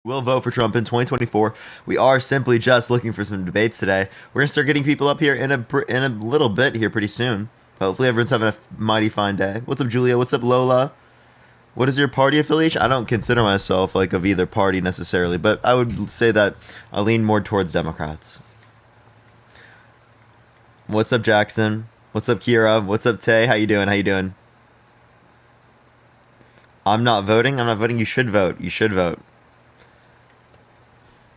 Will vote for Trump in 2024. We are simply just looking for some debates today. We're gonna start getting people up here in a little bit here pretty soon. Hopefully, everyone's having a mighty fine day. What's up, Julia? What's up, Lola? What is your party affiliation? I don't consider myself like of either party necessarily, but I would say that I lean more towards Democrats. What's up, Jackson? What's up, Kira? What's up, Tay? How you doing? How you doing? I'm not voting. I'm not voting. You should vote. You should vote.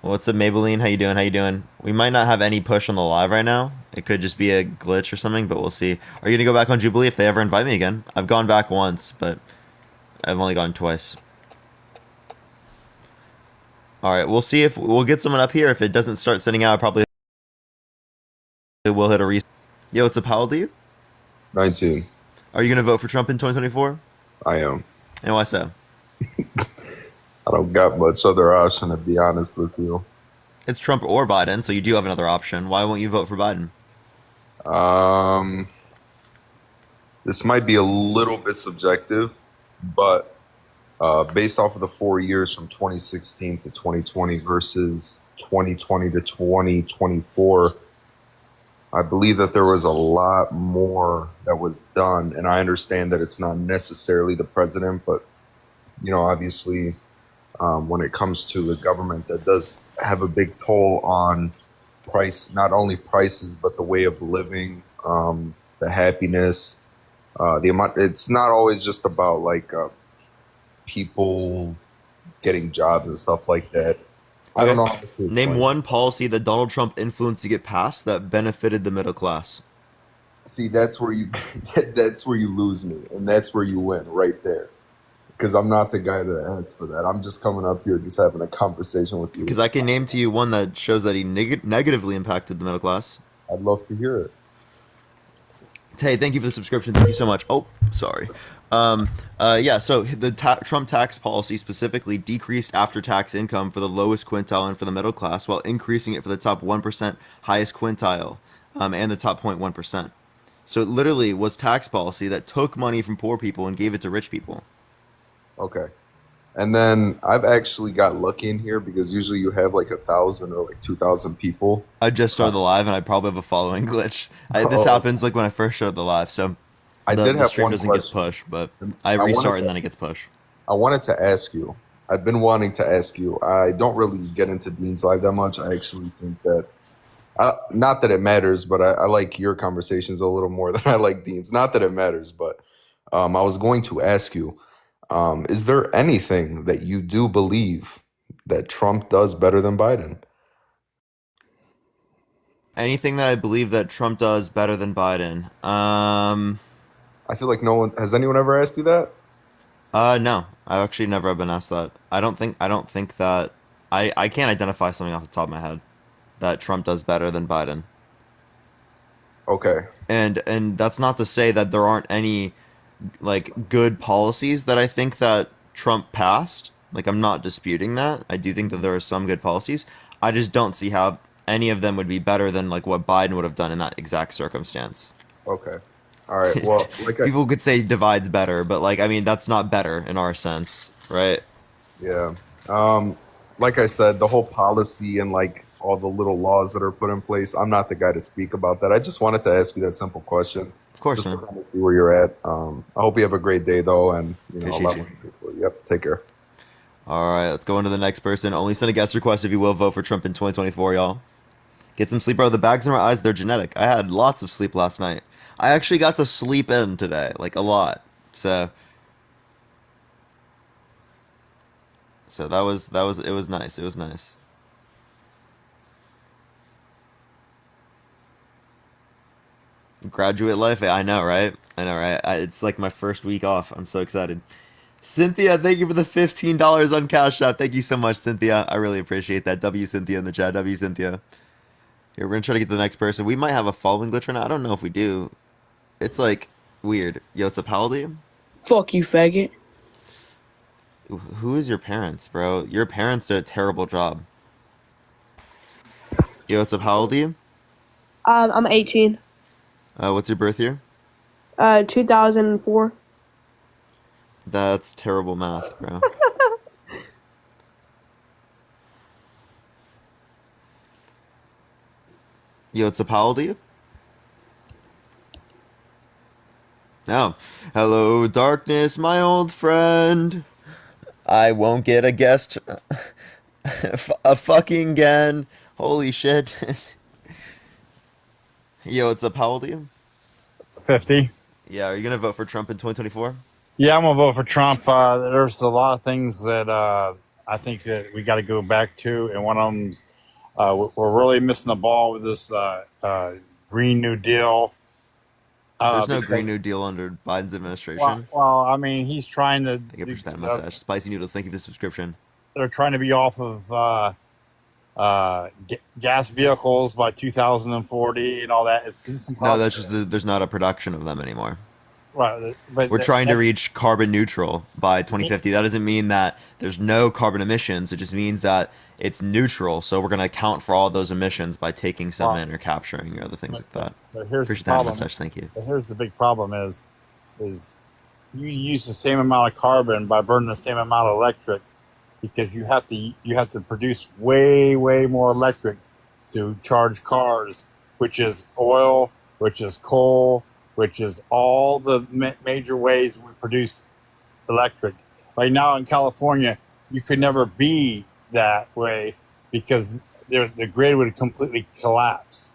What's up, Maybelline? How you doing? How you doing? We might not have any push on the live right now. It could just be a glitch or something, but we'll see. Are you gonna go back on Jubilee if they ever invite me again? I've gone back once, but I've only gone twice. All right, we'll see if we'll get someone up here. If it doesn't start sending out, probably we'll hit a reset. Yo, what's up? How old are you? 19. Are you gonna vote for Trump in 2024? I am. And why so? I don't got much other option to be honest with you. It's Trump or Biden, so you do have another option. Why won't you vote for Biden? Um, this might be a little bit subjective, but based off of the 4 years from 2016 to 2020 versus 2020 to 2024, I believe that there was a lot more that was done. And I understand that it's not necessarily the president, but obviously, when it comes to the government, that does have a big toll on price, not only prices, but the way of living, the happiness, the amount. It's not always just about like people getting jobs and stuff like that. I don't Okay. know how to Name explain it. one policy that Donald Trump influenced to get passed that benefited the middle class. See, that's where you that's where you lose me, and that's where you win right there. Because I'm not the guy that asks for that. I'm just coming up here, just having a conversation with you. Because I can name to you one that shows that he negatively impacted the middle class. I'd love to hear it. Hey, thank you for the subscription. Thank you so much. Oh, sorry. Yeah, so the Trump tax policy specifically decreased after-tax income for the lowest quintile and for the middle class, while increasing it for the top 1% highest quintile, and the top 0.1%. So it literally was tax policy that took money from poor people and gave it to rich people. Okay. And then I've actually got lucky in here because usually you have like 1,000 or like 2,000 people. I just Uh, started the live, and I probably have a following glitch. This Oh, happens like when I first started the live, so I the did the have stream one doesn't get question. pushed, but And I I wanted restart and to then it gets pushed. I wanted to ask you. I've been wanting to ask you. I don't really get into Dean's Live that much. I actually think that not that it matters, but I like your conversations a little more than I like Dean's. Not that it matters, but I was going to ask you, is there anything that you do believe that Trump does better than Biden? Anything that I believe that Trump does better than Biden? I feel like no one has anyone ever asked you that? No, I've actually never been asked that. I don't think that I can't identify something off the top of my head that Trump does better than Biden. Okay. And that's not to say that there aren't any like good policies that I think that Trump passed. Like I'm not disputing that. I do think that there are some good policies. I just don't see how any of them would be better than like what Biden would have done in that exact circumstance. Okay. All right. Well, People could say divides better, but like I mean that's not better in our sense, right? yeah. Um, like I said, the whole policy and like all the little laws that are put in place, I'm not the guy to speak about that. I just wanted to ask you that simple question, Of course, just to man. kind of see where you're at. I hope you have a great day though, and I'll Appreciate let you. one for you. Yep. Take care. All right, let's go into the next person. Only send a guest request if you will vote for Trump in 2024, y'all. Get some sleep, bro. The bags in my eyes, they're genetic. I had lots of sleep last night. I actually got to sleep in today, like a lot. So, so that was it was nice. It was nice. Graduate life, I know, right? I know, right? It's like my first week off. I'm so excited. Cynthia, thank you for the $15 on Cash App. Thank you so much, Cynthia. I really appreciate that. W Cynthia in the chat. W Cynthia. Here, we're gonna try to get to the next person. We might have a following glitch right now. I don't know if we do. It's like weird. Yo, it's a Paladin? Fuck you, faggot. Who is your parents, bro? Your parents did a terrible job. Yo, it's a Paladin? I'm 18. What's your birth year? 2004. That's terrible math, bro. Yo, it's a Powell to you? Oh. Hello, darkness, my old friend. I won't get a guest a fucking again. Holy shit. Yo, it's a Powell to you? 50. Yeah, are you gonna vote for Trump in 2024? Yeah, I'm gonna vote for Trump. There's a lot of things that I think that we got to go back to, and one of them's we're really missing the ball with this Green New Deal. There's no Because, Green New Deal under Biden's well, administration. well, I mean, he's trying to. Thank you for that mustache. Spicy Noodles, thank you for the subscription. They're trying to be off of gas vehicles by 2040 and all that. It's impossible. No, that's just there's not a production of them anymore. Right, but We're trying to reach carbon neutral by 2050. That doesn't mean that there's no carbon emissions. It just means that it's neutral. So we're going to account for all those emissions by taking some in or capturing or other things like that. But here's Appreciate the that problem. message. Thank you. But here's the big problem is you use the same amount of carbon by burning the same amount of electric, because you have to produce way more electric to charge cars, which is oil, which is coal, which is all the major ways we produce electric. Right now in California, you could never be that way because the grid would completely collapse.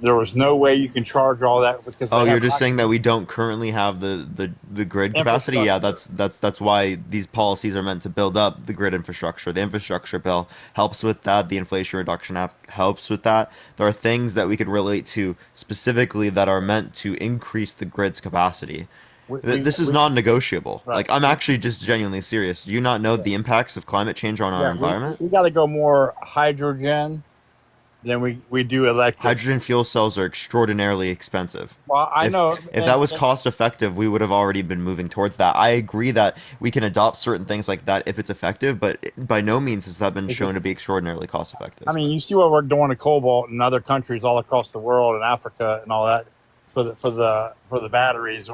There was no way you can charge all that because. Oh, you're just saying that we don't currently have the grid capacity? Yeah, that's why these policies are meant to build up the grid infrastructure. The infrastructure bill helps with that. The Inflation Reduction Act helps with that. There are things that we could relate to specifically that are meant to increase the grid's capacity. This is non-negotiable. Right. Like, I'm actually just genuinely serious. Do you not know the impacts of climate change on our environment? We got to go more hydrogen than we do electric. Hydrogen fuel cells are extraordinarily expensive. Well, I know. If that was cost effective, we would have already been moving towards that. I agree that we can adopt certain things like that if it's effective, but by no means has that been shown to be extraordinarily cost effective. I mean, you see what we're doing to cobalt in other countries all across the world, in Africa and all that, for the batteries.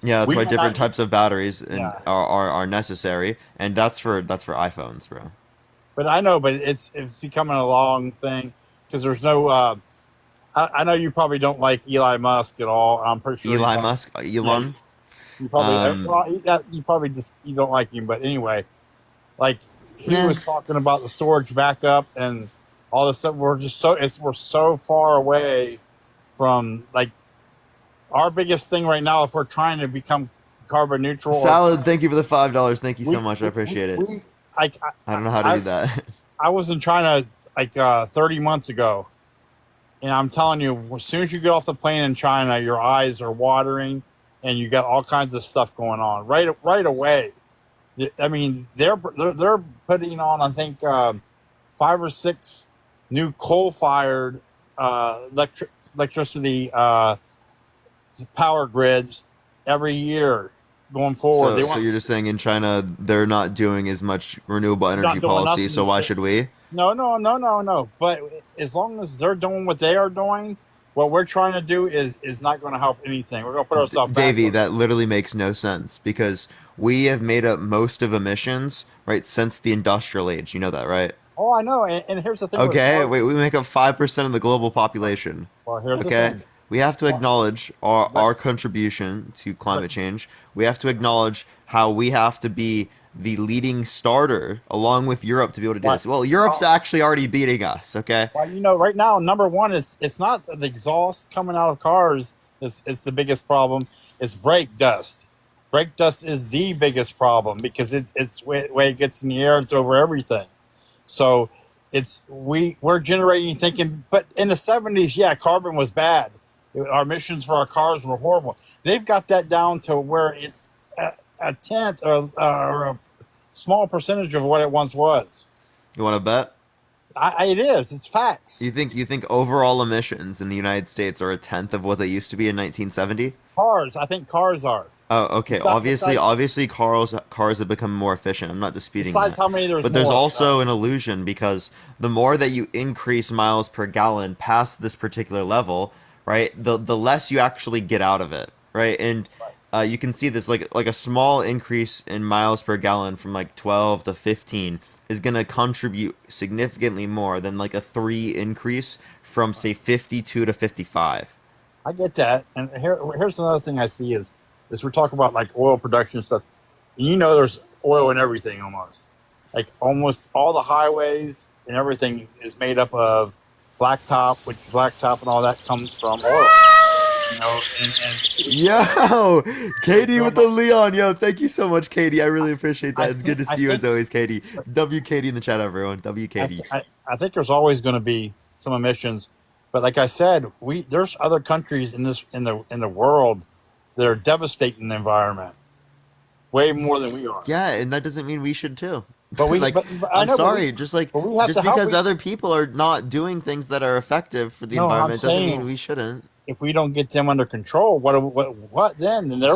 Yeah, that's why different types of batteries are necessary, and that's for iPhones, bro. But I know, but it's becoming a long thing because there's no. I know you probably don't like Elon Musk at all. I'm pretty sure Elon Musk. You probably just you don't like him. But anyway, like he was talking about the storage backup and all this stuff. We're so far away from like our biggest thing right now. If we're trying to become carbon neutral, Salad. Thank you for the $5. Thank you so much. I appreciate it. I don't know how to do that. I was in China 30 months ago, and I'm telling you, as soon as you get off the plane in China, your eyes are watering, and you got all kinds of stuff going on right away. I mean, they're putting on, I think, 5 or 6 new coal-fired electricity power grids every year. Going forward, so you're just saying in China they're not doing as much renewable energy policy, so why should we? No. But as long as they're doing what they are doing, what we're trying to do is not going to help anything. We're going to put ourselves back. Davey, that literally makes no sense because we have made up most of emissions, right, since the industrial age. You know that, right? Oh, I know. And here's the thing. Okay, wait, we make up 5% of the global population. Well, here's the thing. We have to acknowledge our contribution to climate change. We have to acknowledge how we have to be the leading starter along with Europe to be able to do this. Well, Europe's actually already beating us, okay? Well, right now, number one, it's not the exhaust coming out of cars. It's the biggest problem. It's brake dust. Brake dust is the biggest problem because it's the way it gets in the air. It's over everything. So we're generating thinking, but in the 70s, carbon was bad. Our emissions for our cars were horrible. They've got that down to where it's a tenth or a small percentage of what it once was. You want to bet? It is. It's facts. You think overall emissions in the United States are a tenth of what they used to be in 1970? Cars. I think cars are. Oh, okay. Obviously, cars have become more efficient. I'm not disputing that. How many there's but there's also an illusion because the more that you increase miles per gallon past this particular level, right, the less you actually get out of it, right? And you can see this like a small increase in miles per gallon from like 12 to 15 is going to contribute significantly more than like a 3 increase from say 52 to 55. I get that, and here's another thing I see is we're talking about like oil production and stuff. And there's oil in everything almost. Like almost all the highways and everything is made up of blacktop, which blacktop and all that comes from oil. And Yo, Katie with the Leon. Yo, thank you so much, Katie. I really appreciate that. It's good to see you as always, Katie. W Katie in the chat, everyone. W Katie. I think there's always going to be some emissions, but like I said, there's other countries in the world that are devastating the environment way more than we are. Yeah, and that doesn't mean we should too. But we, like, but I'm sorry, just because other people are not doing things that are effective for the environment doesn't mean we shouldn't. If we don't get them under control, what then? Then they're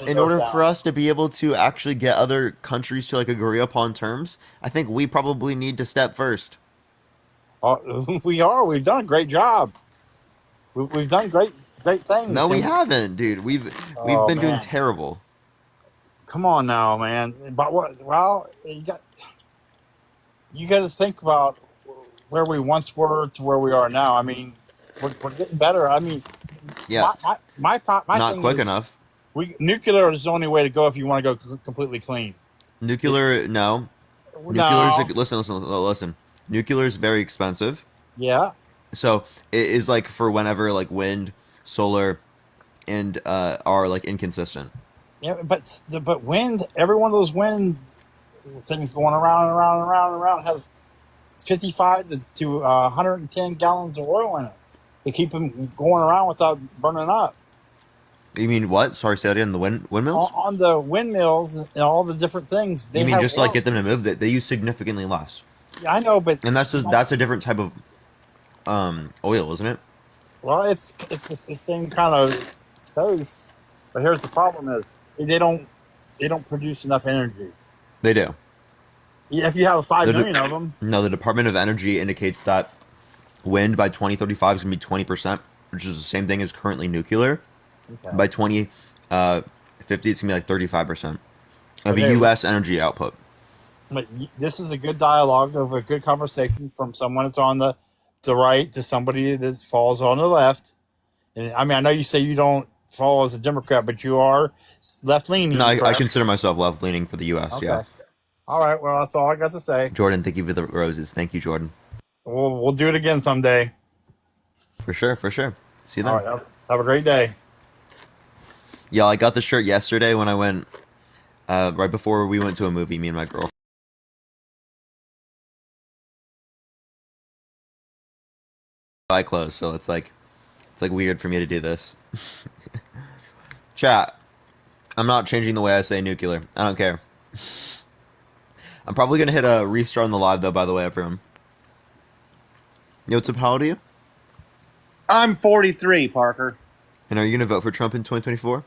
in order for us to be able to actually get other countries to like agree upon terms, I think we probably need to step first. We are. We've done a great job. We've done great things. No, we haven't, dude. We've been doing terrible. Come on now, man. But what? Well, you got to think about where we once were to where we are now. I mean, we're getting better. I mean, yeah. My not thing quick is, enough. Nuclear is the only way to go if you want to go completely clean. Nuclear, no. Listen. Nuclear is very expensive. Yeah. So it is like for whenever like wind, solar, and are like inconsistent. Yeah, but wind, every one of those wind things going around and around and around and around has 55 to 110 gallons of oil in it to keep them going around without burning up. You mean what? Sorry, say that again. The windmills? On the windmills and all the different things. You mean just to like get them to move? They use significantly less. Yeah, I know, but and that's a different type of oil, isn't it? Well, it's the same kind of base, but here's the problem: is they don't produce enough energy. They do. Yeah, if you have 5 million of them. No, the Department of Energy indicates that wind by 2035 is going to be 20%, which is the same thing as currently nuclear. Okay. By 2050, it's going to be like 35% of a U.S. energy output. But this is a good dialogue of a good conversation from someone that's on the right to somebody that falls on the left. And I mean, I know you say you don't fall as a Democrat, but you are left-leaning. No, I consider myself left-leaning for the U.S., okay. Yeah. All right, well, that's all I got to say. Jordan, thank you for the roses. Thank you, Jordan. We'll do it again someday. For sure. See you then. All right, have a great day. Yeah, I got the shirt yesterday when I went, right before we went to a movie, me and my girlfriend. Buy clothes, so it's like weird for me to do this. Chat, I'm not changing the way I say nuclear. I don't care. I'm probably gonna hit a restart on the live though, by the way, everyone. Yo, what's up, how old are you? I'm 43, Parker. And are you gonna vote for Trump in 2024?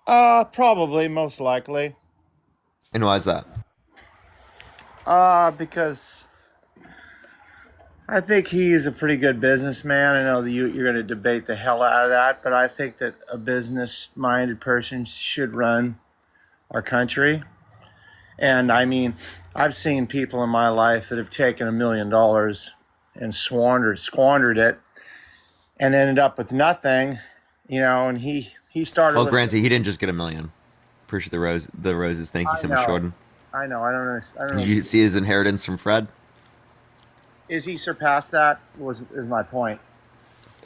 Probably, most likely. And why is that? Because I think he's a pretty good businessman. I know that you're going to debate the hell out of that, but I think that a business-minded person should run our country. And I mean, I've seen people in my life that have taken $1 million and squandered it, and ended up with nothing, and he started. Well, granted, he didn't just get $1 million. Appreciate the roses. Thank you so much, Jordan. I know. I don't know. Did you see his inheritance from Fred? Is he surpassed that? Is my point.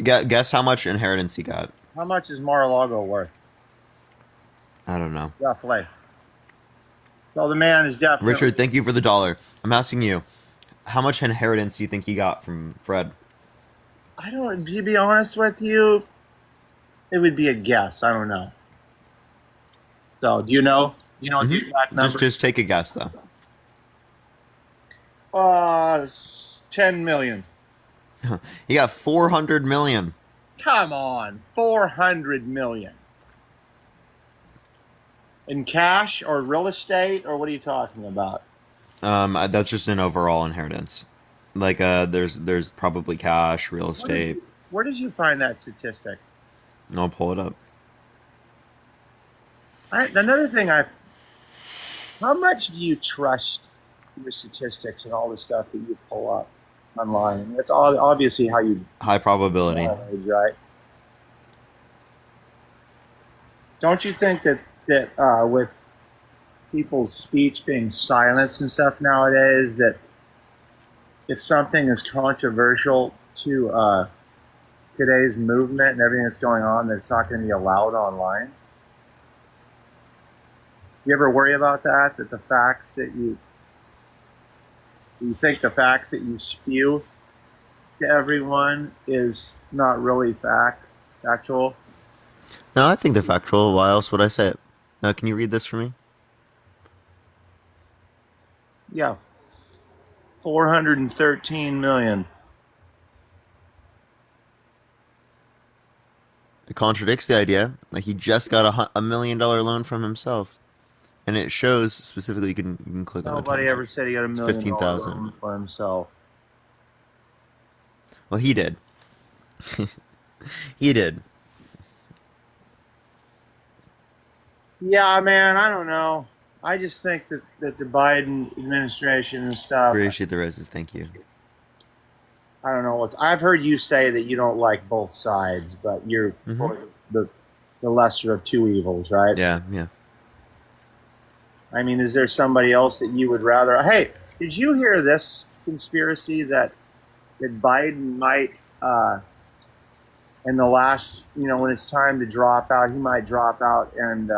Guess how much inheritance he got. How much is Mar-a-Lago worth? I don't know. Roughly. So the man is definitely. Richard, thank you for the $1. I'm asking you, how much inheritance do you think he got from Fred? I don't. To be honest with you, it would be a guess. I don't know. So, do you know? You know the exact number? Just take a guess, though. 10 million. He got 400 million. Come on, 400 million. In cash or real estate, or what are you talking about? That's just an overall inheritance. Like, there's probably cash, real estate. Where did you find that statistic? I'll pull it up. Another thing, how much do you trust your statistics and all the stuff that you pull up online. That's all obviously how you High probability. manage, right? Don't you think that with people's speech being silenced and stuff nowadays, that if something is controversial to today's movement and everything that's going on, that it's not going to be allowed online? You ever worry about that? That the facts that you think the facts that you spew to everyone is not really factual? No, I think they're factual. Why else would I say it? Now, can you read this for me? Yeah, 413 million. It contradicts the idea. Like he just got $1 million loan from himself, and it shows specifically. You can click on the Nobody times. ever said he got $1 It's million 15,000. loan for himself. Well, he did. He did. Yeah, man, I don't know. I just think that the Biden administration and stuff, Appreciate the roses. Thank you. I don't know what I've heard you say that you don't like both sides, but you're for the lesser of two evils, right? Yeah, yeah. I mean, is there somebody else that you would rather? Hey, did you hear this conspiracy that Biden might, in the last, when it's time to drop out, he might drop out, and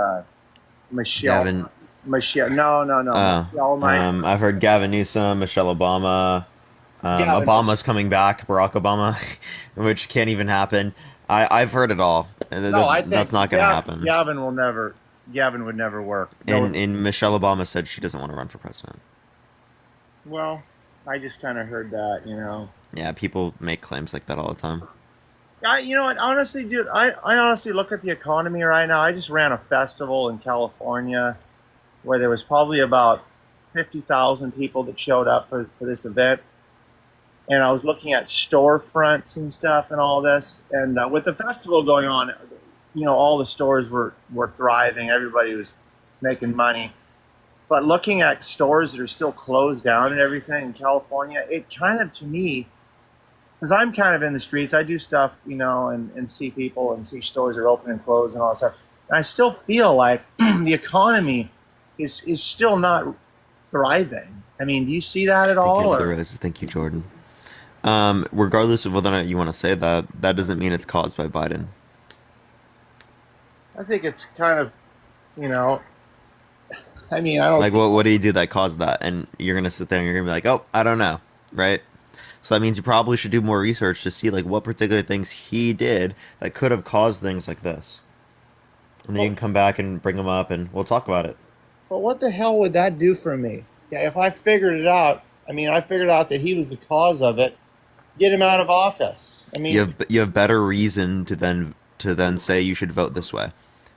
Michelle, Gavin. Michelle, no, Michelle might. I've heard Gavin Newsom, Michelle Obama. Gavin. Obama's coming back, Barack Obama, which can't even happen. I've heard it all. No, I think that's not going to happen. Gavin would never work. No. And Michelle Obama said she doesn't want to run for president. Well, I just kind of heard that, Yeah, people make claims like that all the time. You know what? Honestly, dude, I honestly look at the economy right now. I just ran a festival in California where there was probably about 50,000 people that showed up for this event. And I was looking at storefronts and stuff and all this. And with the festival going on, all the stores were thriving. Everybody was making money. But looking at stores that are still closed down and everything in California, it kind of, to me, because I'm kind of in the streets, I do stuff, and see people and see stores that are open and closed and all that stuff. And I still feel like the economy is still not thriving. I mean, do you see that at all? Thank you, there is. Thank you, Jordan. Regardless of whether or not you want to say that, that doesn't mean it's caused by Biden. I think it's kind of, I mean, I don't like what did he do that caused that? And you're gonna sit there and you're gonna be like, oh, I don't know, right? So that means you probably should do more research to see like what particular things he did that could have caused things like this. And then you can come back and bring them up and we'll talk about it. But what the hell would that do for me? Yeah, if I figured it out, I figured out that he was the cause of it. Get him out of office. I mean, you have better reason to then say you should vote this way.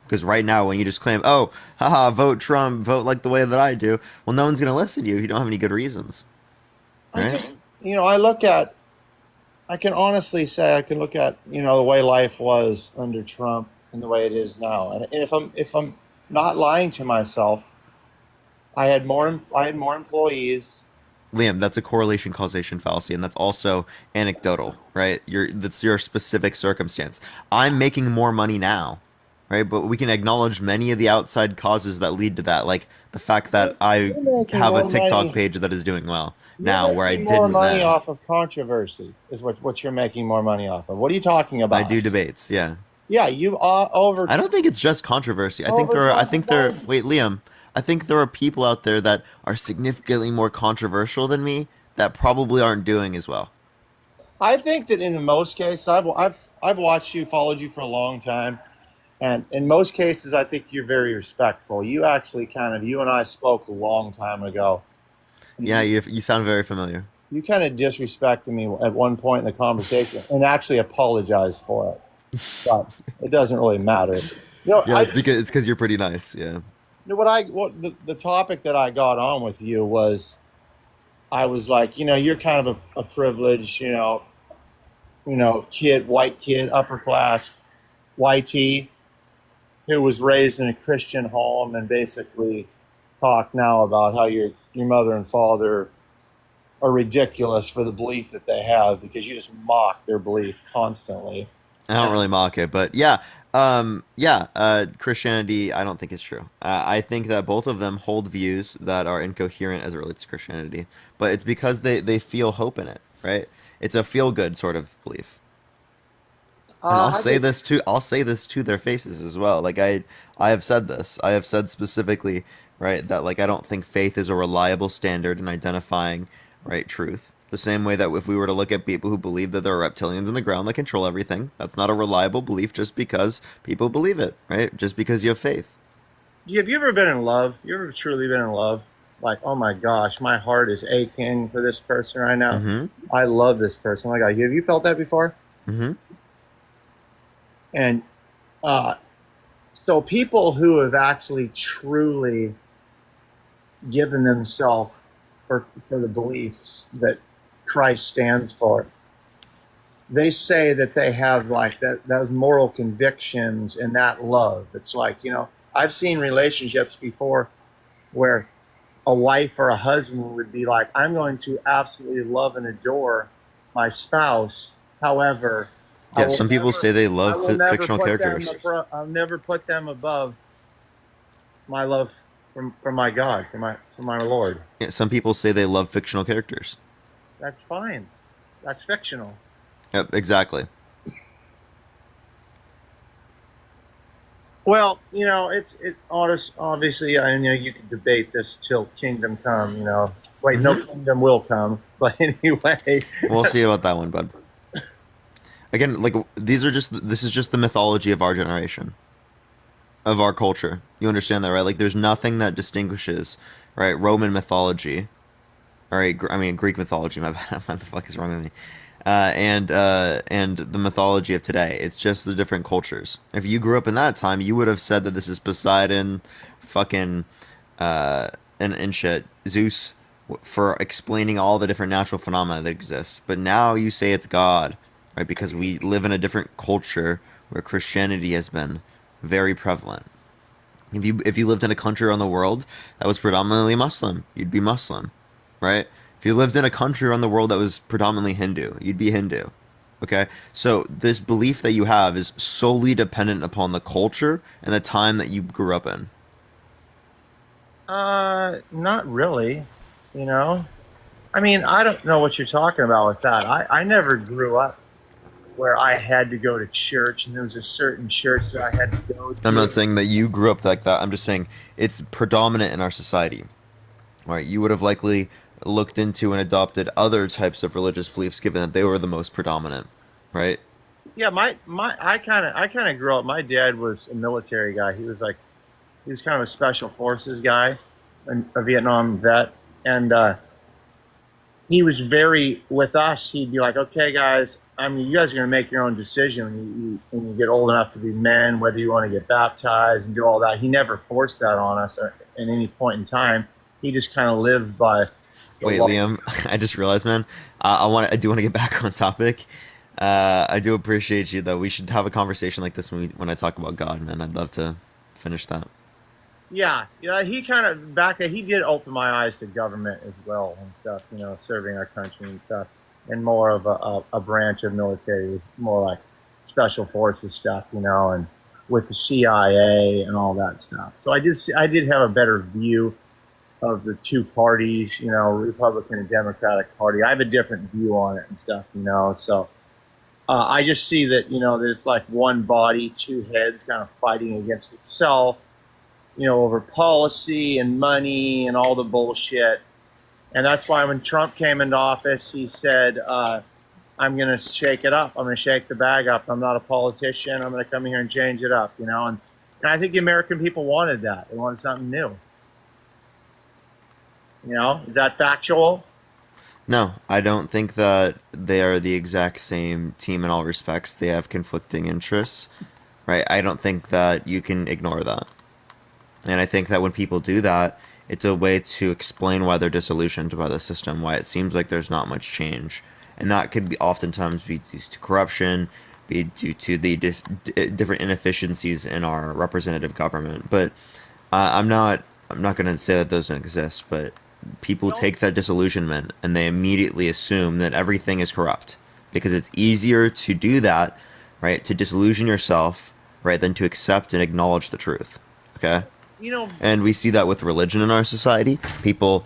Because right now, when you just claim, oh, haha, vote Trump, vote like the way that I do, well, no one's going to listen to you if you don't have any good reasons. Right? I can honestly say I can look at, the way life was under Trump and the way it is now. And if I'm not lying to myself, I had more employees. Liam, that's a correlation causation fallacy, and that's also anecdotal, right? That's your specific circumstance. I'm making more money now, right? But we can acknowledge many of the outside causes that lead to that, like the fact that I have a TikTok page that is doing well now, where I didn't more money then. Off of controversy is what you're making more money off of. What are you talking about? I do debates, yeah. Yeah, you are over. I don't think it's just controversy. Wait, Liam, I think there are people out there that are significantly more controversial than me that probably aren't doing as well. I think that in most cases, I've watched you, followed you for a long time, and in most cases, I think you're very respectful. You actually you and I spoke a long time ago. Yeah, you sound very familiar. You kind of disrespected me at one point in the conversation and actually apologized for it. But it doesn't really matter. Yeah, it's because you're pretty nice. Yeah. The topic that I got on with you was, I was like, you're kind of a privileged, white kid, upper class, YT, who was raised in a Christian home and basically talk now about how you're your mother and father are ridiculous for the belief that they have, because you just mock their belief constantly. I don't really mock it, but Christianity, I don't think is true. I think that both of them hold views that are incoherent as it relates to Christianity, but it's because they feel hope in it, right? It's a feel good sort of belief. And I'll say this to their faces as well. Like I have said this. I have said specifically, right, that like I don't think faith is a reliable standard in identifying, right, truth. The same way that if we were to look at people who believe that there are reptilians in the ground that control everything, that's not a reliable belief just because people believe it, right? Just because you have faith. Have you ever been in love? You ever truly been in love? Like, oh my gosh, my heart is aching for this person right now. Mm-hmm. I love this person. Oh my God, have you felt that before? Mm-hmm. And so people who have actually truly given themselves for the beliefs that Christ stands for, they say that they have like those moral convictions and that love. It's like, I've seen relationships before where a wife or a husband would be like, I'm going to absolutely love and adore my spouse. However, Yeah, some people say they love fictional characters. I'll never put them above my love for my God, for my Lord. Yeah, some people say they love fictional characters. That's fine. That's fictional. Yep, exactly. Well, obviously, I know you can debate this till kingdom come. Wait, no kingdom will come. But anyway, we'll see about that one, bud. Again, like this is just the mythology of our generation, of our culture. You understand that, right? Like, there's nothing that distinguishes, right, Roman mythology, all right, Greek mythology. My bad. What the fuck is wrong with me? And the mythology of today. It's just the different cultures. If you grew up in that time, you would have said that this is Poseidon, fucking, and shit, Zeus, for explaining all the different natural phenomena that exist. But now you say it's God, right? Because we live in a different culture where Christianity has been very prevalent. If you lived in a country around the world that was predominantly Muslim, you'd be Muslim, right? If you lived in a country around the world that was predominantly Hindu, you'd be Hindu. Okay? So this belief that you have is solely dependent upon the culture and the time that you grew up in. Not really. I don't know what you're talking about with that. I never grew up where I had to go to church and there was a certain church that I had to go to. I'm not saying that you grew up like that. I'm just saying it's predominant in our society. Right? You would have likely looked into and adopted other types of religious beliefs given that they were the most predominant, right? Yeah, I kind of grew up. My dad was a military guy. He was kind of a special forces guy, a Vietnam vet, and he was very with us. He'd be like, "Okay, guys, you guys are going to make your own decision when you get old enough to be men, whether you want to get baptized and do all that." He never forced that on us at any point in time. He just kind of lived by. Wait, Liam, I just realized, man, I do want to get back on topic. I do appreciate you, though. We should have a conversation like this when I talk about God, man. I'd love to finish that. Yeah, he kind of he did open my eyes to government as well and stuff, serving our country and stuff, and more of a branch of military, more like special forces stuff, and with the CIA and all that stuff. So I did have a better view of the two parties, Republican and Democratic Party. I have a different view on it and stuff, so I just see that, there's like one body, two heads kind of fighting against itself, over policy and money and all the bullshit. And that's why when Trump came into office, he said, I'm going to shake it up. I'm going to shake the bag up. I'm not a politician. I'm going to come here and change it up, and I think the American people wanted that. They wanted something new. Is that factual? No, I don't think that they are the exact same team in all respects. They have conflicting interests, right? I don't think that you can ignore that. And I think that when people do that, it's a way to explain why they're disillusioned by the system, why it seems like there's not much change. And that could be oftentimes be due to corruption, be due to the different inefficiencies in our representative government. But I'm not going to say that those don't exist, but people take that disillusionment and they immediately assume that everything is corrupt because it's easier to do that, right? To disillusion yourself, right, than to accept and acknowledge the truth. Okay. You know, And we see that with religion in our society. People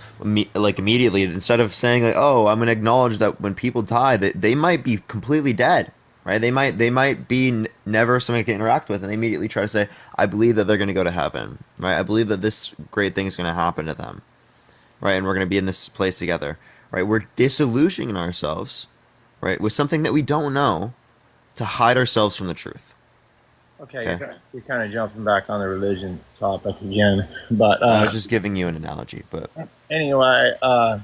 like immediately, instead of saying like, "Oh, I'm gonna acknowledge that when people die, that they might be completely dead, right? They might be never somebody to interact with," and they immediately try to say, "I believe that they're gonna go to heaven, right? I believe that this great thing is gonna happen to them, right? And we're gonna be in this place together, right? We're disillusioning ourselves, right, with something that we don't know, to hide ourselves from the truth." okay, you're kind of jumping back on the religion topic again, but I was just giving you an analogy, but anyway, I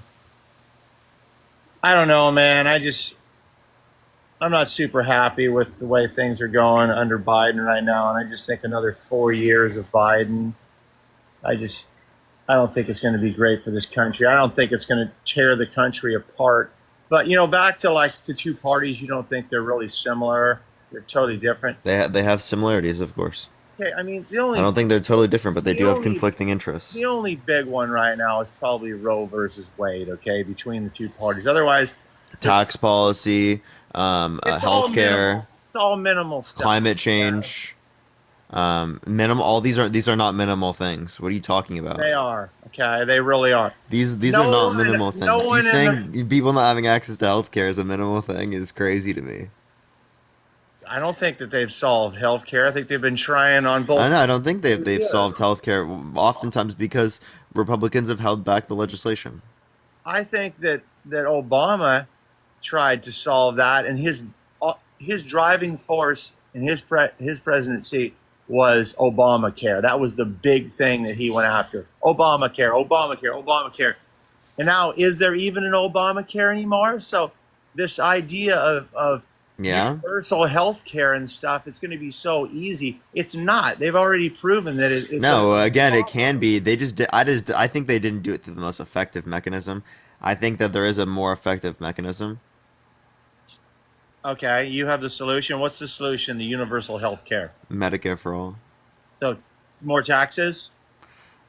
don't know, man. I'm not super happy with the way things are going under Biden right now, and I just think another 4 years of Biden, I don't think it's going to be great for this country. I don't think it's going to tear the country apart. But back to like the two parties, you don't think they're really similar? They're totally different. they have similarities, of course. Okay, I mean I don't think they're totally different, but they do have conflicting interests. the only big one right now is probably Roe versus Wade. Okay, between the two parties. Otherwise, Tax policy, it's all minimal. healthcare, It's all minimal stuff. climate change, minimal. All these are not minimal things. What are you talking about? They are. Okay, they really are. These No are not one- minimal things. no You one in saying people not having access to healthcare is a minimal thing is crazy to me. I don't think that they've solved healthcare. I think they've been trying on both. I know. I don't think they've Yeah. solved healthcare. Oftentimes because Republicans have held back the legislation. I think that Obama tried to solve that, and his driving force in his presidency was Obamacare. That was the big thing that he went after. Obamacare, Obamacare, Obamacare. And now, is there even an Obamacare anymore? So this idea of Yeah. universal health care and stuff, it's going to be so easy. It's not. They've already proven that it's No, again, it can be. They just did, I think they didn't do it through the most effective mechanism. I think that there is a more effective mechanism. Okay, you have the solution. What's the solution? The universal health care. Medicare for all. So more taxes?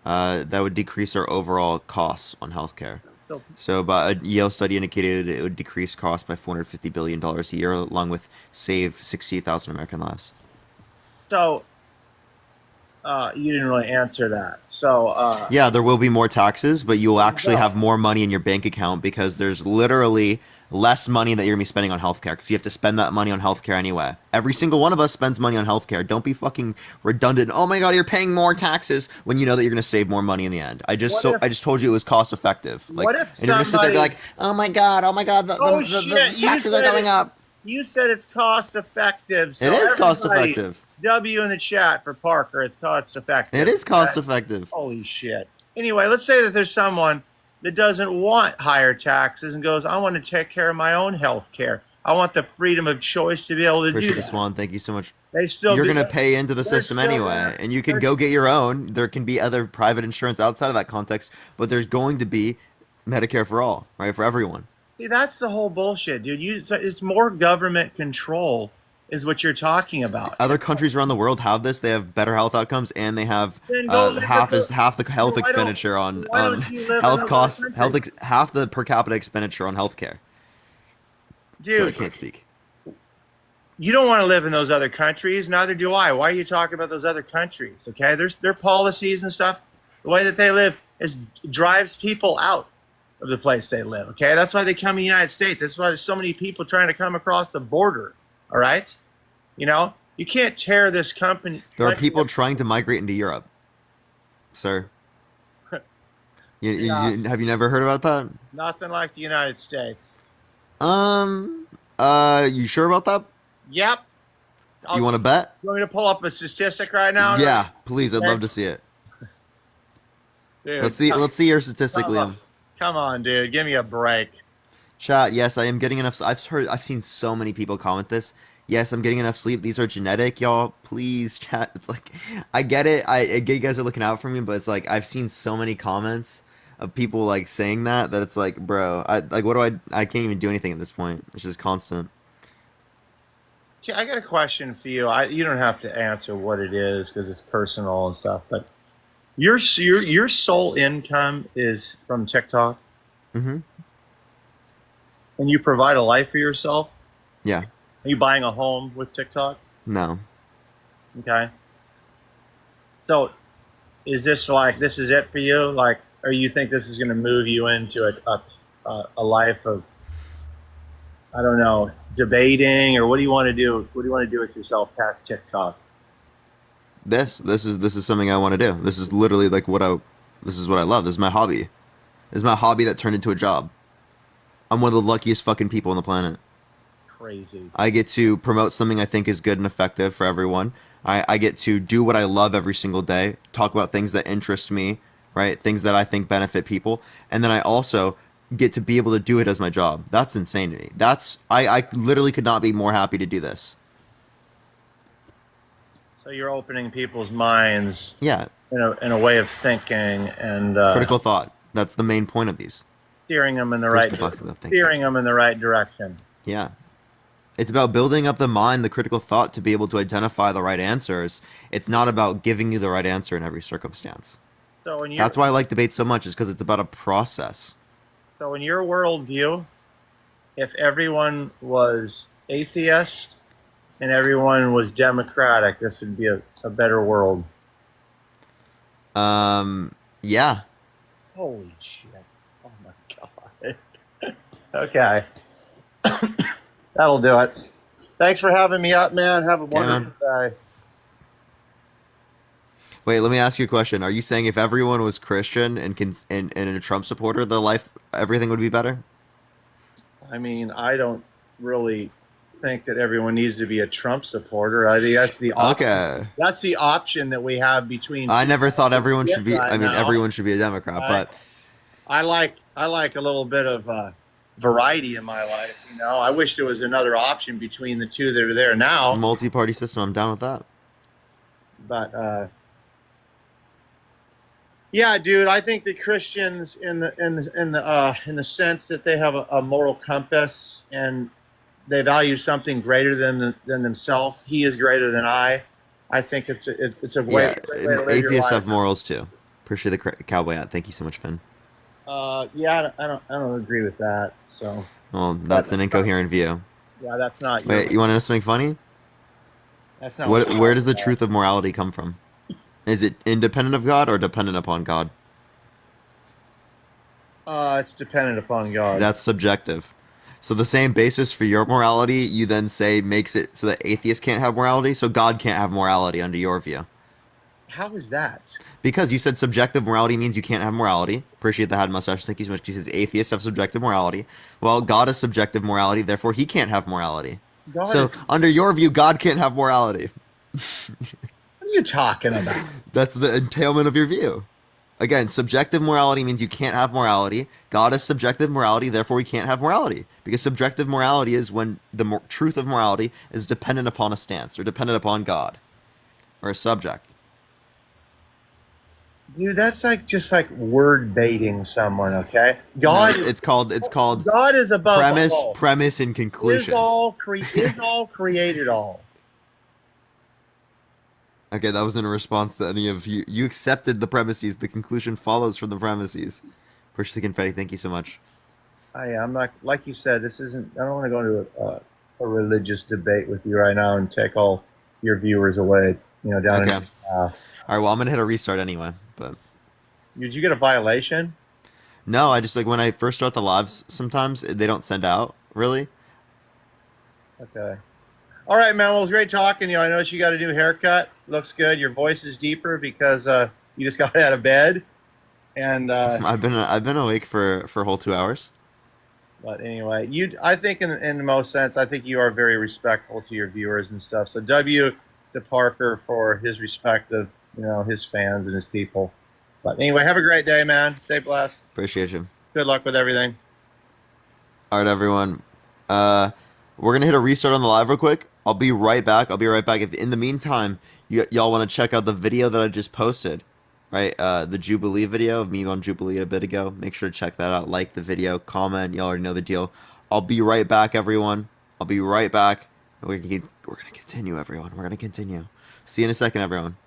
That would decrease our overall costs on healthcare. So So, but a Yale study indicated it would decrease costs by $450 billion a year, along with save 68,000 American lives. So, you didn't really answer that. So, Yeah, there will be more taxes, but you will actually have more money in your bank account because there's literally less money that you're going to be spending on healthcare because you have to spend that money on healthcare anyway. Every single one of us spends money on healthcare. Don't be fucking redundant. Oh my god, you're paying more taxes when you know that you're going to save more money in the end. I just told you it was cost effective. Like, what if and you're going to sit there and be like, oh my god, the taxes are going up. You said it's cost effective. So It is cost everybody, effective. W in the chat for Parker. It's cost effective. It is cost Okay? effective. Holy shit. Anyway, let's say that there's someone that doesn't want higher taxes and goes, I want to take care of my own health care. I want the freedom of choice to be able to Appreciate do the that. Swan. Thank you so much. They still You're do going to that. pay into the They're system still anyway, gonna- and you can they're- go get your own. There can be other private insurance outside of that context, but there's going to be Medicare for all, right, for everyone. See, that's the whole bullshit, dude. It's more government control is what you're talking about. Other countries around the world have this. They have better health outcomes, and they have Then go live half with half the health why don't- expenditure on why don't you live in health other costs, countries? half the per capita expenditure on healthcare. So I Dude, can't speak. you don't want to live in those other countries. Neither do I. Why are you talking about those other countries? Okay, their policies and stuff. The way that they live drives people out of the place they live. Okay, that's why they come to the United States. That's why there's so many people trying to come across the border. All right, you can't tear this company. There are people trying to migrate into Europe, sir. Have you never heard about that? Nothing like the United States. You sure about that? Yep. You want to bet? You want me to pull up a statistic right now? Yeah, please. I'd Okay. love to see it. Dude, Let's see your statistic, Liam. Come on, dude. Give me a break. Chat, yes, I am getting enough. I've seen so many people comment this. Yes, I'm getting enough sleep. These are genetic, y'all. Please, chat. It's like, I get it. I get you guys are looking out for me, but it's like I've seen so many comments of people like saying that it's like, bro, I can't even do anything at this point. It's just constant. Okay, I got a question for you. You don't have to answer what it is because it's personal and stuff, but Your sole income is from TikTok, Mm-hmm. and you provide a life for yourself. Yeah. Are you buying a home with TikTok? No. Okay. So, is this like this is it for you? Like, or you think this is going to move you into a life of, I don't know, debating, or what do you want to do? What do you want to do with yourself past TikTok? This is something I want to do. This is literally like this is what I love. This is my hobby. This is my hobby that turned into a job. I'm one of the luckiest fucking people on the planet. Crazy. I get to promote something I think is good and effective for everyone. I get to do what I love every single day, talk about things that interest me, right? Things that I think benefit people. And then I also get to be able to do it as my job. That's insane to me. I literally could not be more happy to do this. So you're opening people's minds, Yeah. in a way of thinking, and Critical thought. That's the main point of these. steering them in the Bruce right the Box of Love, thank you. steering them in the right direction. Yeah. It's about building up the mind, the critical thought to be able to identify the right answers. It's not about giving you the right answer in every circumstance. So in your That's why I like debate so much, is because it's about a process. so in your worldview, if everyone was atheist and everyone was democratic, this would be a better world. Yeah. Holy shit! Oh my god. Okay. That'll do it. Thanks for having me up, man. Have a wonderful day. Wait, let me ask you a question. Are you saying if everyone was Christian and a Trump supporter, everything would be better? I mean, I don't really think that everyone needs to be a Trump supporter. I think that's the option. Okay. That's the option that we have between. I never thought everyone should be. Right I mean, now. everyone should be a Democrat, but I like a little bit of variety in my life. I wish there was another option between the two that are there now. multi-party system. I'm down with that. But yeah, dude, I think the Christians, in the sense that they have a moral compass and they value something greater than themselves. He is greater than I. I think it's a way. Yeah, way to live your atheists life. have morals too. Appreciate the cowboy hat. Thank you so much, Finn. Yeah, I don't agree with that. So Well, that's an incoherent view. yeah, that's not. Wait, you want to know something funny? That's not. Where does the truth of morality come from? Is it independent of God or dependent upon God? It's dependent upon God. That's subjective. So the same basis for your morality, you then say makes it so that atheists can't have morality, so God can't have morality under your view. How is that? Because you said subjective morality means you can't have morality. Appreciate the hat mustache. Thank you so much. You said atheists have subjective morality. Well, God has subjective morality, therefore he can't have morality. God So under your view, God can't have morality. what are you talking about? That's the entailment of your view. Again, subjective morality means you can't have morality. God has subjective morality, therefore we can't have morality. Because subjective morality is when the truth of morality is dependent upon a stance or dependent upon God or a subject. Dude, that's just like word baiting someone. Okay, God. No, it's called God is above all. premise, and conclusion. Is all created all. Okay, that wasn't a response to any of you. You accepted the premises. The conclusion follows from the premises. Push the confetti. Thank you so much. I'm not, like you said, this isn't. I don't want to go into a religious debate with you right now and take all your viewers away. Down. Okay. All right. Well, I'm gonna hit a restart anyway. But did you get a violation? no, I just when I first start the lives, sometimes they don't send out really. Okay. All right, man. Well, it was great talking to you. I noticed you got a new haircut. Looks good. Your voice is deeper because you just got out of bed. And I've been awake for a whole 2 hours. But anyway, I think in the most sense, I think you are very respectful to your viewers and stuff. So W to Parker for his respect of his fans and his people. But anyway, have a great day, man. Stay blessed. Appreciate you. Good luck with everything. All right, everyone. We're gonna hit a restart on the live real quick. I'll be right back. If in the meantime y'all want to check out the video that I just posted, right? The Jubilee video of me on Jubilee a bit ago. Make sure to check that out. Like the video, comment. Y'all already know the deal. I'll be right back, everyone. I'll be right back. We're gonna continue, everyone. We're gonna continue. See you in a second, everyone.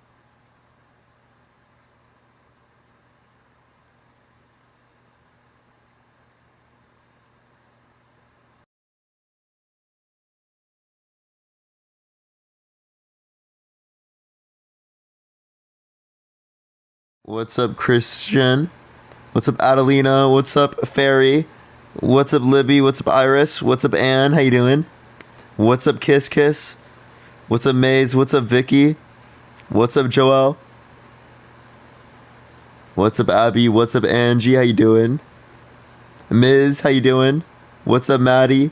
What's up, Christian? What's up, Adelina? What's up, Fairy? What's up, Libby? What's up, Iris? What's up, Ann? How you doing? What's up, Kiss Kiss? What's up, Maze? What's up, Vicky? What's up, Joelle? What's up, Abby? What's up, Angie? How you doing? Miz, how you doing? What's up, Maddie?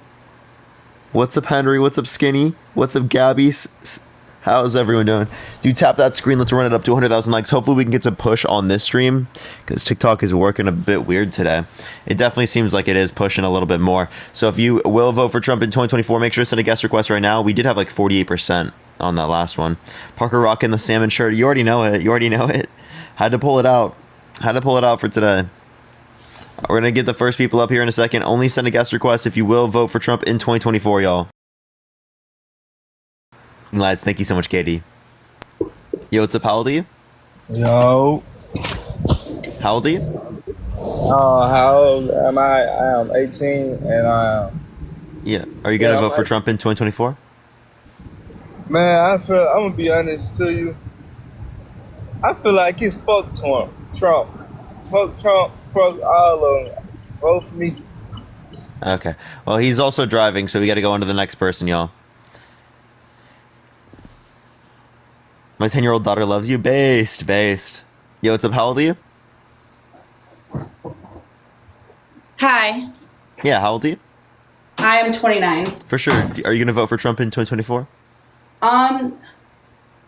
What's up, Henry? What's up, Skinny? What's up, Gabby? How's everyone doing? Do tap that screen. Let's run it up to 100,000 likes. Hopefully we can get some push on this stream because TikTok is working a bit weird today. It definitely seems like it is pushing a little bit more. So if you will vote for Trump in 2024, make sure to send a guest request right now. We did have like 48% on that last one. Parker rocking the salmon shirt. You already know it. You already know it. Had to pull it out. Had to pull it out for today. We're going to get the first people up here in a second. Only send a guest request if you will vote for Trump in 2024, y'all. Lads, thank you so much, Katie. Yo, what's up? How old are you? Yo. How old are you? How old am I? I am 18 and I am. Yeah. Are you going to Yeah, vote for Trump in 2024? Man, I'm gonna be honest to you. I feel like it's fuck Trump. Fuck Trump, fuck all of them. Vote for me. Okay. Well, he's also driving, so we got to go on to the next person, y'all. My 10-year-old daughter loves you. Based. Yo, what's up? How old are you? Hi, Yeah, how old are you? I am 29. For sure. Are you going to vote for Trump in 2024?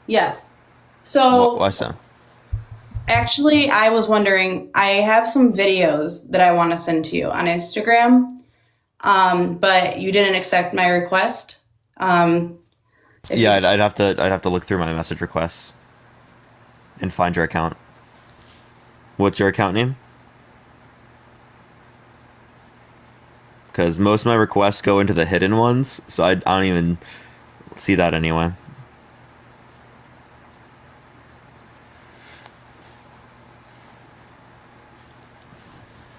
Yes. So Why so? actually, I was wondering, I have some videos that I want to send to you on Instagram, but you didn't accept my request. Yeah, I'd have to look through my message requests and find your account. What's your account name? Because most of my requests go into the hidden ones, so I don't even see that anyway.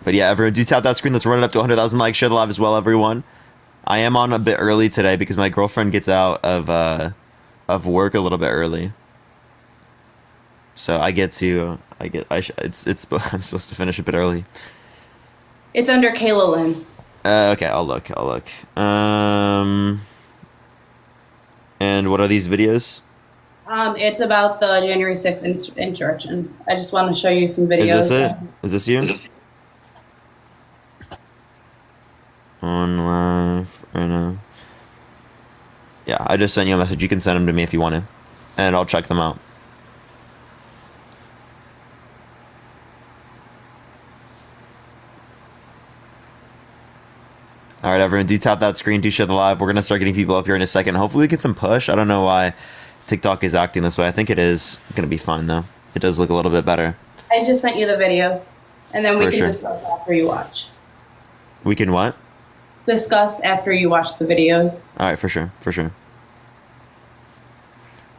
But yeah, everyone, do tap that screen. Let's run it up to 100,000 likes. Share the live as well, everyone. I am on a bit early today because my girlfriend gets out of work a little bit early. So I'm supposed to finish a bit early. It's under Kayla Lynn. Okay, I'll look. And what are these videos? It's about the January 6th insurrection. I just want to show you some videos. Is this it? Is this you? On live right now. Yeah, I just sent you a message. You can send them to me if you want to, and I'll check them out. All right, everyone, do tap that screen, do share the live. We're gonna start getting people up here in a second. Hopefully we get some push. I don't know why TikTok is acting this way. I think it is gonna be fine though. It does look a little bit better. I just sent you the videos, and then we For can sure. discuss after you watch. We can what? Discuss after you watch the videos. All right, for sure.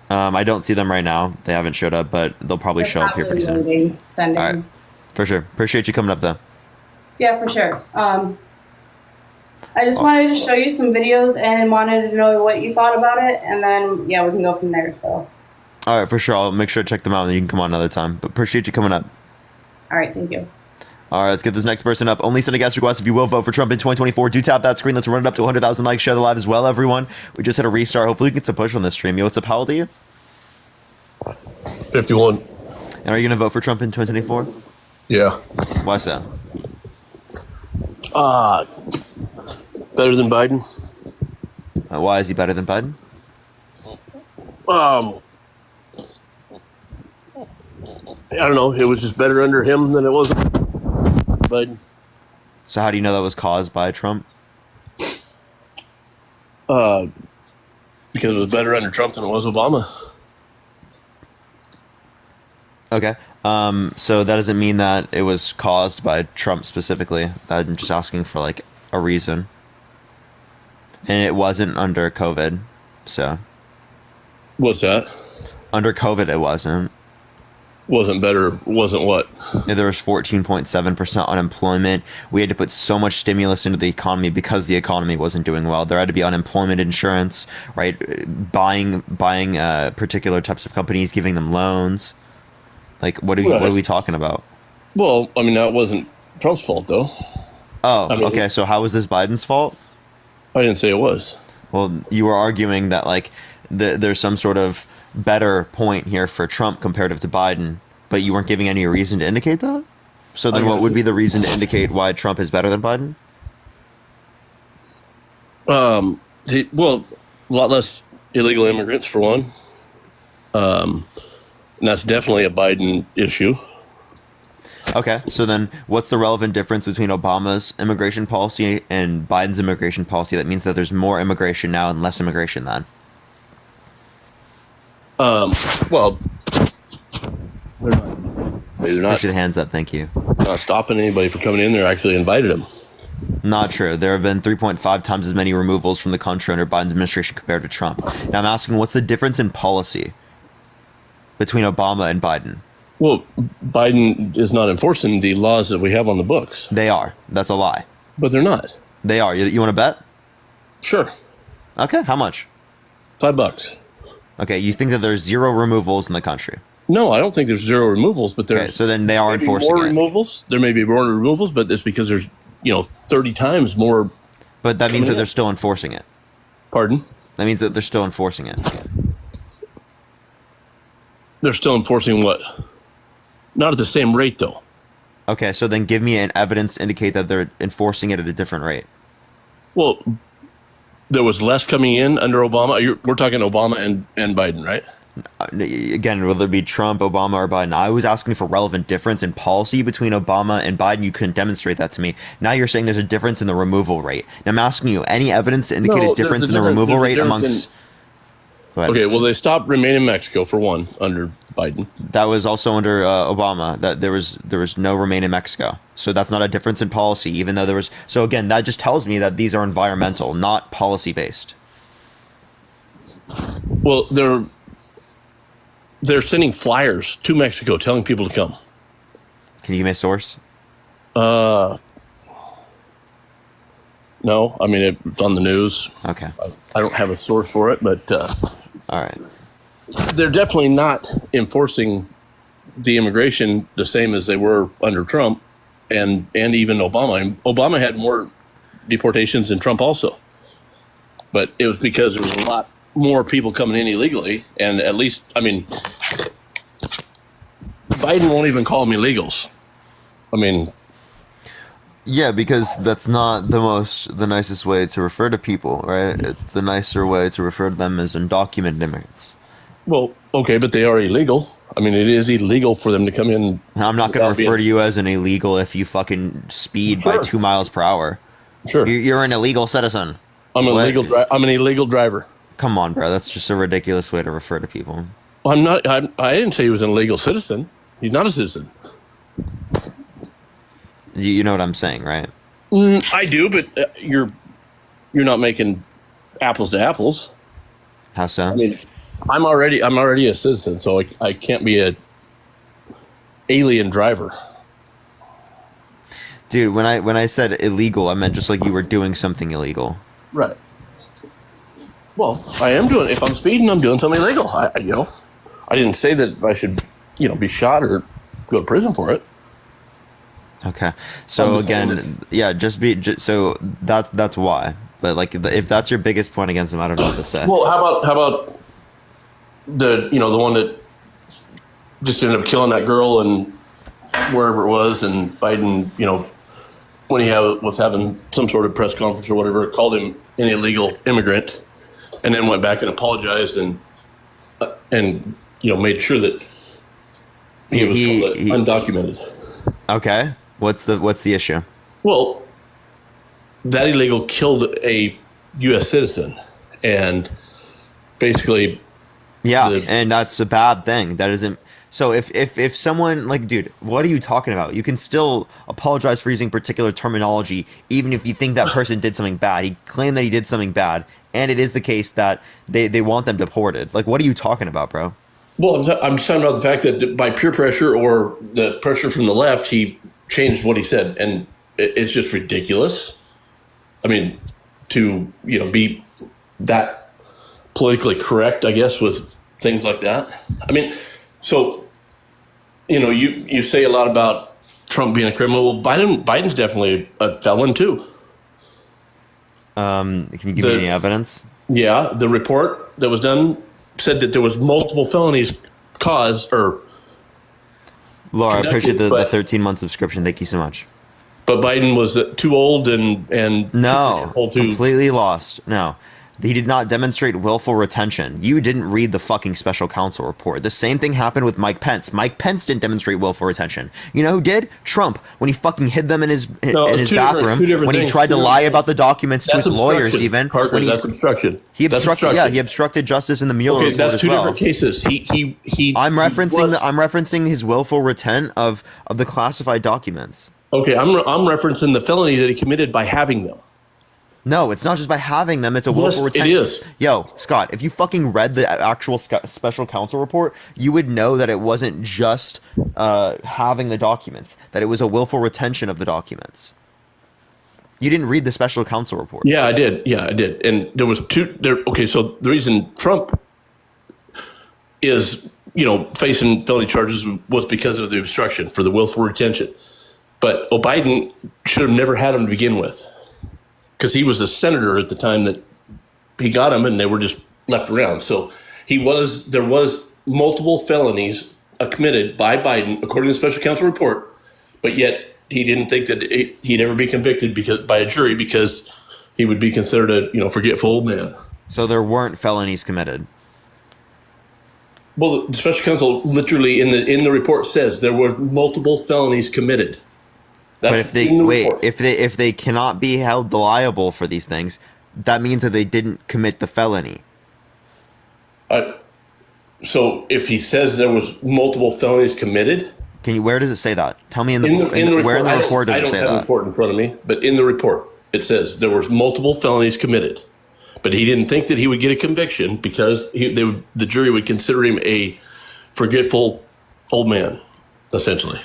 I don't see them right now. They haven't showed up, but they'll probably They're show up here pretty soon. loading, sending. All right, for sure. Appreciate you coming up though. Yeah, for sure. I just wanted to show you some videos and wanted to know what you thought about it, and then yeah, we can go from there. So. All right, for sure. I'll make sure to check them out, and then you can come on another time. But appreciate you coming up. All right, thank you. All right, let's get this next person up. Only send a guest request if you will vote for Trump in 2024. Do tap that screen. Let's run it up to 100,000 likes. Share the live as well, everyone. We just hit a restart. Hopefully we can get some push on this stream. Yo, what's up? How old are you? 51. And are you going to vote for Trump in 2024? Yeah. Why so? Better than Biden. Why is he better than Biden? I don't know. It was just better under him than it was Biden. So how do you know that was caused by Trump? Because it was better under Trump than it was Obama. Okay. So that doesn't mean that it was caused by Trump specifically. I'm just asking for like a reason. And it wasn't under COVID. So What's that? under COVID it wasn't. Wasn't better. Wasn't what? There was 14.7% unemployment. We had to put so much stimulus into the economy because the economy wasn't doing well. There had to be unemployment insurance, right? Buying particular types of companies, giving them loans. Like, what are we talking about? Well, I mean, that wasn't Trump's fault, though. Oh, I mean, okay. So how was this Biden's fault? I didn't say it was. Well, you were arguing that like there's some sort of better point here for Trump comparative to Biden, but you weren't giving any reason to indicate that. So then, what would be the reason to indicate why Trump is better than Biden? Well, a lot less illegal immigrants for one. And that's definitely a Biden issue. Okay, so then what's the relevant difference between Obama's immigration policy and Biden's immigration policy that means that there's more immigration now and less immigration then? Well, they're not Push your hands up, thank you. stopping anybody from coming in. They're actually invited them. Not true. There have been 3.5 times as many removals from the country under Biden's administration compared to Trump. Now I'm asking, what's the difference in policy between Obama and Biden? Well, Biden is not enforcing the laws that we have on the books. They are. That's a lie. But they're not. They are. You want to bet? Sure. Okay, how much? $5. Okay, you think that there's 0 removals in the country? No, I don't think there's 0 removals, but there's Okay, so then they are maybe enforcing more it. removals. There may be more removals, but it's because there's 30 times more. But that means that they're still enforcing it. Pardon? That means that they're still enforcing it. They're still enforcing what? Not at the same rate, though. Okay, so then give me an evidence to indicate that they're enforcing it at a different rate. Well, there was less coming in under Obama. We're talking Obama and Biden, right? Again, whether it be Trump, Obama, or Biden, I was asking for relevant difference in policy between Obama and Biden. You couldn't demonstrate that to me. Now you're saying there's a difference in the removal rate. Now I'm asking you, any evidence to indicate a difference in the removal rate amongst... Okay, well, they stopped remain in Mexico, for one, under Biden. That was also under Obama, that there was no remain in Mexico. So that's not a difference in policy, even though there was... So again, that just tells me that these are environmental, not policy-based. Well, they're sending flyers to Mexico telling people to come. Can you give me a source? No, I mean, it's on the news. Okay. I don't have a source for it, but All right. they're definitely not enforcing the immigration the same as they were under Trump and even Obama. And Obama had more deportations than Trump also. But it was because there was a lot more people coming in illegally. And at least, I mean, Biden won't even call them illegals. I mean... Yeah, because that's not the nicest way to refer to people, right? It's the nicer way to refer to them as undocumented immigrants. Well, okay, but they are illegal. I mean, it is illegal for them to come in. I'm not going to refer to you as an illegal if you fucking speed by 2 miles per hour. Sure. You're an illegal citizen. I'm an illegal driver. Come on, bro. That's just a ridiculous way to refer to people. Well, I'm not. I didn't say he was an illegal citizen. He's not a citizen. You know what I'm saying, right? I do, but you're not making apples to apples. How so? I mean, I'm already a citizen, so I can't be a alien driver. Dude, when I said illegal, I meant just like you were doing something illegal. Right. Well, I am doing. If I'm speeding, I'm doing something illegal. I didn't say that I should, be shot or go to prison for it. Okay. So again, yeah, so that's why. But like, if that's your biggest point against him, I don't know what to say. Well, how about the the one that just ended up killing that girl and wherever it was, and Biden, when he was having some sort of press conference or whatever, called him an illegal immigrant, and then went back and apologized and made sure that he was undocumented. Okay. What's the issue? Well, that illegal killed a U.S. citizen, and basically, and that's a bad thing. That isn't. So if someone dude, what are you talking about? You can still apologize for using particular terminology, even if you think that person did something bad. He claimed that he did something bad, and it is the case that they want them deported. Like, what are you talking about, bro? Well, I'm just talking about the fact that by peer pressure or the pressure from the left, he changed what he said, and it's just ridiculous. I mean, to be that politically correct, I guess, with things like that. I mean, so you say a lot about Trump being a criminal. Well, Biden's definitely a felon too. Can you give me any evidence? Yeah, the report that was done said that there was multiple felonies caused or. Laura, I appreciate the but- 13-month subscription. Thank you so much. But Biden was too old and No, too completely lost. No. He did not demonstrate willful retention. You didn't read the fucking special counsel report. The same thing happened with Mike Pence. Mike Pence didn't demonstrate willful retention. You know who did? Trump, when he fucking hid them in his bathroom, when he tried to lie about the documents to his lawyers even. Parker, that's obstruction. He obstructed justice in the Mueller report that's as two well. different cases. I'm referencing his willful retent of the classified documents. Okay, I'm referencing the felony that he committed by having them. No, it's not just by having them. It's a willful retention. It is. Yo, Scott, if you fucking read the actual special counsel report, you would know that it wasn't just having the documents, that it was a willful retention of the documents. You didn't read the special counsel report. Yeah, I did. And there was two there. Okay, so the reason Trump is, facing felony charges was because of the obstruction for the willful retention. But Biden should have never had him to begin with. Because he was a senator at the time that he got him, and they were just left around. So there was multiple felonies committed by Biden, according to the special counsel report, but yet he didn't think that he'd ever be convicted by a jury because he would be considered a forgetful old man. So there weren't felonies committed. Well, the special counsel literally in the report says there were multiple felonies committed. But if they cannot be held liable for these things, that means that they didn't commit the felony. So if he says there was multiple felonies committed, where does it say that? Tell me where in the report does it say that? I don't have the report in front of me, but in the report it says there was multiple felonies committed, but he didn't think that he would get a conviction because the jury would consider him a forgetful old man, essentially.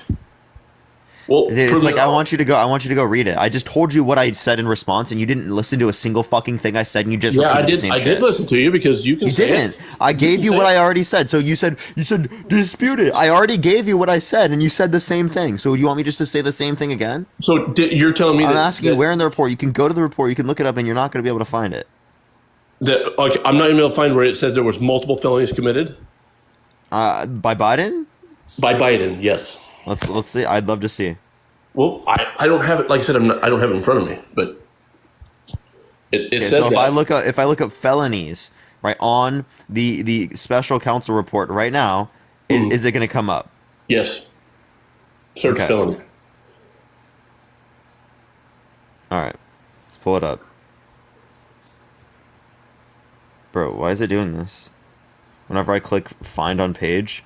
Well, it's like I want you to go read it. I just told you what I said in response, and you didn't listen to a single fucking thing I said, and you just repeated the same shit. I did listen to you because you didn't. I gave you what I already said. So you said dispute it. I already gave you what I said, and you said the same thing. So do you want me just to say the same thing again? So you're telling me I'm asking you where in the report. You can go to the report. You can look it up, and you're not going to be able to find it. I'm not even able to find where it says there was multiple felonies committed. By Biden? By Biden, yes. Let's see. I'd love to see. Well, I don't have it. Like I said, I don't have it in front of me, but it says. So if I look up felonies right on the special counsel report right now, is it going to come up? Yes. Search felony. All right, let's pull it up. Bro, why is it doing this? Whenever I click find on page,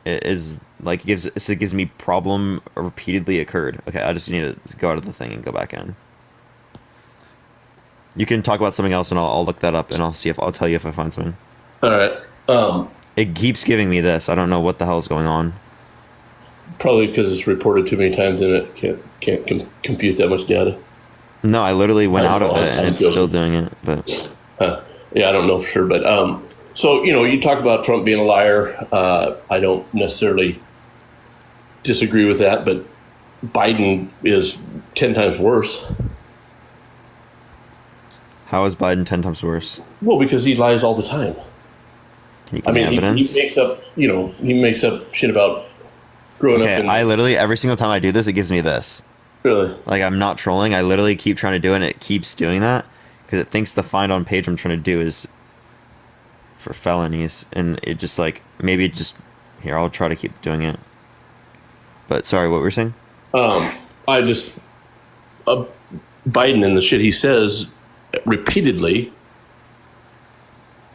it gives me problem repeatedly occurred. Okay, I just need to go out of the thing and go back in. You can talk about something else, and I'll look that up, and I'll tell you if I find something. All right. It keeps giving me this. I don't know what the hell is going on. Probably because it's reported too many times, and it can't compute that much data. No, I literally went out of it, and it's still doing it. But yeah, I don't know for sure, but so you talk about Trump being a liar. I don't necessarily disagree with that, but Biden is 10 times worse. How is Biden 10 times worse? Well, because he lies all the time. Can you give me evidence? He makes up shit about growing up in... I literally, every single time I do this, it gives me this. Really? Like, I'm not trolling. I literally keep trying to do it, and it keeps doing that because it thinks the find on page I'm trying to do is for felonies, and it just here, I'll try to keep doing it. But sorry, what were you saying? Biden and the shit he says repeatedly,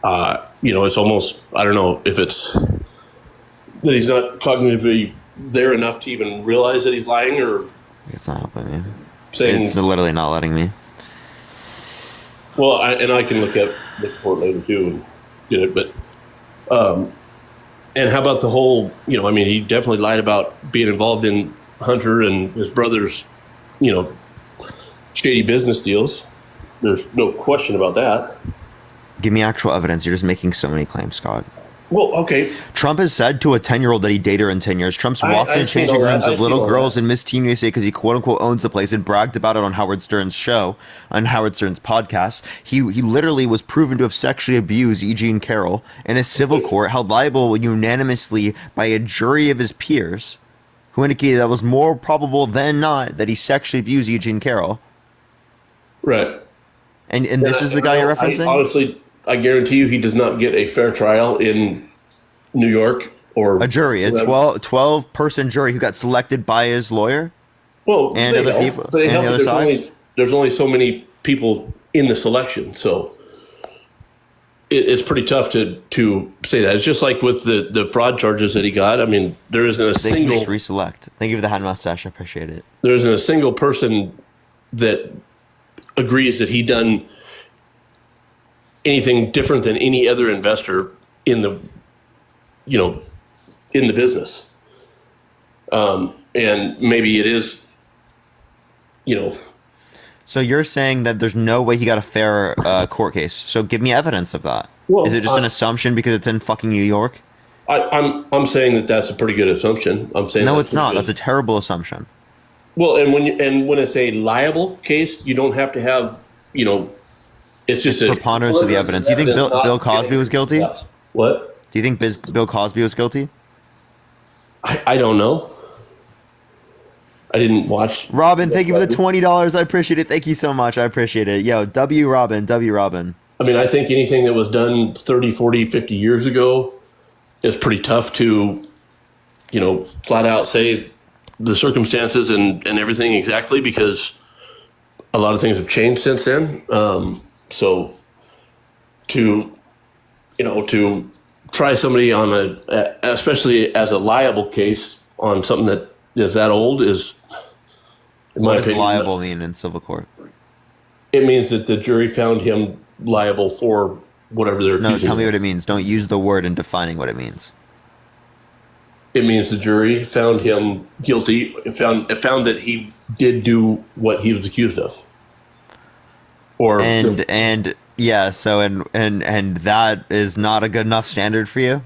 it's almost, I don't know if it's that he's not cognitively there enough to even realize that he's lying, or it's not helping me. It's literally not letting me. Well, I can look for it later too and get it, but and how about the whole, he definitely lied about being involved in Hunter and his brother's, shady business deals. There's no question about that. Give me actual evidence. You're just making so many claims, Scott. Well, okay. Trump has said to a 10-year-old that he dated her in 10 years. Trump's walked in I've seen changing all that. rooms I've of seen little all girls that. and Miss Teen USA because he quote unquote owns the place and bragged about it on Howard Stern's show, on Howard Stern's podcast. He literally was proven to have sexually abused E. Jean Carroll in a civil court, held liable unanimously by a jury of his peers, who indicated that it was more probable than not that he sexually abused E. Jean Carroll. Right. And this is the guy you're referencing? Honestly, I guarantee you he does not get a fair trial in New York or A jury, a 12-person jury who got selected by his lawyer. Well, and they other help, people, but they and help, the other there's side. there's only so many people in the selection, so it's pretty tough to say that. It's just like with the fraud charges that he got. I mean, there isn't a They can single just reselect. Thank you for the hand mustache. I appreciate it. there isn't a single person that agrees that he done anything different than any other investor in the in the business. And maybe it is, So you're saying that there's no way he got a fair court case. So give me evidence of that. Well, is it just an assumption because it's in fucking New York? I'm saying that that's a pretty good assumption. I'm saying No, that's it's not. pretty That's a terrible assumption. well, and when it's a liable case, you don't have to have it's just a Preponderance of the evidence. You think Bill Cosby was guilty? Yeah. What? Do you think Bill Cosby was guilty? I don't know. I didn't watch. Robin, thank you for the $20. I appreciate it. Thank you so much. I appreciate it. Yo, W Robin. I mean, I think anything that was done 30, 40, 50 years ago is pretty tough to, flat out say the circumstances and everything exactly, because a lot of things have changed since then. So to try somebody on especially as a liable case on something that is that old is, in my What does opinion, liable mean in civil court? it means that the jury found him liable for whatever they're No, accusing tell me him what of. it means. Don't use the word in defining what it means. It means the jury found him guilty. It found that he did do what he was accused of. Or And yeah, so and that is not a good enough standard for you?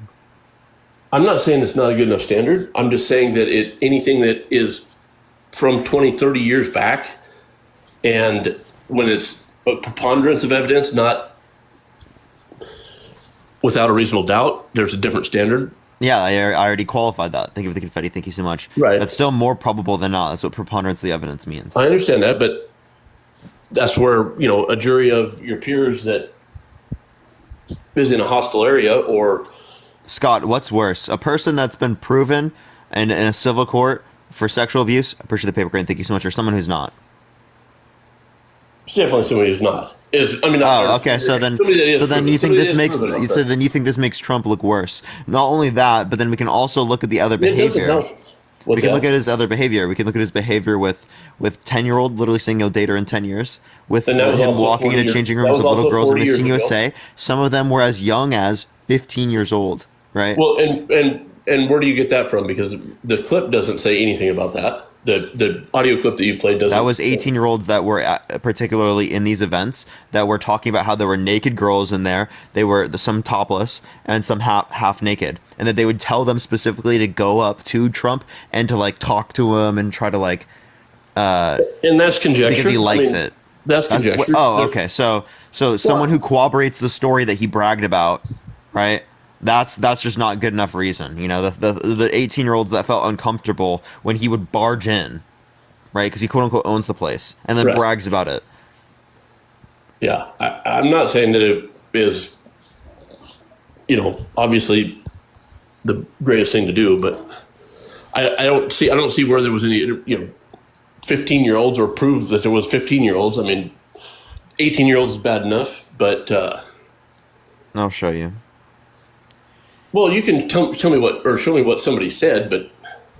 I'm not saying it's not a good enough standard. I'm just saying that anything that is from 20, 30 years back, and when it's a preponderance of evidence, not without a reasonable doubt, there's a different standard. Yeah, I already qualified that. Thank you for the confetti. Thank you so much. Right. That's still more probable than not. That's what preponderance of the evidence means. I understand that, but that's where, a jury of your peers that is in a hostile area or... Scott, what's worse? A person that's been proven in a civil court for sexual abuse, I appreciate the paper crane, thank you so much, or someone who's not? It's definitely somebody who's not. Oh, okay. So then you think this makes Trump look worse? Not only that, but then we can also look at the other behavior. We can look at his other behavior. We can look at his behavior with 10-year-old, literally saying he'll date her in 10 years, with him walking into changing rooms with little girls in Miss Teen USA. Some of them were as young as 15 years old, right? Well, and where do you get that from? Because the clip doesn't say anything about that. The audio clip that you played doesn't. That was 18-year-olds that were particularly in these events that were talking about how there were naked girls in there. They were some topless and some half naked, and that they would tell them specifically to go up to Trump and to talk to him and try to and that's conjecture because he likes it. That's conjecture. Okay. So someone who corroborates the story that he bragged about, right? That's just not good enough reason. The 18-year-olds that felt uncomfortable when he would barge in, right? Because he quote unquote owns the place and then brags about it. Yeah, I'm not saying that it is, obviously the greatest thing to do, but I don't see where there was any 15-year-olds or prove that there was 15-year-olds. I mean, 18-year-olds is bad enough, but I'll show you. Well, you can tell me or show me what somebody said, but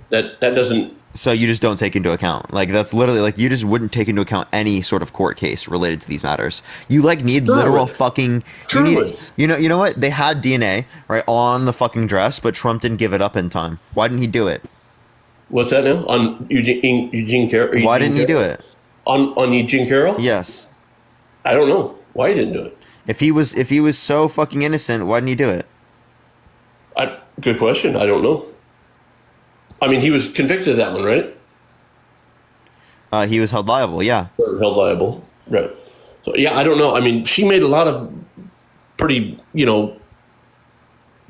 that doesn't. So you just don't take into account, that's literally you just wouldn't take into account any sort of court case related to these matters. You need literal fucking. You know what? They had DNA right on the fucking dress, but Trump didn't give it up in time. Why didn't he do it? What's that now on Eugene Carroll? Why didn't he do it on Eugene Carroll? Yes. I don't know why he didn't do it. If he was so fucking innocent, why didn't he do it? Good question. I don't know. I mean, he was convicted of that one, right? He was held liable. Yeah. Or held liable, right? So yeah, I don't know. I mean, she made a lot of pretty,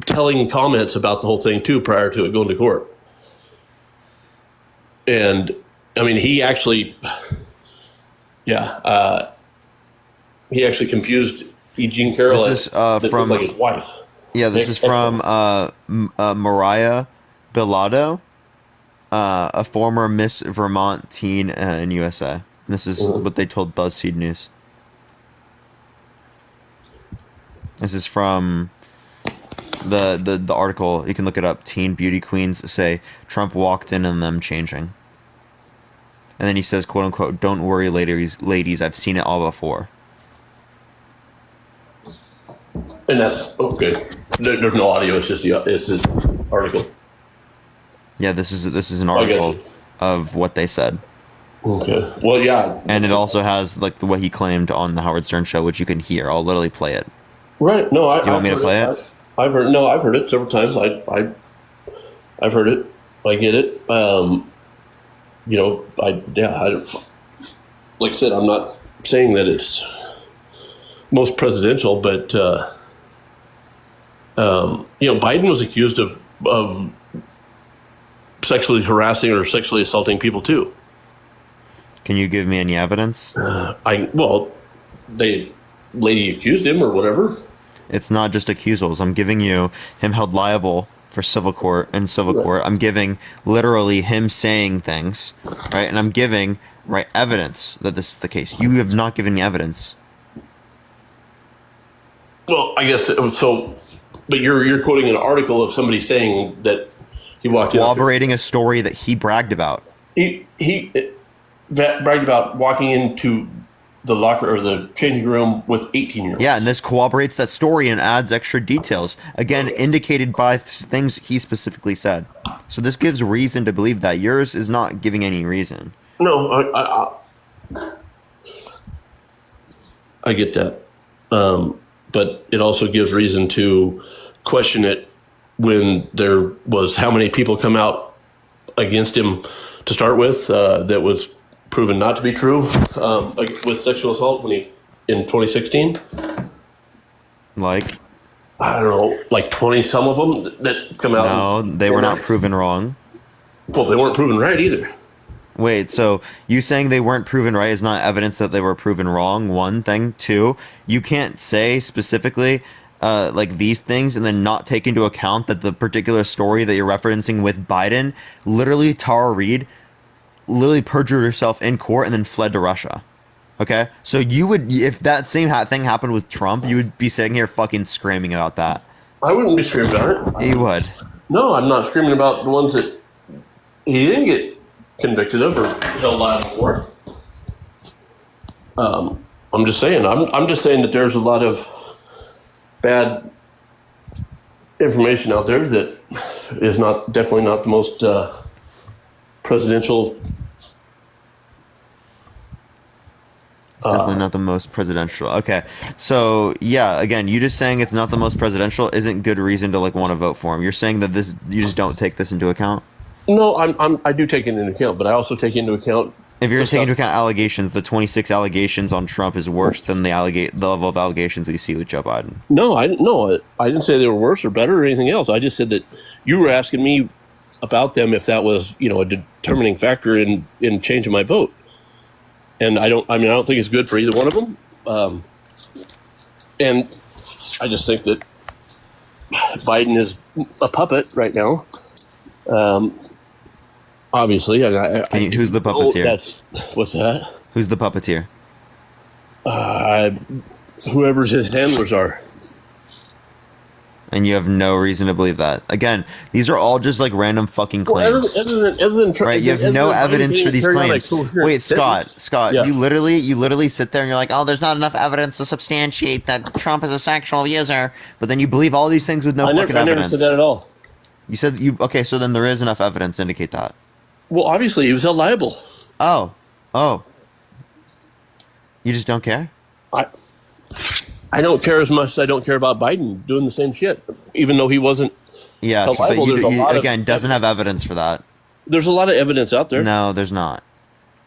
telling comments about the whole thing too prior to it going to court. And I mean, he actually confused E. Jean Carroll This is from like his wife. Yeah, this is from Mariah Bilodeau, a former Miss Vermont teen in USA. This is what they told BuzzFeed News. This is from the article. You can look it up. Teen beauty queens say Trump walked in on them changing. And then he says, quote unquote, "Don't worry, ladies, I've seen it all before." And that's okay. There's no audio. It's just it's an article. Yeah, this is an article of what they said. Okay. Well, yeah. And it also has like what he claimed on the Howard Stern show, which you can hear. I'll literally play it. Right. No, Do you want me to play it? I've heard it several times. I've heard it. I get it. I don't, like I said, I'm not saying that it's most presidential, but Biden was accused of sexually harassing or sexually assaulting people too. Can you give me any evidence? The lady accused him or whatever. It's not just accusals. I'm giving you him held liable for civil court. I'm giving literally him saying things, right? And I'm giving evidence that this is the case. You have not given me evidence. Well, I guess so. But you're quoting an article of somebody saying that he walked in. Corroborating a story that he bragged about. He bragged about walking into the locker or the changing room with 18-year-olds. Yeah, and this corroborates that story and adds extra details. Again, indicated by things he specifically said. So this gives reason to believe that. Yours is not giving any reason. No, I get that. But it also gives reason to question it when there was how many people come out against him to start with that was proven not to be true with sexual assault in 2016. Like? I don't know, like 20 some of them that come out. No, they were not proven wrong. Well, they weren't proven right either. Wait, so you saying they weren't proven right is not evidence that they were proven wrong, one thing. Two, you can't say specifically like these things and then not take into account that the particular story that you're referencing with Biden, literally Tara Reid literally perjured herself in court and then fled to Russia. Okay? So you would, if that same thing happened with Trump, you would be sitting here fucking screaming about that. I wouldn't be screaming about it. You would. No, I'm not screaming about the ones that he didn't get convicted of or held liable for. I'm just saying. I'm just saying that there's a lot of bad information out there that is definitely not the most presidential. It's definitely not the most presidential. Okay, so yeah, again, you just saying it's not the most presidential isn't good reason to like want to vote for him. You're saying that you just don't take this into account. No, I do take it into account, but I also take into account. If you're taking into account allegations, the 26 allegations on Trump is worse than the level of allegations we see with Joe Biden. No, I didn't say they were worse or better or anything else. I just said that you were asking me about them if that was, a determining factor in changing my vote. And I don't think it's good for either one of them. And I just think that Biden is a puppet right now. Obviously, who's the puppeteer? What's that? Who's the puppeteer? Whoever's his handlers are. And you have no reason to believe that. Again, these are all just like random fucking claims. Right? You have no evidence for these claims. Wait, Scott, yeah. You literally sit there and you're like, oh, there's not enough evidence to substantiate that Trump is a sexual user. But then you believe all these things with no fucking evidence. I never said that at all. You said okay, so then there is enough evidence to indicate that. Well, obviously, he was held liable. Oh. You just don't care? I don't care as much as I don't care about Biden doing the same shit, even though he wasn't Yes, but libel, there's a lot of again, doesn't have evidence for that. There's a lot of evidence out there. No, there's not.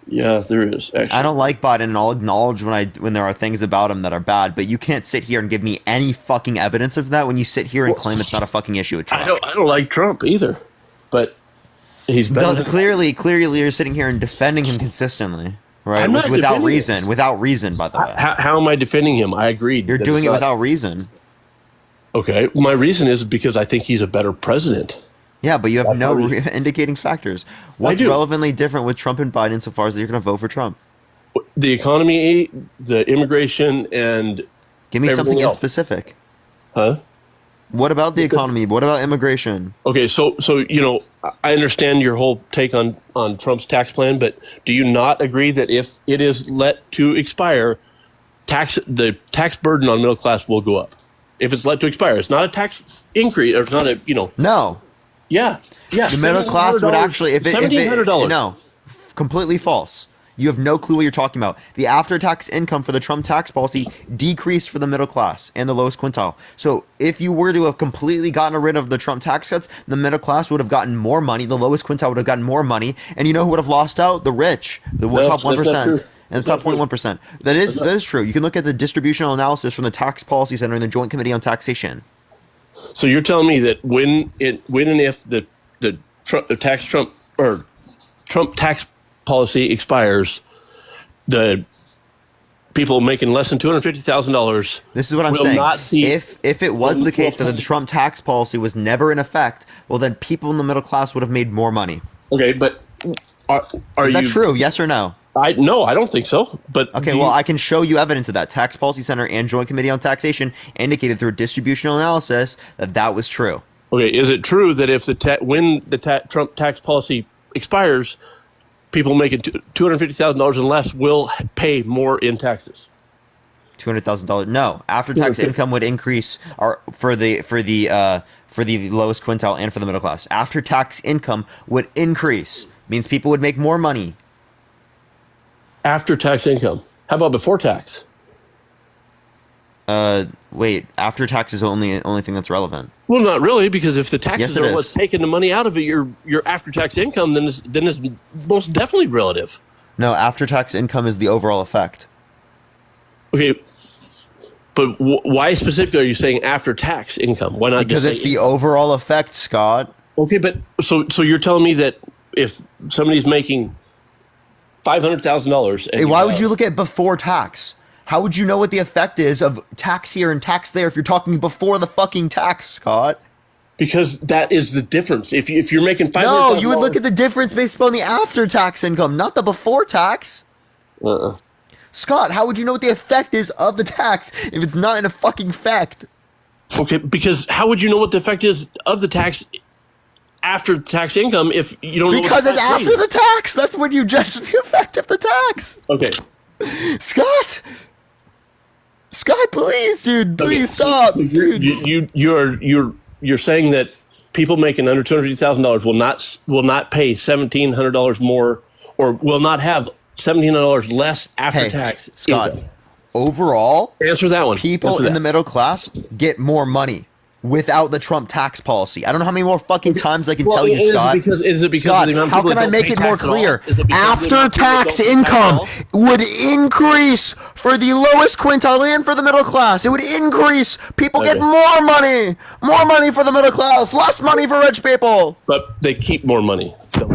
Yeah, there is, actually. I don't like Biden, and I'll acknowledge when there are things about him that are bad, but you can't sit here and give me any fucking evidence of that when you sit here and claim it's not a fucking issue with Trump. I don't like Trump either, but he's better than Clearly, you're sitting here and defending him consistently, right? I'm not Without defending reason. him. Without reason, by the way. How am I defending him? I agreed. You're that doing it's it not- without reason. Okay, my reason is because I think he's a better president. Yeah, but you have That's no my reason. indicating factors. What's do. relevantly different with Trump and Biden so far as that you're going to vote for Trump? The economy, the immigration, and Give me everything something in else. specific. Huh? What about the economy? What about immigration? Okay, so I understand your whole take on Trump's tax plan, but do you not agree that if it is let to expire, the tax burden on middle class will go up? If it's let to expire, it's not a tax increase, or it's not a No. Yeah. The middle class would actually, $1,700. No, completely false. You have no clue what you're talking about. The after-tax income for the Trump tax policy decreased for the middle class and the lowest quintile. So if you were to have completely gotten rid of the Trump tax cuts, the middle class would have gotten more money, the lowest quintile would have gotten more money, and you know who would have lost out? The rich, the top 1%. And the top 0.1%. That is true. You can look at the distributional analysis from the Tax Policy Center and the Joint Committee on Taxation. So you're telling me that when and if the Trump tax policy expires, the people making less than $250,000. This is what I'm will saying. Not see if it was the case that the Trump tax policy was never in effect, well, then people in the middle class would have made more money. Okay, but is that true? Yes or no? No, I don't think so. But okay, well, I can show you evidence of that. Tax Policy Center and Joint Committee on Taxation indicated through distributional analysis that was true. Okay, is it true that if when the Trump tax policy expires, people making $250,000 and less will pay more in taxes? $200,000? No, after-tax income would increase for the lowest quintile and for the middle class. After-tax income would increase, means people would make more money. After tax income. How about before tax? Wait, after tax is the only thing that's relevant. Well, not really, because if the taxes Yes, it are what's is. taking the money out of it, your after tax income, then it's most definitely relative. No, after-tax income is the overall effect. Okay, but why specifically are you saying after tax income? Why not Because just it's say the overall effect, Scott. Okay, but so you're telling me that if somebody's making $500,000, Hey, why would you look at before tax? How would you know what the effect is of tax here and tax there if you're talking before the fucking tax, Scott? Because that is the difference. If you're making $500,000, No, you would look at the difference based upon the after-tax income, not the before tax. Scott, how would you know what the effect is of the tax if it's not in a fucking effect? Okay, because how would you know what the effect is of the tax after tax income if you don't know Because what the it's tax after rate is? the tax. That's when you judge the effect of the tax. Okay. Scott, please, dude, please Okay. stop, So dude. You're saying that people making under $250,000 will not pay $1,700 more, or will not have $1,700 less after Hey, tax. Scott, income. overall, Answer that one. people Answer in the that. middle class get more money without the Trump tax policy. I don't know how many more fucking times I can tell you, is it Scott. is it because Scott, of the amount of how people can that I don't make pay it more tax at all? clear? Is it because of the amount of people that After-tax don't pay tax at income would increase for the lowest quintile and for the middle class. It would increase. People get Okay. more money for the middle class, less money for rich people. But they keep more money. So,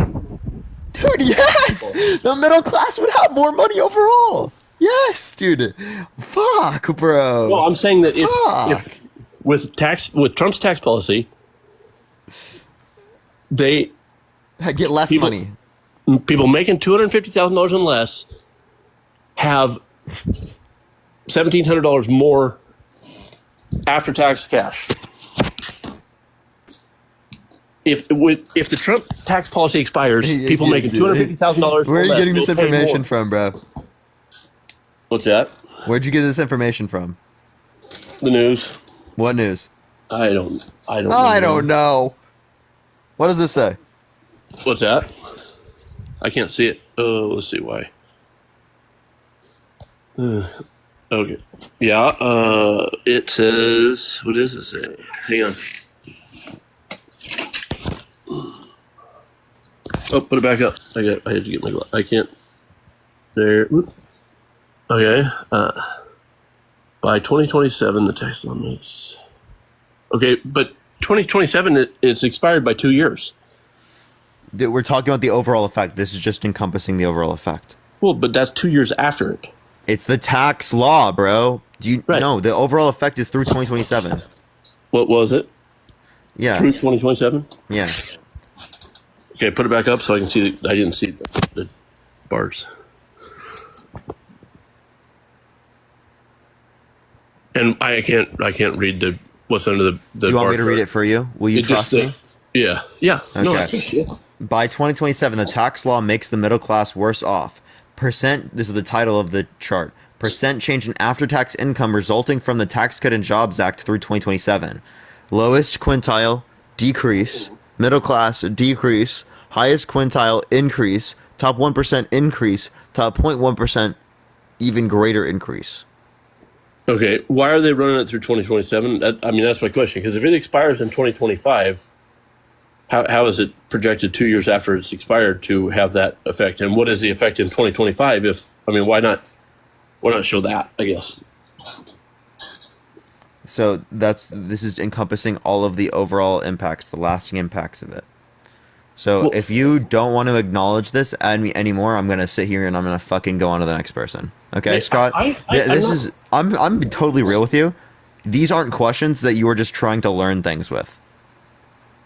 Dude, yes! The middle class would have more money overall. Yes, dude. Fuck, bro. well, I'm saying that if Fuck. with Trump's tax policy, they I get less people- money. people making $250,000 and less have $1,700 more after tax cash. If the Trump tax policy expires, people making $250,000. Where are you getting this will pay information more. from, bro? What's that? Where'd you get this information from? The news. What news? I don't. I don't know. What does this say? What's that? I can't see it. Oh, let's see why. Okay. Yeah. It says. What does it say? Hang on. Oh, put it back up. I had to get my glove. I can't. There. Whoop. Okay. By 2027, the tax law makes. Okay, but 2027, it's expired by 2 years. We're talking about the overall effect. This is just encompassing the overall effect. Well, but that's 2 years after it. It's the tax law, bro. Right. No, the overall effect is through 2027. What was it? Yeah. Through 2027? Yeah. Okay, put it back up so I can see. I didn't see the bars. And I can't read the what's under the. Do you want me to read it for you? Will you trust me? Yeah. Yeah. Okay. No, I trust you. By 2027, the tax law makes the middle class worse off. Percent. This is the title of the chart. Percent change in after-tax income resulting from the Tax Cut and Jobs Act through 2027. Lowest quintile, decrease. Middle class, decrease. Highest quintile, increase. Top 1% increase. Top 0.1% even greater increase. Okay, why are they running it through 2027? That's my question. Because if it expires in 2025, how is it projected 2 years after it's expired to have that effect? And what is the effect in 2025? Why not show that? I guess. So this is encompassing all of the overall impacts, the lasting impacts of it. So if you don't want to acknowledge this anymore, I'm gonna sit here and I'm gonna fucking go on to the next person. Okay, Scott. I'm totally real with you. These aren't questions that you are just trying to learn things with.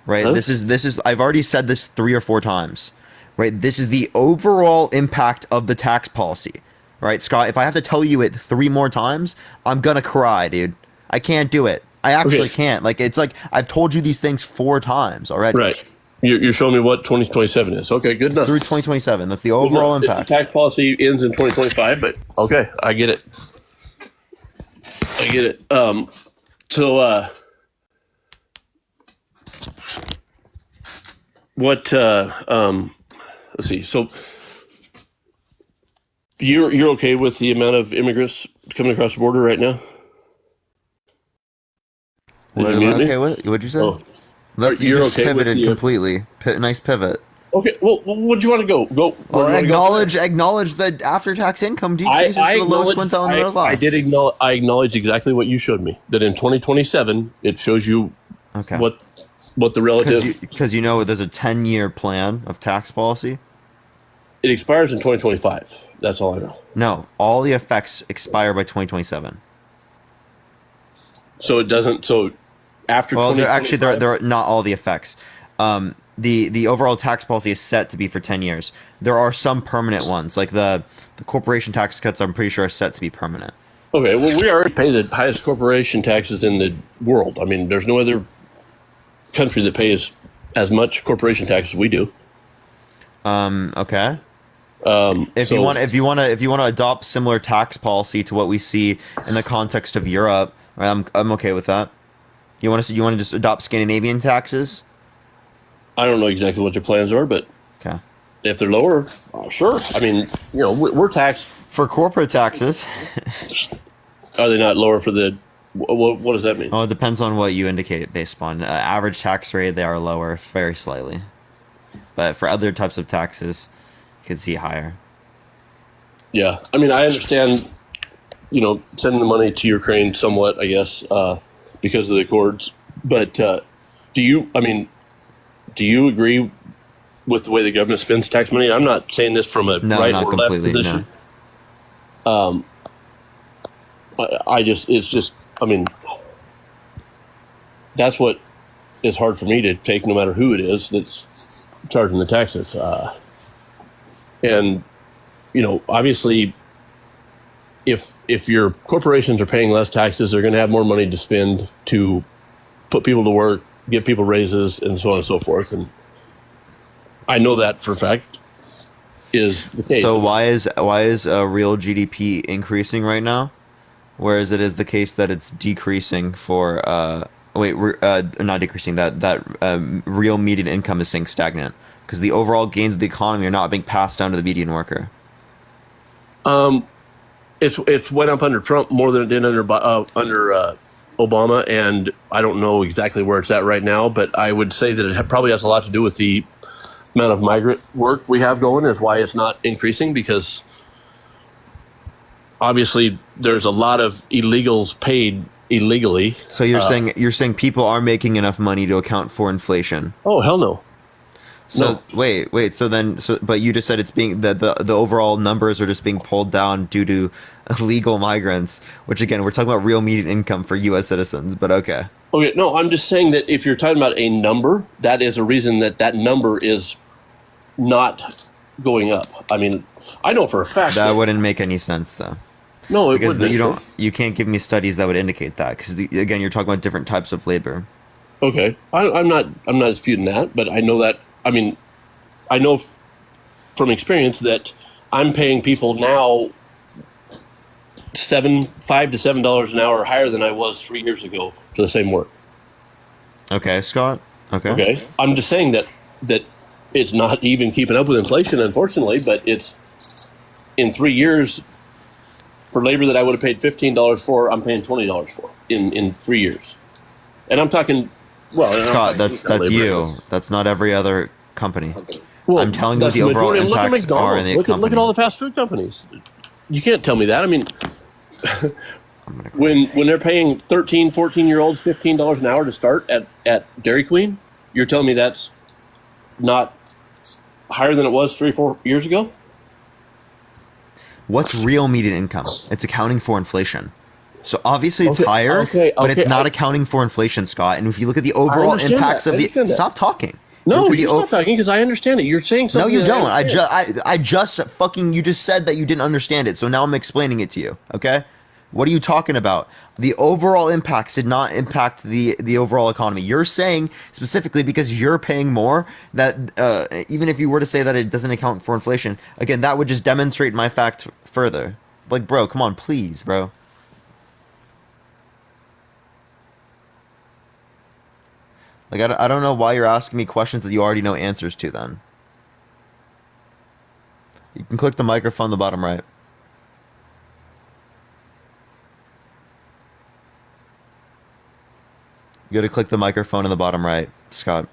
Right? Huh? This is I've already said this 3 or 4 times. Right? This is the overall impact of the tax policy. Right, Scott? If I have to tell you it 3 more times, I'm gonna cry, dude. I can't do it. I actually can't. Like, it's like I've told you these things 4 times already. Right. You're showing me what 2027 is. Okay, good enough. Through 2027. That's the overall impact. The tax policy ends in 2025, but okay, I get it. Let's see. So you're okay with the amount of immigrants coming across the border right now? What am I okay with? What'd you say? Oh. You just pivoted completely. Nice pivot. Okay. Well, where'd you want to go? Well, acknowledge that after-tax income decreases for the lowest quintile in the middle class. I acknowledge exactly what you showed me. That in 2027, it shows you what the relative. Because there's a 10-year plan of tax policy. It expires in 2025. That's all I know. No, all the effects expire by 2027. So it doesn't. So after. Well, there are not all the effects. The overall tax policy is set to be for 10 years. There are some permanent ones, like the corporation tax cuts. I'm pretty sure are set to be permanent. Okay, well, we already pay the highest corporation taxes in the world. I mean, there's no other country that pays as much corporation tax as we do. Okay. If you want to adopt similar tax policy to what we see in the context of Europe, I'm okay with that. You want to just adopt Scandinavian taxes? I don't know exactly what your plans are, but okay. If they're lower, sure. I mean, we're taxed for corporate taxes. Are they not lower for the? What does that mean? Oh, it depends on what you indicate based upon average tax rate. They are lower, very slightly, but for other types of taxes, you could see higher. Yeah, I mean, I understand. Sending the money to Ukraine somewhat, I guess, because of the accords. But do you agree with the way the government spends tax money? I'm not saying this from a right or left position. No. That's what is hard for me to take, no matter who it is that's charging the taxes. Obviously, if your corporations are paying less taxes, they're going to have more money to spend to put people to work, give people raises, and so on and so forth. And I know that for a fact is the case. So why is real GDP increasing right now, whereas it is the case that it's decreasing for not decreasing, that real median income is staying stagnant because the overall gains of the economy are not being passed down to the median worker? It's went up under Trump more than it did under Obama, and I don't know exactly where it's at right now, but I would say that it probably has a lot to do with the amount of migrant work we have going is why it's not increasing, because obviously there's a lot of illegals paid illegally. So you're saying people are making enough money to account for inflation. Oh, hell no. So wait. But you just said it's being the overall numbers are just being pulled down due to illegal migrants. Which again, we're talking about real median income for U.S. citizens. But okay. Okay, no, I'm just saying that if you're talking about a number, that is a reason that number is not going up. I mean, I know for a fact that wouldn't make any sense though. No, it because wouldn't. you can't give me studies that would indicate that, because again, you're talking about different types of labor. Okay, I'm not disputing that, but I know that. I mean, I know from experience that I'm paying people now $5 to $7 an hour higher than I was 3 years ago for the same work. Okay, Scott. Okay. Okay. I'm just saying that it's not even keeping up with inflation, unfortunately, but it's in 3 years for labor that I would have paid $15 for, I'm paying $20 for in 3 years. And I'm talking, well, Scott, that's you. That's not every other company. Well, I'm telling you what the overall impacts are in the company. Look at all the fast food companies. You can't tell me that. I mean, when they're paying 13, 14-year-olds $15 an hour to start at Dairy Queen, you're telling me that's not higher than it was 3 or 4 years ago? What's real median income? It's accounting for inflation. So obviously it's higher, but it's not accounting for inflation, Scott. And if you look at the overall impacts of the... Stop talking. No, you stop talking because I understand it. You're saying something. No, you don't. I just fucking... You just said that you didn't understand it, so now I'm explaining it to you, okay? What are you talking about? The overall impacts did not impact the overall economy. You're saying specifically because you're paying more that even if you were to say that it doesn't account for inflation, again, that would just demonstrate my fact further. Like, bro, come on, please, bro. Like, I don't know why you're asking me questions that you already know answers to then. You can click the microphone on the bottom right. You gotta click the microphone in the bottom right, Scott.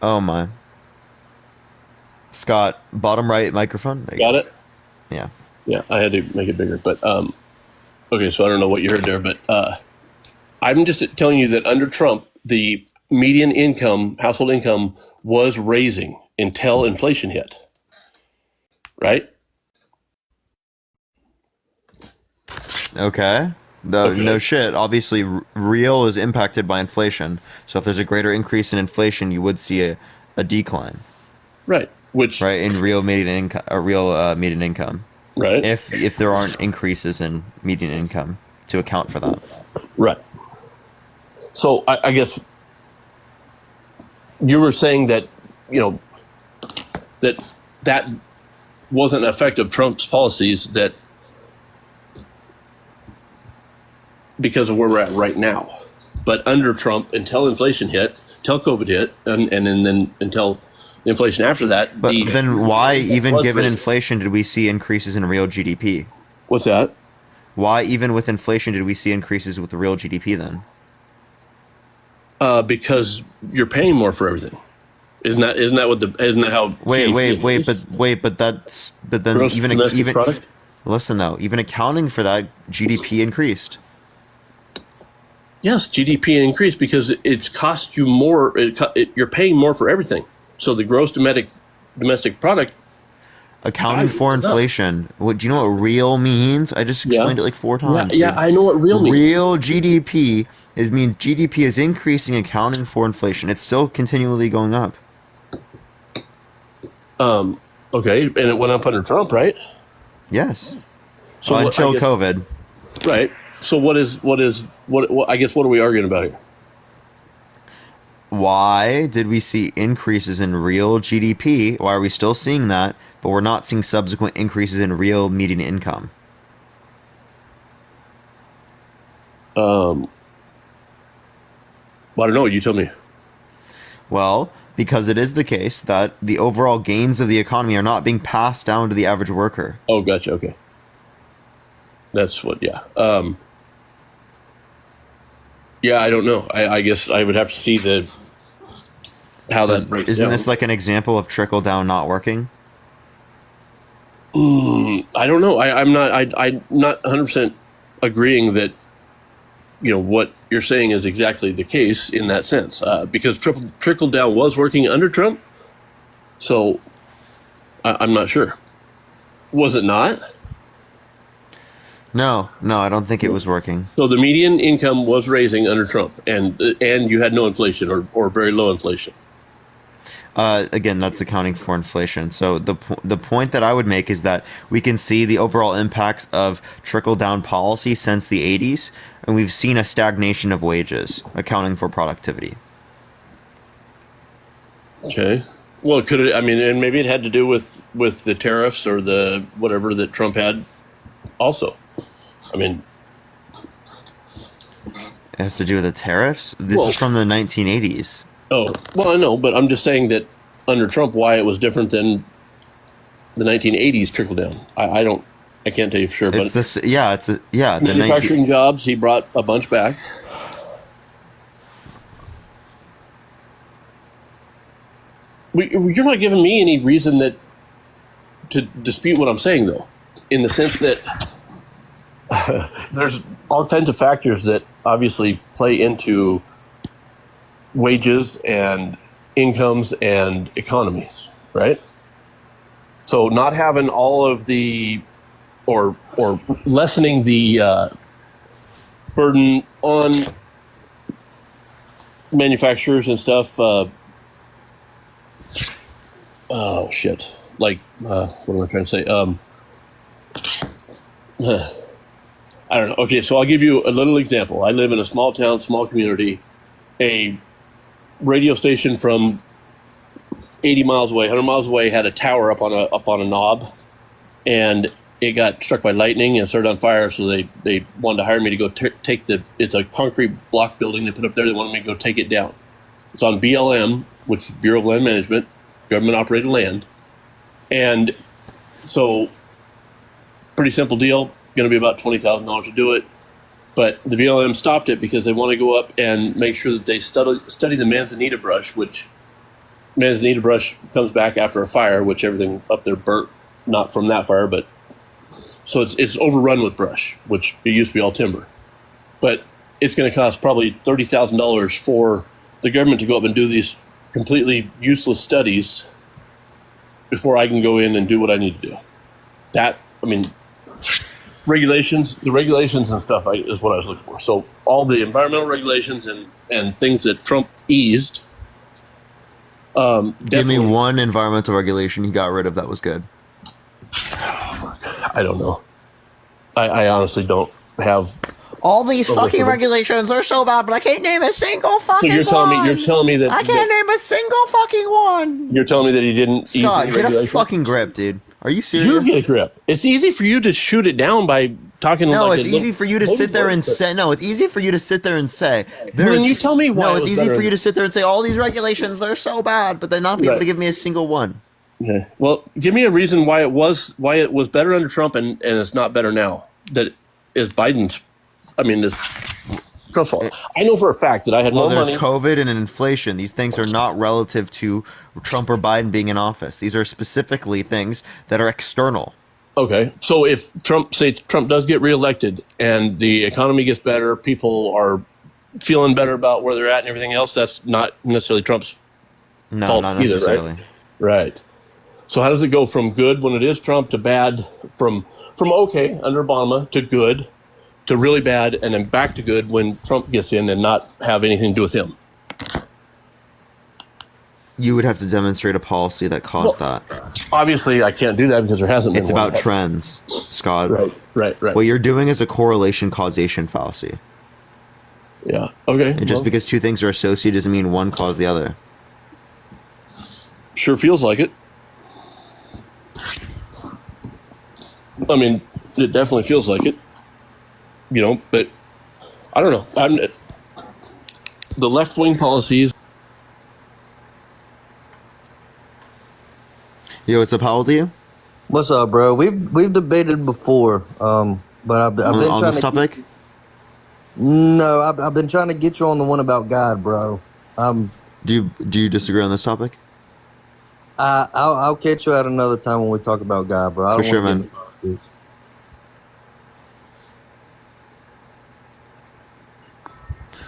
Oh my. Scott, bottom right microphone. Got it? Yeah. Yeah, I had to make it bigger, but okay, so I don't know what you heard there, but I'm just telling you that under Trump, the median income, household income, was raising until inflation hit. Right? Okay. No shit. Obviously, real is impacted by inflation. So if there's a greater increase in inflation, you would see a decline. Right. Right, in real median income, median income. Right. If there aren't increases in median income to account for that. Right. So I guess you were saying that, that wasn't an effect of Trump's policies, that because of where we're at right now. But under Trump, until inflation hit, until COVID hit, and then until the inflation after that. But then why, even given inflation, did we see increases in real GDP? What's that? Why, even with inflation, did we see increases with the real GDP then? Because you're paying more for everything. Isn't that how? But then Gross domestic product? Listen though, even accounting for that, GDP increased. Yes, GDP increased because it's cost you more. You're paying more for everything. So the gross domestic product. Accounting for inflation. Do you know what real means? I just explained it like 4 times. Yeah, I know what real means. Real GDP means GDP is increasing, accounting for inflation. It's still continually going up. Okay, and it went up under Trump, right? Yes. So until COVID. Right. So what I guess what are we arguing about here? Why did we see increases in real GDP? Why are we still seeing that, but we're not seeing subsequent increases in real median income? Well, I don't know. You tell me. Well, because it is the case that the overall gains of the economy are not being passed down to the average worker. Oh, gotcha. Okay. That's what, yeah. Yeah, I don't know. I guess I would have to see how So that breaks isn't down. this like an example of trickle down not working? I don't know. I'm not 100% agreeing that what you're saying is exactly the case in that sense, because trickle down was working under Trump. So I'm not sure. Was it not? No, I don't think it was working. So the median income was raising under Trump, and you had no inflation or very low inflation. Again, that's accounting for inflation. So the point that I would make is that we can see the overall impacts of trickle down policy since the 80s, and we've seen a stagnation of wages, accounting for productivity. Okay. Well, could it? I mean, and maybe it had to do with the tariffs or the whatever that Trump had. Also, I mean, It has to do with the tariffs. This is from the 1980s. oh, well, I know, but I'm just saying that under Trump, why it was different than the 1980s trickle down. I can't tell you for sure, but It's this, yeah, the manufacturing jobs, he brought a bunch back. You're not giving me any reason to dispute what I'm saying, though, in the sense that there's all kinds of factors that obviously play into wages and incomes and economies, right? So not having all of the or lessening the burden on manufacturers and stuff. Oh shit! Like, what am I trying to say? I don't know. Okay, so I'll give you a little example. I live in a small town, small community. A radio station from 80 miles away, 100 miles away, had a tower up on a knob, and it got struck by lightning and started on fire. So they wanted to hire me to go take it's a concrete block building they put up there. They wanted me to go take it down. It's on BLM, which is Bureau of Land Management, government operated land, and so pretty simple deal. Going to be about $20,000 to do it. But the BLM stopped it because they want to go up and make sure that they study the manzanita brush, which manzanita brush comes back after a fire, which everything up there burnt, not from that fire, but so it's overrun with brush, which it used to be all timber. But it's going to cost probably $30,000 for the government to go up and do these completely useless studies before I can go in and do what I need to do. The regulations and stuff is what I was looking for. So all the environmental regulations and things that Trump eased. Give me one environmental regulation he got rid of that was good. I don't know. I honestly don't have. All these fucking regulations are so bad, but I can't name a single fucking So you're telling me that I can't name a single fucking one. You're telling me that he didn't. Scott, ease get a regulation? fucking grip, dude. Are you serious? You get a grip. It's easy for you to shoot it down by talking. No, like it's easy for you to sit there and say. No, it's easy for you to sit there and say. Then you tell me why. No, it's easy for you to sit there and say all these regulations they're so bad, but then not be able to give me a single one. Okay. Well, give me a reason why it was better under Trump and it's not better now. That is Biden's. It's Trump's fault. I know for a fact that I had more there's money. COVID and inflation. These things are not relative to Trump or Biden being in office. These are specifically things that are external. Okay, so if Trump does get reelected and the economy gets better, people are feeling better about where they're at and everything else, that's not necessarily Trump's fault not either, necessarily. Right. So how does it go from good when it is Trump to bad, from okay under Obama to good to really bad, and then back to good when Trump gets in and not have anything to do with him? You would have to demonstrate a policy that caused that. Obviously, I can't do that because there hasn't been It's one. about trends, Scott. Right. What you're doing is a correlation causation fallacy. Yeah. Okay. And just because two things are associated doesn't mean one caused the other. Sure feels like it. It definitely feels like it. But I don't know. The left-wing policies. Yo, what's up? How old are you? What's up, bro? We've debated before, but I've been on trying this to topic? No, I've been trying to get you on the one about God, bro. Do you disagree on this topic? I'll catch you at another time when we talk about God, bro. I For don't sure, wanna man. get-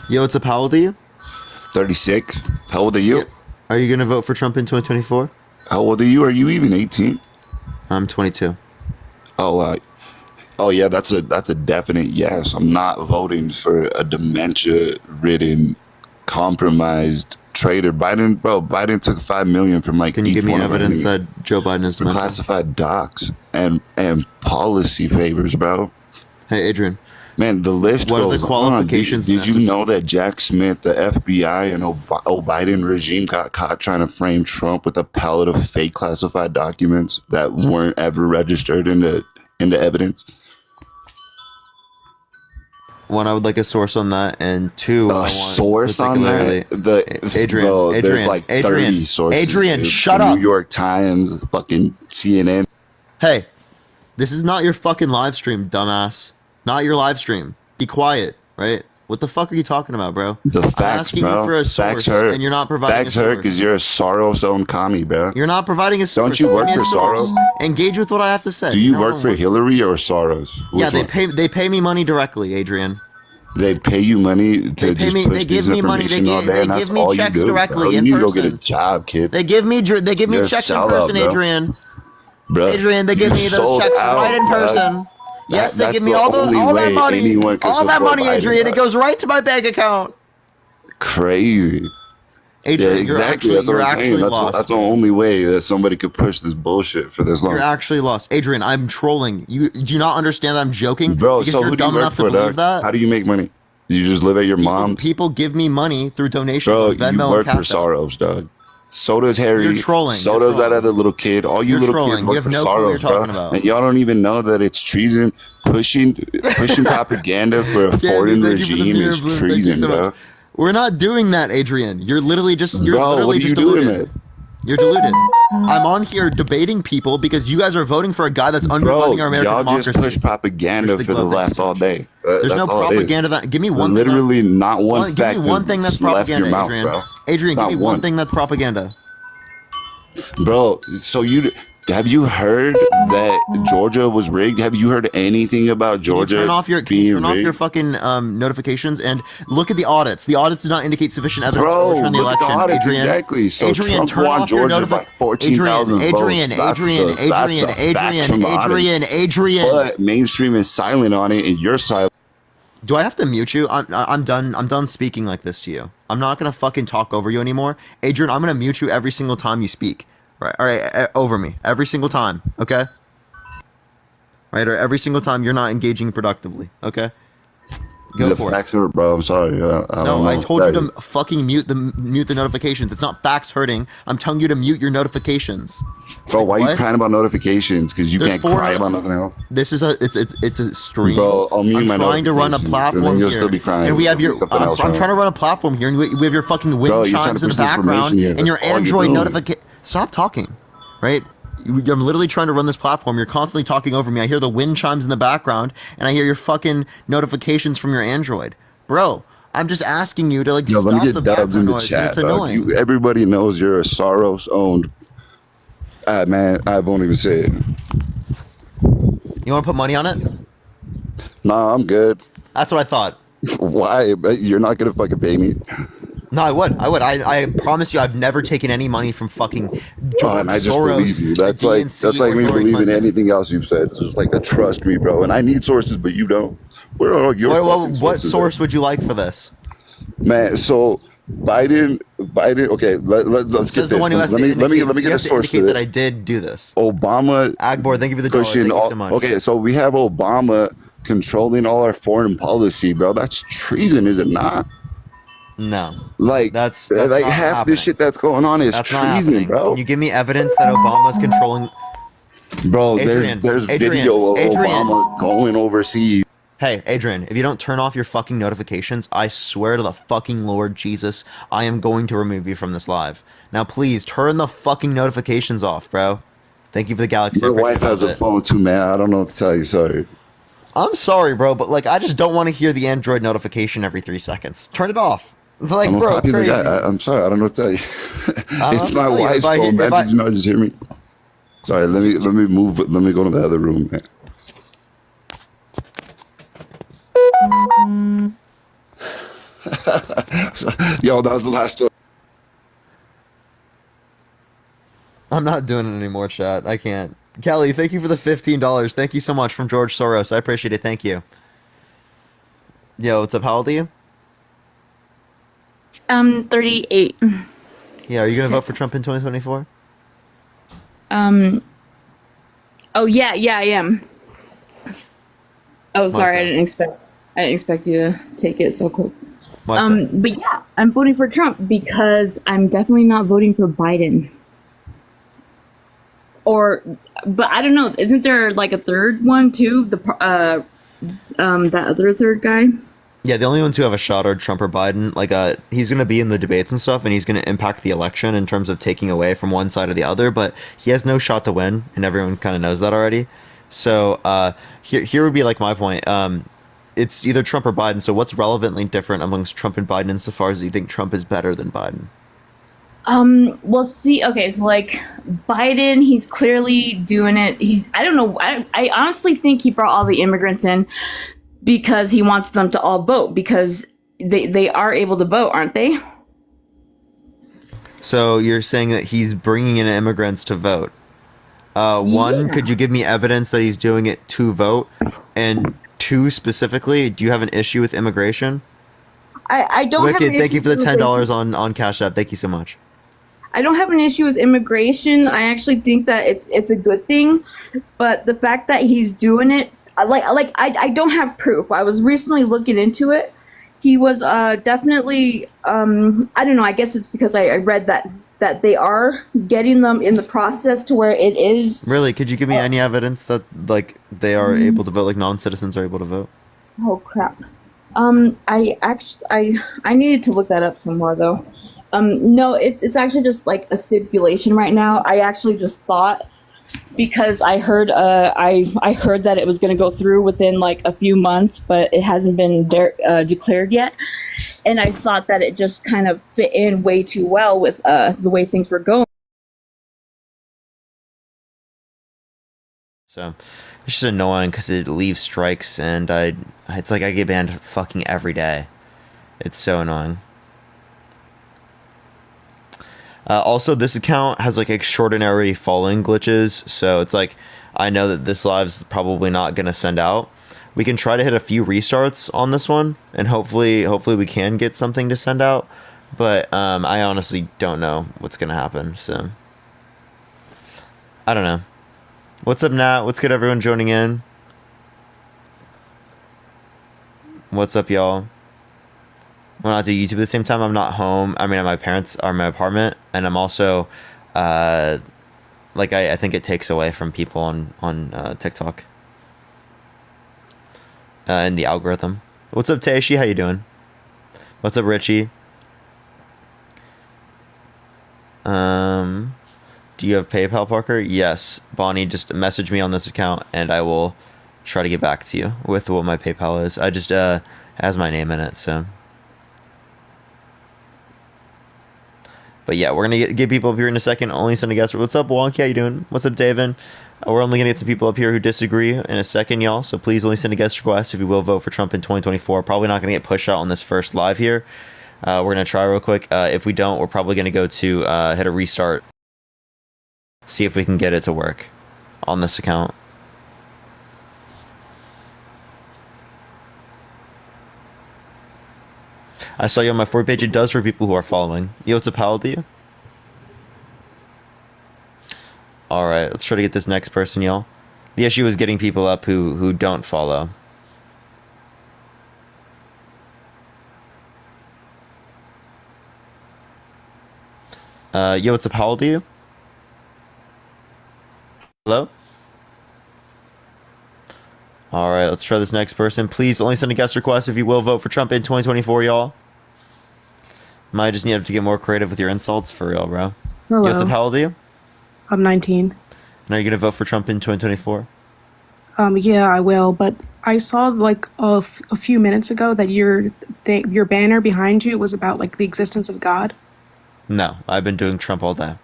Yo, what's up? How old are you? 36. How old are you? Are you gonna vote for Trump in 2024? How old are you? Are you even 18? I'm 22. Oh yeah, that's a definite yes. I'm not voting for a dementia-ridden, compromised traitor. Biden took $5 million from like Can you each give me one of our evidence enemies that Joe Biden is for dementia? classified docs and policy favors, bro. Hey, Adrian. Man, the list What are goes the on. qualifications Did you necessary? know that Jack Smith, the FBI, and Biden regime got caught trying to frame Trump with a pallet of fake classified documents that weren't ever registered into evidence? One, I would like a source on that, and two, I A want source on particularly that? Adrian. Bro, Adrian. there's like 30 Adrian. sources. Adrian, dude. shut The up. New York Times, fucking CNN. Hey, this is not your fucking live stream, dumbass. Not your live stream. Be quiet, right? What the fuck are you talking about, bro? The I'm facts, asking bro. you for a Facts source, hurt. and you're not providing Facts a hurt source. because you're a Soros-owned commie, bro. You're not providing a source. Don't you Give work me a for source. Soros? Engage with what I have to say. Do you No, work no, for what- Hillary or Soros? Yeah, Which one? they pay me money directly, Adrian. They pay you money They to pay just me- push they give me money, disinformation all day, they and that's give me all you checks do, directly bro. You in need to go get a person. job, kid. They give me You're a checks in sellout, person, bro. Adrian. Bro, Adrian, they give you me those sold checks out, right in bro. person. Yes, they That's give me the all only that way money. anyone can All that support money, Biden, Adrian. bro. It goes right to my bank account. Crazy. Adrian, Yeah, exactly. That's you're what I'm actually saying. lost. That's the only way that somebody could push this bullshit for this long. You're actually lost. Adrian, I'm trolling. You do you not understand that I'm joking? Bro, Because so you're who do you dumb work enough to for, believe dog? that. How do you make money? Do you just live at your mom's? People give me money through donations Bro, on Venmo you work and for Cash App. Soros, dog. So does Harry. You're trolling. So You're does that trolling. other little kid. All you You're little trolling. kids You work have for no clue what you're Soros, bro. talking about. And y'all don't even know that it's treason. Pushing propaganda for a Yeah, foreign dude, thank you for the regime mirror is balloon. Thank you treason, so bro. much. We're not doing that, Adrian. You're literally just Bro, what are you doing, deluded. man? You're deluded. I'm on here debating people because you guys are voting for a guy that's Bro, undermining our American y'all democracy. just push propaganda Push the for the glove, thank left you so all much. day. There's That's no all it is. propaganda that. Give me one. Literally not one Give fact me one thing that's has left your propaganda, mouth, Adrian. bro. Adrian, give Not me one one. thing that's propaganda. Bro, so have you heard that Georgia was rigged? Have you heard anything about Georgia Can you being turn off your rigged? fucking notifications and look at the audits? The audits did not indicate sufficient evidence to Bro, overturn the look at the election. audits, Adrian, exactly. So Adrian, Trump turn won off your Georgia by 14,000 votes. Adrian, That's Adrian, the facts from the audits. Adrian. But mainstream is silent on it, and you're silent. Do I have to mute you? I'm done. I'm done speaking like this to you. I'm not gonna fucking talk over you anymore, Adrian. I'm gonna mute you every single time you speak. Right? All right, over me every single time. Okay. Right? Or every single time you're not engaging productively. Okay. Go The for it. facts are, bro. I'm sorry. I don't No, know I what told you tell to fucking mute the notifications. It's not facts hurting. I'm telling you to mute your notifications. Bro, why are you What? crying about notifications? Because you There's can't four cry no- about nothing else. This is it's a stream. Bro, I'll mute I'm my trying to run a notifications, and platform then you'll here, still be crying. and we have There'll your. be something else I'm wrong. trying to run a platform here, and we have your fucking wind Bro, you're trying chimes to in the push disinformation background, here. and That's your all you're Android doing. notification. Stop talking, right? I'm literally trying to run this platform. You're constantly talking over me. I hear the wind chimes in the background, and I hear your fucking notifications from your Android, bro. I'm just asking you to like Yo, stop let me the get dubs in background the noise. chat. It's Dog. annoying. Everybody knows you're a Soros-owned. Man, I won't even say it. You want to put money on it? Nah, I'm good. That's what I thought. Why? You're not gonna fucking pay me. No, I would. I promise you, I've never taken any money from fucking George And I just Soros, believe you. That's the like DNC, me or Hillary believing Clinton. anything else you've said. This is like a trust me, bro. And I need sources, but you don't. Where are your fucking What sources source would you like for this? at? Man, so Biden. Okay, let's get Says the this. one who has Let to me indicate, get a source for indicate that I this. did do this. Obama Agbor, thank you for the dollar. Thank pushing you all. so much. Okay, so we have Obama controlling all our foreign policy, bro. That's treason, is it not? No, Like that's like not half happening. this shit that's going on is That's not treason, happening. bro. Can you give me evidence that Obama's controlling? Bro, Adrian, there's Adrian, video of Adrian. Obama going overseas. Hey, Adrian, if you don't turn off your fucking notifications, I swear to the fucking Lord Jesus, I am going to remove you from this live. Now, please turn the fucking notifications off, bro. Thank you for the Galaxy. I My appreciate wife has a it. phone too, man. I don't know what to tell you. Sorry. I'm sorry, bro, but like I just don't want to hear the Android notification every 3 seconds. Turn it off. Like, I'm a bro, popular crazy. guy. I'm sorry. I don't know what to tell you. I don't It's know my what to tell you. wife's If I phone, hit- man. if I- Did you not just hear me? Sorry. Let me move. Let me go to the other room, man. Yo, that was the last one. I'm not doing it anymore, chat. I can't. Kelly, thank you for the $15. Thank you so much from George Soros. I appreciate it. Thank you. Yo, what's up? How old are you? 38. Yeah, are you gonna vote for Trump in 2024? Oh yeah, I am. Oh, sorry, that? I didn't expect you to take it so quick. What's that? But yeah, I'm voting for Trump because I'm definitely not voting for Biden. But I don't know. Isn't there like a third one too? That other third guy. Yeah, the only ones who have a shot are Trump or Biden. Like, he's going to be in the debates and stuff, and he's going to impact the election in terms of taking away from one side or the other, but he has no shot to win, and everyone kind of knows that already. So, here would be like my point. It's either Trump or Biden, so what's relevantly different amongst Trump and Biden insofar as you think Trump is better than Biden? Well, see, okay, so like Biden, he's clearly doing it. I don't know. I honestly think he brought all the immigrants in because he wants them to all vote because they are able to vote, aren't they? So you're saying that he's bringing in immigrants to vote. One, could you give me evidence that he's doing it to vote? And two, specifically, do you have an issue with immigration? I don't have an Wicked, thank issue you for the with $10 on Cash App. Thank you so much. I don't have an issue with immigration. I actually think that it's a good thing, but the fact that he's doing it, I don't have proof. I was recently looking into it. He was definitely I don't know. I guess it's because I read that they are getting them in the process to where it is. Really, could you give me any evidence that like they are able to vote, like non-citizens are able to vote? Oh crap. I needed to look that up some more though. No, it's actually just like a stipulation right now. I actually just thought because I heard I heard that it was going to go through within like a few months, but it hasn't been declared yet. And I thought that it just kind of fit in way too well with the way things were going. So it's just annoying because it leaves strikes, and it's like I get banned fucking every day. It's so annoying. Also, this account has like extraordinary following glitches, so it's like I know that this live's probably not gonna send out. We can try to hit a few restarts on this one, and hopefully we can get something to send out. But I honestly don't know what's gonna happen. So I don't know. What's up, Nat? What's good, everyone joining in? What's up, y'all? When I do YouTube at the same time, I'm not home. I mean, at my parents' or my apartment, and I'm also, like, I think it takes away from people on TikTok and the algorithm. What's up, Taishi? How you doing? What's up, Richie? Do you have PayPal, Parker? Yes. Bonnie, just message me on this account, and I will try to get back to you with what my PayPal is. I just has my name in it, so. But yeah, we're gonna get people up here in a second. Only send a guest. What's up, Wonky? How you doing? What's up, David? We're only gonna get some people up here who disagree in a second, y'all. So please only send a guest request if you will vote for Trump in 2024. Probably not gonna get pushed out on this first live here. We're gonna try real quick. If we don't, we're probably gonna go to hit a restart. See if we can get it to work on this account. I saw you on my 4 page. It does for people who are following. Yo, what's up, Hal? Do you? Alright, let's try to get this next person, y'all. The issue is getting people up who don't follow. Yo, what's up? How old are you? Hello? Alright, let's try this next person. Please only send a guest request if you will vote for Trump in 2024, y'all. Might just need to get more creative with your insults for real, bro. Hello. Yo, what's up? How old are you? I'm 19. And are you going to vote for Trump in 2024? Yeah, I will. But I saw like a few minutes ago that your banner behind you was about like the existence of God. No, I've been doing Trump all day.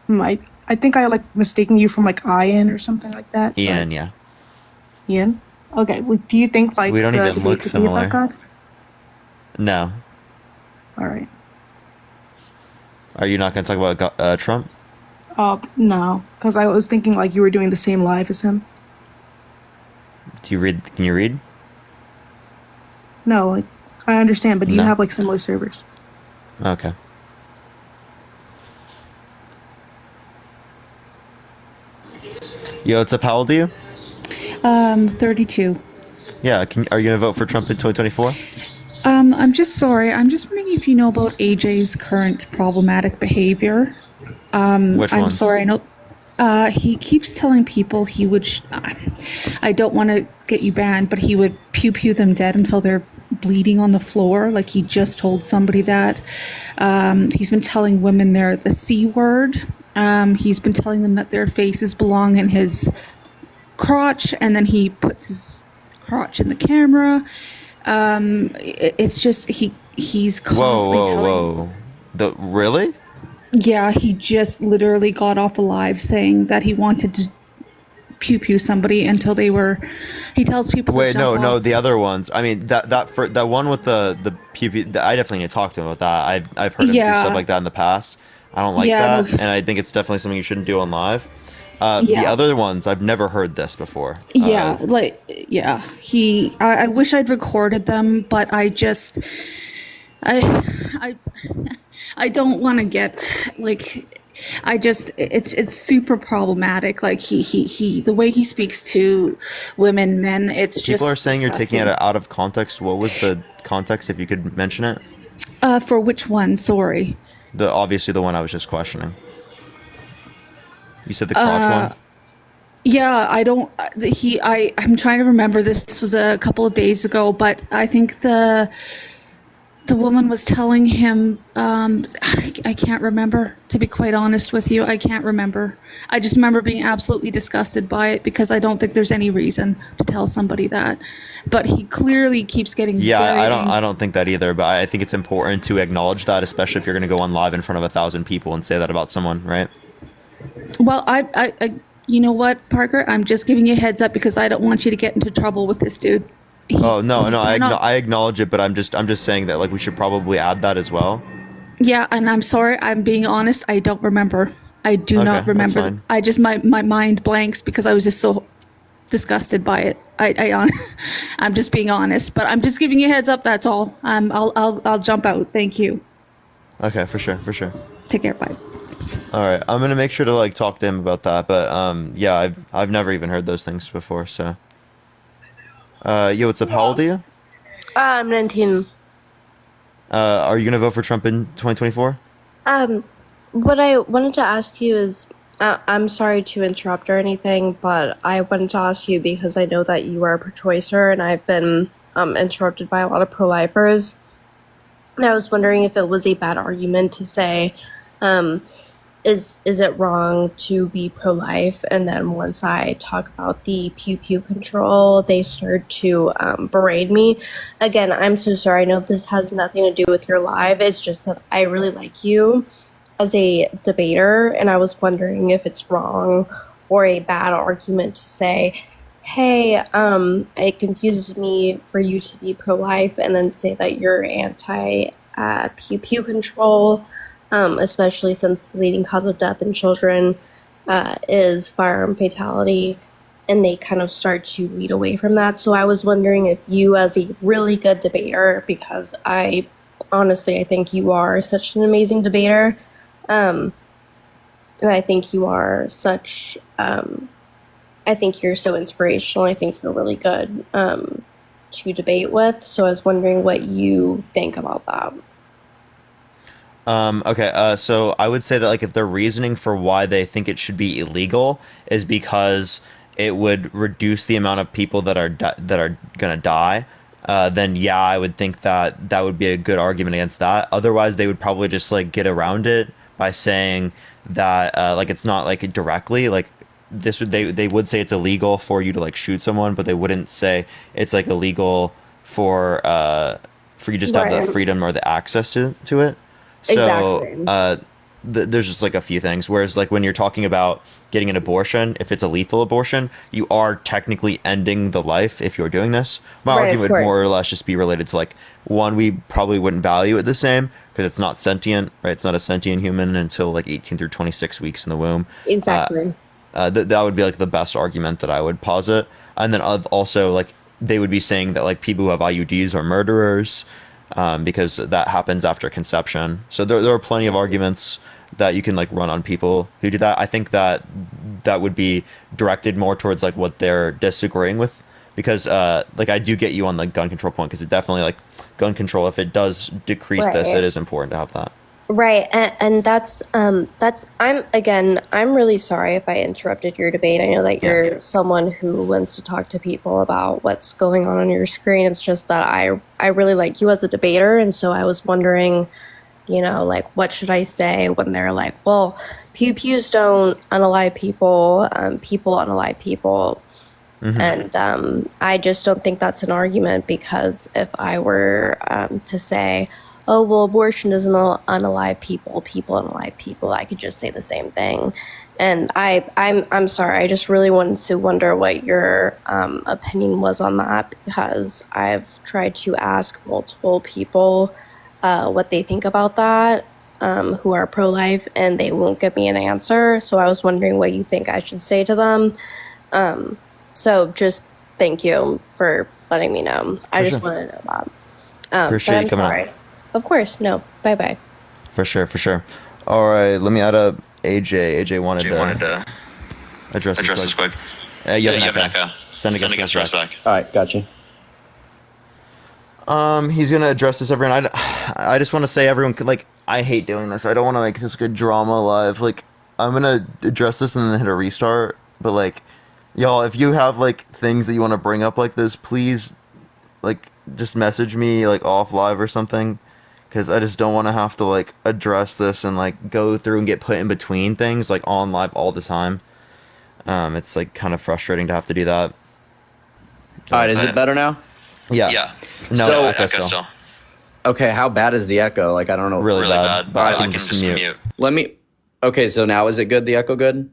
I think I like mistaking you from like Ian or something like that. Ian, yeah. Ian. Okay. Well, do you think like We don't the even debate look could be about similar. God? No. All right. Are you not going to talk about Trump? No, because I was thinking like you were doing the same live as him. Do you read? Can you read? No, like, I understand, but do you No. have like similar servers? Okay. Yo, what's up? How old are you? 32. Yeah. Are you going to vote for Trump in 2024? I'm just sorry. I'm just wondering if you know about AJ's current problematic behavior. Which I'm ones? sorry. I know. He keeps telling people he would. I don't want to get you banned, but he would pew them dead until they're bleeding on the floor. Like he just told somebody that. He's been telling women they're the C word. He's been telling them that their faces belong in his crotch, and then he puts his crotch in the camera. It's just he's constantly telling. Really? Yeah, he just literally got off alive saying that he wanted to pew somebody until they were. He tells people. Wait, to jump no, off. the other ones. I mean, that one with the pew. I definitely need to talk to him about that. I've heard him do stuff like that in the past. I don't like that, and I think it's definitely something you shouldn't do on live. The other ones, I've never heard this before. Yeah, I wish I'd recorded them, but I don't want to get like. It's super problematic. Like he the way he speaks to women, men. It's just people are saying disgusting. You're taking it out of context. What was the context? If you could mention it. For which one? Sorry. Obviously the one I was just questioning. You said the crotch one? Yeah, I don't. I'm trying to remember. This was a couple of days ago, but I think the woman was telling him. I can't remember, to be quite honest with you. I can't remember. I just remember being absolutely disgusted by it because I don't think there's any reason to tell somebody that. But he clearly keeps getting. Yeah, very I don't think that either. But I think it's important to acknowledge that, especially if you're going to go on live in front of 1,000 people and say that about someone, right? Well, I you know what, Parker? I'm just giving you a heads up because I don't want you to get into trouble with this dude. I acknowledge it, but I'm just saying that like we should probably add that as well. Yeah, and I'm sorry. I'm being honest. I don't remember. I do not remember. That's fine. I just my mind blanks because I was just so disgusted by it. I'm just being honest, but I'm just giving you a heads up. That's all. I'll jump out. Thank you. Okay, for sure. Take care. Bye. All right, I'm gonna make sure to like talk to him about that. But yeah, I've never even heard those things before. So, yo, what's up? How old are you? I'm 19. Are you gonna vote for Trump in 2024? What I wanted to ask you is, I'm sorry to interrupt or anything, but I wanted to ask you because I know that you are a pro-choicer, and I've been interrupted by a lot of pro-lifers. And I was wondering if it was a bad argument to say, is it wrong to be pro-life? And then once I talk about the pew control, they start to berate me. Again, I'm so sorry. I know this has nothing to do with your live. It's just that I really like you as a debater, and I was wondering if it's wrong or a bad argument to say, hey, it confuses me for you to be pro-life and then say that you're anti pew control. Especially since the leading cause of death in children is firearm fatality, and they kind of start to lead away from that. So I was wondering if you, as a really good debater, because I think you are such an amazing debater, and I think you are such, I think you're so inspirational. I think you're really good to debate with. So I was wondering what you think about that. Okay, so I would say that like if their reasoning for why they think it should be illegal is because it would reduce the amount of people that are gonna die, then yeah, I would think that that would be a good argument against that. Otherwise, they would probably just like get around it by saying that like it's not like directly like they would say it's illegal for you to like shoot someone, but they wouldn't say it's like illegal for you just to have the Right. freedom or the access to it. So Exactly. there's just like a few things. Whereas like when you're talking about getting an abortion, if it's a lethal abortion, you are technically ending the life if you're doing this. My Right, of argument would more or course. less just be related to like, one, we probably wouldn't value it the same because it's not sentient, right? It's not a sentient human until like 18 through 26 weeks in the womb. Exactly. That would be like the best argument that I would posit. And then also like they would be saying that like people who have IUDs are murderers, because that happens after conception. So there are plenty of arguments that you can like run on people who do that. I think that would be directed more towards like what they're disagreeing with, because like I do get you on the gun control point, because it definitely like gun control, if it does decrease this, Right. it is important to have that. Right, and that's I'm really sorry if I interrupted your debate. I know that you're someone who wants to talk to people about what's going on your screen. It's just that I really like you as a debater, and so I was wondering, like what should I say when they're like, well, pew pews don't unalive people, people unalive people. And I just don't think that's an argument, because if I were to say, oh, well, abortion doesn't unalive people, people unalive people, I could just say the same thing. And I'm sorry, I just really wanted to wonder what your opinion was on that, because I've tried to ask multiple people what they think about that, who are pro-life, and they won't give me an answer. So I was wondering what you think I should say to them. So just thank you for letting me know. I just wanted to know that. Appreciate but you coming sorry. up. Of course, no. Bye-bye. For sure. All right, let me add up AJ. AJ wanted to address this quick. You have an echo. Send a guest back. All right, gotcha. He's gonna address this, everyone. I just want to say, everyone, like, I hate doing this. I don't want to make this good drama live. Like, I'm gonna address this and then hit a restart. But like, y'all, if you have like things that you want to bring up like this, please, like, just message me like off live or something, because I just don't want to have to like address this and like go through and get put in between things like on live all the time. It's like kind of frustrating to have to do that. All right, is it better now? Yeah. No, So- echo still. Okay, how bad is the echo? Like, I don't know. Really bad. But I can just mute. Let me. Okay, so now is it good? The echo good?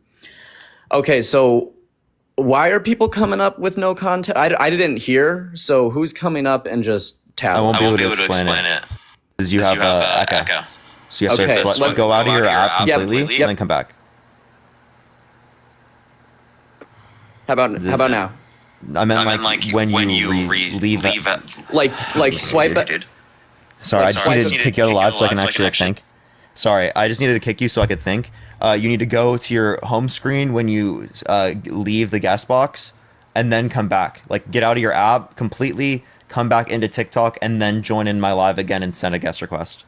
Okay, so why are people coming up with no content? I didn't hear. So who's coming up and just tap? I won't be able to explain it. Because you have echo. So you have to go out of your app completely and then come back. How about now? I meant like when you leave that. Like swipe it. Sorry, I just needed to kick you out of live so I can actually think. Sorry, I just needed to kick you so I could think. You need to go to your home screen when you leave the guest box, and then come back. Like, get out of your app completely, come back into TikTok, and then join in my live again and send a guest request.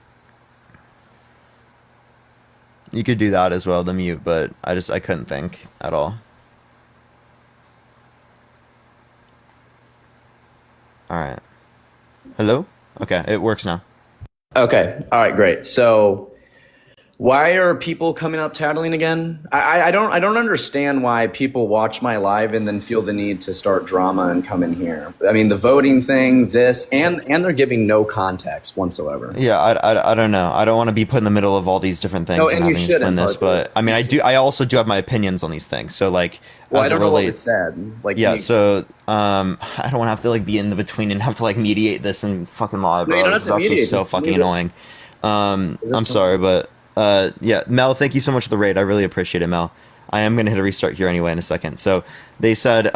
You could do that as well, the mute, but I couldn't think at all. All right. Hello? Okay, it works now. Okay. All right. Great. So, why are people coming up tattling again? I don't understand why people watch my live and then feel the need to start drama and come in here. I mean, the voting thing, this, and they're giving no context whatsoever. Yeah, I don't know. I don't want to be put in the middle of all these different things No, and and you having to explain shouldn't, this, but I mean, I also do have my opinions on these things. So like, Well, as I don't it know what relates, was said. Like, yeah. you- So I don't want to have to like be in the between and have to like mediate this and fucking live, No, you bro. don't This is have to actually mediate. so You fucking need to- annoying. I'm sorry, but yeah, Mel, thank you so much for the raid. I really appreciate it, Mel. I am gonna hit a restart here anyway in a second. So they said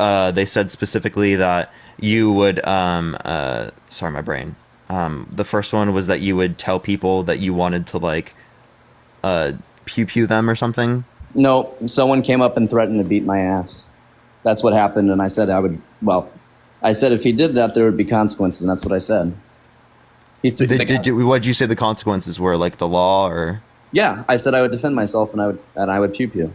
specifically that you would sorry, my brain. The first one was that you would tell people that you wanted to like pew pew them or something. No, someone came up and threatened to beat my ass. That's what happened, and I said I would. Well, I said if he did that, there would be consequences, and that's what I said. What did you say the consequences were? Like the law, or? Yeah, I said I would defend myself, and I would pew pew.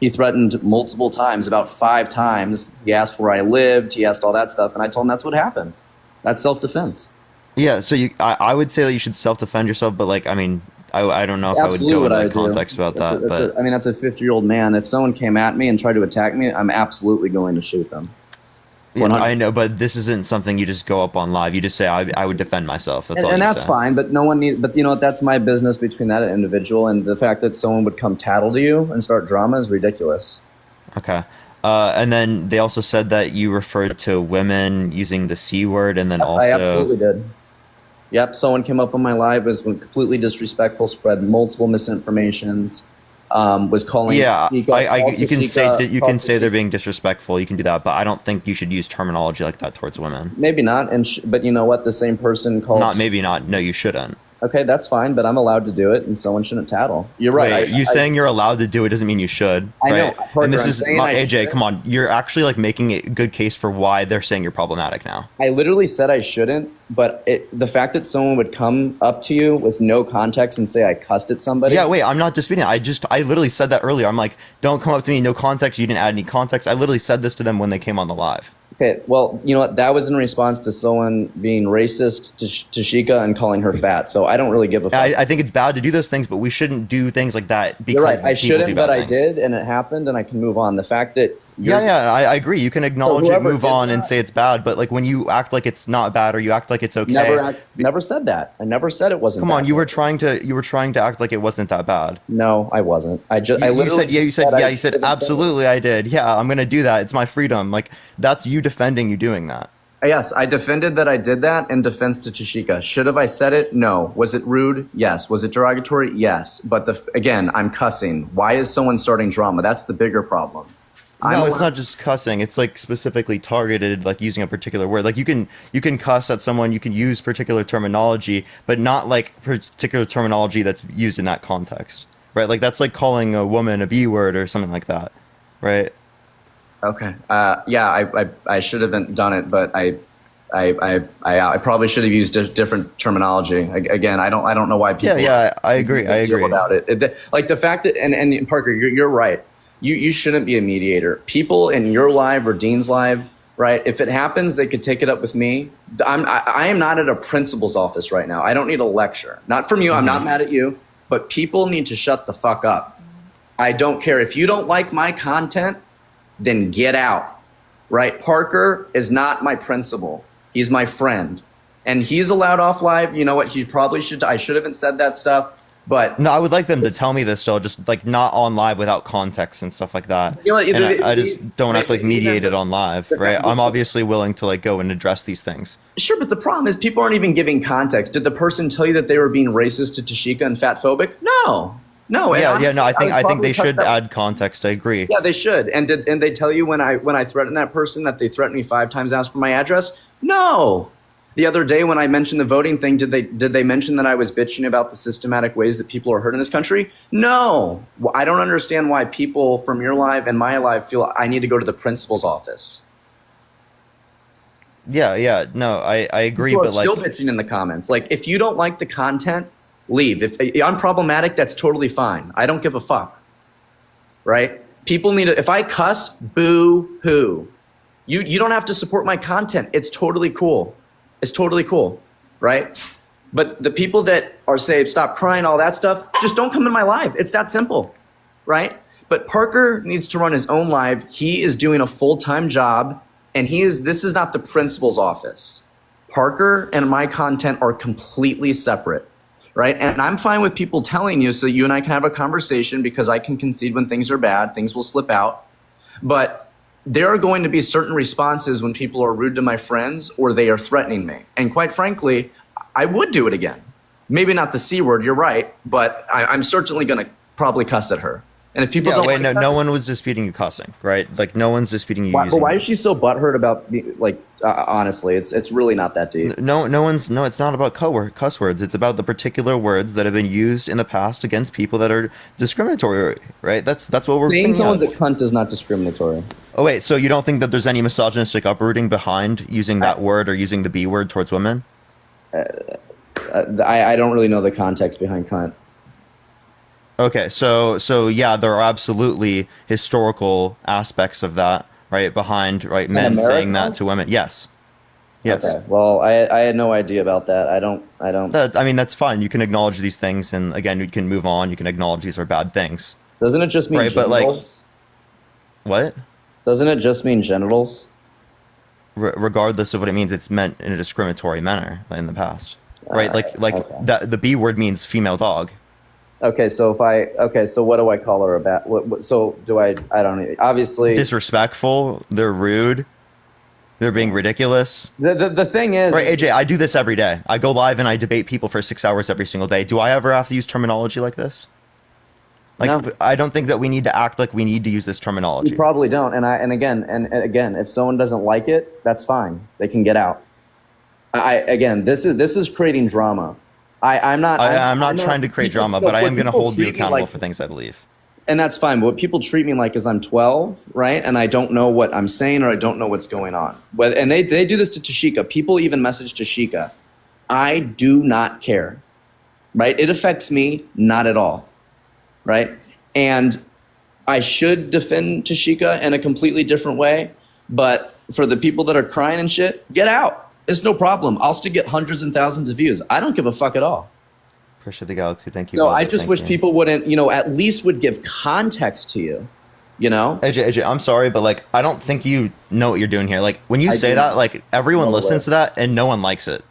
He threatened multiple times, about 5 times. He asked where I lived. He asked all that stuff, and I told him that's what happened. That's self-defense. Yeah, so I would say that you should self-defend yourself, but like, I mean, I don't know if Absolutely I would what go I into would do. context about that. But I mean, that's a 50-year-old man. If someone came at me and tried to attack me, I'm absolutely going to shoot them. yeah, I know, but this isn't something you just go up on live. You just say, I would defend myself. That's all And you that's say. fine, but no one needs. But you know what? That's my business between that individual, and the fact that someone would come tattle to you and start drama is ridiculous. Okay. And then they also said that you referred to women using the C word, and then also... I absolutely did. Yep, someone came up on my live, was completely disrespectful, spread multiple misinformations, was calling... Yeah, Tashika, you can called say they're Tashika- being disrespectful. You can do that, but I don't think you should use terminology like that towards women. Maybe not, but you know what? The same person called... Maybe not. No, you shouldn't. Okay, that's fine, but I'm allowed to do it, and someone shouldn't tattle. You're right. Wait, saying you're allowed to do it doesn't mean you should. I know, right? Parker, And this I'm is saying I AJ. should. Come on, you're actually like making a good case for why they're saying you're problematic now. I literally said I shouldn't, but the fact that someone would come up to you with no context and say I cussed at somebody... Yeah, wait, I'm not disputing it. I literally said that earlier. I'm like, don't come up to me, no context. You didn't add any context. I literally said this to them when they came on the live. Okay, well, you know what? That was in response to someone being racist to Tashika and calling her fat. So I don't really give a fuck. I think it's bad to do those things, but we shouldn't do things like that because You're right. I people shouldn't, do but bad I things. did, and it happened, and I can move on. The fact that I agree. You can acknowledge it, whoever move did on, and that- say it's bad. But like when you act like it's not bad or you act like it's okay, never said that. I never said it wasn't. come on, bad. you were trying to act like it wasn't that bad. No, I wasn't. I literally you said I you said didn't say absolutely I did. Yeah, I'm gonna do that. It's my freedom. Like that's you defending you doing that. Yes, I defended that I did that in defense to Tashika. Should have I said it? No. Was it rude? Yes. Was it derogatory? Yes. But again, I'm cussing. Why is someone starting drama? That's the bigger problem. No, it's not just cussing. It's like specifically targeted, like using a particular word. Like you can cuss at someone, you can use particular terminology, but not like particular terminology that's used in that context, right? Like that's like calling a woman a B word or something like that, right? Okay. Yeah, I should have done it, but I probably should have used different terminology. Again, I don't know why people. Yeah, I agree. I agree about it. Like the fact that and Parker, you're right. You shouldn't be a mediator. People in your live or Dean's live, right? If it happens, they could take it up with me. I am not at a principal's office right now. I don't need a lecture. Not from you. I'm not mad at you, but people need to shut the fuck up. I don't care if you don't like my content. Then get out, right? Parker is not my principal. He's my friend. And he's allowed off live. You know what? I should have said that stuff, but... No, I would like them to tell me this still, just like not on live without context and stuff like that. You know what, and I just don't have to like mediate it on live, right? I'm obviously willing to like go and address these things. Sure, but the problem is people aren't even giving context. Did the person tell you that they were being racist to Tashika and fatphobic? No. No, Yeah, honestly, no. I think probably they should cussed add context. I agree. Yeah, they should. And did they tell you when I threatened that person that they threatened me 5 times, asked for my address? No. The other day when I mentioned the voting thing, did they mention that I was bitching about the systematic ways that people are hurt in this country? No. Well, I don't understand why people from your live and my live feel I need to go to the principal's office. Yeah. No, I agree, People but are like still bitching in the comments. Like, if you don't like the content, leave. If I'm problematic, that's totally fine. I don't give a fuck. Right? People need to, if I cuss, boo hoo. You don't have to support my content. It's totally cool. It's totally cool. Right? But the people that are saying stop crying, all that stuff, just don't come in my live. It's that simple. Right? But Parker needs to run his own live. He is doing a full-time job, and this is not the principal's office. Parker and my content are completely separate. Right? And I'm fine with people telling you so you and I can have a conversation, because I can concede when things are bad, things will slip out. But there are going to be certain responses when people are rude to my friends or they are threatening me. And quite frankly, I would do it again. Maybe not the C word, you're right, but I'm certainly going to probably cuss at her. And if people don't wait, like no one was disputing you cussing, right? Like no one's disputing you using. But why is she so butthurt about me? Like, honestly, it's really not that deep. No, it's not about cuss words. It's about the particular words that have been used in the past against people that are discriminatory, right? That's what we're Saying bringing someone's up. a cunt is not discriminatory. Oh wait, so you don't think that there's any misogynistic uprooting behind using that word or using the B word towards women? I don't really know the context behind cunt. Okay, so yeah, there are absolutely historical aspects of that, right? Behind men saying that to women. Yes. Yes. Okay. Well, I had no idea about that. I don't. I mean, that's fine. You can acknowledge these things, and again, you can move on. You can acknowledge these are bad things. Doesn't it just mean right? But like, genitals? what? Doesn't it just mean genitals? Regardless of what it means, it's meant in a discriminatory manner in the past, right? That the B word means female dog. Okay, so so what do I call her about? So do I don't know. Obviously Disrespectful. They're rude. They're being ridiculous. The thing is, right, AJ, I do this every day. I go live and I debate people for 6 hours every single day. Do I ever have to use terminology like this? Like, no. I don't think that we need to act like we need to use this terminology. You probably don't. And again, if someone doesn't like it, that's fine. They can get out. This is creating drama. I'm not trying to create drama, but I am going to hold you accountable for things I believe. And that's fine. But what people treat me like is I'm 12, right? And I don't know what I'm saying or I don't know what's going on. And they do this to Tashika. People even message Tashika. I do not care, right? It affects me not at all, right? And I should defend Tashika in a completely different way. But for the people that are crying and shit, get out. It's no problem. I'll still get hundreds and thousands of views. I don't give a fuck at all. Appreciate the Galaxy. Thank you. No, I just wish people wouldn't, at least would give context to you, AJ, I'm sorry, but like, I don't think you know what you're doing here. Like, when you say that, like, everyone listens to that and no one likes it,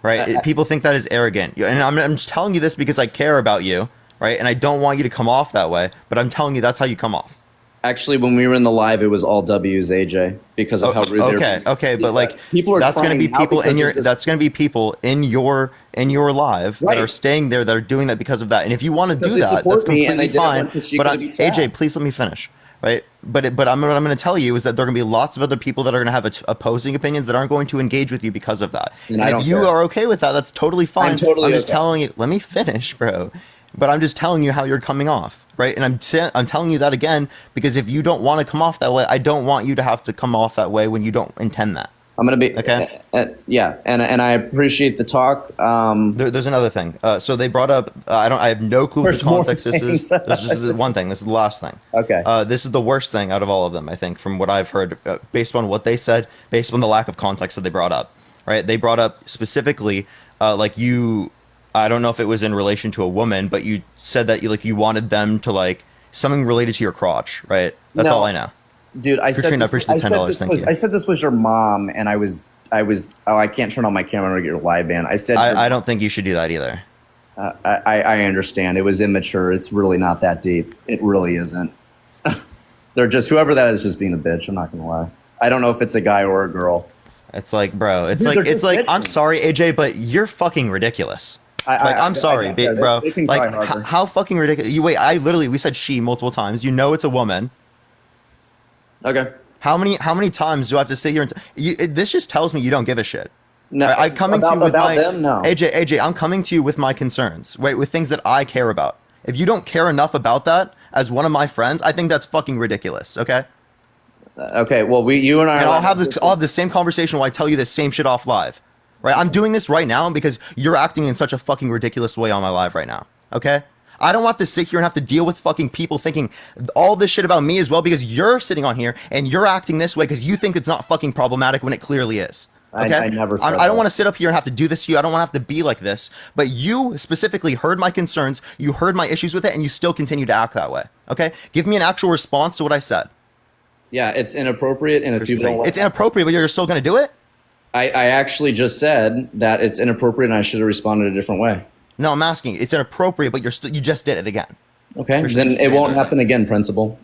right? People think that is arrogant. And I'm just telling you this because I care about you, right? And I don't want you to come off that way, but I'm telling you that's how you come off. Actually, when we were in the live, it was all W's, AJ, because of how rude they were. Okay, but like, people are that's going to be people in your live right. that are staying there that are doing that because of that. And if you want to do that, that's completely fine. But AJ, please let me finish. Right, but what I'm going to tell you is that there are going to be lots of other people that are going to have opposing opinions that aren't going to engage with you because of that. And if you are okay with that, that's totally fine. I'm just telling you. Let me finish, bro. But I'm just telling you how you're coming off, right? And I'm telling you that again because if you don't want to come off that way, I don't want you to have to come off that way when you don't intend that. I'm gonna be okay. Yeah, and I appreciate the talk. There's another thing. So they brought up. I have no clue what the context this is. There's just one thing. This is the last thing. Okay. This is the worst thing out of all of them. I think from what I've heard, based on what they said, based on the lack of context that they brought up. Right? They brought up specifically, like you. I don't know if it was in relation to a woman, but you said that you wanted them to like something related to your crotch, right? That's all I know. Dude, I said this, appreciate the $10. Thank you. I said this was your mom, and I was. Oh, I can't turn on my camera to get your live ban. I said. I don't think you should do that either. I understand. It was immature. It's really not that deep. It really isn't. They're just whoever that is, just being a bitch. I'm not gonna lie. I don't know if it's a guy or a girl. It's like, bro. It's like. I'm sorry, AJ, but you're fucking ridiculous. I'm sorry, bro. Like, how fucking ridiculous? We said she multiple times. You know it's a woman. Okay. How many times do I have to sit here and this just tells me you don't give a shit. No, I'm coming to you with my them, no. AJ, I'm coming to you with my concerns, right? With things that I care about. If you don't care enough about that as one of my friends, I think that's fucking ridiculous. Okay. Okay. Well, you and I. And I'll have the same conversation where I tell you the same shit off live. Right, I'm doing this right now because you're acting in such a fucking ridiculous way on my live right now. Okay, I don't have to sit here and have to deal with fucking people thinking all this shit about me as well because you're sitting on here and you're acting this way because you think it's not fucking problematic when it clearly is. Okay, I never said I don't want to sit up here and have to do this to you. I don't want to have to be like this. But you specifically heard my concerns. You heard my issues with it, and you still continue to act that way. Okay, give me an actual response to what I said. Yeah, it's inappropriate, and if people don't it's inappropriate, but you're still going to do it. I actually just said that it's inappropriate and I should have responded a different way. No, I'm asking. It's inappropriate, but you just did it again. Okay, then it won't happen again, principal.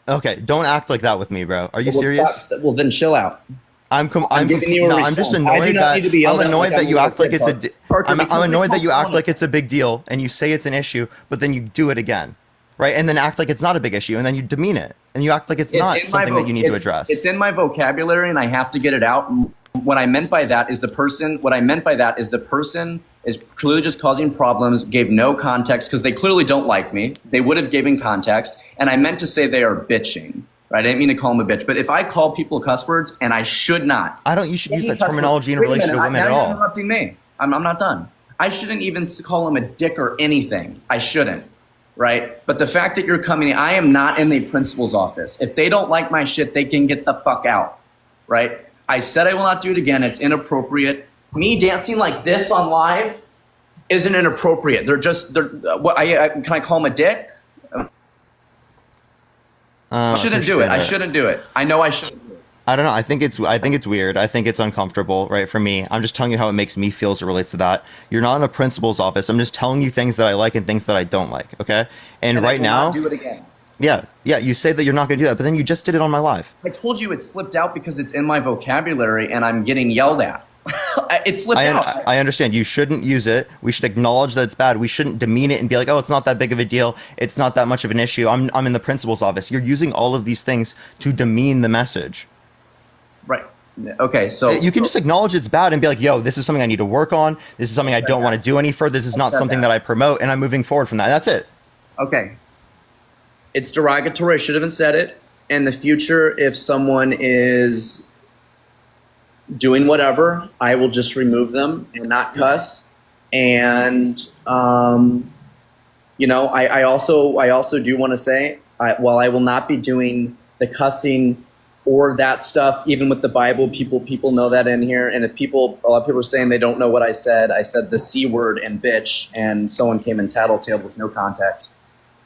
Okay, don't act like that with me, bro. Are you serious? Well, then chill out. I'm giving you a response. I'm just annoyed that you act like it's I'm annoyed that you act like it's a big deal and you say it's an issue, but then you do it again, right? And then act like it's not a big issue, and then you demean it, and you act like it's not something that you need to address. It's in my vocabulary, and I have to get it out. What I meant by that is the person is clearly just causing problems, gave no context because they clearly don't like me. They would have given context. And I meant to say they are bitching, right? I didn't mean to call them a bitch. But if I call people cuss words, and I should not. You should use that terminology in relation to women at all. You're interrupting me. I'm not done. I shouldn't even call them a dick or anything. I shouldn't, right? But the fact that you're coming, I am not in the principal's office. If they don't like my shit, they can get the fuck out, right? I said I will not do it again. It's inappropriate. Me dancing like this on live isn't inappropriate. Can I call him a dick? I shouldn't do it. I shouldn't do it. I know I shouldn't. I don't know. I think it's weird. I think it's uncomfortable, right? For me, I'm just telling you how it makes me feel as it relates to that. You're not in a principal's office. I'm just telling you things that I like and things that I don't like. Okay. And right now, do it again. Yeah. You say that you're not going to do that, but then you just did it on my live. I told you it slipped out because it's in my vocabulary and I'm getting yelled at. It slipped out. I understand. You shouldn't use it. We should acknowledge that it's bad. We shouldn't demean it and be like, oh, it's not that big of a deal. It's not that much of an issue. I'm in the principal's office. You're using all of these things to demean the message. Right. Okay, so you can just acknowledge it's bad and be like, yo, this is something I need to work on. This is something I don't want to do any further. This is not something that I promote, and I'm moving forward from that. That's it. Okay. It's derogatory. I should have said it. In the future, if someone is doing whatever, I will just remove them and not cuss. And I also do want to say, while I will not be doing the cussing or that stuff, even with the Bible, people know that in here. And if a lot of people are saying they don't know what I said the C word and bitch, and someone came and tattletaled with no context.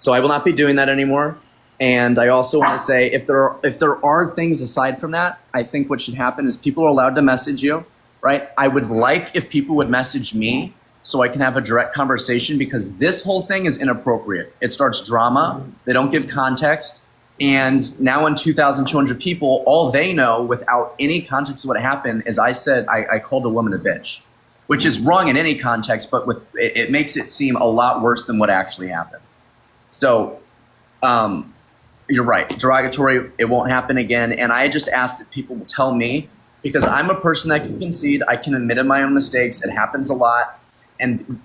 So I will not be doing that anymore. And I also want to say, if there are things aside from that, I think what should happen is people are allowed to message you, right? I would like if people would message me so I can have a direct conversation, because this whole thing is inappropriate. It starts drama. They don't give context. And now in 2,200 people, all they know without any context of what happened is I said I called a woman a bitch, which is wrong in any context, but it makes it seem a lot worse than what actually happened. So you're right, derogatory, it won't happen again. And I just ask that people will tell me, because I'm a person that can concede, I can admit my own mistakes, it happens a lot. And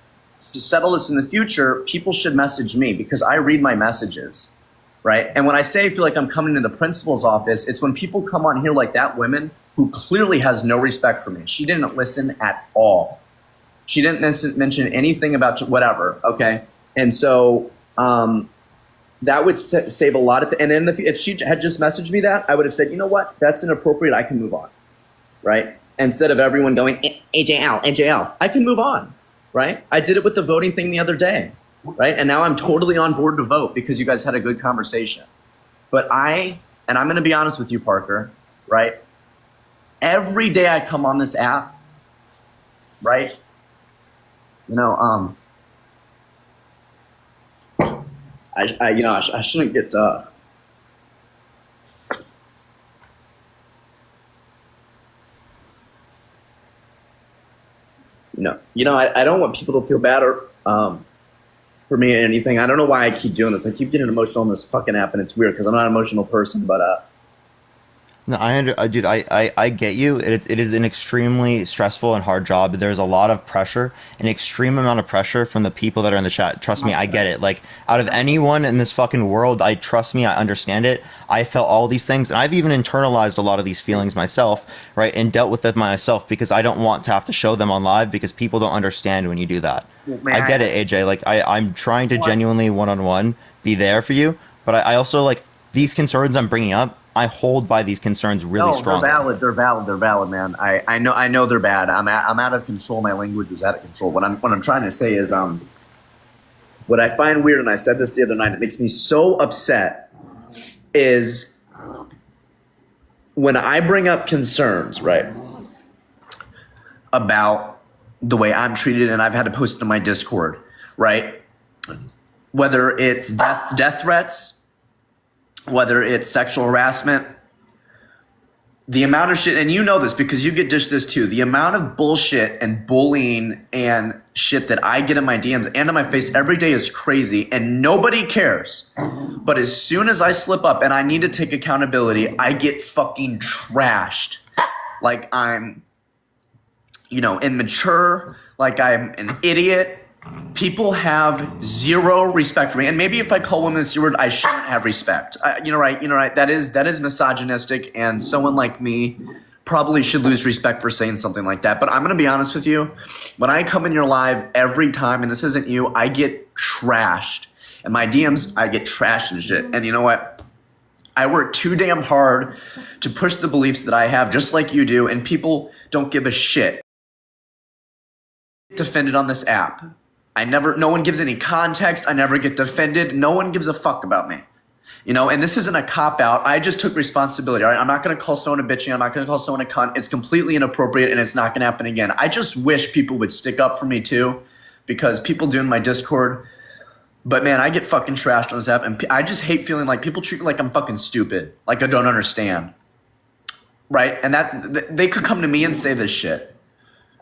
to settle this in the future, people should message me because I read my messages. Right. And when I say I feel like I'm coming to the principal's office, it's when people come on here like that woman who clearly has no respect for me. She didn't listen at all. She didn't mention anything about whatever. OK. And so that would save a lot of and then if she had just messaged me that, I would have said, you know what, that's inappropriate. I can move on. Right. Instead of everyone going AJL, I can move on. Right. I did it with the voting thing the other day. Right. And now I'm totally on board to vote because you guys had a good conversation. But I'm going to be honest with you, Parker. Right. Every day I come on this app. Right. I shouldn't get I don't want people to feel bad or for me or anything. I don't know why I keep doing this. I keep getting emotional on this fucking app, and it's weird because I'm not an emotional person, but No, dude, I get you. It is an extremely stressful and hard job. There's a lot of pressure, an extreme amount of pressure from the people that are in the chat. Trust me, I get it. Like, out of anyone in this fucking world, trust me, I understand it. I felt all these things, and I've even internalized a lot of these feelings myself, right, and dealt with them myself because I don't want to have to show them on live because people don't understand when you do that. I get it, AJ. Like, I'm trying to genuinely one-on-one be there for you, but I also, like, these concerns I'm bringing up, I hold by these concerns really strongly. They're valid, man. I know they're bad. I'm out of control. My language was out of control. What I'm trying to say is what I find weird, and I said this the other night, it makes me so upset, is when I bring up concerns, right, about the way I'm treated, and I've had to post it in my Discord, right? Whether it's death threats, whether it's sexual harassment, the amount of shit, and you know this because you get dished this too, the amount of bullshit and bullying and shit that I get in my DMs and in my face every day is crazy, and nobody cares. But as soon as I slip up and I need to take accountability, I get fucking trashed. Like I'm, immature, like I'm an idiot. People have zero respect for me, and maybe if I call women a C word, I shouldn't have respect. You're right. That is misogynistic, and someone like me probably should lose respect for saying something like that. But I'm gonna be honest with you. When I come in your live every time, and this isn't you, I get trashed. And my DMs, I get trashed and shit. And you know what? I work too damn hard to push the beliefs that I have, just like you do, and people don't give a shit. Defended on this app. No one gives any context. I never get defended. No one gives a fuck about me. You know, and this isn't a cop-out. I just took responsibility. All right? I'm not going to call someone a bitch. I'm not going to call someone a cunt. It's completely inappropriate, and it's not going to happen again. I just wish people would stick up for me, too, because people do in my Discord. But, man, I get fucking trashed on this app, and I just hate feeling like people treat me like I'm fucking stupid, like I don't understand, right? And that they could come to me and say this shit,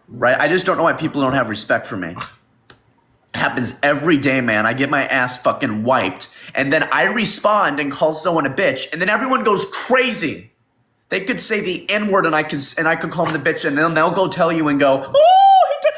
right? I just don't know why people don't have respect for me. Happens every day, man. I get my ass fucking wiped, and then I respond and call someone a bitch, and then everyone goes crazy. They could say the N-word, and I could call them the bitch, and then they'll go tell you and go, oh.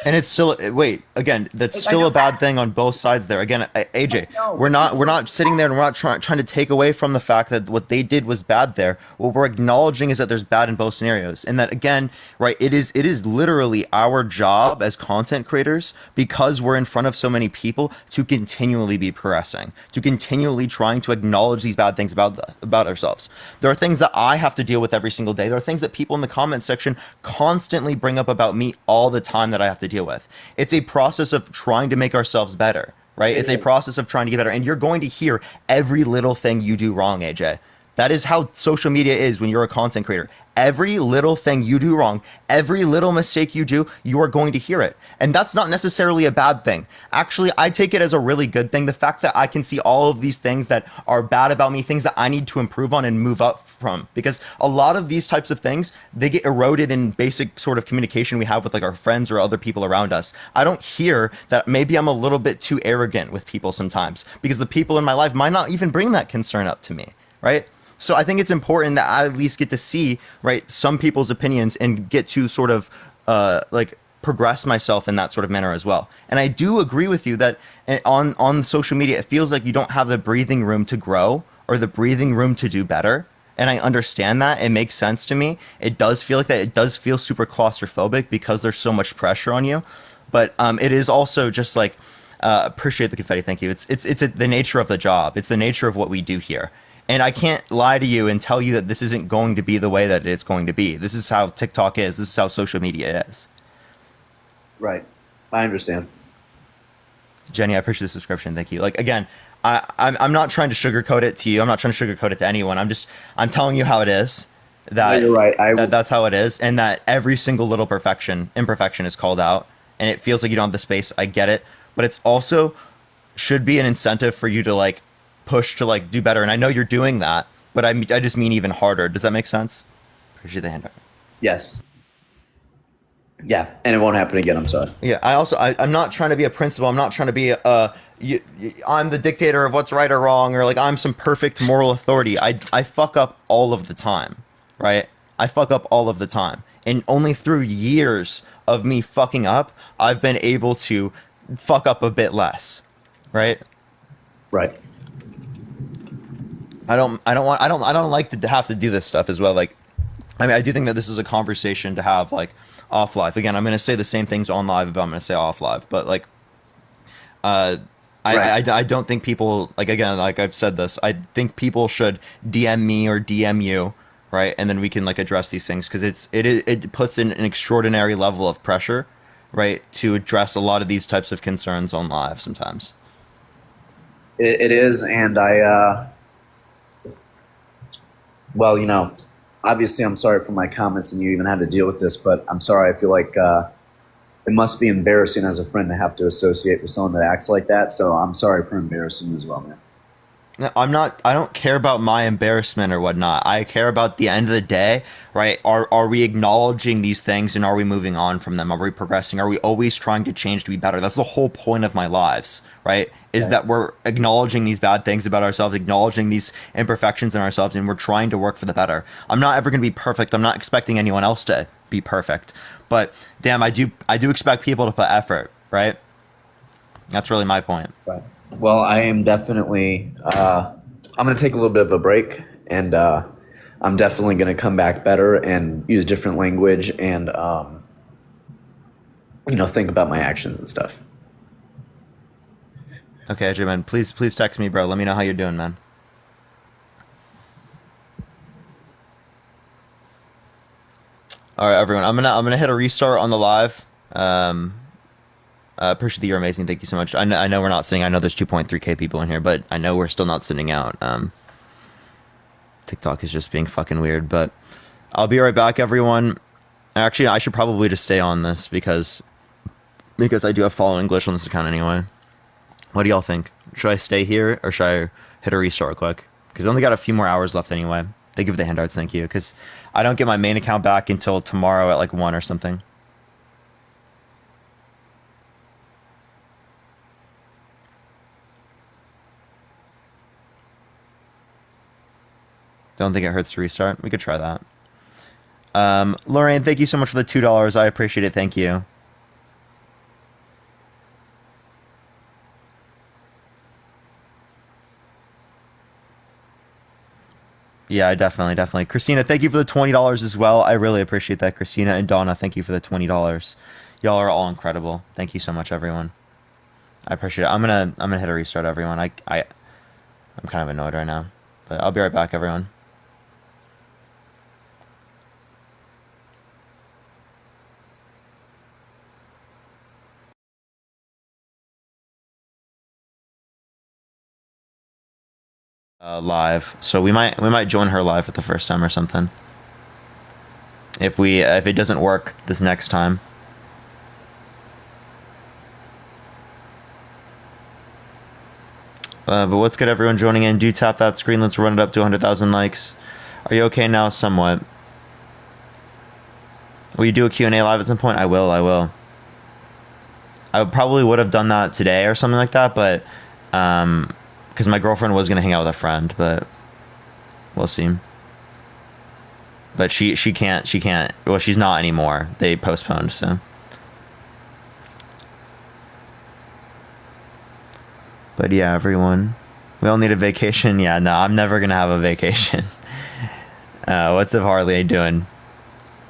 And it's still that's still a bad thing on both sides there. Again, AJ, we're not sitting there and we're not trying to take away from the fact that what they did was bad there. What we're acknowledging is that there's bad in both scenarios, and that again, right? It is literally our job as content creators, because we're in front of so many people, to continually be progressing, to continually trying to acknowledge these bad things about ourselves. There are things that I have to deal with every single day. There are things that people in the comment section constantly bring up about me all the time that I have to deal with. It's a process of trying to make ourselves better, right? It's a process of trying to get better, and you're going to hear every little thing you do wrong, AJ. That is how social media is when you're a content creator. Every little thing you do wrong, every little mistake you do, you are going to hear it. And that's not necessarily a bad thing. Actually, I take it as a really good thing. The fact that I can see all of these things that are bad about me, things that I need to improve on and move up from. Because a lot of these types of things, they get eroded in basic sort of communication we have with like our friends or other people around us. I don't hear that maybe I'm a little bit too arrogant with people sometimes, because the people in my life might not even bring that concern up to me, right? So I think it's important that I at least get to see, right, some people's opinions and get to sort of progress myself in that sort of manner as well. And I do agree with you that on social media, it feels like you don't have the breathing room to grow or the breathing room to do better. And I understand that. It makes sense to me. It does feel like that. It does feel super claustrophobic because there's so much pressure on you. But it is also just like, appreciate the confetti. Thank you. It's the nature of the job. It's the nature of what we do here. And I can't lie to you and tell you that this isn't going to be the way that it's going to be. This is how TikTok is. This is how social media is. Right. I understand. Jenny, I appreciate the subscription. Thank you. Like, again, I'm not trying to sugarcoat it to you. I'm not trying to sugarcoat it to anyone. I'm telling you how it is. That, no, you're right. That's how it is. And that every single little imperfection is called out. And it feels like you don't have the space. I get it. But it's also should be an incentive for you to like push to like do better. And I know you're doing that, but I just mean even harder. Does that make sense? Appreciate the handout. Yes. Yeah, and it won't happen again. I'm sorry. Yeah, I'm not trying to be a principal. I'm not trying to be I'm the dictator of what's right or wrong, or like I'm some perfect moral authority. I fuck up all of the time, right? I fuck up all of the time. And only through years of me fucking up, I've been able to fuck up a bit less, right? Right. I don't like to have to do this stuff as well. Like, I mean, I do think that this is a conversation to have like off live. Again, I'm going to say the same things on live, but I'm going to say off live. But like, I don't think people, like, again, like I've said this, I think people should DM me or DM you, right? And then we can like address these things, because it puts in an extraordinary level of pressure, right, to address a lot of these types of concerns on live sometimes. It is, and well, you know, obviously I'm sorry for my comments and you even had to deal with this, but I'm sorry. I feel like it must be embarrassing as a friend to have to associate with someone that acts like that. So I'm sorry for embarrassing you as well, man. No, I don't care about my embarrassment or whatnot. I care about the end of the day, right? Are we acknowledging these things, and are we moving on from them? Are we progressing? Are we always trying to change to be better? That's the whole point of my lives, right? Is that we're acknowledging these bad things about ourselves, acknowledging these imperfections in ourselves, and we're trying to work for the better. I'm not ever going to be perfect. I'm not expecting anyone else to be perfect. But damn, I do expect people to put effort, right? That's really my point. Right. Well, I am definitely, I'm going to take a little bit of a break, and I'm definitely going to come back better and use different language and, you know, think about my actions and stuff. Okay, AJ, man, please text me, bro. Let me know how you're doing, man. All right, everyone. I'm gonna hit a restart on the live. Appreciate that you're amazing. Thank you so much. I know we're not sitting. I know there's 2.3K people in here, but I know we're still not sitting out. TikTok is just being fucking weird. But I'll be right back, everyone. Actually, I should probably just stay on this because I do have follow English on this account anyway. What do y'all think? Should I stay here or should I hit a restart quick? Because I only got a few more hours left anyway. Thank you for the handouts. Thank you. Because I don't get my main account back until tomorrow at like 1 or something. Don't think it hurts to restart. We could try that. Lorraine, thank you so much for the $2. I appreciate it. Thank you. Yeah, definitely. Christina, thank you for the $20 as well. I really appreciate that. Christina and Donna, thank you for the $20. Y'all are all incredible. Thank you so much, everyone. I appreciate it. I'm gonna hit a restart, everyone. I'm kind of annoyed right now, but I'll be right back, everyone. Live, so we might join her live for the first time or something. If it doesn't work this next time. But what's good, everyone joining in? Do tap that screen. Let's run it up to 100,000 likes. Are you okay now? Somewhat. Will you do a Q&A live at some point? I will. I probably would have done that today or something like that, but because my girlfriend was gonna hang out with a friend, but we'll see. But she can't. Well, she's not anymore. They postponed, so. But yeah, everyone, we all need a vacation. Yeah, no, I'm never gonna have a vacation. What's up, Harley? How you doing?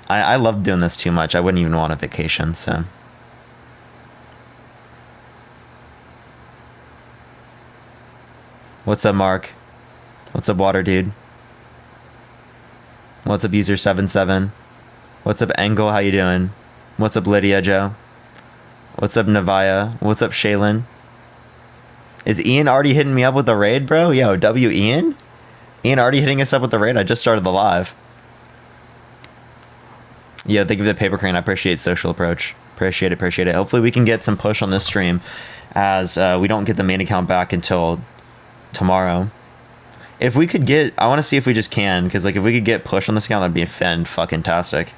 I love doing this too much. I wouldn't even want a vacation, so. What's up, Mark? What's up, Water Dude? What's up, User 77? What's up, Engel? How you doing? What's up, Lydia Joe? What's up, Navaya? What's up, Shaylin? Is Ian already hitting me up with the raid, bro? Yo, W Ian? Ian already hitting us up with the raid? I just started the live. Yeah, thank you for the paper crane. I appreciate social approach. Appreciate it. Hopefully we can get some push on this stream as we don't get the main account back until tomorrow. If we could get, I want to see if we just can, because like if we could get push on this account, that'd be fucking-tastic.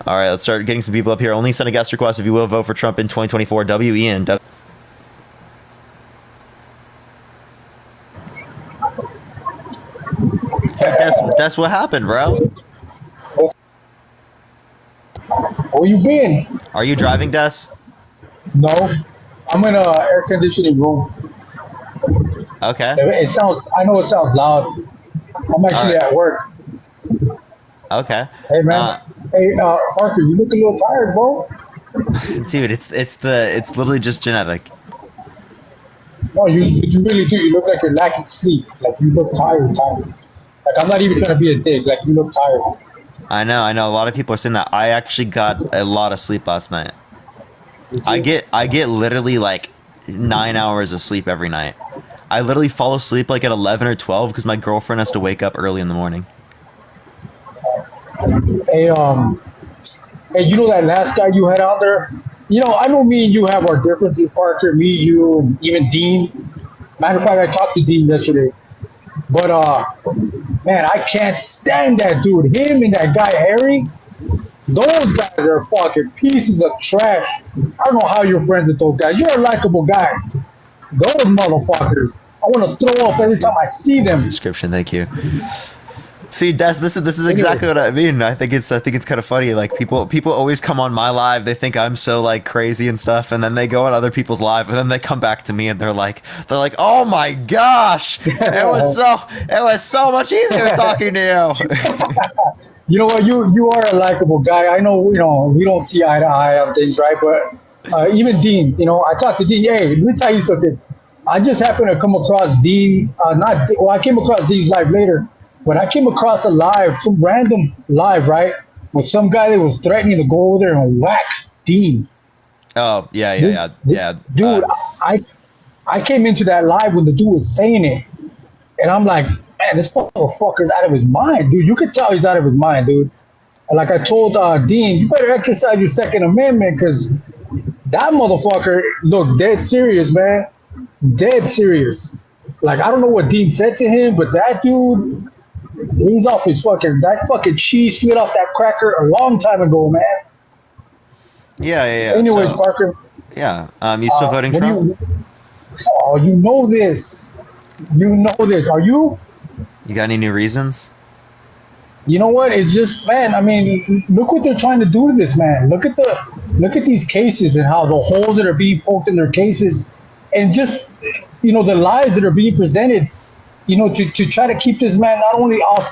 All right, let's start getting some people up here. Only send a guest request if you will vote for Trump in 2024. W Ian. Hey, that's what happened, bro. Where you been? Are you driving, Des? No, I'm in a air conditioning room. Okay. It sounds. I know it sounds loud. I'm actually at work. Okay. Hey man. Parker, you look a little tired, bro. Dude, it's literally just genetic. No, you really do. You look like you're lacking sleep. Like you look tired. Like I'm not even trying to be a dick. Like you look tired. I know. A lot of people are saying that. I actually got a lot of sleep last night. I get literally like 9 hours of sleep every night. I literally fall asleep like at 11 or 12 because my girlfriend has to wake up early in the morning. Hey, you know that last guy you had out there? You know, I know me and you have our differences, Parker. Me, you, and even Dean. Matter of fact, I talked to Dean yesterday. But, man, I can't stand that dude. Him and that guy, Harry. Those guys are fucking pieces of trash. I don't know how you're friends with those guys. You're a likable guy. Those motherfuckers. I want to throw up every time I see them. Subscription, thank you. See, Des, this is exactly what I mean. I think it's kind of funny. Like people always come on my live. They think I'm so like crazy and stuff, and then they go on other people's live, and then they come back to me and they're like, oh my gosh, it was so much easier talking to you. You know what? You are a likable guy. I know. We don't see eye to eye on things, right? But even Dean, I talked to Dean. Hey, let me tell you something. I just happened to come across Dean. I came across Dean's live later. when I came across a live, some random live, right, with some guy that was threatening to go over there and whack Dean. Oh yeah. Dude, I came into that live when the dude was saying it, and I'm like, man, this motherfucker's out of his mind, dude. You could tell he's out of his mind, dude. And like I told Dean, you better exercise your Second Amendment, because that motherfucker looked dead serious, man. Dead serious. Like, I don't know what Dean said to him, but that dude, he's off his that fucking cheese slid off that cracker a long time ago, man. Yeah. Anyways, So, Parker. yeah. You still voting Trump? You know this. You know this. Are you? You got any new reasons? You know what? It's just, man. I mean, look what they're trying to do to this man. Look at these cases and how the holes that are being poked in their cases, and just the lies that are being presented. To try to keep this man not only off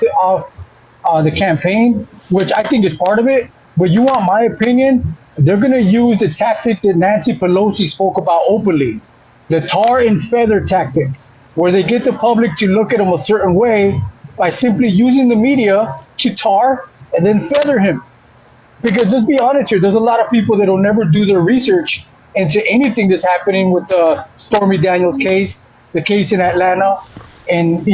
the campaign, which I think is part of it, but you want my opinion? They're gonna use the tactic that Nancy Pelosi spoke about openly, the tar and feather tactic, where they get the public to look at him a certain way by simply using the media to tar and then feather him. Because let's be honest here, there's a lot of people that will never do their research into anything that's happening with the Stormy Daniels case, the case in Atlanta, and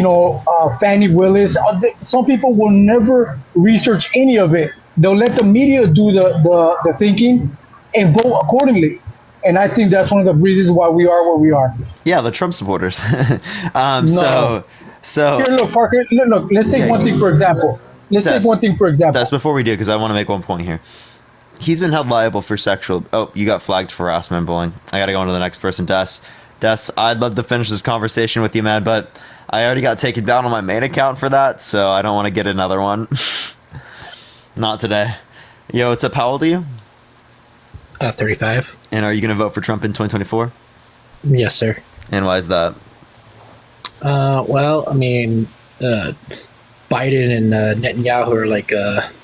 Fannie Willis. Some people will never research any of it. They'll let the media do the thinking and vote accordingly. And I think that's one of the reasons why we are where we are. Yeah, the Trump supporters. No. So here, look, Parker. Look. Let's take one thing for example. That's before we do, because I want to make one point here. He's been held liable for sexual. Oh, you got flagged for harassment and bullying. I got to go on to the next person, Des. I'd love to finish this conversation with you, man, but I already got taken down on my main account for that, so I don't want to get another one. Not today. Yo, what's up? How old are you? 35. And are you going to vote for Trump in 2024? Yes, sir. And why is that? Well, I mean, Biden and Netanyahu are like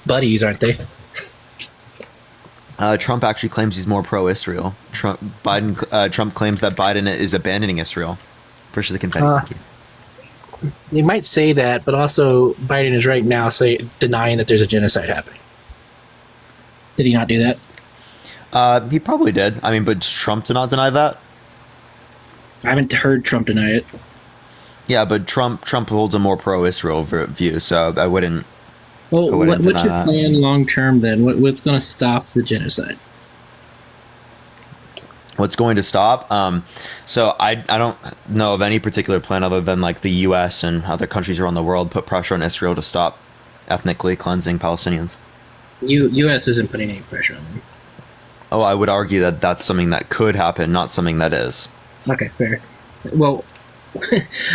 buddies, aren't they? Trump actually claims he's more pro-Israel. Trump claims that Biden is abandoning Israel. Appreciate the confetti. Thank you. They might say that, but also Biden is right now denying that there's a genocide happening. Did he not do that? He probably did. I mean, but Trump to not deny that? I haven't heard Trump deny it. Yeah, but Trump holds a more pro-Israel view, so I wouldn't. Well, what's your plan long term then? What's going to stop the genocide? What's going to stop? So I don't know of any particular plan other than like the U.S. and other countries around the world put pressure on Israel to stop ethnically cleansing Palestinians. U.S. isn't putting any pressure on them. Oh, I would argue that that's something that could happen, not something that is. Okay, fair. Well,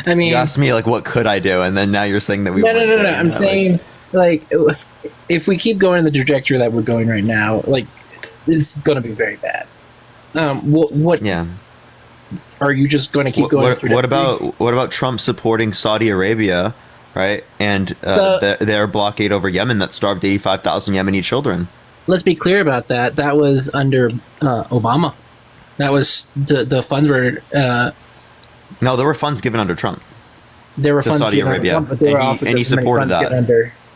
I mean, you asked me like, what could I do, and then now you're saying that we. No. I'm saying like, if we keep going in the trajectory that we're going right now, like, it's going to be very bad. What? Yeah. Are you just going to keep going? What about Trump supporting Saudi Arabia, right? And their blockade over Yemen that starved 85,000 Yemeni children. Let's be clear about that. That was under Obama. That was the funds were. No, there were funds given under Trump. There were funds Saudi Arabia, Trump, but there were also he supported that. He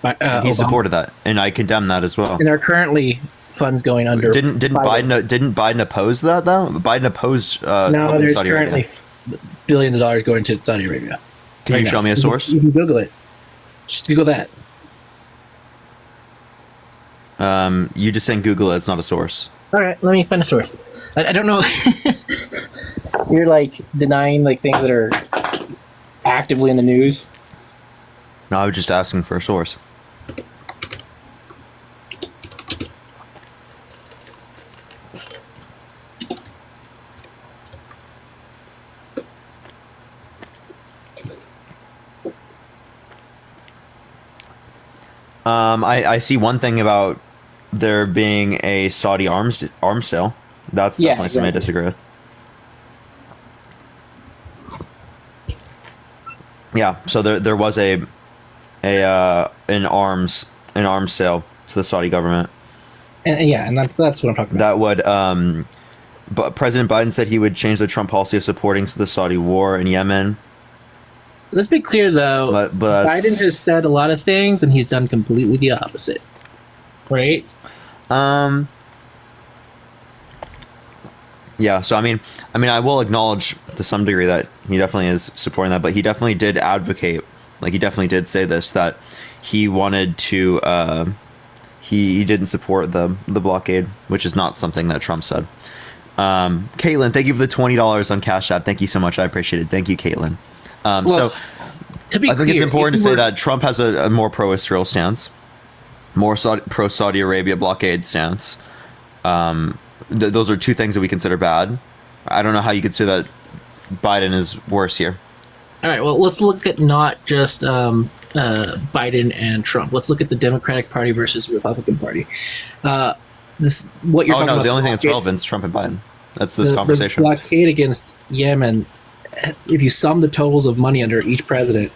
Obama. supported that, and I condemn that as well. And there are currently funds going under. Didn't Biden oppose that though? Biden opposed. No, there's Saudi currently Arabia. billions of dollars going to Saudi Arabia. Can you show me a source? You can Google it. Just Google that. You just saying Google it. It's not a source. All right, let me find a source. I don't know. You're like denying like things that are actively in the news. No, I was just asking for a source. I see one thing about there being a Saudi arms sale. That's definitely something I disagree with. Yeah, so there was an arms sale to the Saudi government. And that's what I'm talking about. That would but President Biden said he would change the Trump policy of supporting the Saudi war in Yemen. let's be clear though. But Biden has said a lot of things, and he's done completely the opposite. Right? Yeah, so I mean, I will acknowledge to some degree that he definitely is supporting that, but he definitely did advocate, like he definitely did say this, that he wanted to, he didn't support the blockade, which is not something that Trump said. Caitlin, thank you for the $20 on Cash App. Thank you so much. I appreciate it. Thank you, Caitlin. So to be I think it's clear, important if to you say were- that Trump has a more pro-Israel stance, more pro-Saudi Arabia blockade stance. Those are two things that we consider bad. I don't know how you could say that Biden is worse here. All right, well, let's look at not just Biden and Trump. Let's look at the Democratic Party versus the Republican Party. What you're talking about? The only thing that's blockade- relevant is Trump and Biden. That's this the conversation. blockade against Yemen. If you sum the totals of money under each president,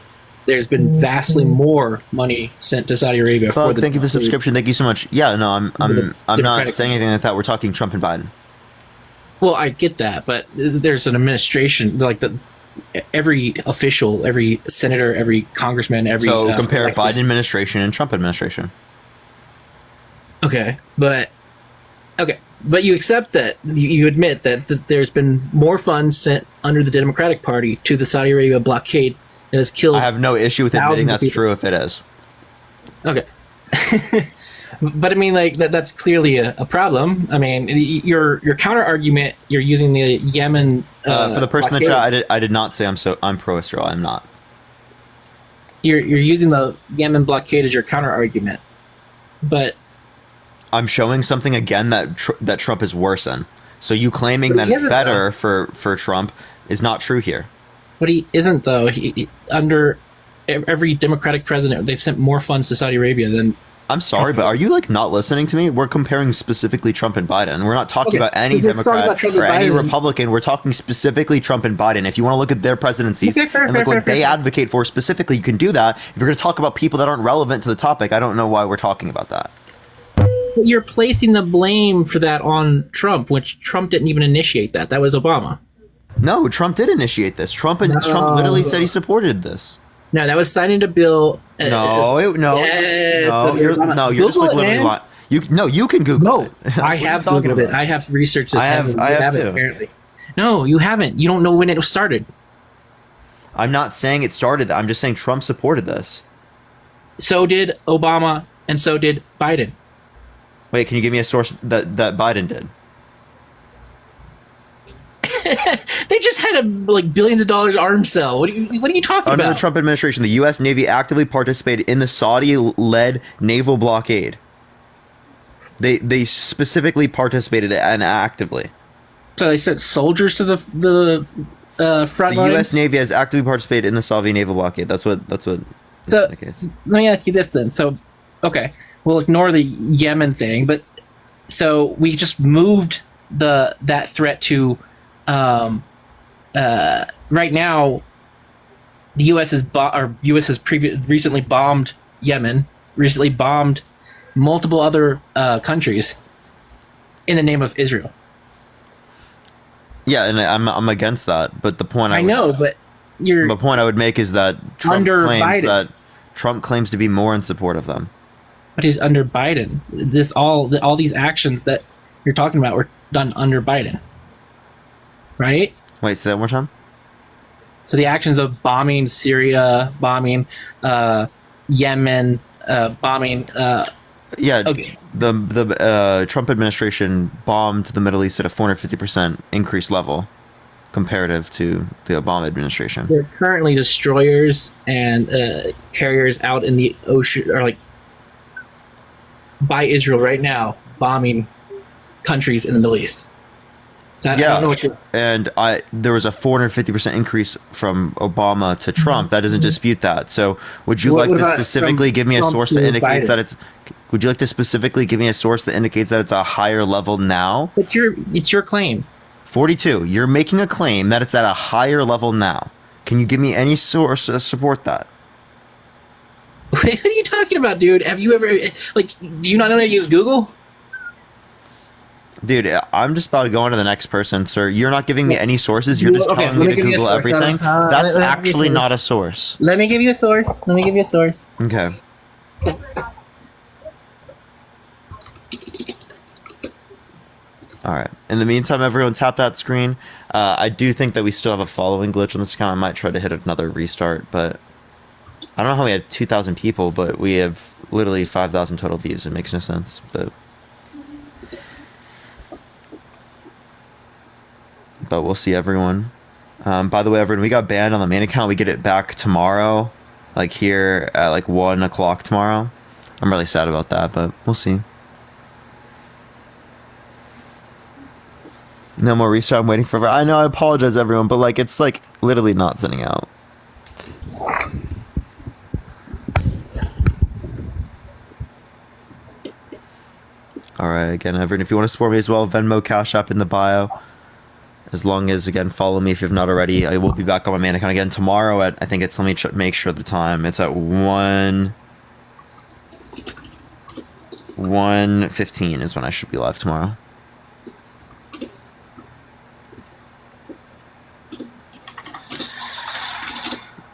there's been vastly more money sent to Saudi Arabia Well, for the. thank you for the subscription. Thank you so much. Yeah, no, I'm not Democratic saying anything like that. We're talking Trump and Biden. Well, I get that, but there's an administration like every official, every senator, every congressman, every. So compare elected- Biden administration and Trump administration. Okay, but you accept that you admit that there's been more funds sent under the Democratic Party to the Saudi Arabia blockade that has killed. I have no issue with admitting that's true if it is. Okay. But I mean, like that's clearly a problem. I mean, your counter argument, you're using the Yemen. For the person in the blockade. chat, I did not say I'm pro-Israel. I'm not. You're using the Yemen blockade as your counter argument, but I'm showing something again that Trump is worse in. So you claiming But that he it's isn't, better for Trump is not true here. but he isn't though. He under every Democratic president, they've sent more funds to Saudi Arabia than. I'm sorry, but are you like not listening to me? We're comparing specifically Trump and Biden. We're not talking about any let's talk Democrat about Trump or and any Biden. Republican. We're talking specifically Trump and Biden. If you want to look at their presidencies Okay, fair, and look fair, what fair, they fair. advocate for specifically, you can do that. If you're going to talk about people that aren't relevant to the topic, I don't know why we're talking about that. But you're placing the blame for that on Trump, which Trump didn't even initiate that. That was Obama. No, Trump did initiate this. Trump literally said he supported this. No, that was signing a bill. You're just like literally lying. You can Google it. I have Googled it. I have researched this. I have heavily, too. apparently. No, you haven't. You don't know when it started. I'm not saying it started. I'm just saying Trump supported this. So did Obama, and so did Biden. Wait, can you give me a source that Biden did? They just had a billions of dollars arms sale. What are you talking Under about? the Trump administration, the U.S. Navy actively participated in the Saudi-led naval blockade. They specifically participated and actively. So they sent soldiers to the front The line. U.S. Navy has actively participated in the Saudi naval blockade. That's what. So let me ask you this then. So, okay, we'll ignore the Yemen thing, but so we just moved that threat to right now. The U.S. has recently bombed Yemen. Recently bombed multiple other countries in the name of Israel. Yeah, and I'm against that. But the point the point I would make is that Trump under claims Biden. that Trump claims to be more in support of them. But he's under Biden. All these actions that you're talking about were done under Biden, right? Wait, say that one more time. So the actions of bombing Syria, bombing Yemen, bombing. Okay. The Trump administration bombed the Middle East at a 450% increased level comparative to the Obama administration. There are currently destroyers and carriers out in the ocean, or by Israel right now, bombing countries in the Middle East. So I don't know what you're. And there was a 450% increase from Obama to Trump. That doesn't dispute that. So would you What like to about specifically from give me a Trump source to that indicates Biden? that it's? Would you like to specifically give me a source that indicates that it's a higher level now? It's your claim. 42. You're making a claim that it's at a higher level now. Can you give me any source to support that? What are you talking about, dude? Have you ever do you not know how to use Google? Dude, I'm just about to go on to the next person, sir. You're not giving me any sources. You're just telling me to Google everything. That's actually not a source. Let me give you a source. Okay. All right. In the meantime, everyone tap that screen. I do think that we still have a following glitch on this account. I might try to hit another restart, but I don't know how we have 2,000 people, but we have literally 5,000 total views. It makes no sense, but we'll see, everyone. By the way, everyone, we got banned on the main account. We get it back tomorrow, like here at like 1 o'clock tomorrow. I'm really sad about that, but we'll see. No more restart. I'm waiting for. I know. I apologize, everyone, but like it's like literally not sending out. All right, again, everyone, if you want to support me as well, Venmo, Cash App in the bio. As long as, again, follow me if you've not already. I will be back on my main account again tomorrow at, I think it's, let me make sure the time. It's at 1:15 is when I should be live tomorrow.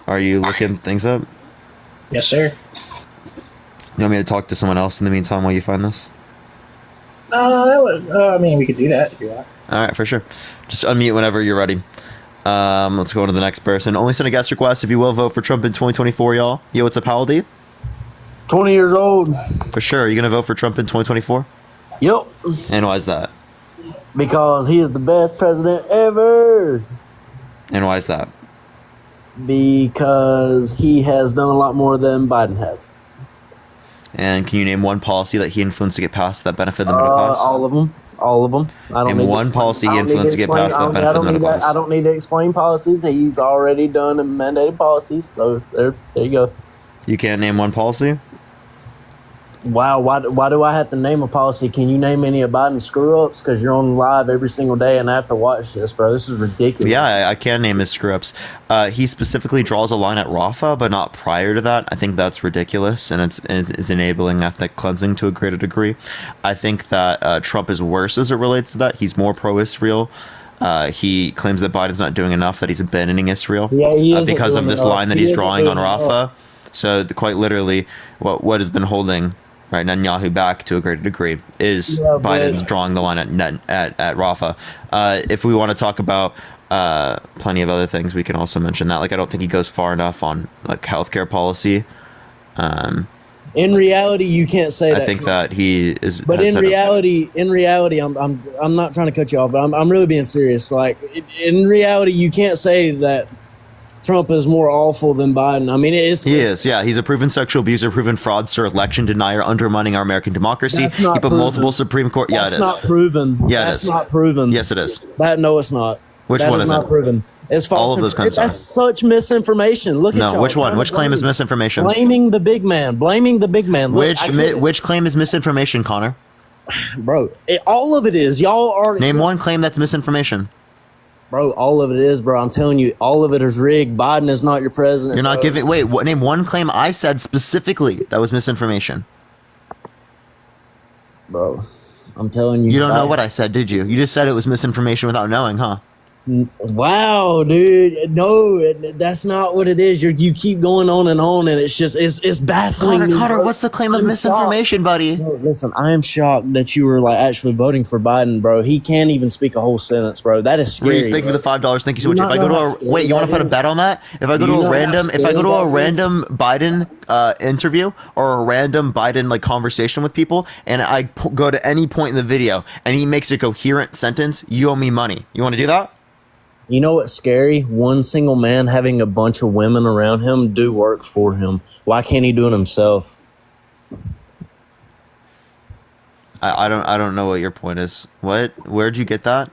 Are you looking things up? Yes, sir. You want me to talk to someone else in the meantime while you find this? I mean, we could do that if you want. All right, for sure. Just unmute whenever you're ready. Let's go on to the next person. Only send a guest request if you will vote for Trump in 2024, y'all. Yo, what's up, Howdy? 20 years old. For sure. Are you going to vote for Trump in 2024? Yep. And why is that? Because he is the best president ever. And why is that? Because he has done a lot more than Biden has. And can you name one policy that he influenced to get passed that benefited the middle class? All of them. All of them. I don't name one policy he influenced to get passed that benefited the middle class. I don't need to explain policies. He's already done and mandated policies. So there you go. You can't name one policy? Wow, why do I have to name a policy? Can you name any of Biden's screw-ups? Because you're on live every single day, and I have to watch this, bro. This is ridiculous. Yeah, I can name his screw-ups. He specifically draws a line at Rafah, but not prior to that. I think that's ridiculous, and it's enabling ethnic cleansing to a greater degree. I think that Trump is worse as it relates to that. He's more pro-Israel. He claims that Biden's not doing enough, that he's abandoning Israel because of this line that he's drawing on Rafah. So quite literally, what has been holding Netanyahu back to a greater degree is Biden's drawing the line at Rafah. If we want to talk about plenty of other things, we can also mention that. Like, I don't think he goes far enough on like healthcare policy. In reality, you can't say that. I think that he is. But in reality, I'm not trying to cut you off, but I'm really being serious. Like in reality, you can't say that Trump is more awful than Biden. I mean, he is. Yeah, he's a proven sexual abuser, proven fraudster, election denier, undermining our American democracy. That's not he put proven. Multiple Supreme Court. Yeah, That's it is. not proven. Yeah, That's it is. not proven. Yes, it is. No, it's not. Which that one is is not it? proven. It's false. All of those claims That's such misinformation. Look at No, y'all which one? trying Which to claim is blame- misinformation? Blaming the big man. Blaming the big man. Look, Which claim is misinformation, Connor? Bro, all of it is. Y'all are. Name one claim that's misinformation. Bro, all of it is, bro. I'm telling you, all of it is rigged. Biden is not your president. You're not bro. giving. Wait, name one claim I said specifically that was misinformation. Bro, I'm telling you. You don't know what I said, did you? You just said it was misinformation without knowing, huh? Wow, dude. No, that's not what it is. You keep going on, and it's just, it's baffling. Connor, what's the claim of misinformation, buddy? Bro, listen, I am shocked that you were like actually voting for Biden, bro. He can't even speak a whole sentence, bro. That is scary. Reese, thank you for the $5. Thank you so much. You If I not go know to how a scary wait, you want to that put a is? bet on that? If I go Do to you a know how random, if I scary go to a that is? random Biden interview or a random Biden like conversation with people, and I go to any point in the video and he makes a coherent sentence, you owe me money. You want to do that? You know what's scary? One single man having a bunch of women around him do work for him. Why can't he do it himself? I don't know what your point is. Where'd you get that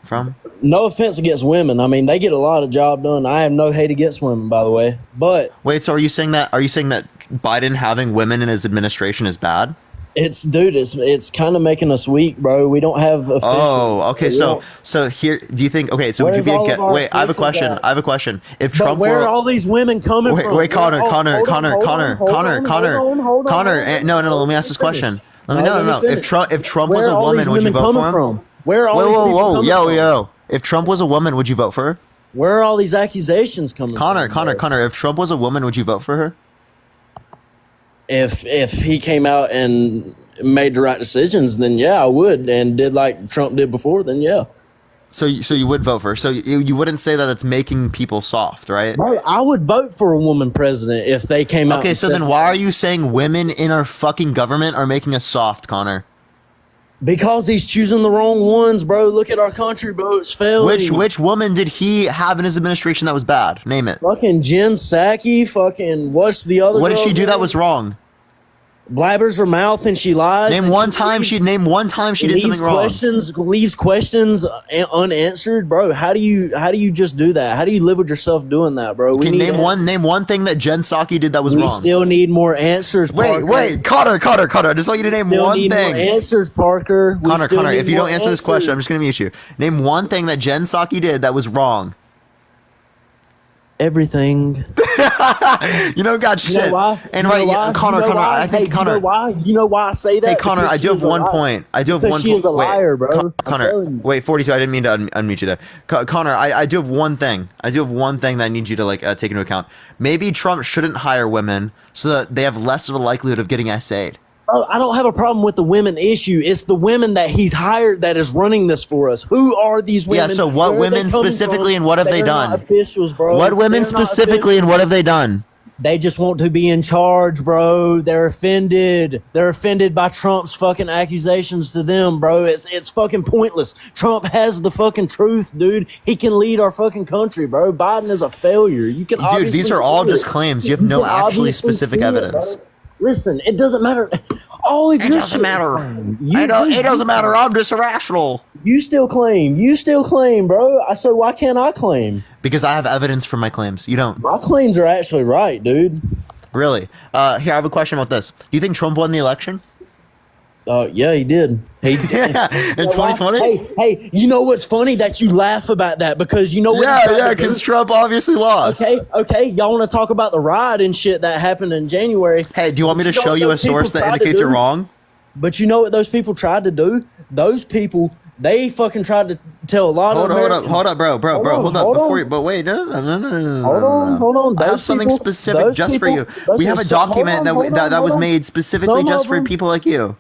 from? No offense against women. I mean, they get a lot of job done. I have no hate against women, by the way. But wait, so are you saying that Biden having women in his administration is bad? It's kind of making us weak, bro. We don't have official. Oh, okay. So here, do you think? Okay, so would you be Where's all of our wait? I have a question. officials at? I have a question. If But Trump where were are all these women coming from? Wait, Connor. Hold on, No. Let me ask this question. I mean, no. If Trump was Where a are all woman, these would you women vote coming for him? from? Where are all these Whoa, people whoa, coming yo, from? yo. If Trump was a woman, would you vote for her? Where are all these accusations coming Connor, from? Connor. If Trump was a woman, would you vote for her? If he came out and made the right decisions, then yeah, I would, and did like Trump did before, then yeah. So you would vote for her. So you wouldn't say that it's making people soft, right? Bro, I would vote for a woman president if they came out. Okay, so then why are you saying women in our fucking government are making us soft, Connor? Because he's choosing the wrong ones, bro. Look at our country, bro. It's failing. Which woman did he have in his administration that was bad? Name it. Fucking Jen Psaki. Fucking what's the other? What did girl's she do that name? was wrong? Blabbers her mouth and she lies. Name and one time she did something wrong. Leaves questions unanswered, bro. How do you just do that? How do you live with yourself doing that, bro? Okay, name one thing that Jen Psaki did that was wrong. We still need more answers. Parker. Wait, Connor. I just want you to name Still one need thing. More answers, Parker. We still Connor. need If you more don't answer this answers. question, I'm just gonna mute you. Name one thing that Jen Psaki did that was wrong. Everything. You know, God, shit. You know why? And You know right, why? Connor. You know why? I think Hey, Connor. You know why? You know why I say that? Hey, Connor, Because I do have one point. Because she is a liar, bro. Connor, wait, 42. I didn't mean to unmute you there. Connor, I do have one thing. I do have one thing that I need you to take into account. Maybe Trump shouldn't hire women so that they have less of a likelihood of getting essayed. Bro, I don't have a problem with the women issue. It's the women that he's hired that is running this for us. Who are these women? Yeah, so what Where are they women coming specifically from? and what have they They're not done? officials, bro. What women They're not specifically and what have they done? They just want to be in charge, bro. They're offended. They're offended by Trump's fucking accusations to them, bro. It's fucking pointless. Trump has the fucking truth, dude. He can lead our fucking country, bro. Biden is a failure. You can Dude, these are all just claims. You have no actually specific evidence. Listen, it doesn't matter. All of It your doesn't shit matter. is fine. It doesn't matter. I'm just irrational. You still claim, bro. So why can't I claim? Because I have evidence for my claims. You don't. My claims are actually right, dude. Really? Here, I have a question about this. Do you think Trump won the election? Yeah, he did. He did. In 2020? Hey, you know what's funny? That you laugh about that because you know what? Because Trump obviously lost. Okay. Y'all want to talk about the riot and shit that happened in January? Hey, do you want me to show you a source that tried to indicates do? you're wrong? But you know what those people tried to do? Those people, they fucking tried to tell a lot of Americans. Hold up, bro. Hold up. Before you, but wait, no. Hold on. I have something specific just for you. We have a document that was made specifically just for people like you.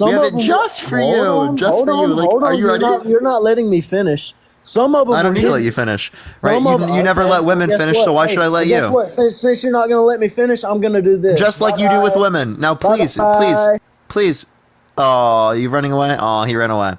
We have it just for you. Just for you. Like, are you ready? You're not letting me finish. Some of them. I don't need to let you finish. Right? You never let women finish, so why should I let you? Guess what? Since you're not going to let me finish, I'm going to do this. Just like you do with women. Now, please. Oh, you running away? Oh, he ran away.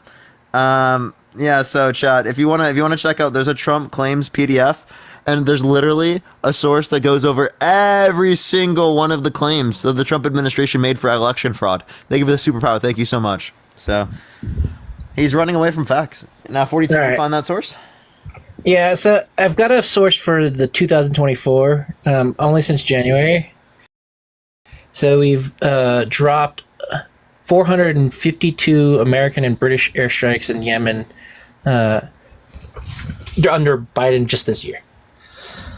Yeah. So, Chad, if you wanna check out, there's a Trump claims PDF, and there's literally a source that goes over every single one of the claims that the Trump administration made for election fraud. They give it a superpower. Thank you so much. So, he's running away from facts. Now, 42. All right. Can you find that source? Yeah, so I've got a source for the 2024, only since January. So we've dropped 452 American and British airstrikes in Yemen under Biden just this year.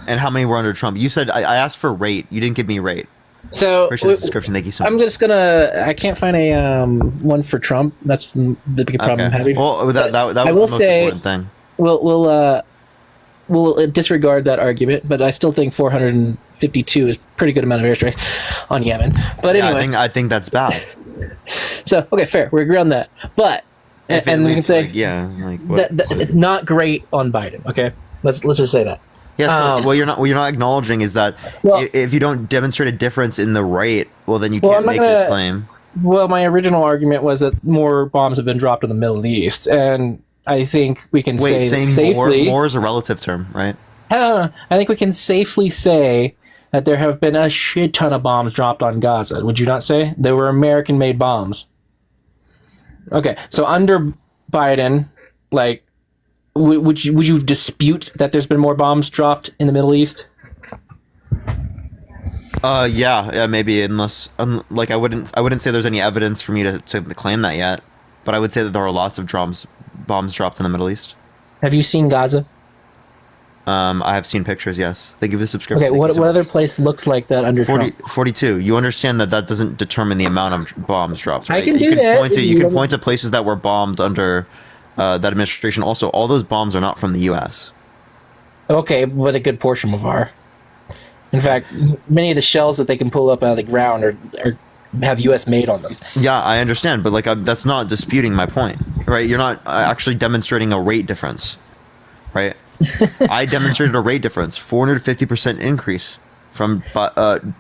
And how many were under Trump? You said I asked for rate. You didn't give me rate. So appreciate the description. Thank you so much. I'm just gonna. I can't find a one for Trump. That's the big problem I'm having. Well, that was the most important thing. We'll disregard that argument, but I still think 452 is a pretty good amount of airstrikes on Yemen. But anyway, I think that's bad. So okay, fair. We agree on that. But and we can say it's not great on Biden. Okay, let's just say that. Yeah. So, what you're not acknowledging is that if you don't demonstrate a difference in the rate, well, then you can't make this claim. Well, my original argument was that more bombs have been dropped in the Middle East, and I think we can say safely. More is a relative term, right? I think we can safely say that there have been a shit ton of bombs dropped on Gaza. Would you not say? They were American-made bombs. Okay, so under Biden, like, would you dispute that there's been more bombs dropped in the Middle East? Yeah, maybe, unless like I wouldn't say there's any evidence for me to claim that yet, but I would say that there are lots of bombs dropped in the Middle East. Have you seen Gaza? I have seen pictures. Yes, thank you for the subscription. Okay, what other place looks like that under Trump? 42. You understand that doesn't determine the amount of bombs dropped, right? I can do that. You can point to places that were bombed under that administration. Also, all those bombs are not from the U.S. Okay, but a good portion of are. In fact, many of the shells that they can pull up out of the ground are have U.S. made on them. Yeah, I understand, but like that's not disputing my point, right? You're not actually demonstrating a rate difference, right? I demonstrated a rate difference, 450% increase from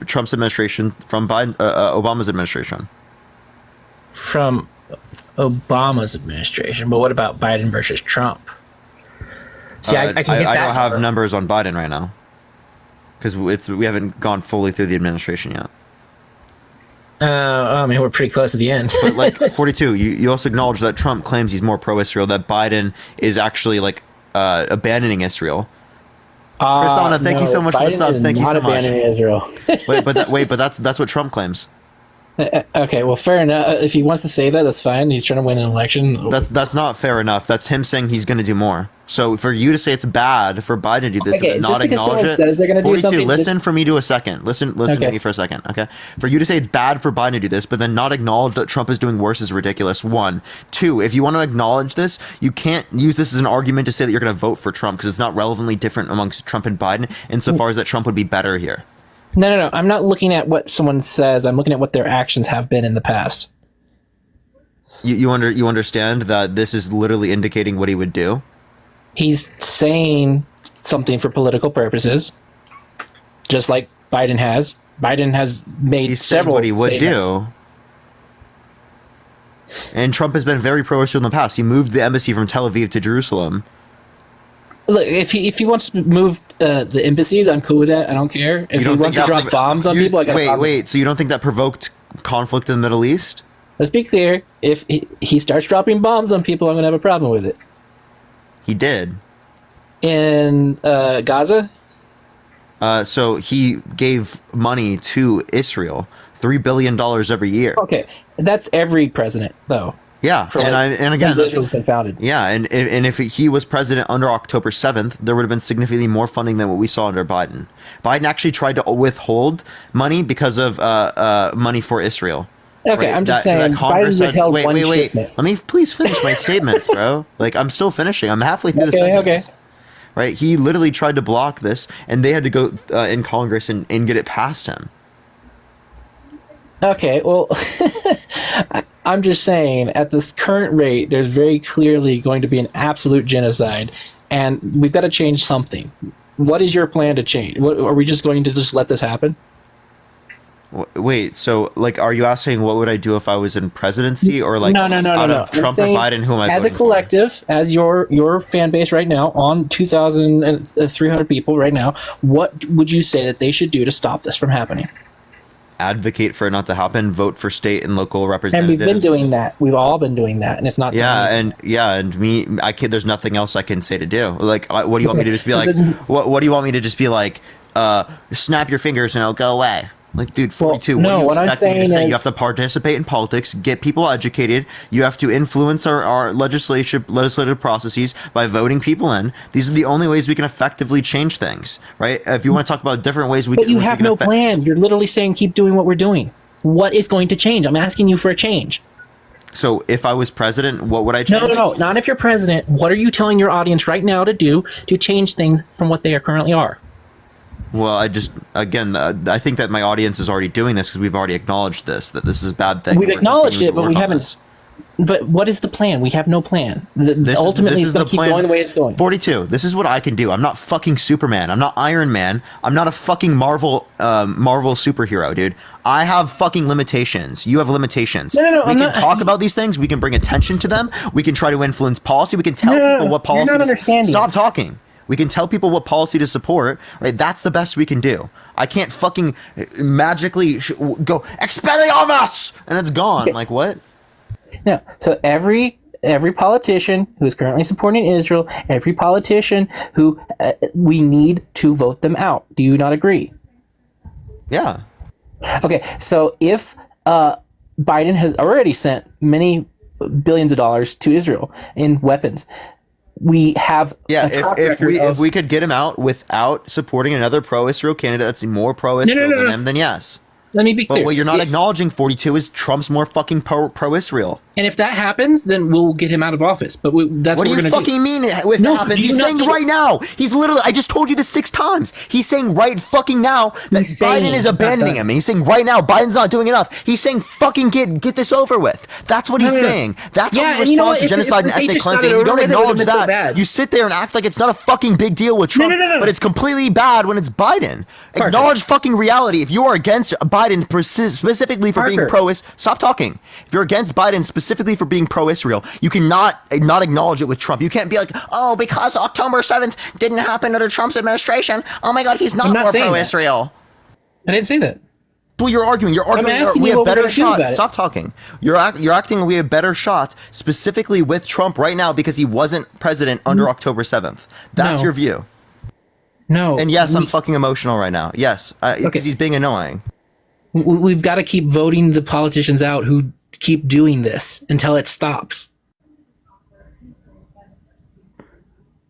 Trump's administration from Obama's administration. From Obama's administration, but what about Biden versus Trump? See, I can get that. I don't have numbers on Biden right now because we haven't gone fully through the administration yet. I mean, we're pretty close to the end. But like 42, you also acknowledge that Trump claims he's more pro-Israel, that Biden is actually like abandoning Israel. Kristana, thank you so much for the subs. Thank you so much. Abandoning Israel. but that's what Trump claims. Okay, well, fair enough. If he wants to say that, that's fine. He's trying to win an election. That's not fair enough. That's him saying he's going to do more. So for you to say it's bad for Biden to do this and not acknowledge it, says they're going to do something, listen for me to a second. Listen to me for a second, okay? For you to say it's bad for Biden to do this, but then not acknowledge that Trump is doing worse is ridiculous. 1, 2. If you want to acknowledge this, you can't use this as an argument to say that you're going to vote for Trump because it's not relevantly different amongst Trump and Biden insofar as that Trump would be better here. No. I'm not looking at what someone says. I'm looking at what their actions have been in the past. You understand that this is literally indicating what he would do? He's saying something for political purposes, just like Biden has. Biden has made several what he would statements. do. And Trump has been very pro-Israel in the past. He moved the embassy from Tel Aviv to Jerusalem. Look, if he wants to move the embassies, I'm cool with that. I don't care. If he wants to drop bombs on people, I got wait. So you don't think that provoked conflict in the Middle East? Let's be clear. If he starts dropping bombs on people, I'm going to have a problem with it. He did. In Gaza? So he gave money to Israel, $3 billion every year. Okay, that's every president, though. Yeah, and again, Israel's been founded. Yeah, and if he was president under October 7th, there would have been significantly more funding than what we saw under Biden. Biden actually tried to withhold money because of money for Israel. Okay, right? I'm just saying. Congress Biden withheld one wait. shipment. Let me please finish my statements, bro. Like I'm still finishing. I'm halfway through the sentence. Okay. Right? He literally tried to block this, and they had to go in Congress and get it past him. Okay, well, I'm just saying, at this current rate, there's very clearly going to be an absolute genocide, and we've got to change something. What is your plan to change? Are we just going to just let this happen? Wait, so like, are you asking what would I do if I was in presidency, or like no. out of Trump or Biden? Who am I as a collective, for? As your fan base right now, on 2,300 people right now, what would you say that they should do to stop this from happening? Advocate for it not to happen. Vote for state and local representatives. And we've been doing that. We've all been doing that, and it's not. And me, there's nothing else I can say to do. Like, what do you want me to just be like? What do you want me to just be like? Snap your fingers and it'll go away. Like, dude, 42. Well, what do you I'm expect me to say? is, You have to participate in politics, get people educated. You have to influence our legislative processes by voting people in. These are the only ways we can effectively change things, right? If you want to talk about different ways, but you have no plan. You're literally saying keep doing what we're doing. What is going to change? I'm asking you for a change. So if I was president, what would I change? No. Not if you're president. What are you telling your audience right now to do to change things from what they currently are? Well, I think that my audience is already doing this because we've already acknowledged this, that this is a bad thing. We've acknowledged it, but we haven't. But what is the plan? We have no plan. Ultimately, it's going to keep going the way it's going. 42. This is what I can do. I'm not fucking Superman. I'm not Iron Man. I'm not a fucking Marvel superhero, dude. I have fucking limitations. You have limitations. No. We can talk about these things. We can bring attention to them. We can try to influence policy. We can tell people what policy. You're not understanding. Stop talking. We can tell people what policy to support, right? That's the best we can do. I can't fucking magically go Expelliarmus and it's gone. Like what? No. So every politician who is currently supporting Israel, every politician who we need to vote them out. Do you not agree? Yeah. Okay. So if Biden has already sent many billions of dollars to Israel in weapons, we have Yeah, a track if record we of, if we could get him out without supporting another pro-Israel candidate that's more pro-Israel No. than him, then yes. Let me be But clear. what you're not acknowledging, 42, is Trump's more fucking pro-Israel. And if that happens, then we'll get him out of office. But that's What what do we're you going to do. fucking mean if No, that happens? do you He's not saying get it? right now. He's literally, I just told you this 6 times. He's saying right fucking now that He's saying Biden is it's not abandoning done. him. He's saying right now Biden's not doing enough. He's saying fucking get this over with. That's what he's No. saying. That's Yeah, how you and you know respond what? to If genocide and they ethnic just got cleansing. it You over don't with, it would've acknowledge been so that. bad. You sit there and act like it's not a fucking big deal with Trump, No. but it's completely bad when it's Biden. Acknowledge fucking reality. If you are against Biden specifically for being pro-Israel, stop talking. If you're against Biden specifically for being pro-Israel, you cannot not acknowledge it with Trump. You can't be like, oh, because October 7th didn't happen under Trump's administration, oh my God, he's not more pro-Israel. I didn't say that. Well, you're arguing. asking We you have what we're better gonna do shot. about it. Stop talking. You're acting. We have better shot specifically with Trump right now because he wasn't president under October 7th. That's No. your view. No. And yes, I'm fucking emotional right now. Yes, because he's being annoying. We've got to keep voting the politicians out who keep doing this until it stops.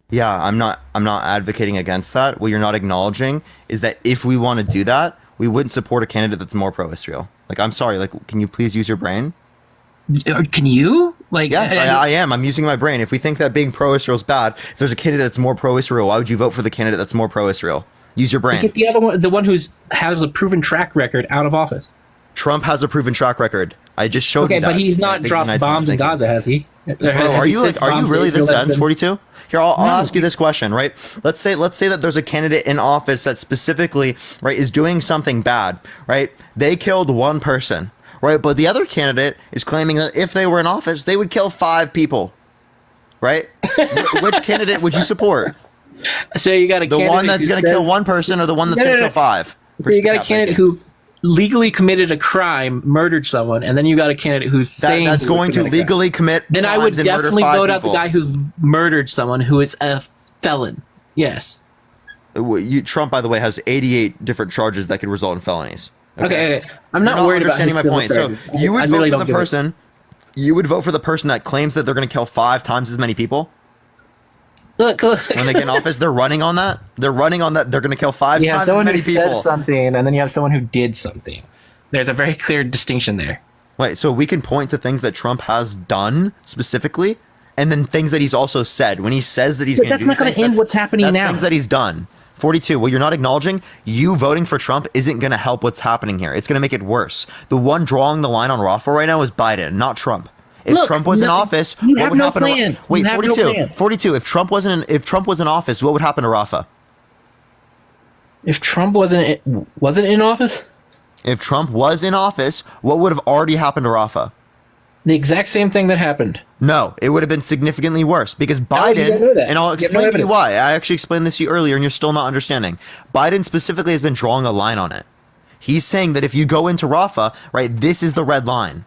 Yeah, I'm not advocating against that. What you're not acknowledging is that if we want to do that, we wouldn't support a candidate that's more pro-Israel. Like, I'm sorry. Like, can you please use your brain? Can you? Like, yes, I am. I'm using my brain. If we think that being pro-Israel is bad, if there's a candidate that's more pro-Israel, why would you vote for the candidate that's more pro-Israel? Use your brain. Get the other one, the one who's has a proven track record out of office. Trump has a proven track record. I just showed you that. Okay, but he's not dropped bombs in Gaza, has he? Bro, are you really this dense, 42? Here, I'll ask you this question, right? Let's say that there's a candidate in office that specifically, right, is doing something bad, right? They killed one person, right? But the other candidate is claiming that if they were in office, they would kill 5 people, right? Which candidate would you support? So you got the one that's going to kill one person, or the one that's going to kill 5? So you got a candidate who legally committed a crime, murdered someone, and then you got a candidate who's saying that's going to legally commit. Then I would crimes and murder definitely 5 vote out the people. guy who murdered someone who is a felon. Yes. Trump, by the way, has 88 different charges that could result in felonies. Okay. I'm not You're worried about understanding his my civil point. So charges. you would I vote really for don't the get it. person. You would vote for the person that claims that they're going to kill 5 times as many people. Look. When they get in office, they're running on that. They're running on that. They're going to kill 5 You have times as someone who many said people. something, and then you have someone who did something. There's a very clear distinction there. Wait, so we can point to things that Trump has done specifically, and then things that he's also said. When he says that he's But going to do that's not gonna things, end what's happening that's now. things that he's done. 42. What you're not acknowledging, you voting for Trump isn't going to help what's happening here. It's going to make it worse. The one drawing the line on Rafah right now is Biden, not Trump. If Look, Trump was in office, you what have would no happen? plan. Wait, You have no 42. plan. 42. If Trump was in office, what would happen to Rafah? If Trump wasn't in office? If Trump was in office, what would have already happened to Rafah? The exact same thing that happened. No, it would have been significantly worse because you Biden, don't know that. and I'll You have no explain to you evidence. why. I actually explained this to you earlier and you're still not understanding. Biden specifically has been drawing a line on it. He's saying that if you go into Rafah, right, this is the red line.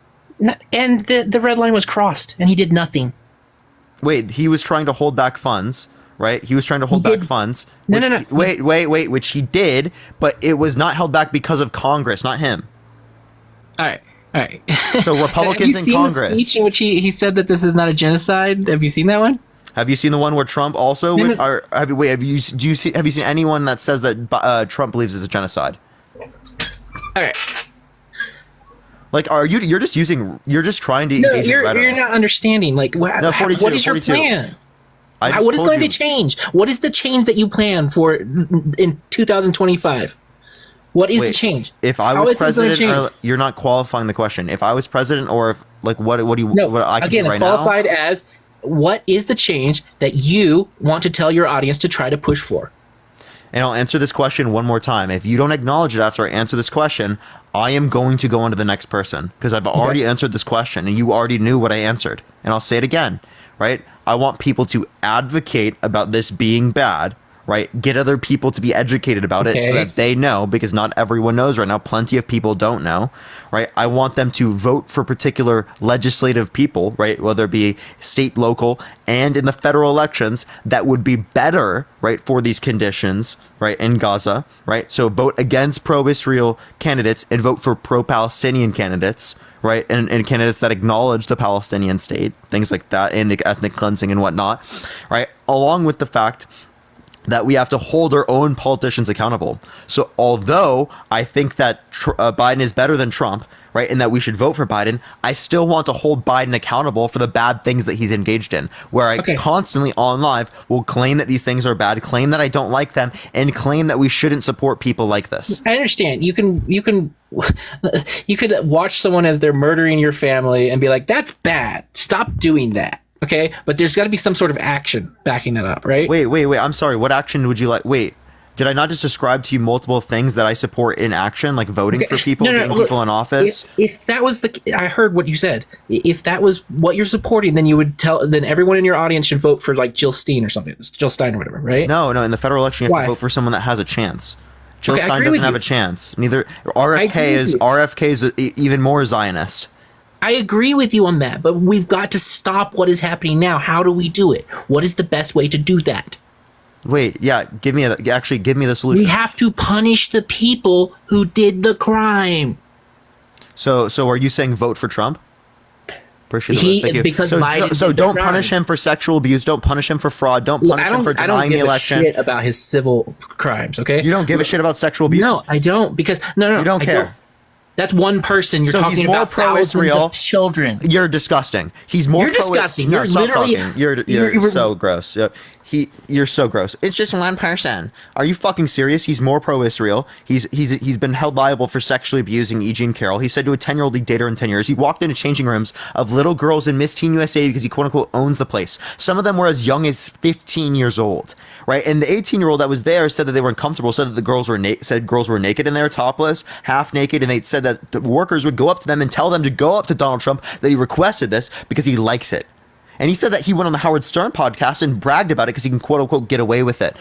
And the red line was crossed, and he did nothing. Wait, he was trying to hold back funds, right? He was trying to hold back funds. No, which- no, no. Wait, which he did, but it was not held back because of Congress, not him. All right. So Republicans have you in seen Congress. the speech in which he said that this is not a genocide? Have you seen that one? Have you seen the one where Trump also? No, no. Have you seen anyone that says that Trump believes it's a genocide? All right. Like, you're just trying to No, engage in you're rhetoric. not understanding. Like, No, 42, what is your 42. plan? I just What is told going you. to change? What is the change that you plan for in 2025? What is the Wait, change? If I How was is it gonna president, change? you're not qualifying the question. If I was president, or if what do you No, what I can again, do right qualified now? as what is the change that you want to tell your audience to try to push for? And I'll answer this question one more time. If you don't acknowledge it after I answer this question, I am going to go on to the next person because I've already answered this question and you already knew what I answered. And I'll say it again, right? I want people to advocate about this being bad, right? Get other people to be educated about it so Okay. that they know, because not everyone knows right now. Plenty of people don't know, right? I want them to vote for particular legislative people, right? Whether it be state, local, and in the federal elections that would be better, right, for these conditions, right, in Gaza, right? So vote against pro-Israel candidates and vote for pro-Palestinian candidates, right? And candidates that acknowledge the Palestinian state, things like that, and the ethnic cleansing and whatnot, right? along with the fact that we have to hold our own politicians accountable. So although I think that Biden is better than Trump, right, and that we should vote for Biden, I still want to hold Biden accountable for the bad things that he's engaged in, where I constantly on live will claim that these things are bad, claim that I don't like them, and claim that we shouldn't support people like this. I understand. You could watch someone as they're murdering your family and be like, that's bad. Stop doing that. Okay, but there's got to be some sort of action backing that up, right? Wait. I'm sorry. What action would you like? Wait, did I not just describe to you multiple things that I support in action, like voting for people, getting people in office? If that was I heard what you said. If that was what you're supporting, then you would then everyone in your audience should vote for like Jill Stein or something, Jill Stein or whatever, right? No. In the federal election, you have to vote for someone that has a chance. Jill Stein doesn't have a chance. Neither RFK is even more Zionist. I agree with you on that, but we've got to stop what is happening now. How do we do it? What is the best way to do that? Wait, yeah, give me the solution. We have to punish the people who did the crime. So are you saying vote for Trump? Appreciate the Thank you. Because so don't punish him for sexual abuse. Don't punish him for fraud. Don't punish him for denying the election. I don't give a shit about his civil crimes. Okay, you don't give a shit about sexual abuse. No, I don't. Because no, you don't care. That's one person. You're talking about thousands of children. You're disgusting. He's more. You're disgusting. No, You're stop literally. Talking. You're so gross. You're so gross. It's just one person. Are you fucking serious? He's more pro-Israel. He's been held liable for sexually abusing E. Jean Carroll. He said to a 10-year-old he'd date her in 10 years. He walked into changing rooms of little girls in Miss Teen USA because he quote unquote owns the place. Some of them were as young as 15 years old, right? And the 18-year-old that was there said that they were uncomfortable. Said that the girls were naked and they were topless, half naked, and they said that the workers would go up to them and tell them to go up to Donald Trump that he requested this because he likes it. And he said that he went on the Howard Stern podcast and bragged about it because he can quote unquote get away with it,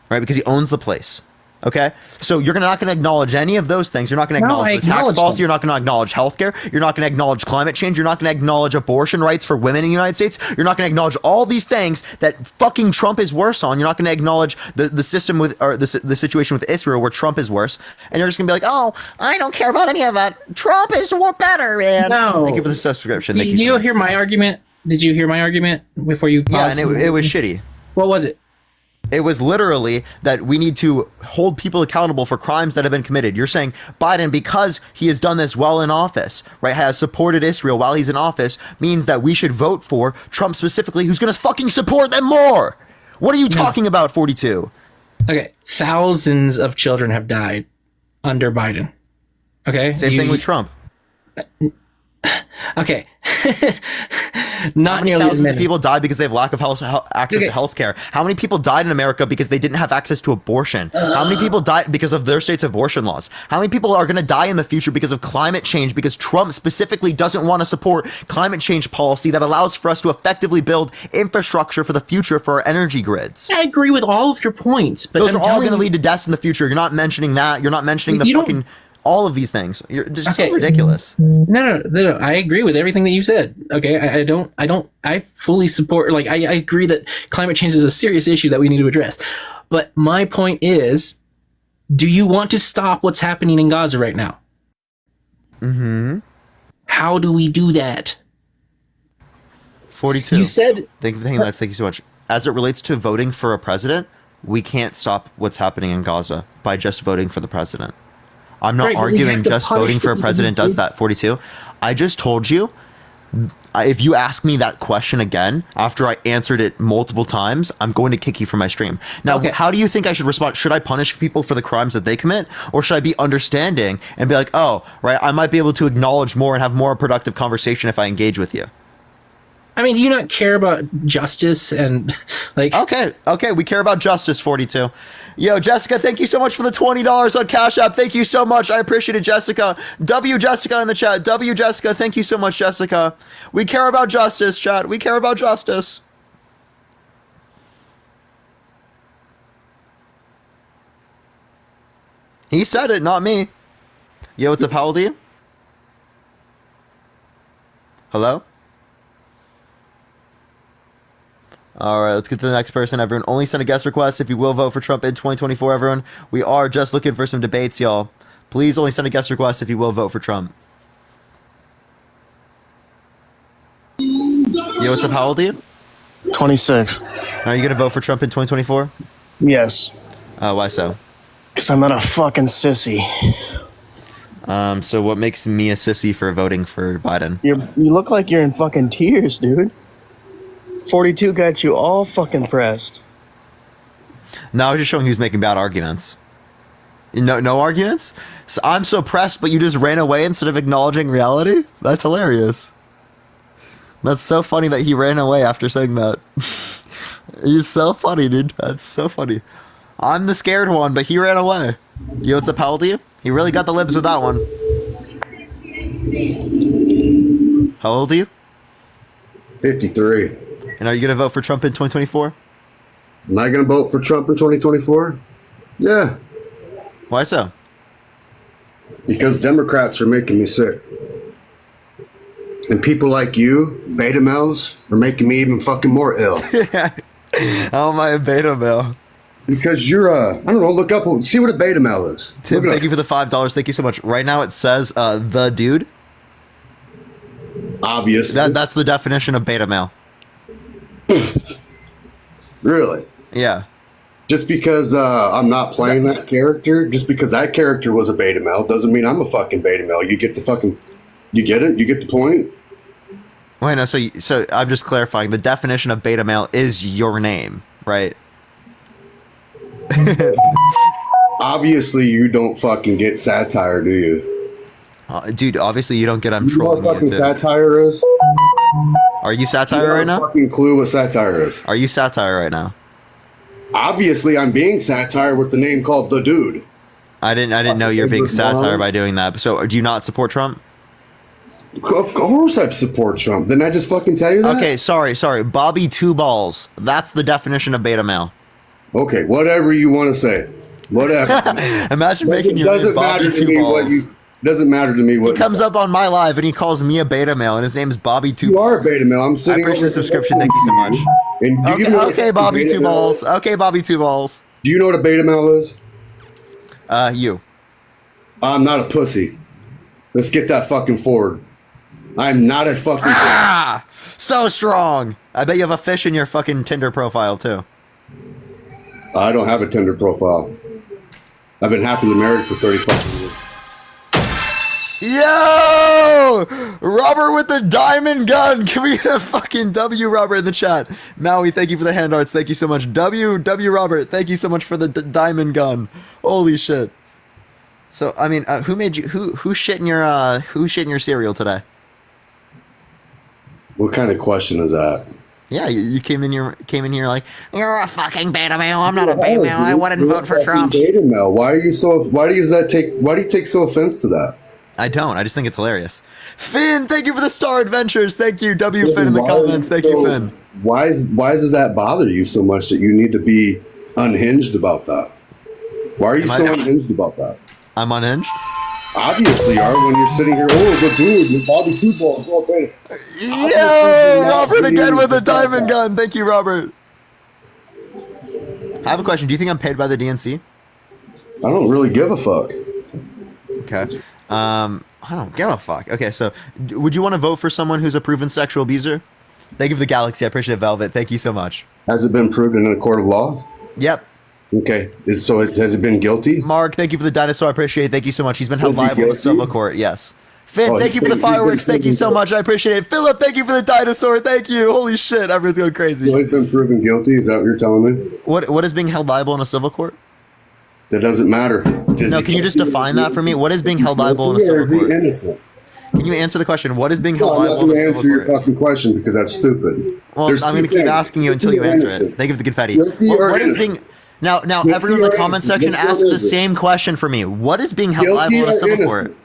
right? Because he owns the place. Okay, so you're not going to acknowledge any of those things. You're not going to acknowledge the tax policy. You're not going to acknowledge healthcare. You're not going to acknowledge climate change. You're not going to acknowledge abortion rights for women in the United States. You're not going to acknowledge all these things that fucking Trump is worse on. You're not going to acknowledge the system with or the situation with Israel where Trump is worse. And you're just going to be like, oh, I don't care about any of that. Trump is better, man. No. Thank you for the subscription. Did you hear my argument? Did you hear my argument before you? Yeah, and it was shitty. What was it? It was literally that we need to hold people accountable for crimes that have been committed. You're saying Biden, because he has done this while in office, right, has supported Israel while he's in office, means that we should vote for Trump specifically, who's going to fucking support them more. What are you talking about, 42? Okay, thousands of children have died under Biden. Okay? Same thing with Trump. Okay. Not nearly as thousands many of people died because they have lack of access to health care. How many people died in America because they didn't have access to abortion? How many people died because of their state's abortion laws? How many people are going to die in the future because of climate change, because Trump specifically doesn't want to support climate change policy that allows for us to effectively build infrastructure for the future for our energy grids? I agree with all of your points, but those are all going to lead to deaths in the future. You're not mentioning that. You're not mentioning the fucking all of these things. You're just so ridiculous. No. I agree with everything that you said. Okay, I fully support. Like, I agree that climate change is a serious issue that we need to address. But my point is, do you want to stop what's happening in Gaza right now? Mm-hmm. How do we do that? 42. You said. Thank you so much. As it relates to voting for a president, we can't stop what's happening in Gaza by just voting for the president. I'm not arguing just voting for a president does that, 42. I just told you, if you ask me that question again, after I answered it multiple times, I'm going to kick you from my stream. Now, how do you think I should respond? Should I punish people for the crimes that they commit? Or should I be understanding and be like, oh, right, I might be able to acknowledge more and have more productive conversation if I engage with you? I mean, do you not care about justice and like? Okay, we care about justice. 42. Yo, Jessica, thank you so much for the $20 on Cash App. Thank you so much. I appreciate it, Jessica. W Jessica in the chat. W Jessica, thank you so much, Jessica. We care about justice, chat. We care about justice. He said it, not me. Yo, what's up? How old are you? Hello? All right, let's get to the next person. Everyone, only send a guest request if you will vote for Trump in 2024, everyone. We are just looking for some debates, y'all. Please only send a guest request if you will vote for Trump. Yo, what's up? How old are you? 26. Are you going to vote for Trump in 2024? Yes. Why so? Because I'm not a fucking sissy. So what makes me a sissy for voting for Biden? You look like you're in fucking tears, dude. 42 got you all fucking pressed. No, I was just showing who's making bad arguments. No arguments? So I'm so pressed, but you just ran away instead of acknowledging reality? That's hilarious. That's so funny that he ran away after saying that. He's so funny, dude. That's so funny. I'm the scared one, but he ran away. You know what's up, how old are you? He really got the libs with that one. How old are you? 53. And are you going to vote for Trump in 2024? Am I going to vote for Trump in 2024? Yeah. Why so? Because Democrats are making me sick. And people like you, beta males, are making me even fucking more ill. How am I a beta male? Because you're I don't know, look up, see what a beta male is. Tim, thank you for the $5. Thank you so much. Right now it says the dude. Obvious. That's the definition of beta male. Really? Yeah. Just because I'm not playing that character, just because that character was a beta male, doesn't mean I'm a fucking beta male. You get you get it? You get the point? Wait, no, so I'm just clarifying. The definition of beta male is your name, right? Obviously, you don't fucking get satire, do you? Dude, obviously you don't get I'm You know trolling what fucking you, too. satire is? Are you satire You right have now? a fucking clue what satire is. Are you satire right now? Obviously, I'm being satire with the name called The Dude. I didn't know you're being satire by doing that. So, do you not support Trump? Of course I support Trump. Didn't I just fucking tell you that? Okay, sorry. Bobby Two Balls. That's the definition of beta male. Okay, whatever you want to say. Whatever. Imagine making your name Bobby Two Balls. Doesn't matter to me what He comes up on my live and he calls me a beta male, and his name is Bobby Two. You are a beta male. I'm sitting. I appreciate the subscription. Thank you so much. And Okay, Bobby Two Balls. Okay, Bobby Two Balls. Do you know what a beta male is? You. I'm not a pussy. Let's get that fucking forward. I'm not a fucking. Ah, so strong. I bet you have a fish in your fucking Tinder profile too. I don't have a Tinder profile. I've been happily married for 35 years. Yo! Robert with the diamond gun. Can we get a fucking W, Robert, in the chat? Maui, thank you for the hand arts. Thank you so much. W, Robert, thank you so much for the diamond gun. Holy shit. So, I mean, who made you, who shit in your cereal today? What kind of question is that? Yeah, you came in here like, you're a fucking beta male. I'm not a beta male. I wouldn't vote for Trump. Beta male. Why do you take so offense to that? I don't. I just think it's hilarious. Finn, thank you for the Star Adventures. Thank you, W. Finn in the comments. Thank you, Finn. Why does that bother you so much that you need to be unhinged about that? Why are you so unhinged about that? I'm unhinged? Obviously you are when you're sitting here, oh, the dude, with Bobby Two Balls. Oh, okay. Yo, Robert again with a diamond gun. Thank you, Robert. I have a question. Do you think I'm paid by the DNC? I don't really give a fuck. Okay. I don't give a fuck. Okay, so would you want to vote for someone who's a proven sexual abuser? Thank you for the galaxy. I appreciate it, Velvet. Thank you so much. Has it been proven in a court of law? Yep. Okay. Has it been guilty? Mark, thank you for the dinosaur. I appreciate it. Thank you so much. He's been held liable in a civil court. Yes. Finn, thank you for the fireworks. Thank you so much. I appreciate it. Philip, thank you for the dinosaur. Thank you. Holy shit. Everyone's going crazy. So he's been proven guilty? Is that what you're telling me? What is being held liable in a civil court? That doesn't matter. No, can you just define that for me? What is being held liable in a civil court? Innocent. Can you answer the question? What is being held I'm not liable going in to a answer civil your court? fucking question because that's stupid. Well, I'm going to keep asking you until you answer it. Thank you for the confetti. What is being... Now, everyone in the comment section, ask the same question for me. What is being held liable in a civil court?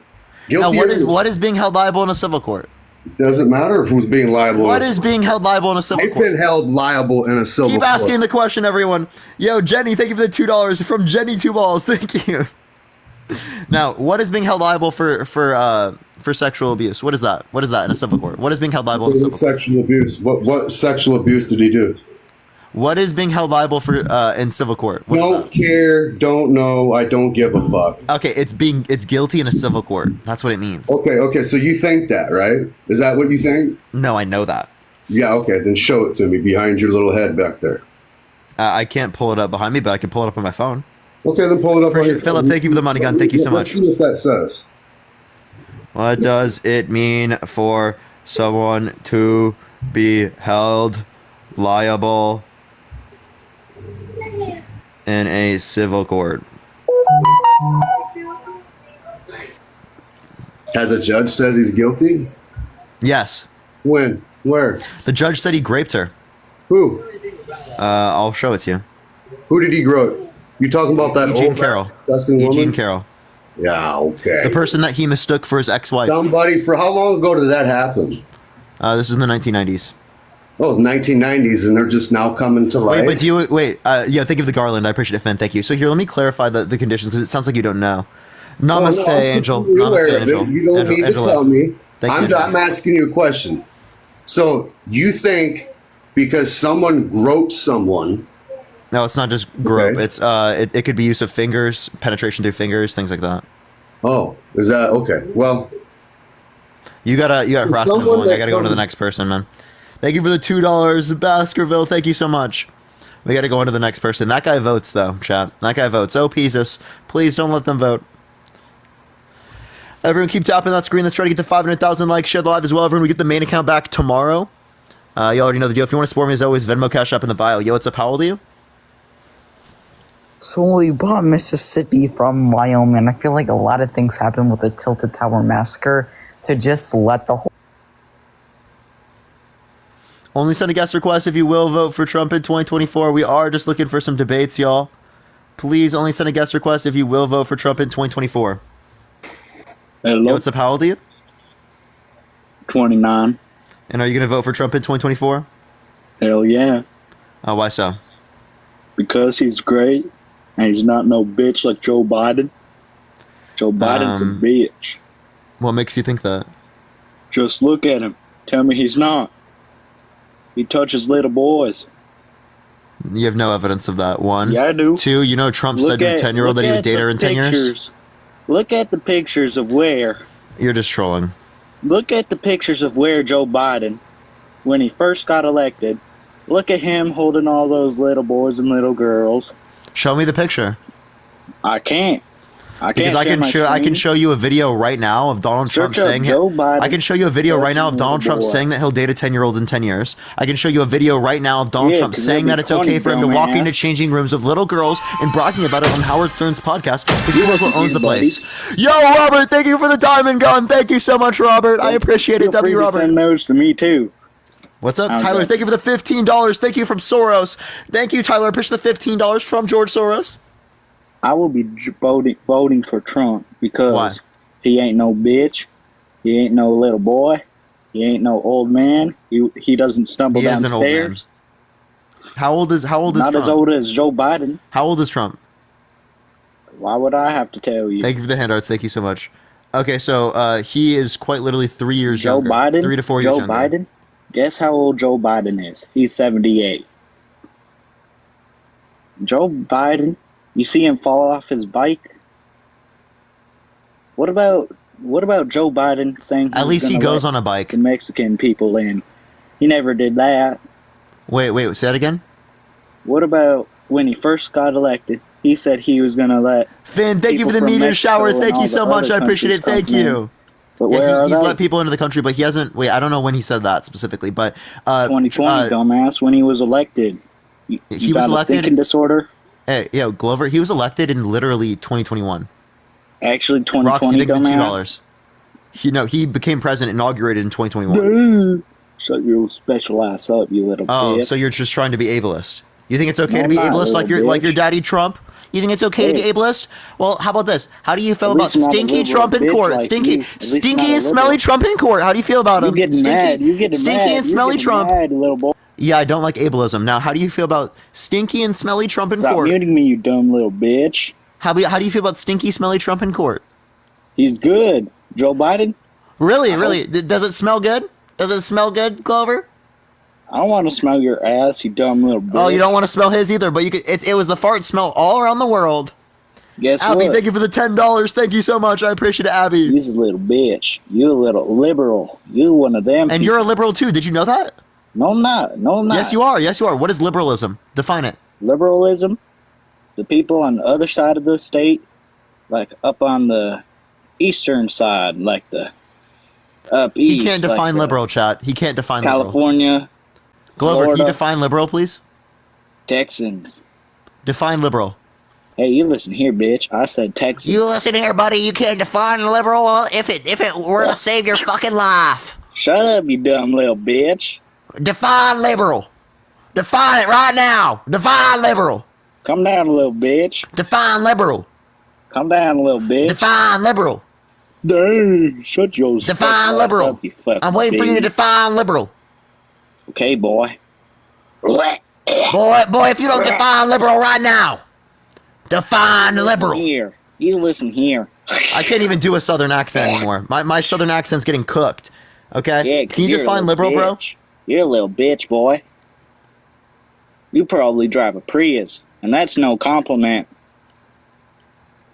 Now, what is being held liable in a civil court? It doesn't matter who's being liable. What is being held liable in a civil I've court? been held liable in a civil court. Keep asking the question, everyone. Yo, Jenny, thank you for the $2 from Jenny Two Balls. Thank you. Now, what is being held liable for sexual abuse? What is that? What is that in a civil court? What is being held liable in a civil court? Sexual abuse. What sexual abuse did he do? What is being held liable for in civil court? Don't care. Don't know. I don't give a fuck. Okay, it's guilty in a civil court. That's what it means. Okay. So you think that, right? Is that what you think? No, I know that. Yeah, okay, then show it to me behind your little head back there. I can't pull it up behind me, but I can pull it up on my phone. Okay, then pull it up. Philip, thank you for the money gun. Thank you so Let's much. see what that says. What does it mean for someone to be held liable in a civil court? Has a judge says he's guilty? Yes. When? Where? The judge said he raped her. Who? I'll show it to you. Who did he grope? You talking about that Eugene old Carroll. disgusting Eugene woman? Carroll. Yeah, okay. The person that he mistook for his ex-wife. Somebody, for how long ago did that happen? This is in the 1990s. Oh, 1990s, and they're just now coming to life? Wait, but do you wait? Yeah, think of the garland. I appreciate it, Finn. Thank you. So here, let me clarify the conditions because it sounds like you don't know. Namaste, Angel. Namaste, Angel. You don't Angel, need to Angela. tell me. Thank you, I'm Angela. asking you a question. So you think because someone gropes someone? No, it's not just grope. It's it could be use of fingers, penetration through fingers, things like that. Oh, is that okay? Well, you got harassment someone bullying. I that got to go on to the comes- next person, man. Thank you for the $2, Baskerville. Thank you so much. We got to go on to the next person. That guy votes, though, chat. That guy votes. Oh, Jesus. Please don't let them vote. Everyone keep tapping that screen. Let's try to get to 500,000 likes. Share the live as well. Everyone, we get the main account back tomorrow. You already know the deal. If you want to support me, as always, Venmo Cash up in the bio. Yo, what's up? How old are you? So we bought Mississippi from Wyoming. I feel like a lot of things happened with the Tilted Tower massacre to just let the whole... Only send a guest request if you will vote for Trump in 2024. We are just looking for some debates, y'all. Please only send a guest request if you will vote for Trump in 2024. Hello. Yo, what's up? How old are you? 29. And are you going to vote for Trump in 2024? Hell yeah. Why so? Because he's great and he's not no bitch like Joe Biden. Joe Biden's a bitch. What makes you think that? Just look at him. Tell me he's not. He touches little boys. You have no evidence of that. One. Yeah, I do. Two, you know Trump said to a 10-year-old that he would date her in 10 years? Look at the pictures of where. You're just trolling. Look at the pictures of where Joe Biden, when he first got elected, look at him holding all those little boys and little girls. Show me the picture. I can't. Because I can show you a video right now of Donald Trump saying I can show you a video right now of Donald Trump saying that he'll date a 10-year-old in 10 years. I can show you a video right now of Donald Trump saying that it's okay for him to walk into changing rooms of little girls and bragging about it on Howard Stern's podcast because he owns the place. Yo, Robert, thank you for the diamond gun. Thank you so much, Robert. I appreciate it. W. Robert. Send those to me too. What's up, Tyler? Thank you for the $15. Thank you from Soros. Thank you, Tyler. I appreciate the $15 from George Soros. I will be voting for Trump because he ain't no bitch, he ain't no little boy, he ain't no old man. He doesn't stumble downstairs. How old is Trump? Not as old as Joe Biden. How old is Trump? Why would I have to tell you? Thank you for the handouts. Thank you so much. Okay, so he is quite literally 3 years Joe younger. Biden? 3 to 4 years Joe younger. Biden? Guess how old Joe Biden is? He's 78. Joe Biden, you see him fall off his bike? What about Joe Biden saying At least he goes on a bike. The Mexican people in. He never did that. Wait, say that again? What about when he first got elected? He said he was going to let Finn, thank you for the people from meteor Mexico shower. and Thank all you so the much. I other appreciate it. countries Thank come in. you. But where Yeah, are he's they? let people into the country, but he hasn't. Wait, I don't know when he said that specifically, but 2020, dumbass, when he was elected. You he got was a elected. thinking disorder? Hey, yo, Glover, he was elected in literally 2021. Actually, Roxy, 2020, thank you for dumbass. $2. He became president, inaugurated in 2021. Shut your special ass up, you little Oh, bitch. so you're just trying to be ableist? You think it's okay No, to be I'm not, ableist like little your bitch. daddy Trump? You think it's okay to be Hey. ableist? Well, how about this? How do you feel At about least I'm not a stinky liberal Trump in bitch court? like Stinky, you. At least I'm stinky not a and smelly liberal. Trump in court. How do you feel about him? You getting stinky, mad. You getting stinky mad. and You smelly getting Trump. mad, little boy. Yeah, I don't like ableism. Now, how do you feel about stinky and smelly Trump in Stop court? muting me, you dumb little bitch. How do you feel about stinky, smelly Trump in court? He's good. Joe Biden? Really? Does it smell good? Does it smell good, Clover? I don't want to smell your ass, you dumb little bitch. Oh, you don't want to smell his either, but you could. It was the fart smell all around the world. Guess Abby, what? thank you for the $10. Thank you so much. I appreciate it, Abby. He's a little bitch. You a little liberal. You one of them. And you're a liberal too. Did you know that? No, I'm not. No, I'm not. Yes, you are. Yes, you are. What is liberalism? Define it. Liberalism, the people on the other side of the state, like up on the eastern side, like the up east. He can't define like liberal, chat. He can't define California, liberal. Glover, Florida, can you define liberal, please? Texans. Define liberal. Hey, you listen here, bitch. I said Texans. You listen here, buddy. You can't define liberal if it were to save your fucking life. Shut up, you dumb little bitch. Define liberal. Define it right now. Define liberal. Come down, little bitch. Define liberal. Come down, little bitch. Define liberal. Dang, shut your Define liberal. I'm waiting for you to define liberal. Okay, boy. Boy, if you don't define liberal right now. Define liberal. Here. You listen here. I can't even do a southern accent anymore. My southern accent's getting cooked. Okay? Yeah, Can you define liberal, bro? You're a little bitch, boy. You probably drive a Prius, and that's no compliment.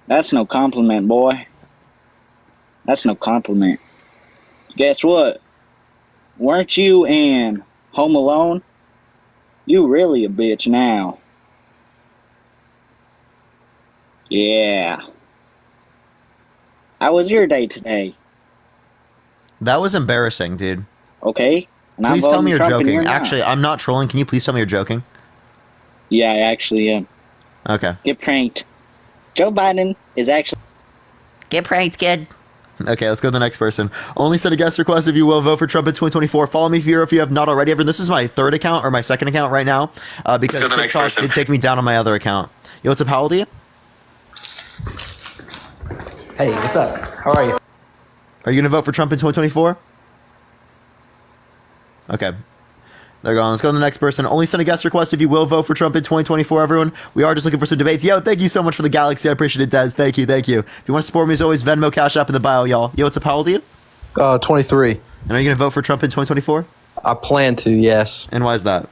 That's no compliment, boy. That's no compliment. Guess what? Weren't you in Home Alone? You really a bitch now. Yeah. How was your day today? That was embarrassing, dude. Okay. And Please I'm tell me you're voting Trump and joking. you're not. Actually, I'm not trolling. Can you please tell me you're joking? Yeah, I actually am. Okay. Get pranked. Joe Biden is actually... Get pranked, kid. Okay, let's go to the next person. Only send a guest request if you will vote for Trump in 2024. Follow me if you have not already. This is my third account or my second account right now because TikTok did take me down on my other account. Yo, what's up? How old are you? Hey, what's up? How are you? Are you going to vote for Trump in 2024? Okay. They're gone. Let's go to the next person. Only send a guest request if you will vote for Trump in 2024, everyone. We are just looking for some debates. Yo, thank you so much for the galaxy. I appreciate it, Des. Thank you. If you want to support me, as always, Venmo, Cash App in the bio, y'all. Yo, what's up? How old are you? 23. And are you going to vote for Trump in 2024? I plan to, yes. And why is that?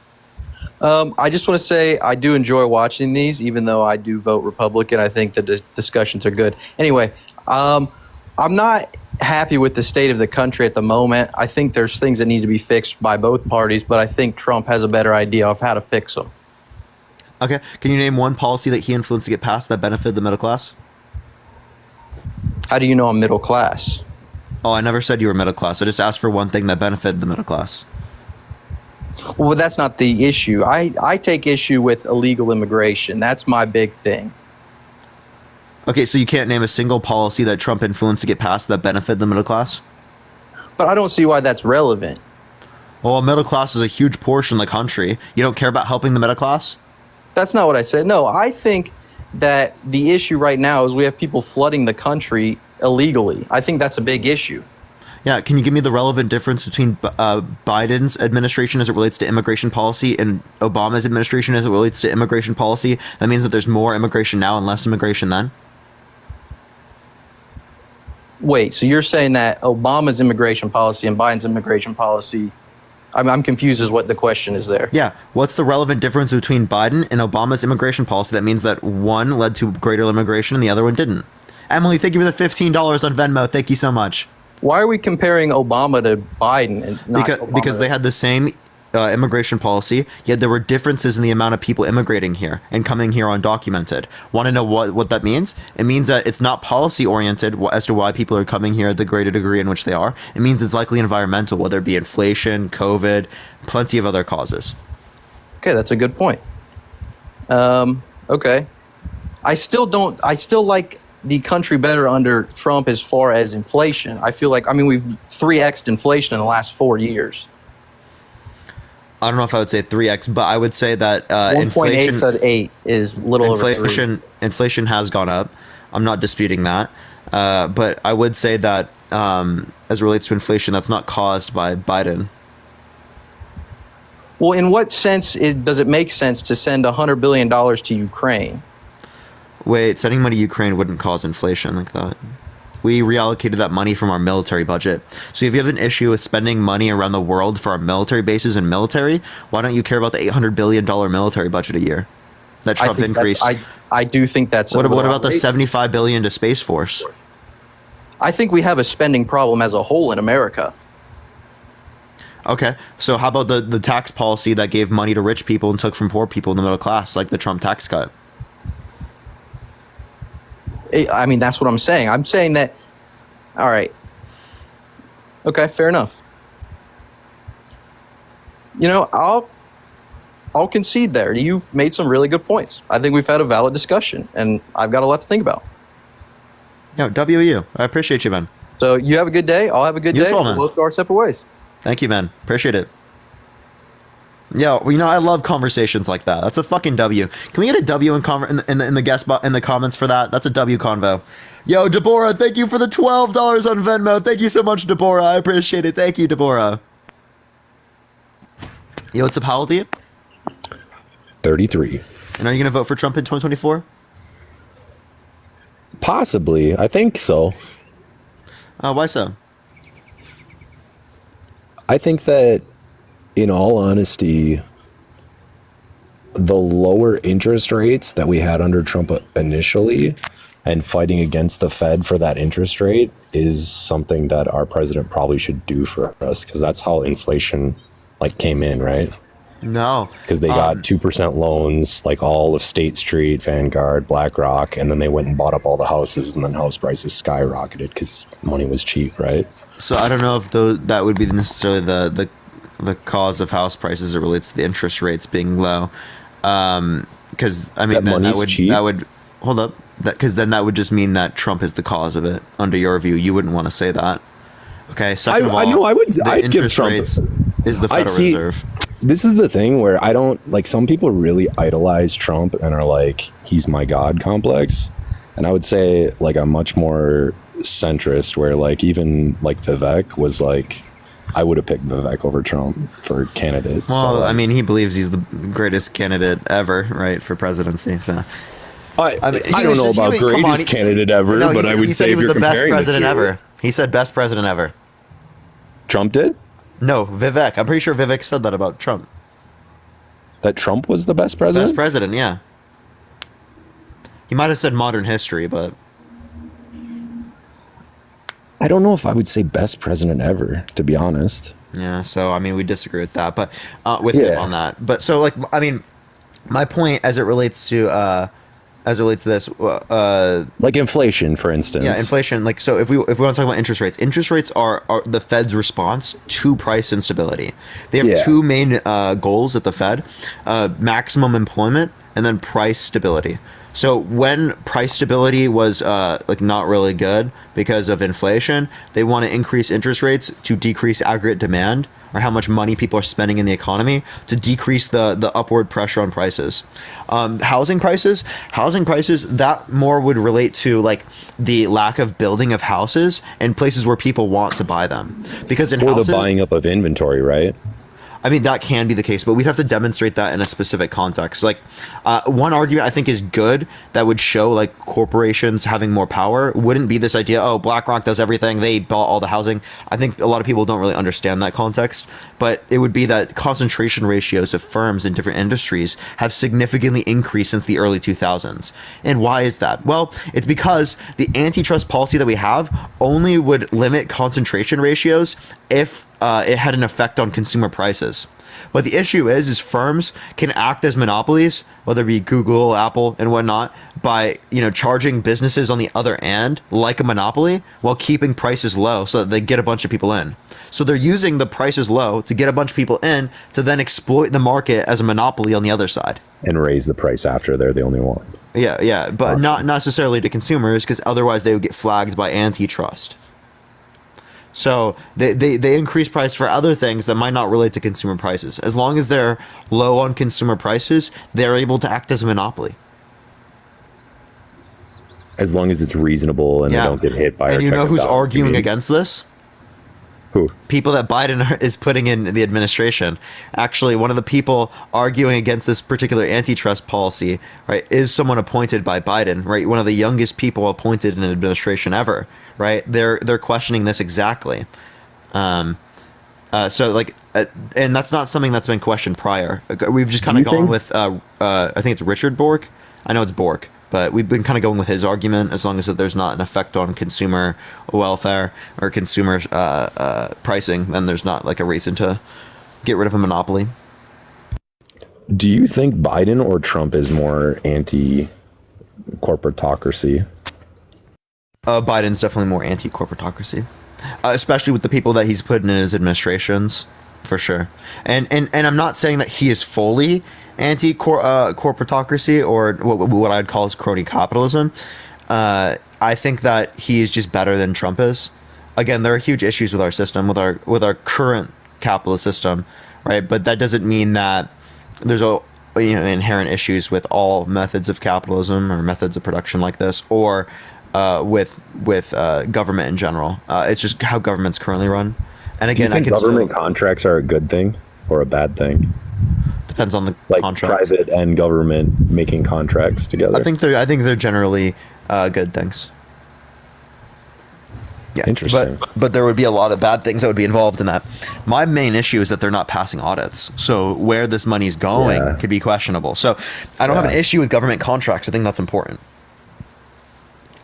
I just want to say I do enjoy watching these, even though I do vote Republican. I think the discussions are good. Anyway, I'm not happy with the state of the country at the moment. I think there's things that need to be fixed by both parties, but I think Trump has a better idea of how to fix them. Okay. Can you name one policy that he influenced to get passed that benefited the middle class? How do you know I'm middle class? Oh, I never said you were middle class. I just asked for one thing that benefited the middle class. Well, that's not the issue. I take issue with illegal immigration. That's my big thing. Okay, so you can't name a single policy that Trump influenced to get passed that benefited the middle class? But I don't see why that's relevant. Well, middle class is a huge portion of the country. You don't care about helping the middle class? That's not what I said. No, I think that the issue right now is we have people flooding the country illegally. I think that's a big issue. Yeah, can you give me the relevant difference between Biden's administration as it relates to immigration policy and Obama's administration as it relates to immigration policy? That means that there's more immigration now and less immigration then? Wait, so you're saying that Obama's immigration policy and Biden's immigration policy, I'm confused as what the question is there. Yeah, what's the relevant difference between Biden and Obama's immigration policy that means that one led to greater immigration and the other one didn't? Emily, thank you for the $15 on Venmo. Thank you so much. Why are we comparing Obama to Biden and not because they had the same immigration policy, yet there were differences in the amount of people immigrating here and coming here undocumented. Want to know what that means? It means that it's not policy oriented as to why people are coming here at the greater degree in which they are. It means it's likely environmental, whether it be inflation, COVID, plenty of other causes. Okay, that's a good point. Okay. I still like the country better under Trump as far as inflation. I feel like, we've 3x'd inflation in the last 4 years. I don't know if I would say 3x, but I would say that 1.8 to 8 is little over 3. Inflation has gone up. I'm not disputing that. But I would say that as it relates to inflation, that's not caused by Biden. Well, in what sense does it make sense to send $100 billion to Ukraine? Wait, sending money to Ukraine wouldn't cause inflation like that. We reallocated that money from our military budget. So if you have an issue with spending money around the world for our military bases and military, why don't you care about the $800 billion military budget a year that Trump increased? I do think that's... What about the $75 billion to Space Force? I think we have a spending problem as a whole in America. Okay, so how about the tax policy that gave money to rich people and took from poor people in the middle class, like the Trump tax cut? I mean, that's what I'm saying. I'm saying that, all right. Okay, fair enough. You know, I'll concede there. You've made some really good points. I think we've had a valid discussion, and I've got a lot to think about. Yeah, WU. I appreciate you, man. So you have a good day. I'll have a good You day. as well, man. We'll go our separate ways. Thank you, man. Appreciate it. Yeah, well, you know, I love conversations like that. That's a fucking W. Can we get a W in the comments for that? That's a W convo. Yo, Deborah, thank you for the $12 on Venmo. Thank you so much, Deborah. I appreciate it. Thank you, Deborah. Yo, what's up? How old are you? 33. And are you going to vote for Trump in 2024? Possibly. I think so. Why so? I think that, in all honesty, the lower interest rates that we had under Trump initially and fighting against the Fed for that interest rate is something that our president probably should do for us, because that's how inflation came in, right? No. Because they got 2% loans, like all of State Street, Vanguard, BlackRock, and then they went and bought up all the houses, and then house prices skyrocketed because money was cheap, right? So I don't know if that would be necessarily the cause of house prices. It relates to the interest rates being low. Because I mean, that would hold up. Because then that would just mean that Trump is the cause of it. Under your view, you wouldn't want to say that. Okay. Second of all, I know I would. The I'd give interest Trump rates is the Federal Reserve. This is the thing where I don't some people really idolize Trump and are like, he's my God complex. And I would say I'm much more centrist, where even Vivek was I would have picked Vivek over Trump for candidates. Well, I mean, he believes he's the greatest candidate ever, right, for presidency. So I don't know about greatest candidate ever, No, but I would say he if was you're the best comparing president the two, ever. He said best president ever. Trump did? No, Vivek. I'm pretty sure Vivek said that about Trump. That Trump was the best president? Best president, yeah. He might have said modern history, but I don't know if I would say best president ever, to be honest. yeah. So I mean, we disagree with that, but with him on that. But so I mean, my point as it relates to this, inflation, for instance. Yeah, inflation. So if we want to talk about interest rates are the Fed's response to price instability. They have two main goals at the Fed: maximum employment and then price stability. So when price stability was not really good because of inflation, they want to increase interest rates to decrease aggregate demand, or how much money people are spending in the economy, to decrease the upward pressure on prices. Housing prices, that more would relate to the lack of building of houses in places where people want to buy them. Because in houses, the buying up of inventory, right? I mean, that can be the case, but we'd have to demonstrate that in a specific context. One argument I think is good that would show corporations having more power wouldn't be this idea, oh, BlackRock does everything, they bought all the housing. I think a lot of people don't really understand that context, but it would be that concentration ratios of firms in different industries have significantly increased since the early 2000s. And why is that? Well, it's because the antitrust policy that we have only would limit concentration ratios if it had an effect on consumer prices. But the issue is firms can act as monopolies, whether it be Google, Apple, and whatnot, by charging businesses on the other end like a monopoly while keeping prices low so that they get a bunch of people in. So they're using the prices low to get a bunch of people in to then exploit the market as a monopoly on the other side. And raise the price after they're the only one. Yeah, but not necessarily to consumers, because otherwise they would get flagged by antitrust. So they increase price for other things that might not relate to consumer prices. As long as they're low on consumer prices, they're able to act as a monopoly. As long as it's reasonable and they don't get hit by. And you know who's arguing against this? Who? People that Biden is putting in the administration. Actually, one of the people arguing against this particular antitrust policy, right, is someone appointed by Biden, right? One of the youngest people appointed in an administration ever, right? They're questioning this exactly. And that's not something that's been questioned prior. We've just kind of gone with, I think it's Richard Bork. I know it's Bork. But we've been kind of going with his argument. As long as there's not an effect on consumer welfare or consumer pricing, then there's not like a reason to get rid of a monopoly. Do you think Biden or Trump is more anti-corporatocracy? Biden's definitely more anti-corporatocracy, especially with the people that he's put in his administrations, for sure. And I'm not saying that he is fully anti-corporatocracy or what I'd call is crony capitalism. I think that he is just better than Trump is. Again, there are huge issues with our system, with our current capitalist system, right? But that doesn't mean that there's inherent issues with all methods of capitalism or methods of production like this, or with government in general. It's just how government's currently run. And again, do you think government contracts are a good thing or a bad thing? Depends on the contract. Private and government making contracts together. I think they're generally good things. Yeah, interesting. But there would be a lot of bad things that would be involved in that. My main issue is that they're not passing audits. So where this money's going could be questionable. So I don't have an issue with government contracts. I think that's important.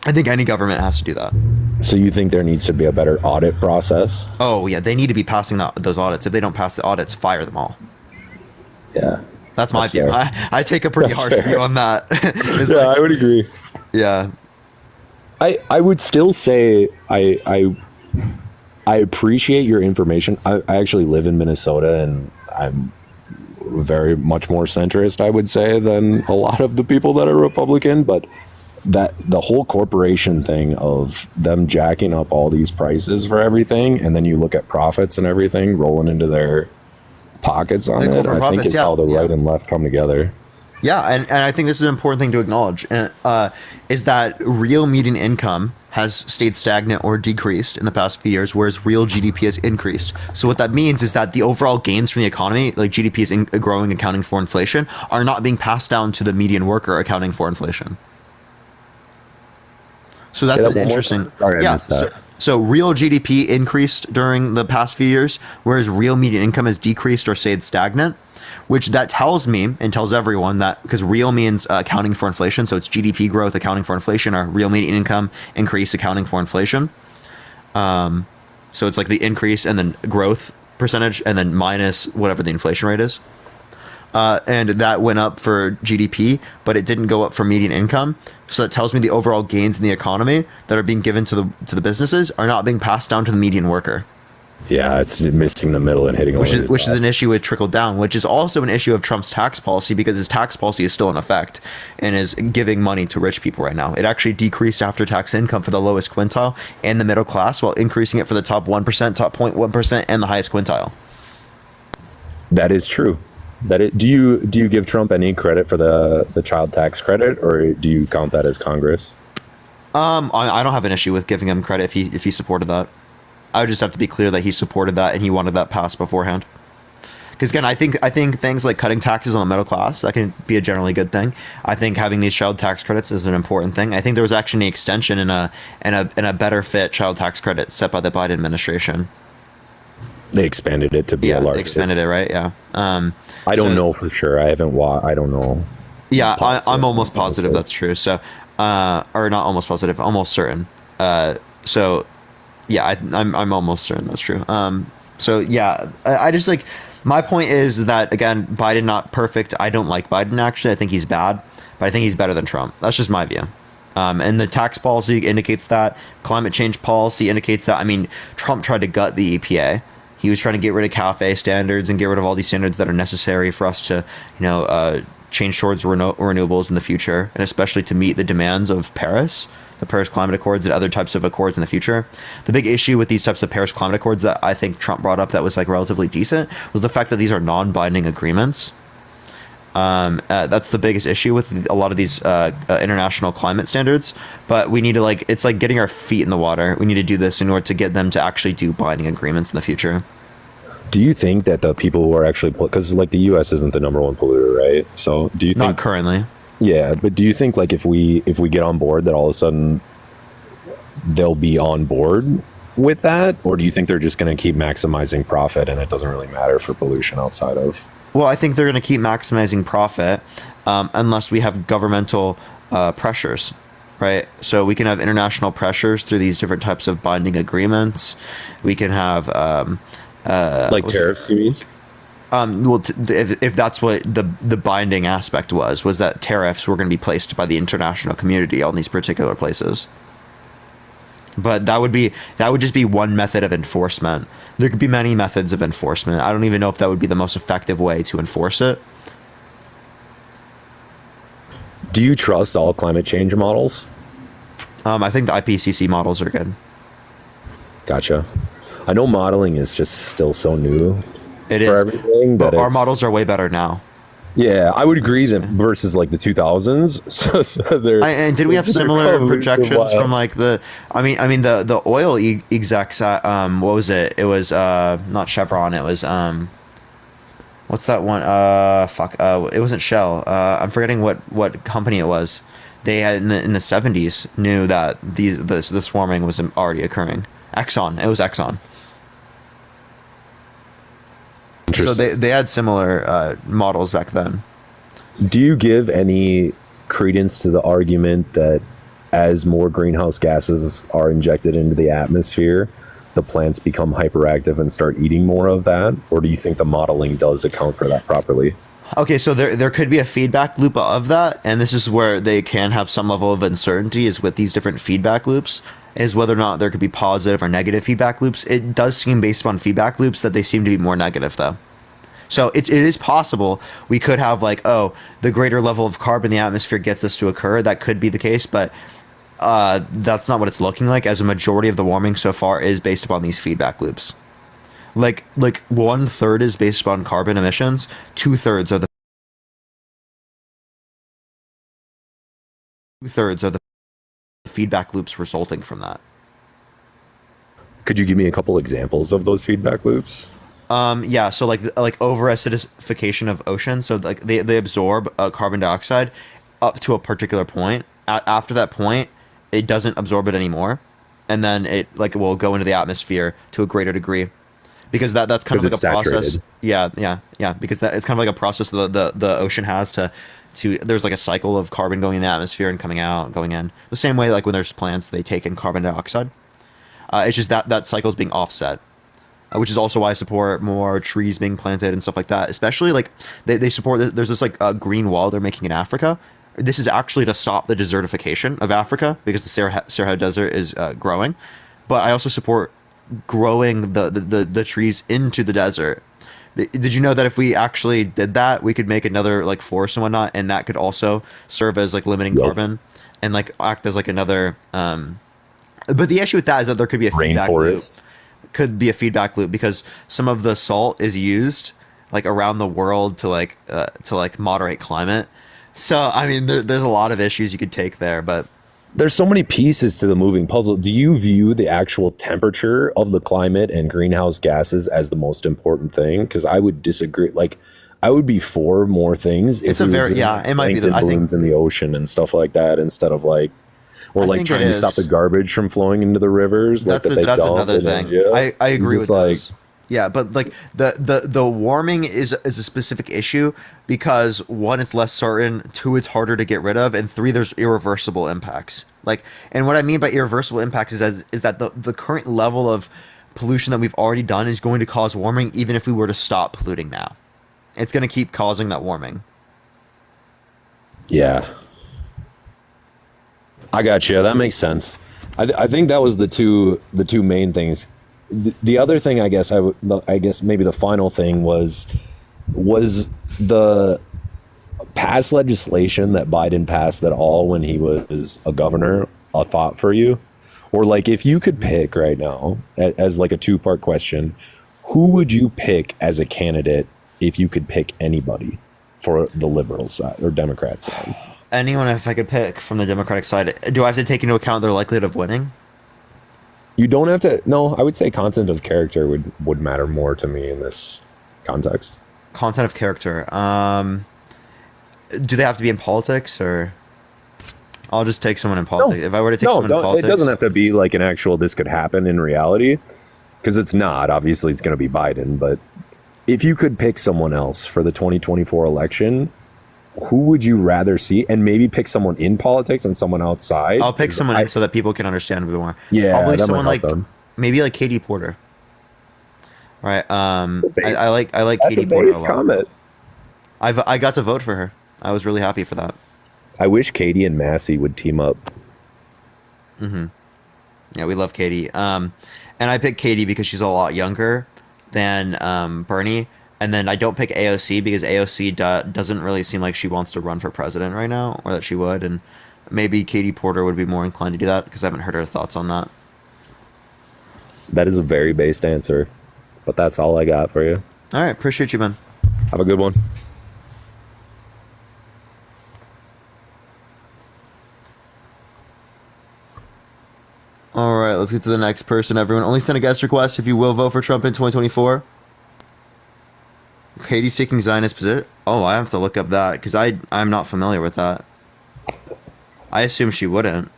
I think any government has to do that. So you think there needs to be a better audit process? Oh yeah, they need to be passing those audits. If they don't pass the audits, fire them all. Yeah. That's my view. I take a pretty harsh view on that. I would agree. Yeah. I would still say I appreciate your information. I actually live in Minnesota, and I'm very much more centrist, I would say, than a lot of the people that are Republican. But that the whole corporation thing of them jacking up all these prices for everything, and then you look at profits and everything rolling into their pockets on it, I think is how the right and left come together. Yeah, and I think this is an important thing to acknowledge, is that real median income has stayed stagnant or decreased in the past few years, whereas real GDP has increased. So what that means is that the overall gains from the economy, like GDP is growing, accounting for inflation, are not being passed down to the median worker, accounting for inflation. So that's an interesting. Sorry, I missed that. So real GDP increased during the past few years, whereas real median income has decreased or stayed stagnant, which that tells me and tells everyone that, because real means accounting for inflation, so it's GDP growth accounting for inflation, or real median income increase accounting for inflation. So it's like the increase and then growth percentage and then minus whatever the inflation rate is. And that went up for GDP, but it didn't go up for median income. So that tells me the overall gains in the economy that are being given to the businesses are not being passed down to the median worker. Yeah, it's missing the middle and hitting which is an issue with trickle down, which is also an issue of Trump's tax policy, because his tax policy is still in effect and is giving money to rich people right now. It actually decreased after tax income for the lowest quintile and the middle class, while increasing it for the top 1%, top 0.1%, and the highest quintile. That is true. Do you give Trump any credit for the child tax credit, or do you count that as Congress? I don't have an issue with giving him credit if he supported that. I would just have to be clear that he supported that and he wanted that passed beforehand. Because again, I think things like cutting taxes on the middle class, that can be a generally good thing. I think having these child tax credits is an important thing. I think there was actually an extension and a better fit child tax credit set by the Biden administration. They expanded it to be a larger. They expanded it, right? Yeah. I don't know for sure. I haven't I don't know. Yeah, I'm almost positive that's true. So, or not almost positive, almost certain. So, yeah, I'm almost certain that's true. So yeah, I just like, my point is that, again, Biden not perfect. I don't like Biden, actually. I think he's bad, but I think he's better than Trump. That's just my view. And the tax policy indicates that. Climate change policy indicates that. I mean, Trump tried to gut the EPA. He was trying to get rid of CAFE standards and get rid of all these standards that are necessary for us to, change towards renewables in the future, and especially to meet the demands of Paris, the Paris Climate Accords, and other types of accords in the future. The big issue with these types of Paris Climate Accords that I think Trump brought up that was like relatively decent was the fact that these are non-binding agreements. That's the biggest issue with a lot of these international climate standards. But we need to, it's like getting our feet in the water. We need to do this in order to get them to actually do binding agreements in the future. Do you think that the people who are actually, because the U.S. isn't the number one polluter, right? So do you think, not currently? Yeah, but do you think if we get on board, that all of a sudden they'll be on board with that, or do you think they're just going to keep maximizing profit and it doesn't really matter for pollution outside of? Well, I think they're going to keep maximizing profit unless we have governmental pressures, right? So we can have international pressures through these different types of binding agreements. We can have like tariffs, you mean? Well, if that's what the binding aspect was that tariffs were going to be placed by the international community on these particular places. But that would just be one method of enforcement. There could be many methods of enforcement. I don't even know if that would be the most effective way to enforce it. Do you trust all climate change models? I think the IPCC models are good. Gotcha. I know modeling is just still so new. It for is. Everything, but our models are way better now. Yeah, I would agree that versus like the 2000s. And did we have similar projections from like the? I mean the oil execs at what was it? It was not Chevron. It was what's that one? It wasn't Shell. I'm forgetting what company it was. They had in the 70s knew that this warming was already occurring. Exxon. It was Exxon. So they had similar models back then. Do you give any credence to the argument that as more greenhouse gases are injected into the atmosphere, the plants become hyperactive and start eating more of that? Or do you think the modeling does account for that properly? Okay, so there could be a feedback loop of that, and this is where they can have some level of uncertainty is with these different feedback loops, is whether or not there could be positive or negative feedback loops. It does seem based upon feedback loops that they seem to be more negative though. So it is possible we could have like, oh, the greater level of carbon in the atmosphere gets this to occur. That could be the case, but that's not what it's looking like, as a majority of the warming so far is based upon these feedback loops. Like 1/3 is based upon carbon emissions, 2/3 are the feedback loops resulting from that. Could you give me a couple examples of those feedback loops? Yeah, so like over acidification of oceans, so like they absorb carbon dioxide up to a particular point. After that point, it doesn't absorb it anymore, and then it will go into the atmosphere to a greater degree, because that's kind of like a process. Yeah, because it's kind of like a process the ocean has to there's like a cycle of carbon going in the atmosphere and coming out, going in. The same way like when there's plants, they take in carbon dioxide. It's just that cycle is being offset. Which is also why I support more trees being planted and stuff like that. Especially like they support there's this like green wall they're making in Africa. This is actually to stop the desertification of Africa because the Sahara Desert is growing. But I also support growing the trees into the desert. Did you know that if we actually did that, we could make another like forest and whatnot, and that could also serve as like limiting carbon and like act as like another. But the issue with that is that there could be a feedback loop. Could be a feedback loop because some of the salt is used like around the world to moderate climate. So I mean, there's a lot of issues you could take there, but there's so many pieces to the moving puzzle. Do you view the actual temperature of the climate and greenhouse gases as the most important thing? Because I would disagree. Like, I would be for more things. It's a very it might be the balloons in the ocean and stuff like that instead of like. Or like trying to stop the garbage from flowing into the rivers. That's another thing. I agree with those. Yeah, but like the warming is a specific issue because one, it's less certain, two, it's harder to get rid of, and three, there's irreversible impacts. Like, and what I mean by irreversible impacts is that the current level of pollution that we've already done is going to cause warming even if we were to stop polluting now. It's going to keep causing that warming. Yeah. I got you. That makes sense. I think that was the two main things. The other thing, I guess maybe the final thing was the past legislation that Biden passed at all when he was a governor a thought for you? Or like if you could pick right now as like a two-part question, who would you pick as a candidate if you could pick anybody for the liberal side or Democrat side? Anyone if I could pick from the Democratic side. Do I have to take into account their likelihood of winning? You don't have to. No, I would say content of character would matter more to me in this context. Content of character. Do they have to be in politics or? I'll just take someone in politics. No, if I were to take someone in politics, it doesn't have to be like an actual. This could happen in reality, because it's not. Obviously, it's going to be Biden. But if you could pick someone else for the 2024 election, who would you rather see? And maybe pick someone in politics and someone outside. I'll pick someone in so that people can understand a bit more. Yeah, probably that might someone help like them. maybe like Katie Porter. Right. I like That's Katie a Porter a base lot. comment. I got to vote for her. I was really happy for that. I wish Katie and Massey would team up. Mm-hmm. Yeah, we love Katie. And I picked Katie because she's a lot younger than Bernie. And then I don't pick AOC because AOC doesn't really seem like she wants to run for president right now, or that she would. And maybe Katie Porter would be more inclined to do that because I haven't heard her thoughts on that. That is a very based answer, but that's all I got for you. All right, appreciate you, man. Have a good one. All right, let's get to the next person. Everyone, only send a guest request if you will vote for Trump in 2024. Katie's taking Zionist position. Oh, I have to look up that because I'm not familiar with that. I assume she wouldn't.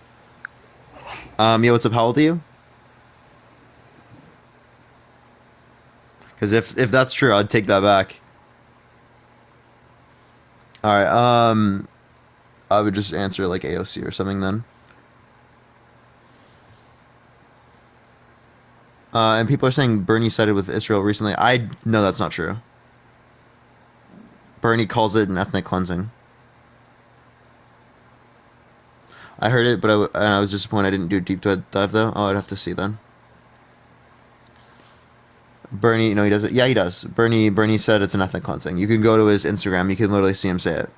Yo, what's up? How old are you? Because if that's true, I'd take that back. All right. I would just answer like AOC or something then. And people are saying Bernie sided with Israel recently. I know that's not true. Bernie calls it an ethnic cleansing. I heard it, but I was disappointed I didn't do a deep dive though. Oh, I'd have to see then. Bernie, no, he doesn't. Yeah, he does. Bernie said it's an ethnic cleansing. You can go to his Instagram. You can literally see him say it.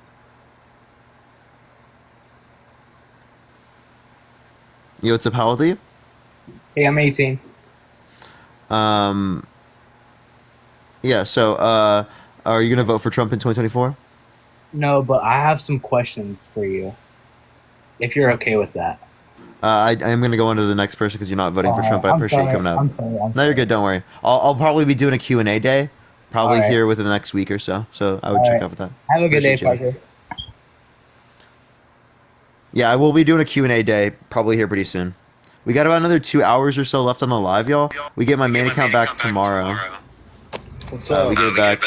Yo, what's up? How old are you? Hey, I'm 18. Yeah, so, are you going to vote for Trump in 2024? No, but I have some questions for you, if you're okay with that. I am going to go on to the next person because you're not voting for Trump, but I appreciate you coming up. I'm sorry. No, you're good. Don't worry. I'll probably be doing a Q&A day, probably All right. here within the next week or so. So I would All check right. out with that. Have a good day, Appreciate you. Parker. Yeah, I will be doing a Q&A day, probably here pretty soon. We got about another 2 hours or so left on the live, y'all. We get my main account back tomorrow. What's up? We get it back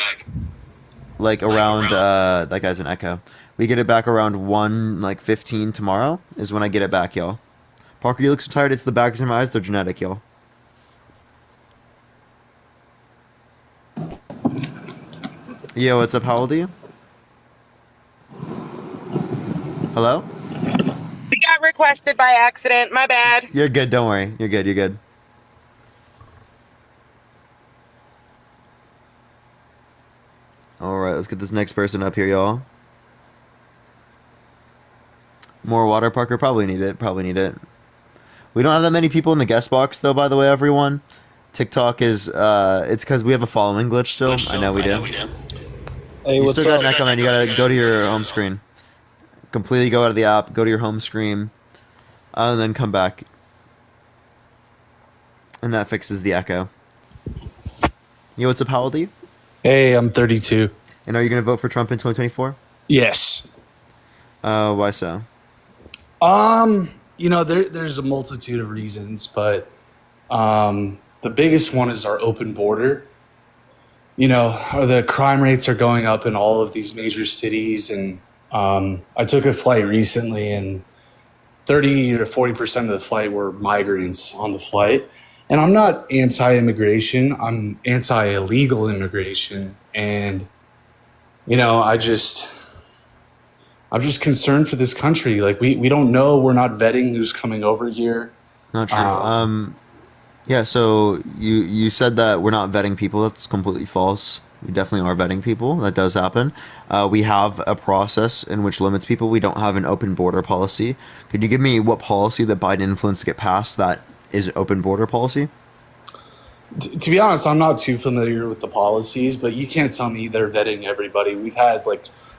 like around that guy's an echo. We get it back around 1:15 tomorrow is when I get it back, y'all. Parker, you look so tired. It's the bags in my eyes. They're genetic, y'all. Yo, what's up? How old are you? Hello? We got requested by accident. My bad. You're good. Don't worry. You're good. You're good. All right, let's get this next person up here, y'all. More water, Parker? Probably need it. Probably need it. We don't have that many people in the guest box, though, by the way, everyone. TikTok is, it's because we have a following glitch still. I know we do. Hey, You what's still got an up? echo, man. You gotta go to your home screen. Completely go out of the app, go to your home screen, and then come back. And that fixes the echo. Yo, what's up? How old are you? Hey, I'm 32. And are you going to vote for Trump in 2024? Yes. Why so? There's a multitude of reasons, but the biggest one is our open border. The crime rates are going up in all of these major cities, and I took a flight recently, and 30 to 40% of the flight were migrants on the flight. And I'm not anti-immigration. I'm anti-illegal immigration. And, I'm just concerned for this country. Like, we don't know. We're not vetting who's coming over here. Not true. Yeah, so you said that we're not vetting people. That's completely false. We definitely are vetting people. That does happen. We have a process in which limits people. We don't have an open border policy. Could you give me what policy that Biden influenced to get passed that is open border policy? To be honest, I'm not too familiar with the policies, but you can't tell me they're vetting everybody. We've had,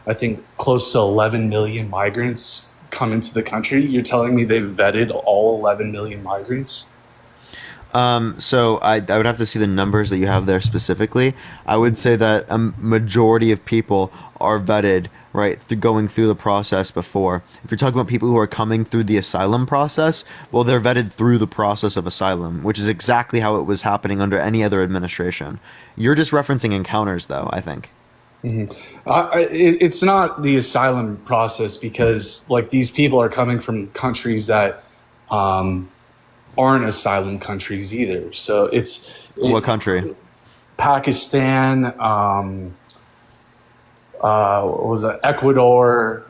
I think, close to 11 million migrants come into the country. You're telling me they've vetted all 11 million migrants? So I would have to see the numbers that you have there specifically. I would say that a majority of people are vetted, right, going through the process before. If you're talking about people who are coming through the asylum process, well, they're vetted through the process of asylum, which is exactly how it was happening under any other administration. You're just referencing encounters, though, I think. It's not the asylum process because like these people are coming from countries that aren't asylum countries either. So what country? Pakistan, what was that? Ecuador,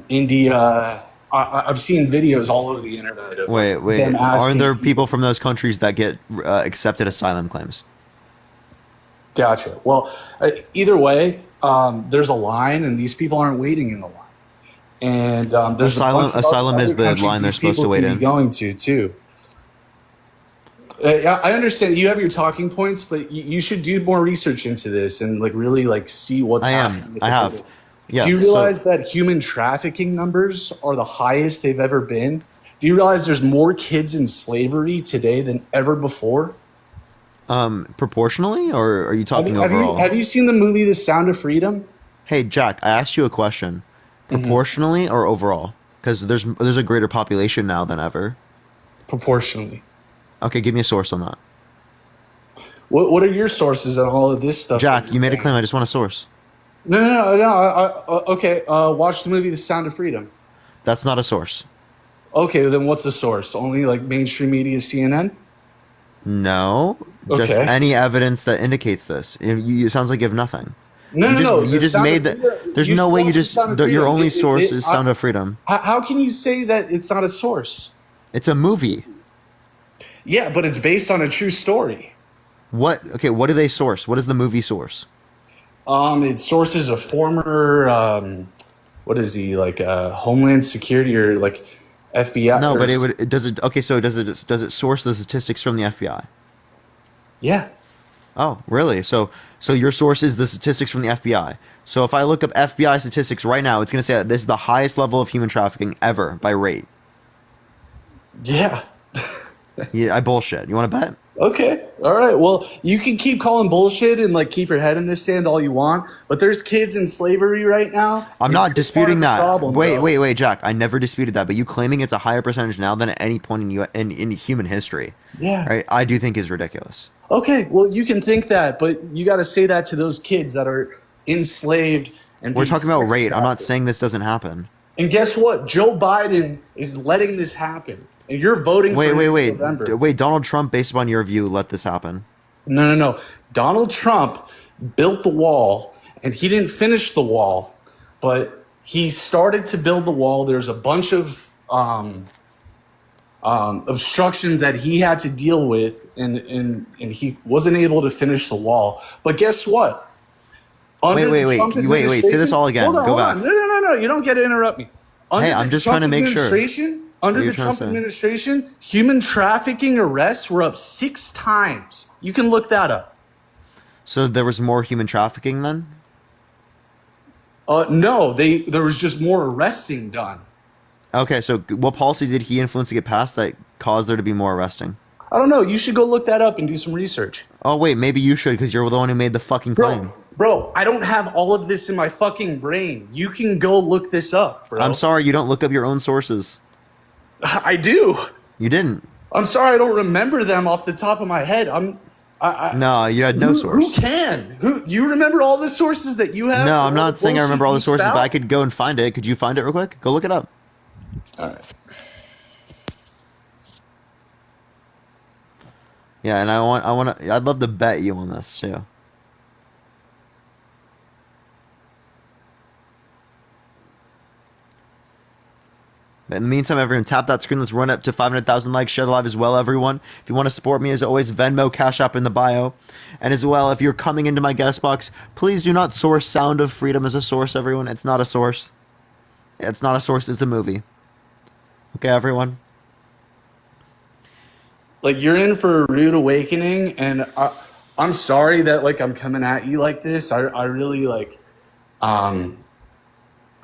India. I've seen videos all over the internet. Of Wait. them Aren't asking there people from those countries that get accepted asylum claims? Gotcha. Well, either way, there's a line, and these people aren't waiting in the line. And there's asylum is the line they're supposed to wait in. Going to too. I understand you have your talking points, but you should do more research into this and like really like see what's happening. I have. Yeah. Do you realize that human trafficking numbers are the highest they've ever been? Do you realize there's more kids in slavery today than ever before? Proportionally, or are you talking overall? Have you seen the movie The Sound of Freedom? Hey, Jack, I asked you a question. Proportionally or overall? Because there's a greater population now than ever. Proportionally. Okay, give me a source on that. What are your sources on all of this stuff? Jack, you made a claim. I just want a source. No. Okay, watch the movie The Sound of Freedom. That's not a source. Okay, then what's the source? Only like mainstream media, CNN? No, just Okay. any evidence that indicates this. It sounds like you have nothing. No. You just made that. There's no way you just. Your only source is Sound of Freedom. How can you say that it's not a source? It's a movie. Yeah, but it's based on a true story. What? Okay, what do they source? What is the movie source? It sources a former, what is he, like Homeland Security or like FBI? No, but it does it. Okay, so does it source the statistics from the FBI? Yeah. Oh, really? So your source is the statistics from the FBI. So if I look up FBI statistics right now, it's going to say that this is the highest level of human trafficking ever by rate. Yeah. Yeah, I bullshit. You want to bet? Okay. All right. Well, you can keep calling bullshit and like keep your head in the sand all you want, but there's kids in slavery right now. I'm not disputing that. problem, bro. Wait, Jack. I never disputed that, but you claiming it's a higher percentage now than at any point in human history. Yeah. Right? I do think is ridiculous. Okay. Well, you can think that, but you got to say that to those kids that are enslaved and We're being talking about sex rate. I'm not trafficked. saying this doesn't happen. And guess what? Joe Biden is letting this happen. And you're voting for him in November. Wait, Donald Trump, based upon your view, let this happen. No. Donald Trump built the wall, and he didn't finish the wall, but he started to build the wall. There's a bunch of obstructions that he had to deal with, and he wasn't able to finish the wall. But guess what? Wait. Say this all again. Go back. No. You don't get to interrupt me. Hey, I'm just trying to make sure. Under What are the you trying to Trump say? administration, human trafficking arrests were up 6 times. You can look that up. So there was more human trafficking then? No, there was just more arresting done. Okay, so what policy did he influence to get passed that caused there to be more arresting? I don't know. You should go look that up and do some research. Oh, wait, maybe you should because you're the one who made the fucking claim. Bro, I don't have all of this in my fucking brain. You can go look this up, bro. I'm sorry, you don't look up your own sources. I do. You didn't. I'm sorry I don't remember them off the top of my head. No, you had no source. Who can? You remember all the sources that you have? No, I'm not saying I remember all the bullshit you sources, but I spout? could go and find it. Could you find it real quick? Go look it up. All right. Yeah, and I'd love to bet you on this too. In the meantime, everyone, tap that screen. Let's run up to 500,000 likes. Share the live as well, everyone. If you want to support me, as always, Venmo, Cash App in the bio. And as well, if you're coming into my guest box, please do not source Sound of Freedom as a source, everyone. It's not a source. It's not a source. It's a movie. Okay, everyone? Like, you're in for a rude awakening, and I'm sorry that, like, I'm coming at you like this. I really, like,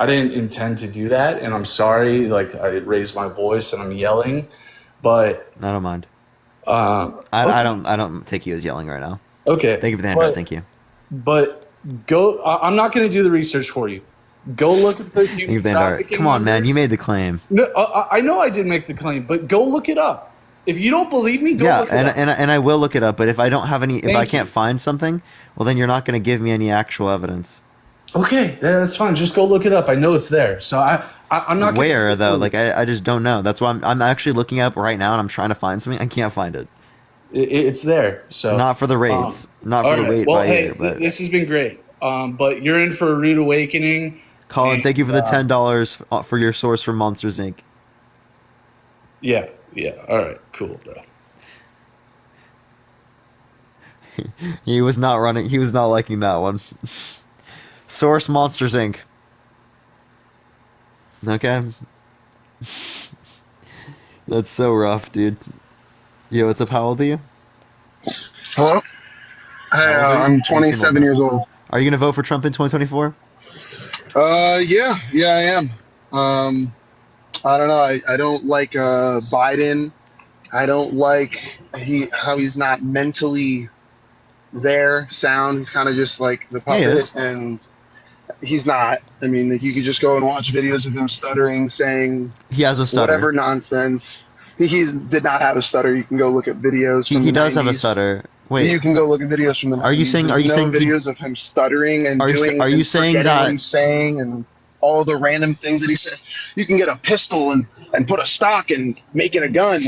I didn't intend to do that, and I'm sorry. Like, I raised my voice and I'm yelling, but I don't mind. Okay. I don't take you as yelling right now. Okay. Thank you for the handout. Thank you. But go. I'm not going to do the research for you. Go look at the Thank you human for the handout. trafficking Come on, man. numbers. You made the claim. No, I know I did make the claim, but go look it up. If you don't believe me, go Yeah, look it up. and I will look it up. But if I don't have any, if I Thank can't you. find something, well, then you're not going to give me any actual evidence. Okay, that's fine. Just go look it up. I know it's there. So I'm not Where gonna though? Like I just don't know. That's why I'm actually looking up right now, and I'm trying to find something. I can't find it. It's there. So Not for the raids, not for all the right. weight Well, by hey, ear, but this has been great. But you're in for a rude awakening. Colin, thank you for the And, $10 for your source from Monsters Inc. Yeah. All right. Cool, bro. He was not running. He was not liking that one. Source Monsters Inc. Okay. That's so rough, dude. Yo, what's up? How old are you? Hello? Hey, How old are you? I'm You seem 27 older. years old. Are you gonna vote for Trump in 2024? Yeah, I am. I don't know. I don't like Biden. I don't like how he's not mentally sound. He's kind of just like the Yeah, he puppet, is. and he's not. I mean, like, you could just go and watch videos of him stuttering, saying He has a stutter. whatever nonsense. He did not have a stutter. You can go look at videos from He the does have a 90s. stutter. Wait, You can go look at videos from the 90s. Are you saying- There's are you no saying he- videos of him stuttering and Are you sa- doing are you and saying forgetting that- what he's saying and all the random things that he said? You can get a pistol and put a stock and make it a gun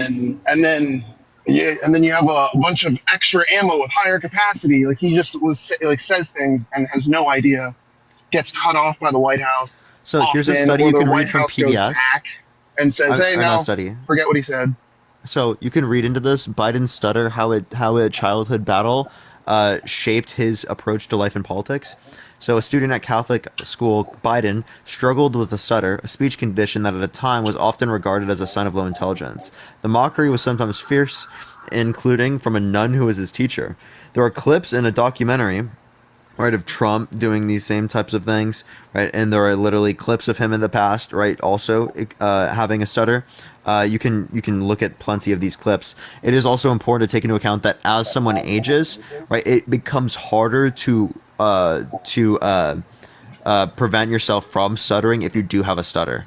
and then you have a bunch of extra ammo with higher capacity. Like, he just says things and has no idea. Gets cut off by the White House. So here's a often, study or you the can White read from House goes PBS. back and says, "Hey, I know no, a study. forget what he said." So you can read into this Biden's stutter, how a childhood battle shaped his approach to life and politics. So a student at Catholic school, Biden, struggled with a stutter, a speech condition that at a time was often regarded as a sign of low intelligence. The mockery was sometimes fierce, including from a nun who was his teacher. There are clips in a documentary, right, of Trump doing these same types of things, right, and there are literally clips of him in the past, right, also having a stutter. You can look at plenty of these clips. It is also important to take into account that as someone ages, right, it becomes harder to prevent yourself from stuttering if you do have a stutter.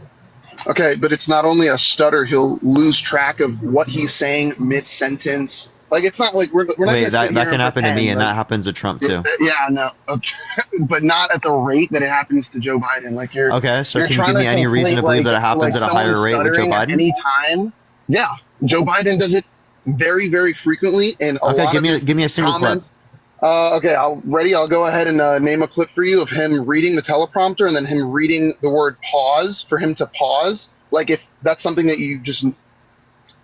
Okay, but it's not only a stutter. He'll lose track of what he's saying mid-sentence. Like, it's not like we're not Wait, gonna sit here that can happen to me, pretend, and like, that happens to Trump too. Yeah, no, but not at the rate that it happens to Joe Biden. Like, you're Okay, so you're can you trying give me to any reason conflate, to believe that it like, happens at a higher someone rate with Joe stuttering at Biden? any time. Yeah, Joe Biden does it very, very frequently, and a Okay, lot of his give me a single clip. comments. Okay, I'll go ahead and name a clip for you of him reading the teleprompter and then him reading the word pause for him to pause. Like, if that's something that you just,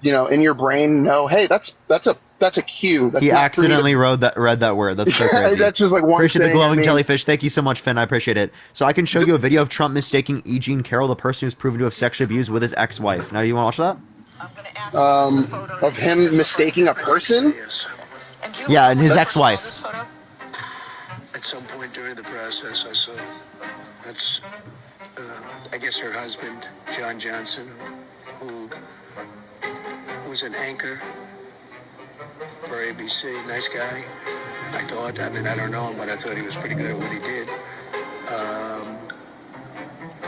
in your brain know, hey, that's a cue. That's He not for you to- accidentally read that word. That's so crazy. That's just like one Appreciate thing. the glowing I mean, jellyfish. Thank you so much, Finn. I appreciate it. So I can show you a video of Trump mistaking E. Jean Carroll, the person who's proven to have sexually abused, with his ex-wife. Now, do you want to watch that? Of him mistaking a person. Yeah, and his ex-wife. At some point during the process, I saw that's, I guess, her husband, John Johnson, who was an anchor for ABC. Nice guy, I thought. I mean, I don't know him, but I thought he was pretty good at what he did.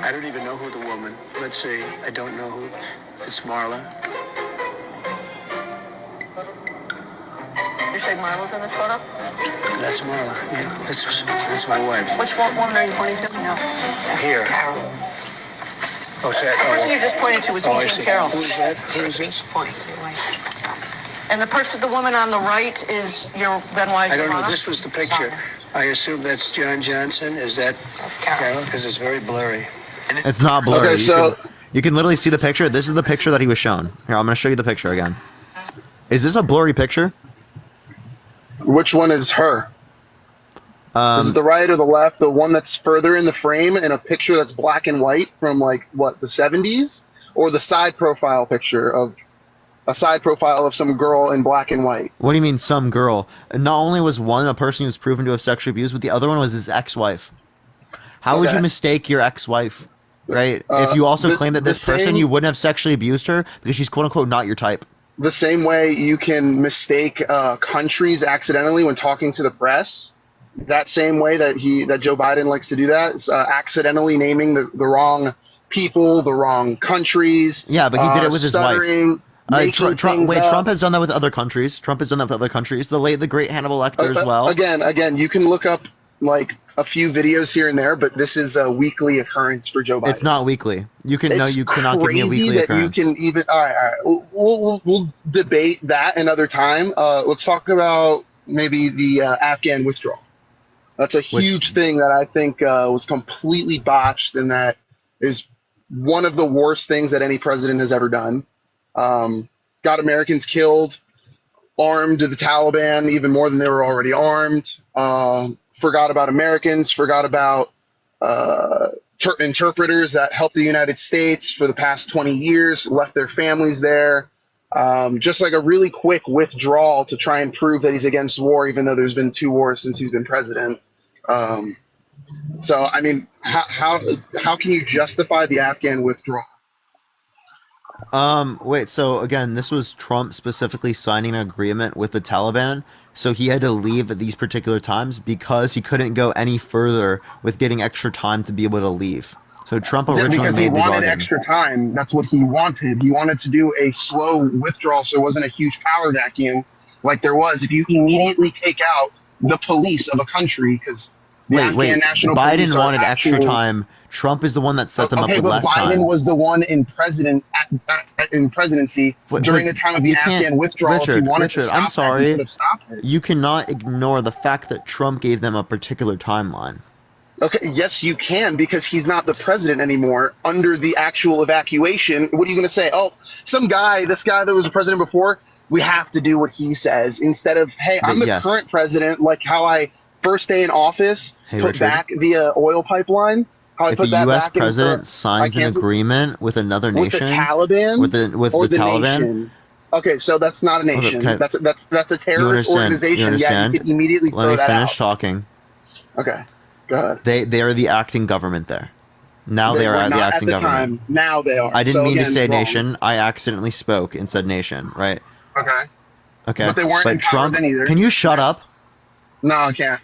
I don't even know who the woman. Let's see. I don't know who. It's Marla. You say Marla's in this photo? That's Marla. Yeah, that's my wife. Which woman are you pointing to? No. Here. Oh, The person you just pointed to was I E. see. Jean Carroll. Who is that? Who is this? And the woman on the right is your then wife. I don't know. Ivana? This was the picture. I assume that's John Johnson. Is that Carol? Because it's very blurry. It's not blurry. Okay, so you can literally see the picture. This is the picture that he was shown. Here, I'm going to show you the picture again. Is this a blurry picture? Which one is her? Is it the right or the left? The one that's further in the frame in a picture that's black and white from, like, what, the 70s? Or the side profile picture of some girl in black and white? What do you mean, some girl? Not only was one a person who was proven to have sexually abused, but the other one was his ex-wife. How would Okay. you mistake your ex-wife, right? If you also claim that this person, you wouldn't have sexually abused her because she's quote-unquote not your type. The same way you can mistake countries accidentally when talking to the press. That same way that Joe Biden likes to do that is accidentally naming the wrong people, the wrong countries. Yeah, but he did it with his wife. stuttering. making things Wait, up. Trump has done that with other countries. Trump has done that with other countries. The great Hannibal Lecter as well. Again, you can look up like a few videos here and there, but this is a weekly occurrence for Joe Biden. It's not weekly. You cannot give me a crazy weekly that occurrence. you can even. All right. We'll debate that another time. Let's talk about maybe the Afghan withdrawal. That's a huge thing that I think was completely botched, and that is one of the worst things that any president has ever done. Got Americans killed, armed the Taliban even more than they were already armed. Forgot about Americans, forgot about interpreters that helped the United States for the past 20 years, left their families there. Just like a really quick withdrawal to try and prove that he's against war, even though there's been 2 wars since he's been president. So, I mean, how can you justify the Afghan withdrawal? Wait, so again, this was Trump specifically signing an agreement with the Taliban, so he had to leave at these particular times because he couldn't go any further with getting extra time to be able to leave. So Trump originally because he made the wanted bargain. extra time. That's what he wanted. He wanted to do a slow withdrawal so it wasn't a huge power vacuum like there was if you immediately take out the police of a country, because the Afghan National Police Biden are wanted extra actual- time. Trump is the one that set them up Okay, with but less Biden time. was the one in presidency during the time of the You can't- Afghan withdrawal. If Richard, he wanted to Richard, stop I'm that, he sorry. could have stopped it. You cannot ignore the fact that Trump gave them a particular timeline. Okay, yes, you can, because he's not the president anymore under the actual evacuation. What are you going to say? Oh, this guy that was the president before, we have to do what he says instead of, hey, I'm the Yes. current president, like how I first day in office Hey, put Richard. back the oil pipeline. How I If a put that U.S. back in president for- signs I an can't- agreement with another with nation, the Taliban, with the Taliban, nation. Okay, so that's not a nation. Okay. That's a you terrorist understand? organization. You understand? Yeah, you could immediately Let throw me that finish out. talking. Okay, go ahead. They are the acting government there. Now they are were the not acting at the government. time. Now they are. I didn't So mean to again, say wrong. nation. I accidentally spoke and said nation. Right? Okay. Okay. But they weren't in power Trump. then either. Can you shut up? No, I can't.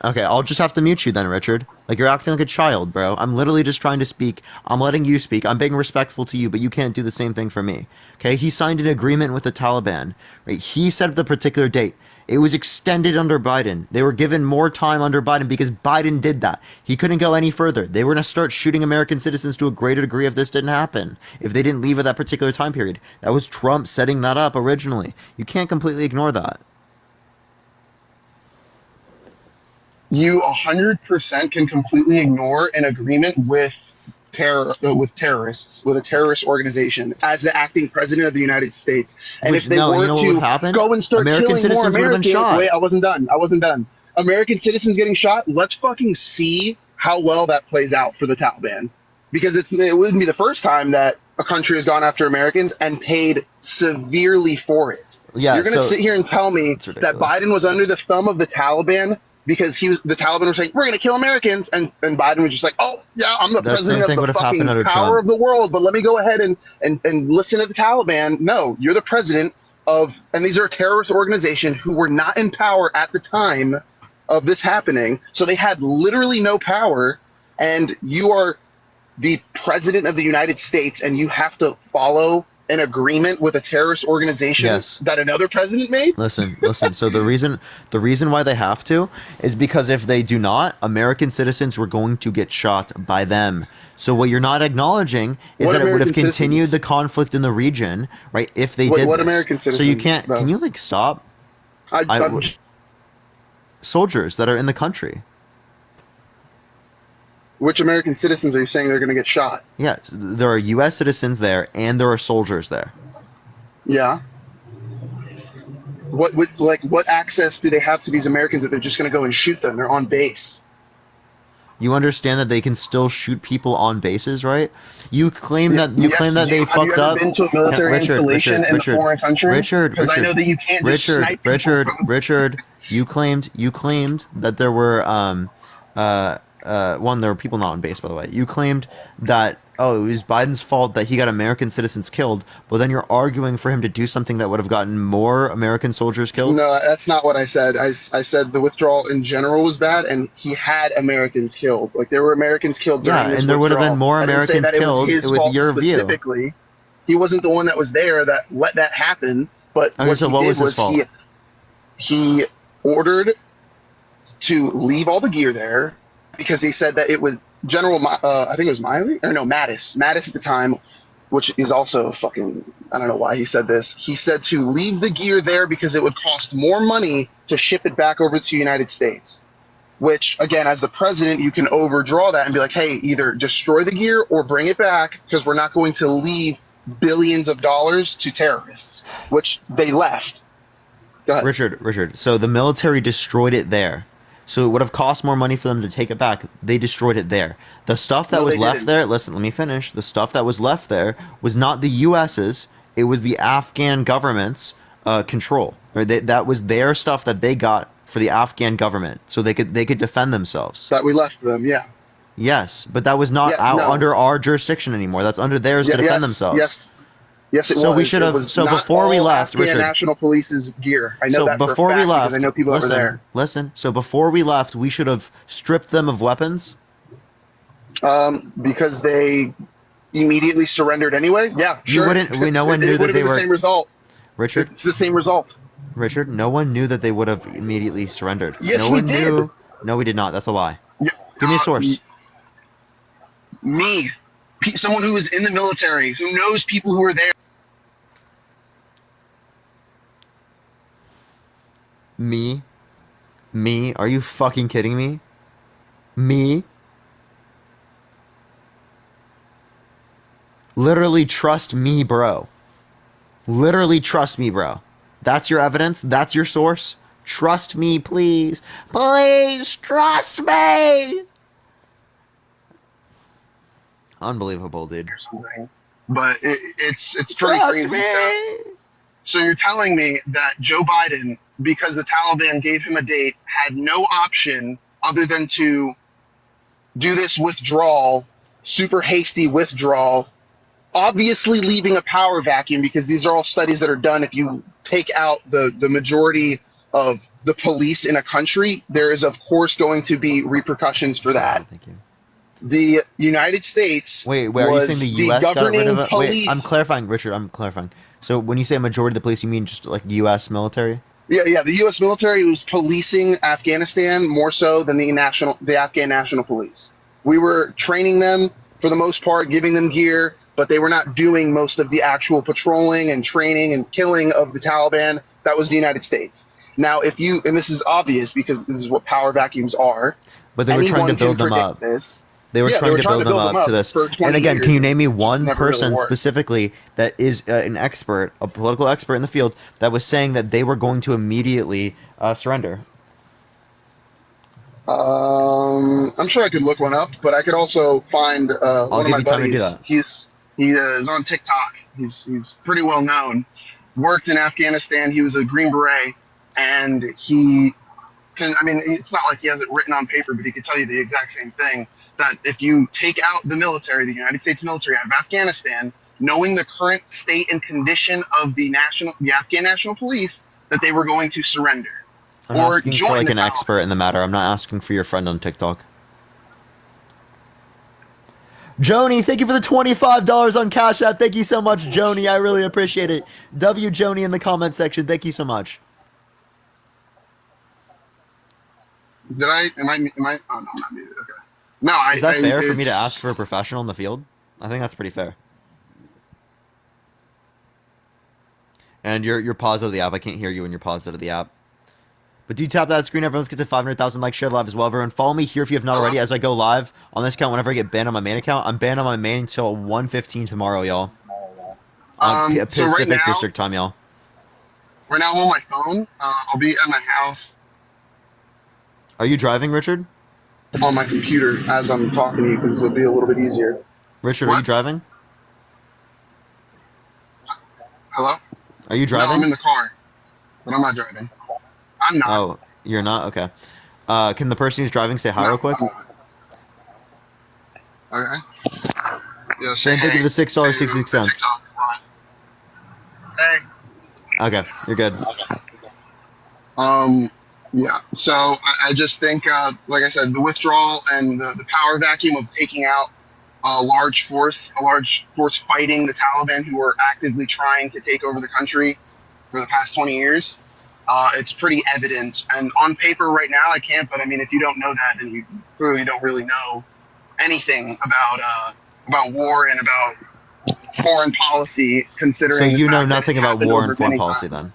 Okay, I'll just have to mute you then, Richard. Like, you're acting like a child, bro. I'm literally just trying to speak. I'm letting you speak. I'm being respectful to you, but you can't do the same thing for me. Okay? He signed an agreement with the Taliban. Right? He set up the particular date. It was extended under Biden. They were given more time under Biden because Biden did that. He couldn't go any further. They were going to start shooting American citizens to a greater degree if this didn't happen. If they didn't leave at that particular time period. That was Trump setting that up originally. You can't completely ignore that. You 100% can completely ignore an agreement with terrorists, with a terrorist organization, as the acting president of the United States. And Which- if they no, you were know what to would happen? go and start American killing more citizens would have been Americans, shot. wait, I wasn't done. American citizens getting shot. Let's fucking see how well that plays out for the Taliban, because it wouldn't be the first time that a country has gone after Americans and paid severely for it. Yeah, You're going to so- sit here and tell me It's that ridiculous. Biden was under the thumb of the Taliban because the Taliban were saying, we're going to kill Americans, and Biden was just like, oh, yeah, I'm the That same president thing of the would have fucking happened under power Trump. of the world, but let me go ahead and listen to the Taliban. No, you're the president of, and these are a terrorist organization who were not in power at the time of this happening, so they had literally no power, and you are the president of the United States, and you have to follow an agreement with a terrorist organization Yes. that another president made? Listen. So the reason why they have to is because if they do not, American citizens were going to get shot by them. So what you're not acknowledging is What that it would have American continued citizens? the conflict in the region, right? If they What- did what this. American So you citizens, can't. though? Can you like stop? I'm Soldiers that are in the country. Which American citizens are you saying they're going to get shot? Yeah, there are U.S. citizens there, and there are soldiers there. Yeah. What access do they have to these Americans that they're just going to go and shoot them? They're on base. You understand that they can still shoot people on bases, right? You claim that Yes, they have fucked you ever up. been to a military installation in a foreign country? Richard, because I know that you can't just snipe people from- Richard, you claimed that there were there were people not on base, by the way. You claimed that it was Biden's fault that he got American citizens killed, but then you're arguing for him to do something that would have gotten more American soldiers killed. No, that's not what I said. I said the withdrawal in general was bad, and he had Americans killed. Like, there were Americans killed during Yeah, this and there would have withdrawal. been more I didn't say Americans that it was killed his with fault your view. specifically. He wasn't the one that was there that let that happen. But Okay, what so he what did was his was fault? he ordered to leave all the gear there because he said that it was I think it was Miley or no Mattis at the time, which is also fucking, I don't know why he said this. He said to leave the gear there because it would cost more money to ship it back over to the United States. Which, again, as the president, you can overdraw that and be like, hey, either destroy the gear or bring it back because we're not going to leave billions of dollars to terrorists, which they left. Go ahead. Richard. So the military destroyed it there. So it would have cost more money for them to take it back. They destroyed it there. The stuff that No, was they left didn't. there, listen, let me finish. The stuff that was left there was not the US's, it was the Afghan government's control. Or that was their stuff that they got for the Afghan government, so they could defend themselves. That we left them, yeah. Yes, but that was not Yeah, no. under our jurisdiction anymore. That's under theirs to defend themselves. Yes, it was. So we should It have. was So not before we all left, Afghan Richard. National Police's gear. I know that before for a we fact left, because I know people that were there. Listen. So before we left, we should have stripped them of weapons. Because they immediately surrendered anyway. Yeah, You sure. wouldn't. No one knew it would that have they been were. the same result. Richard. It's the same result. Richard, no one knew that they would have immediately surrendered. Yes, no we one did. knew. No, we did not. That's a lie. Give me a source. Me, someone who was in the military, who knows people who were there. Me? Are you fucking kidding me? Me? Literally trust me, bro. Literally trust me, bro. That's your evidence? That's your source? Trust me, please. Please trust me! Unbelievable, dude. But it's pretty Trust crazy. me. So you're telling me that Joe Biden, because the Taliban gave him a date, had no option other than to do this withdrawal, super hasty withdrawal, obviously leaving a power vacuum, because these are all studies that are done. If you take out the majority of the police in a country, there is of course going to be repercussions for that. Thank you. The United States Wait, are you was saying the U.S. got rid governing of it? police. Wait, I'm clarifying, Richard. I'm clarifying. So when you say majority of the police, you mean just like U.S. military? Yeah. The U.S. military was policing Afghanistan more so than the Afghan National Police. We were training them for the most part, giving them gear, but they were not doing most of the actual patrolling and training and killing of the Taliban. That was the United States. Now, and this is obvious because this is what power vacuums are. But they were trying to build them up. They were trying to build them up to this. And again, can you name me one person specifically that is an expert, a political expert in the field, that was saying that they were going to immediately surrender? I'm sure I could look one up, but I could also find one of my buddies. He is on TikTok. He's pretty well known. Worked in Afghanistan. He was a Green Beret, and it's not like he has it written on paper, but he could tell you the exact same thing. That if you take out the military, the United States military out of Afghanistan, knowing the current state and condition of the Afghan National Police, that they were going to surrender. I'm asking for like an expert in the matter. I'm not asking for your friend on TikTok. Joni, thank you for the $25 on Cash App. Thank you so much, Joni. I really appreciate it. W Joni in the comment section. Thank you so much. Am I? Oh no, I'm not muted. Okay. No, Is that fair for me to ask for a professional in the field? I think that's pretty fair. And you're paused out of the app. I can't hear you when you're paused out of the app. But do tap that screen. Everyone's get to 500,000 likes, share live as well. Everyone, follow me here if you have not already. As I go live on this account, whenever I get banned on my main account, I'm banned on my main until 1:15 tomorrow, y'all. Pacific District time, y'all. Right now I'm on my phone. I'll be at my house. Are you driving, Richard? On my computer as I'm talking to you because it'll be a little bit easier. Richard, are you driving? Hello? Are you driving? No, I'm in the car, but I'm not driving. I'm not. Oh, you're not? Okay. Can the person who's driving say hi real quick? Okay. Yeah, Shane, thank you for the $6.66. Hey. Okay, you're good. Yeah, so I just think, like I said, the withdrawal and the power vacuum of taking out a large force fighting the Taliban, who are actively trying to take over the country for the past 20 years. It's pretty evident. And on paper right now, I can't, but I mean, if you don't know that, then you clearly don't really know anything about war and about foreign policy, considering So you the know fact that nothing it's about happened war over and foreign many policy times. then?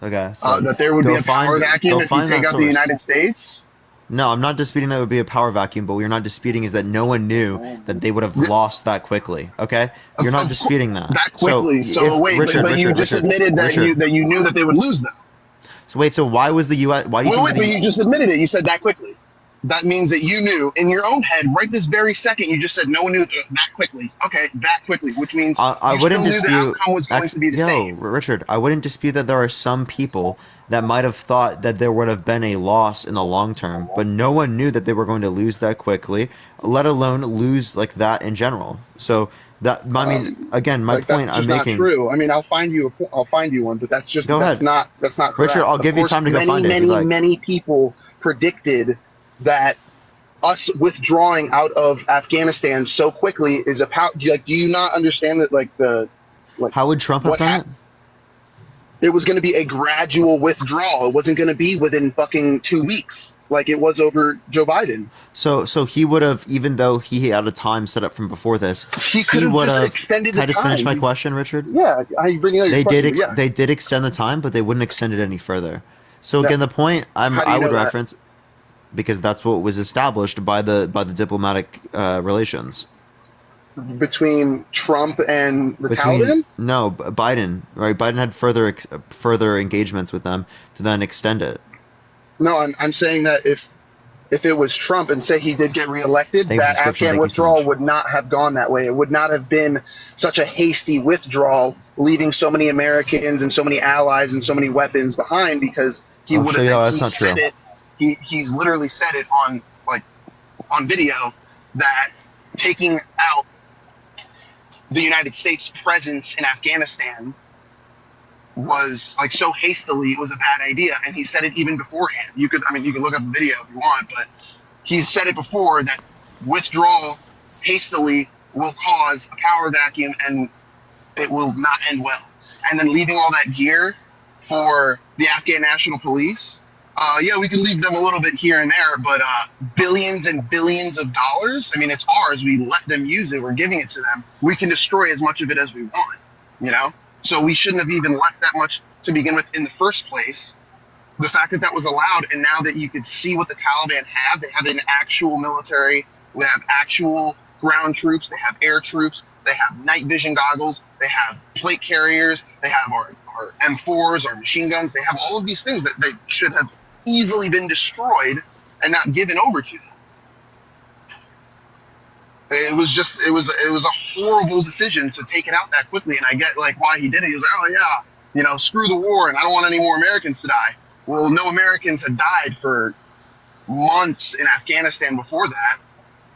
Okay. So That there would be a power vacuum if you take out the source. United States. No, I'm not disputing that it would be a power vacuum, but what you're not disputing is that no one knew that they would have lost that quickly. Okay, you're not disputing that. That quickly. So wait, but you just admitted that you knew that they would lose them. So wait, so why was the U.S. Why do you Wait, think but you just admitted it. You said that quickly. That means that you knew in your own head, right this very second. You just said no one knew that quickly. Okay, that quickly, which means I wouldn't still knew dispute. the outcome was going to be the same. Richard, I wouldn't dispute that there are some people that might have thought that there would have been a loss in the long term, but no one knew that they were going to lose that quickly, let alone lose like that in general. So that, I mean, again, my point That's I'm just not making. true. I mean, I'll find you one, but that's just Go that's ahead. not correct. Richard, I'll Of give you course, time to go many, find it if Many, you like. many people predicted that us withdrawing out of Afghanistan so quickly is a power. Like, do you not understand that? How would Trump have done it? It was going to be a gradual withdrawal. It wasn't going to be within fucking 2 weeks like it was over Joe Biden. So he would have, even though he had a time set up from before this, He could have would just have extended Can I the just finish time. my He's- question, Richard? Yeah, I bring it out. They did extend the time, but they wouldn't extend it any further. So again, the point how do you I would know that? reference, because that's what was established by the diplomatic relations between Trump and the Taliban. No, Biden. Right, Biden had further engagements with them to then extend it. No, I'm saying that if it was Trump and say he did get reelected, Thanks, that description. Afghan Thank you so withdrawal would not have gone that way. It would not have been such a hasty withdrawal, leaving so many Americans and so many allies and so many weapons behind, because he I'll would show you how have that's not said true. it. He's literally said it on video that taking out the United States presence in Afghanistan was like so hastily, it was a bad idea, and he said it even beforehand. You could look up the video if you want, but he said it before that withdrawal hastily will cause a power vacuum and it will not end well. And then leaving all that gear for the Afghan National Police, yeah, we can leave them a little bit here and there, but billions and billions of dollars, I mean, it's ours. We let them use it. We're giving it to them. We can destroy as much of it as we want, you know? So we shouldn't have even left that much to begin with in the first place. The fact that that was allowed, and now that you could see what the Taliban have, they have an actual military, they have actual ground troops, they have air troops, they have night vision goggles, they have plate carriers, they have our M4s, our machine guns, they have all of these things that they should have easily been destroyed and not given over to them. It was a horrible decision to take it out that quickly, and I get like why he did it. He was like, oh yeah, you know, screw the war, and I don't want any more Americans to die. Well, no Americans had died for months in Afghanistan before that.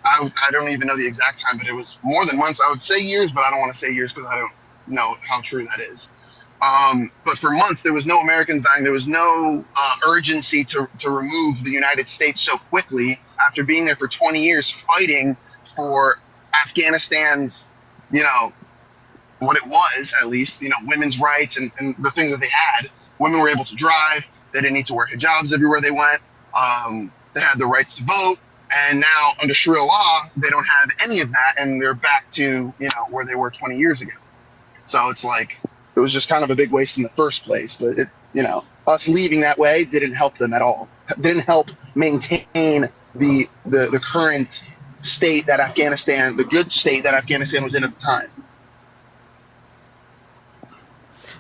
I don't even know the exact time, but it was more than months. I would say years, but I don't want to say years because I don't know how true that is. But for months, there was no Americans dying. There was no urgency to remove the United States so quickly after being there for 20 years fighting for Afghanistan's, you know, what it was, at least, you know, women's rights and the things that they had. Women were able to drive. They didn't need to wear hijabs everywhere they went. They had the rights to vote. And now under Sharia law, they don't have any of that. And they're back to, you know, where they were 20 years ago. So it's like, it was just kind of a big waste in the first place. But, it, you know, us leaving that way didn't help them at all. Didn't help maintain the current state that Afghanistan, the good state that Afghanistan was in at the time.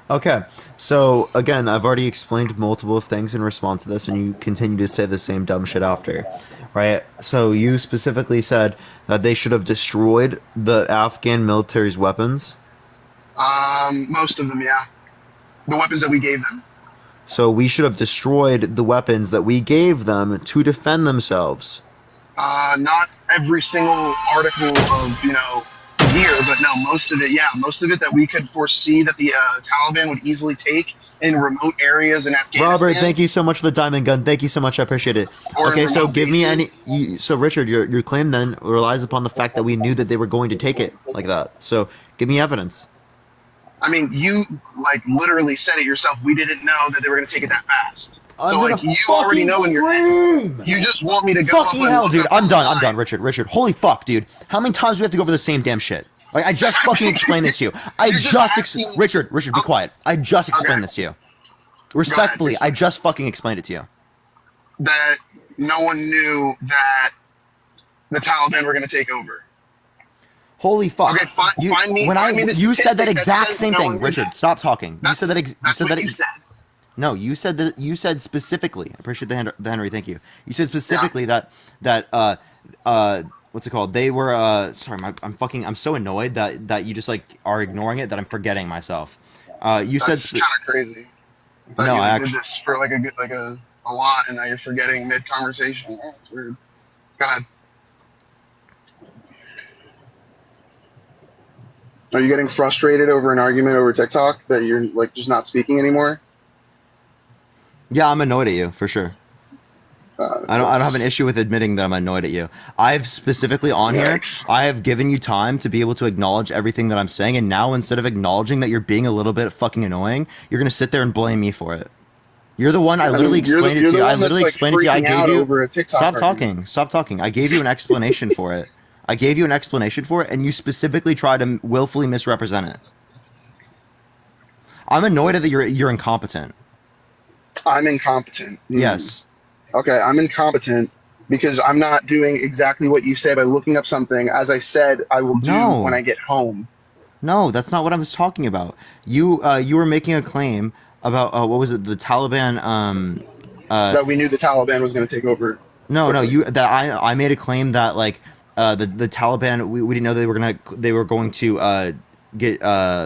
Okay, so again, I've already explained multiple things in response to this, and you continue to say the same dumb shit after, right? So you specifically said that they should have destroyed the Afghan military's weapons. Most of them, yeah. The weapons that we gave them. So we should have destroyed the weapons that we gave them to defend themselves. Not every single article of, you know, year, but no, most of it that we could foresee that the Taliban would easily take in remote areas in Afghanistan. Robert, thank you so much for the diamond gun. Thank you so much. I appreciate it. Or Okay, in so remote give me any. bases. So Richard, your claim then relies upon the fact that we knew that they were going to take it like that. So give me evidence. I mean, you like literally said it yourself. We didn't know that they were going to take it that fast. So like you already know in your head. You just want me to go Fucking up and hell, look dude. up I'm done. online. I'm done, Richard. Holy fuck, dude. How many times do we have to go over the same damn shit? Like, I just fucking explained this to you. Richard, be quiet. I just explained this to you. Respectfully, I just fucking explained it to you. That no one knew that the Taliban were going to take over. Holy fuck. Okay, find me the you said that statistic exact says same no thing, one knew Richard. that. Stop talking. You said that. You said. No, you said that. You said specifically. I appreciate the Henry. Thank you. You said specifically that what's it called? They were sorry. I'm so annoyed that you just like are ignoring it that I'm forgetting myself. You That's said kind of crazy. No, you I did this for like a lot, and now you're forgetting mid conversation. Oh, it's weird. Go ahead. Are you getting frustrated over an argument over TikTok that you're like just not speaking anymore? Yeah, I'm annoyed at you for sure. I don't have an issue with admitting that I'm annoyed at you. I've specifically on here, I have given you time to be able to acknowledge everything that I'm saying, and now instead of acknowledging that you're being a little bit fucking annoying, you're gonna sit there and blame me for it. You're the one. I literally explained it to you. I literally explained it to you. I gave you. Stop talking. Stop talking. I gave you an explanation for it. I gave you an explanation for it, and you specifically tried to willfully misrepresent it. I'm annoyed that you're incompetent. I'm incompetent. Yes. Okay, I'm incompetent because I'm not doing exactly what you say by looking up something, as I said I will do when I get home. No, that's not what I was talking about. You were making a claim about what was it? The Taliban. That we knew the Taliban was going to take over. No, I made a claim that like the Taliban we didn't know they were going to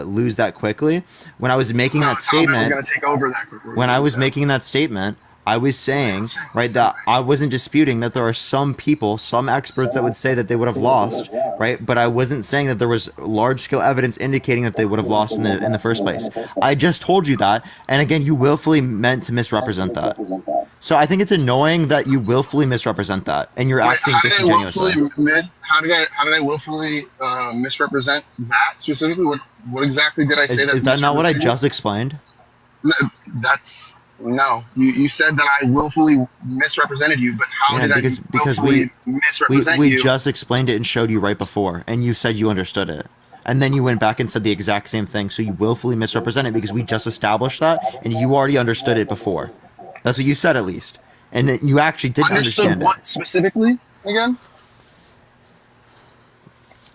lose that quickly. When I was making that statement, was going to take over that quickly. When I was making that statement, I was saying, right, that I wasn't disputing that there are some people, some experts that would say that they would have lost, right? But I wasn't saying that there was large-scale evidence indicating that they would have lost in the first place. I just told you that, and again, you willfully meant to misrepresent that. So I think it's annoying that you willfully misrepresent that, and you're acting disingenuously. How did I willfully misrepresent that specifically? What exactly did I say? Is that not what I just explained? No, you said that I willfully misrepresented you, but how did I willfully misrepresent you? We just explained it and showed you right before, and you said you understood it. And then you went back and said the exact same thing, so you willfully misrepresented it because we just established that, and you already understood it before. That's what you said, at least. And you actually didn't understand what specifically, again?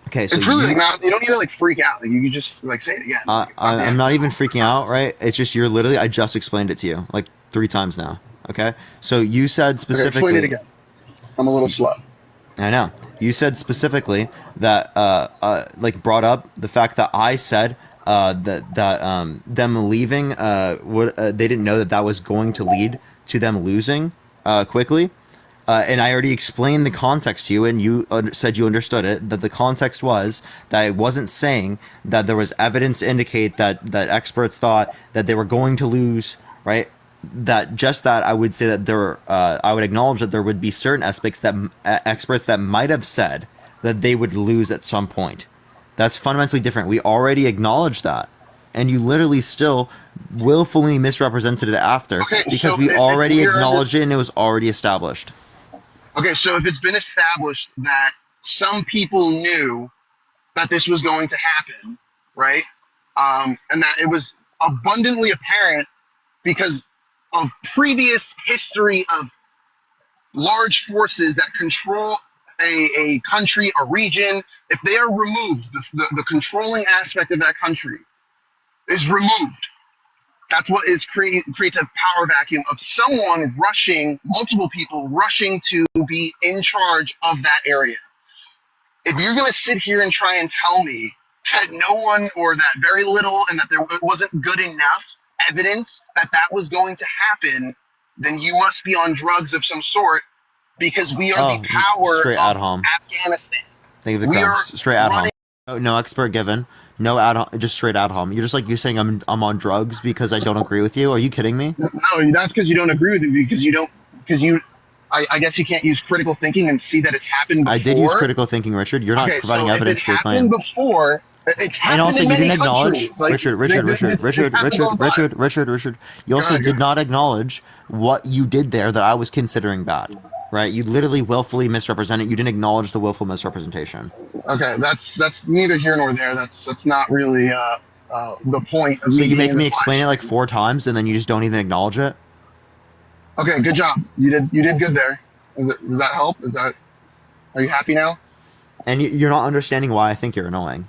Okay, so it's really like not. You don't need to like freak out. Like you can just like say it again. I'm not even freaking out, right? It's just you're literally. I just explained it to you like 3 times now. Okay, so you said specifically. Okay, explain it again. I'm a little slow. I know. You said specifically that like brought up the fact that I said that them leaving they didn't know that was going to lead to them losing quickly. And I already explained the context to you, and you said you understood it, that the context was that I wasn't saying that there was evidence to indicate that experts thought that they were going to lose, right? That I would say that I would acknowledge that there would be certain aspects that experts that might have said that they would lose at some point. That's fundamentally different. We already acknowledged that. And you literally still willfully misrepresented it after because we already acknowledged it and it was already established. Okay, so if it's been established that some people knew that this was going to happen, right? And that it was abundantly apparent because of previous history of large forces that control a country, a region, if they are removed, the controlling aspect of that country is removed. That's what creates a power vacuum of someone rushing, multiple people rushing to be in charge of that area. If you're going to sit here and try and tell me that no one or that very little and that there wasn't good enough evidence that was going to happen, then you must be on drugs of some sort because we are the power of Afghanistan. Think of the crowd. Straight at home. No expert given. No just straight ad hom. You're just like, you're saying I'm on drugs because I don't agree with you. Are you kidding me? No, that's because you don't agree with it because you don't because you. I guess you can't use critical thinking and see that it's happened before. I did use critical thinking, Richard. You're not Okay, providing so evidence if it for your claim. happened before, it's happened And also, in you many didn't acknowledge, countries. Like, Richard. You also did not acknowledge what you did there that I was considering bad, right? You literally willfully misrepresented. You didn't acknowledge the willful misrepresentation. Okay, that's neither here nor there. That's not really the point of So me. you make being me this explain it live like stream. 4 times, and then you just don't even acknowledge it. Okay, good job. You did good there. Does that help? Are you happy now? And you're not understanding why I think you're annoying.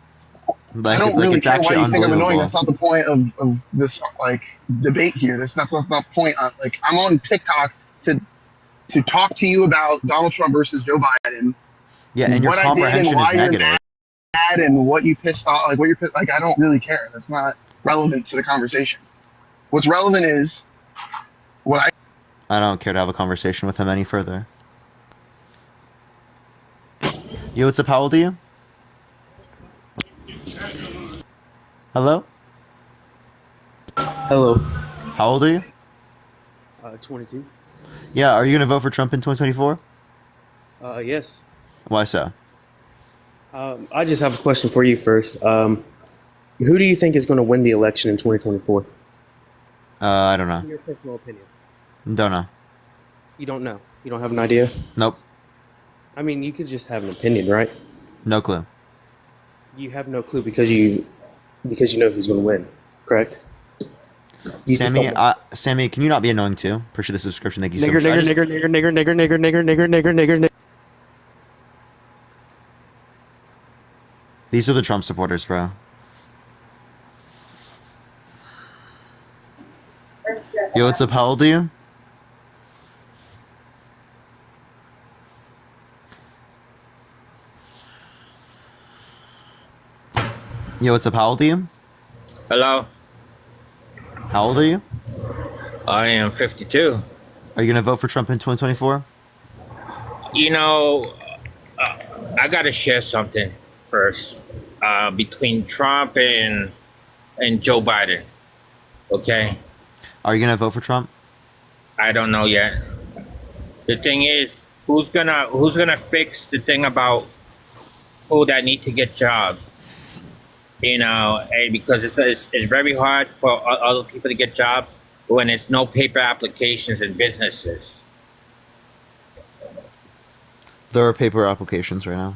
Like, I don't really it's care why actually you think I'm annoying. unbelievable. That's not the point of this like debate here. That's not the point. Like I'm on TikTok to talk to you about Donald Trump versus Joe Biden. Yeah, and your what I did and comprehension why is negative. you're mad and what you pissed off. Like what you're like. I don't really care. That's not relevant to the conversation. What's relevant is what I don't care to have a conversation with him any further. Yo, what's up? How old are you? Hello? Hello. How old are you? 22. Yeah, are you going to vote for Trump in 2024? Yes. Why so? I just have a question for you first. Who do you think is going to win the election in 2024? I don't know. In your personal opinion. Don't know. You don't know? You don't have an idea? Nope. I mean, you could just have an opinion, right? No clue. You have no clue because you know who's going to win, correct? You just Sammy, don't know. Sammy, can you not be annoying too? Appreciate the subscription. Thank you so Nigger, much. nigger, nigger, nigger, nigger, nigger, nigger, nigger, nigger, nigger, nigger, nigger. These are the Trump supporters, bro. Yo, what's up? How old are you? Yo, what's up? How old are you? Hello, How old are you? I am 52. Are you going to vote for Trump in 2024? You know, I got to share something first between Trump and Joe Biden. Okay, Are you going to vote for Trump? I don't know yet. The thing is, who's gonna fix the thing about people that need to get jobs? You know, and because it's very hard for other people to get jobs when it's no paper applications in businesses. There are paper applications right now.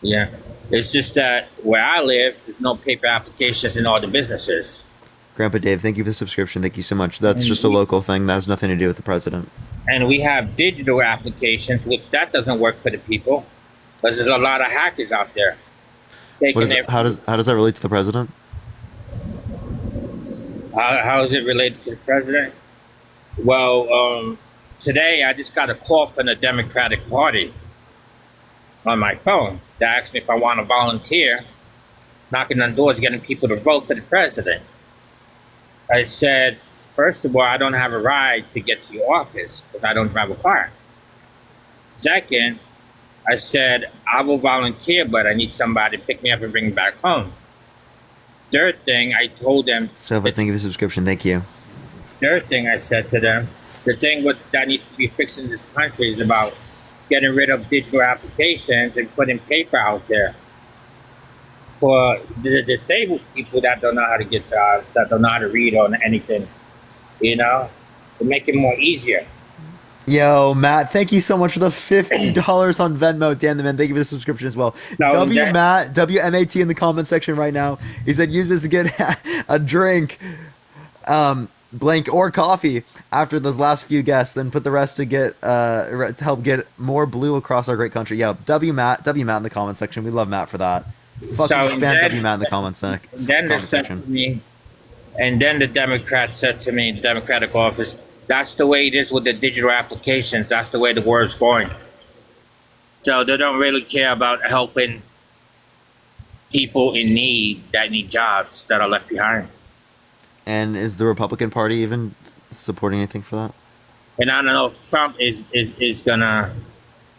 Yeah, it's just that where I live, there's no paper applications in all the businesses. Grandpa Dave, thank you for the subscription. Thank you so much. That's just a local thing. That has nothing to do with the president. And we have digital applications, which that doesn't work for the people, because there's a lot of hackers out there. What is it, how does that relate to the president? How is it related to the president? Well, today I just got a call from the Democratic Party on my phone that asked me if I want to volunteer, knocking on doors, getting people to vote for the president. I said, first of all, I don't have a ride to get to your office because I don't drive a car. Second, I said, I will volunteer, but I need somebody to pick me up and bring me back home. Third thing, I told them. Silva, thank you for the subscription. Thank you. Third thing I said to them, the thing that needs to be fixed in this country is about getting rid of digital applications and putting paper out there for the disabled people that don't know how to get jobs, that don't know how to read or anything, you know, to make it more easier. Yo, Matt, thank you so much for the $50 on Venmo. Dan the Man, thank you for the subscription as well. WMAT in the comment section right now. He said, use this to get a drink, blank, or coffee after those last few guests, then put the rest to help get more blue across our great country. Yeah, WMAT in the comment section. We love Matt for that. Fucking spam WMAT in the comment section. And then the Democrat said to me, the Democratic office, that's the way it is with the digital applications. That's the way the world's going. So they don't really care about helping people in need that need jobs that are left behind. And is the Republican Party even supporting anything for that? And I don't know if Trump is gonna,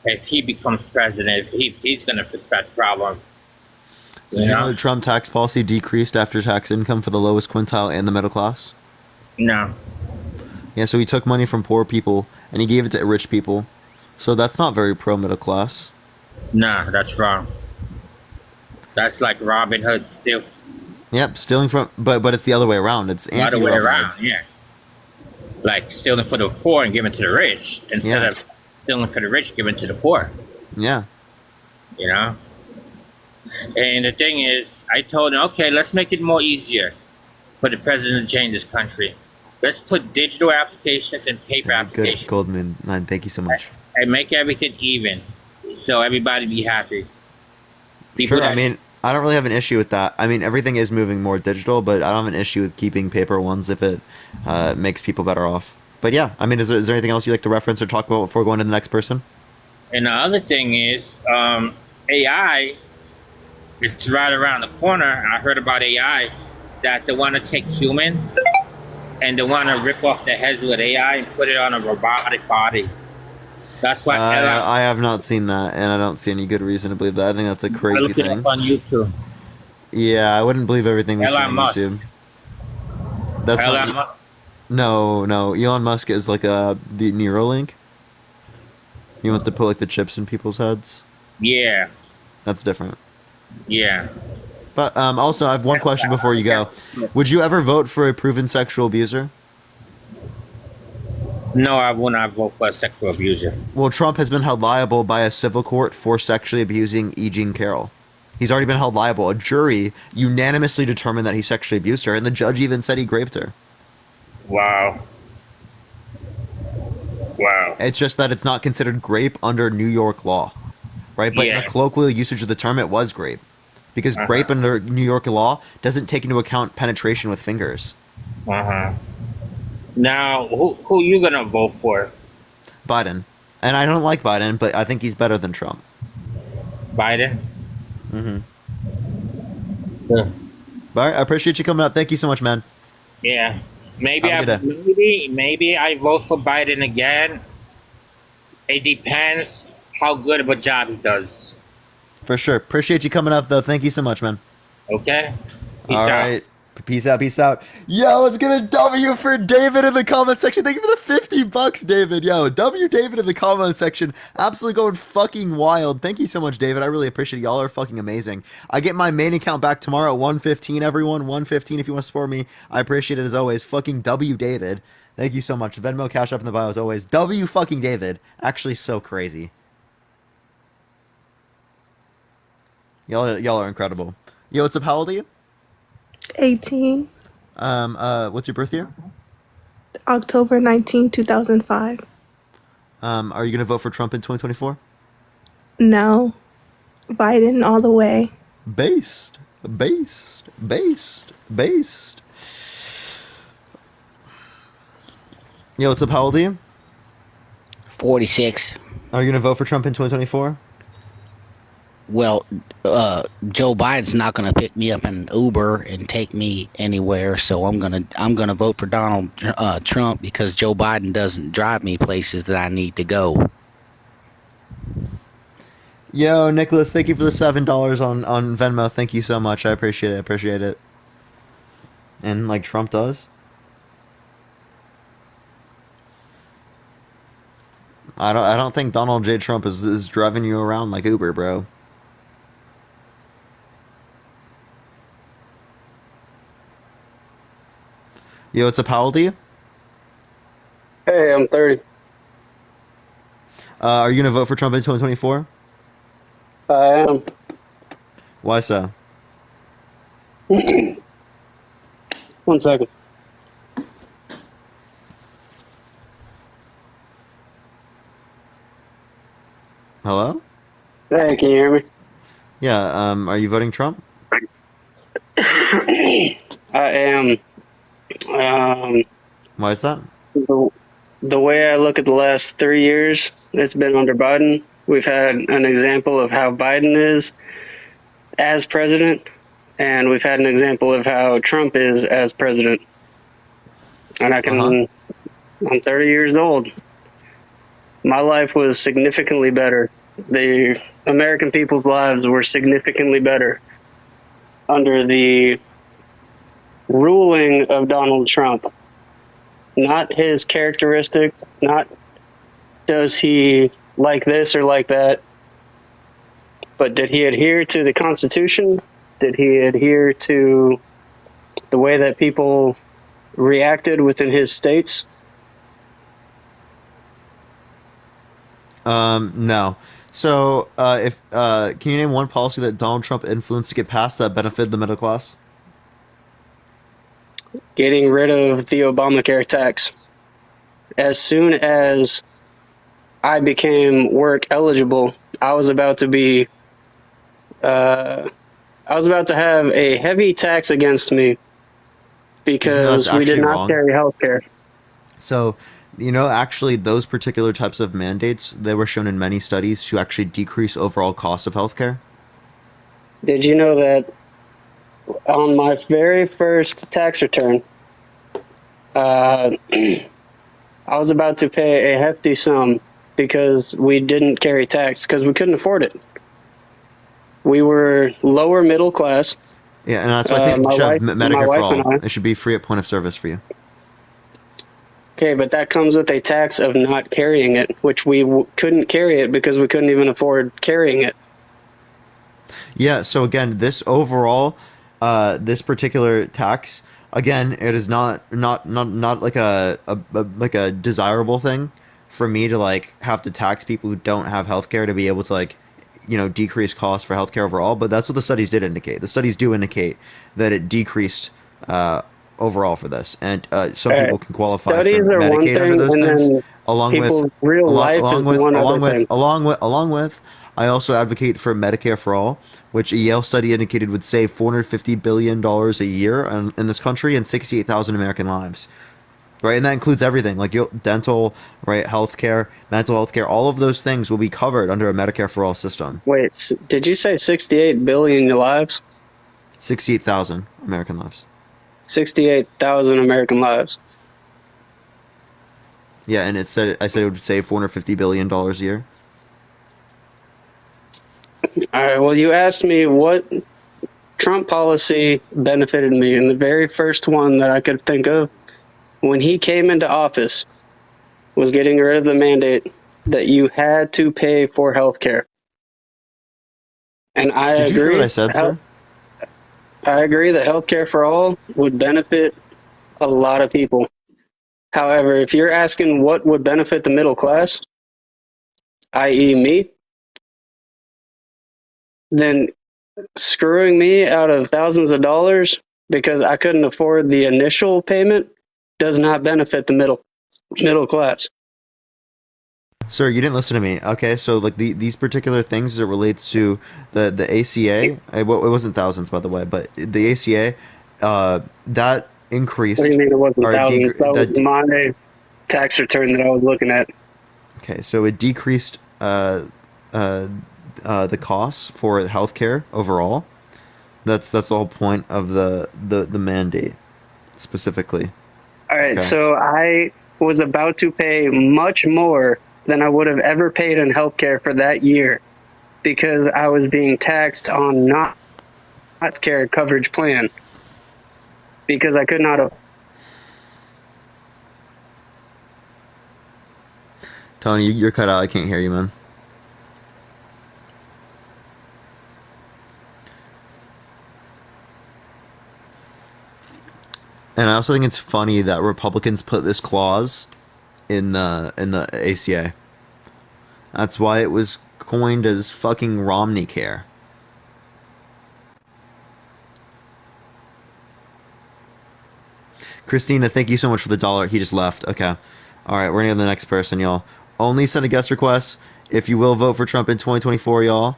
if he becomes president, if he's gonna fix that problem. Did you know that Trump tax policy decreased after tax income for the lowest quintile and the middle class? No. Yeah, so he took money from poor people and he gave it to rich people. So that's not very pro middle class. Nah, that's wrong. That's like Robin Hood still. Yep, stealing from, but it's the other way around. It's The other anti way Robin around, Hood. yeah. Like stealing for the poor and giving to the rich instead of stealing for the rich, giving to the poor. Yeah. You know? And the thing is, I told him, okay, let's make it more easier for the president to change this country. Let's put digital applications and paper applications. Good, Goldman. Man, thank you so much. And make everything even, so everybody be happy. Sure, I mean, I don't really have an issue with that. I mean, everything is moving more digital, but I don't have an issue with keeping paper ones if it makes people better off. But yeah, I mean, is there anything else you'd like to reference or talk about before going to the next person? And the other thing is, AI, it's right around the corner. I heard about AI, that they want to take humans and they want to rip off their heads with AI and put it on a robotic body. That's why I have not seen that, and I don't see any good reason to believe that. I think that's a crazy look it thing. up on YouTube. Yeah, I wouldn't believe everything we see on Musk. YouTube. That's Elon not. Musk. No. Elon Musk is like the Neuralink. He wants to put like the chips in people's heads. Yeah. That's different. Yeah. But also, I have one question before you go. Would you ever vote for a proven sexual abuser? No, I will not vote for a sexual abuser. Well, Trump has been held liable by a civil court for sexually abusing E. Jean Carroll. He's already been held liable. A jury unanimously determined that he sexually abused her, and the judge even said he raped her. Wow. Wow. It's just that it's not considered grape under New York law, right? But in a colloquial usage of the term, it was grape. Because grape under New York law doesn't take into account penetration with fingers. Now, who you gonna vote for? Biden. And I don't like Biden, but I think he's better than Trump. Biden? All right, I appreciate you coming up. Thank you so much, man. Yeah. Maybe Have a good maybe I vote for Biden again. It depends how good of a job he does. For sure. Appreciate you coming up, though. Thank you so much, man. Okay? All right. Peace out. Yo, let's get a W for David in the comment section. Thank you for the $50, David. Yo, W David in the comment section. Absolutely going fucking wild. Thank you so much, David. I really appreciate it. Y'all are fucking amazing. I get my main account back tomorrow at 1:15, everyone. 1:15 if you want to support me. I appreciate it as always. Fucking W David. Thank you so much. Venmo, Cash App in the bio as always. W fucking David. Actually so crazy. Y'all are incredible. Yo, what's up? How old are you? 18, What's your birth year? October 19, 2005. Are you gonna vote for Trump in 2024? No. Biden all the way. Based. Yo, what's up? How old are you? 46. Are you gonna vote for Trump in 2024? Well, Joe Biden's not going to pick me up in an Uber and take me anywhere, so I'm gonna vote for Donald Trump because Joe Biden doesn't drive me places that I need to go. Yo, Nicholas, thank you for the $7 on Venmo. Thank you so much. I appreciate it. And like Trump does. I don't think Donald J. Trump is driving you around like Uber, bro. Yo, what's up? How old are you? Hey, I'm 30. Are you gonna vote for Trump in 2024? I am. Why so? 1 second. Hello? Hey, can you hear me? Yeah. Are you voting Trump? I am. Why is that? The way I look at the last 3 years, it's been under Biden. We've had an example of how Biden is as president, and we've had an example of how Trump is as president. And I'm 30 years old. My life was significantly better. The American people's lives were significantly better under the ruling of Donald Trump. Not his characteristics, not does he like this or like that, but did he adhere to the Constitution? Did he adhere to the way that people reacted within his states? No. So, if can you name one policy that Donald Trump influenced to get passed that benefited the middle class? Getting rid of the Obamacare tax. As soon as I became work eligible, I was about to have a heavy tax against me because we did not carry health care. So, actually, those particular types of mandates, they were shown in many studies to actually decrease overall costs of healthcare. Did you know that on my very first tax return, I was about to pay a hefty sum because we didn't carry tax because we couldn't afford it. We were lower middle class. Yeah, and that's why I think you should have Medicare for all. It should be free at point of service for you. Okay, but that comes with a tax of not carrying it, which we couldn't carry it because we couldn't even afford carrying it. Yeah, so again, this overall, this particular tax, again, it is not like a desirable thing for me to like have to tax people who don't have healthcare to be able to like, decrease costs for healthcare overall. But that's what the studies did indicate. The studies do indicate that it decreased overall for this, and some people can qualify for Medicaid under those things, along with. I also advocate for Medicare for all, which a Yale study indicated would save $450 billion a year in this country and 68,000 American lives. Right, and that includes everything like dental, right, healthcare, mental health care. All of those things will be covered under a Medicare for all system. Wait, did you say 68 billion lives? 68,000 American lives. 68,000 American lives. Yeah, and I said it would save $450 billion a year. All right, well, you asked me what Trump policy benefited me, and the very first one that I could think of when he came into office was getting rid of the mandate that you had to pay for health care. And I agree. Did you hear what I said, sir? I agree that healthcare for all would benefit a lot of people. However, if you're asking what would benefit the middle class, i.e. me, then screwing me out of thousands of dollars because I couldn't afford the initial payment does not benefit the middle class. Sir, you didn't listen to me. Okay, so like these particular things as it relates to the ACA, it wasn't thousands by the way, but the ACA, that increased. What do you mean it wasn't thousands? That was my tax return that I was looking at. Okay, so it decreased the costs for healthcare overall. That's the whole point of the mandate specifically. All right, so I was about to pay much more than I would have ever paid in healthcare for that year because I was being taxed on not healthcare coverage plan because I could not. Tony, you're cut out. I can't hear you, man. And I also think it's funny that Republicans put this clause in the ACA. That's why it was coined as fucking Romney Care. Christina, thank you so much for the $1. He just left. Okay. All right, we're gonna go to the next person, y'all. Only send a guest request if you will vote for Trump in 2024, y'all.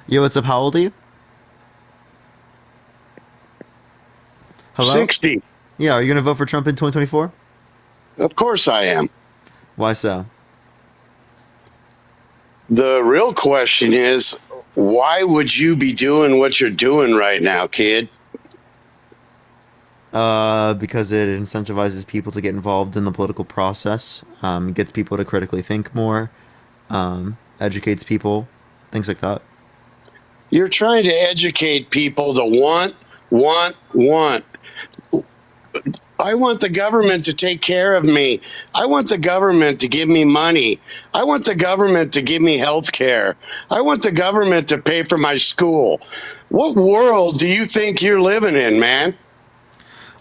Yo, what's up? How old are you? Hello? 60. Yeah, are you going to vote for Trump in 2024? Of course I am. Why so? The real question is, why would you be doing what you're doing right now, kid? Because it incentivizes people to get involved in the political process, gets people to critically think more, educates people, things like that. You're trying to educate people to want. I want the government to take care of me. I want the government to give me money. I want the government to give me health care. I want the government to pay for my school. What world do you think you're living in, man?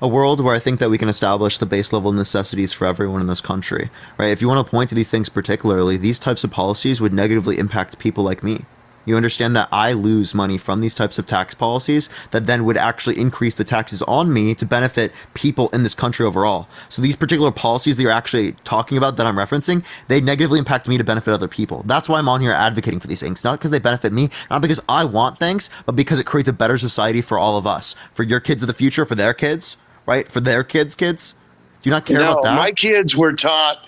A world where I think that we can establish the base level necessities for everyone in this country, right? If you want to point to these things particularly, these types of policies would negatively impact people like me. You understand that I lose money from these types of tax policies that then would actually increase the taxes on me to benefit people in this country overall. So these particular policies that you're actually talking about that I'm referencing, they negatively impact me to benefit other people. That's why I'm on here advocating for these things. Not because they benefit me, not because I want things, but because it creates a better society for all of us. For your kids of the future, for their kids, right? For their kids' kids. Do you not care about that? My kids were taught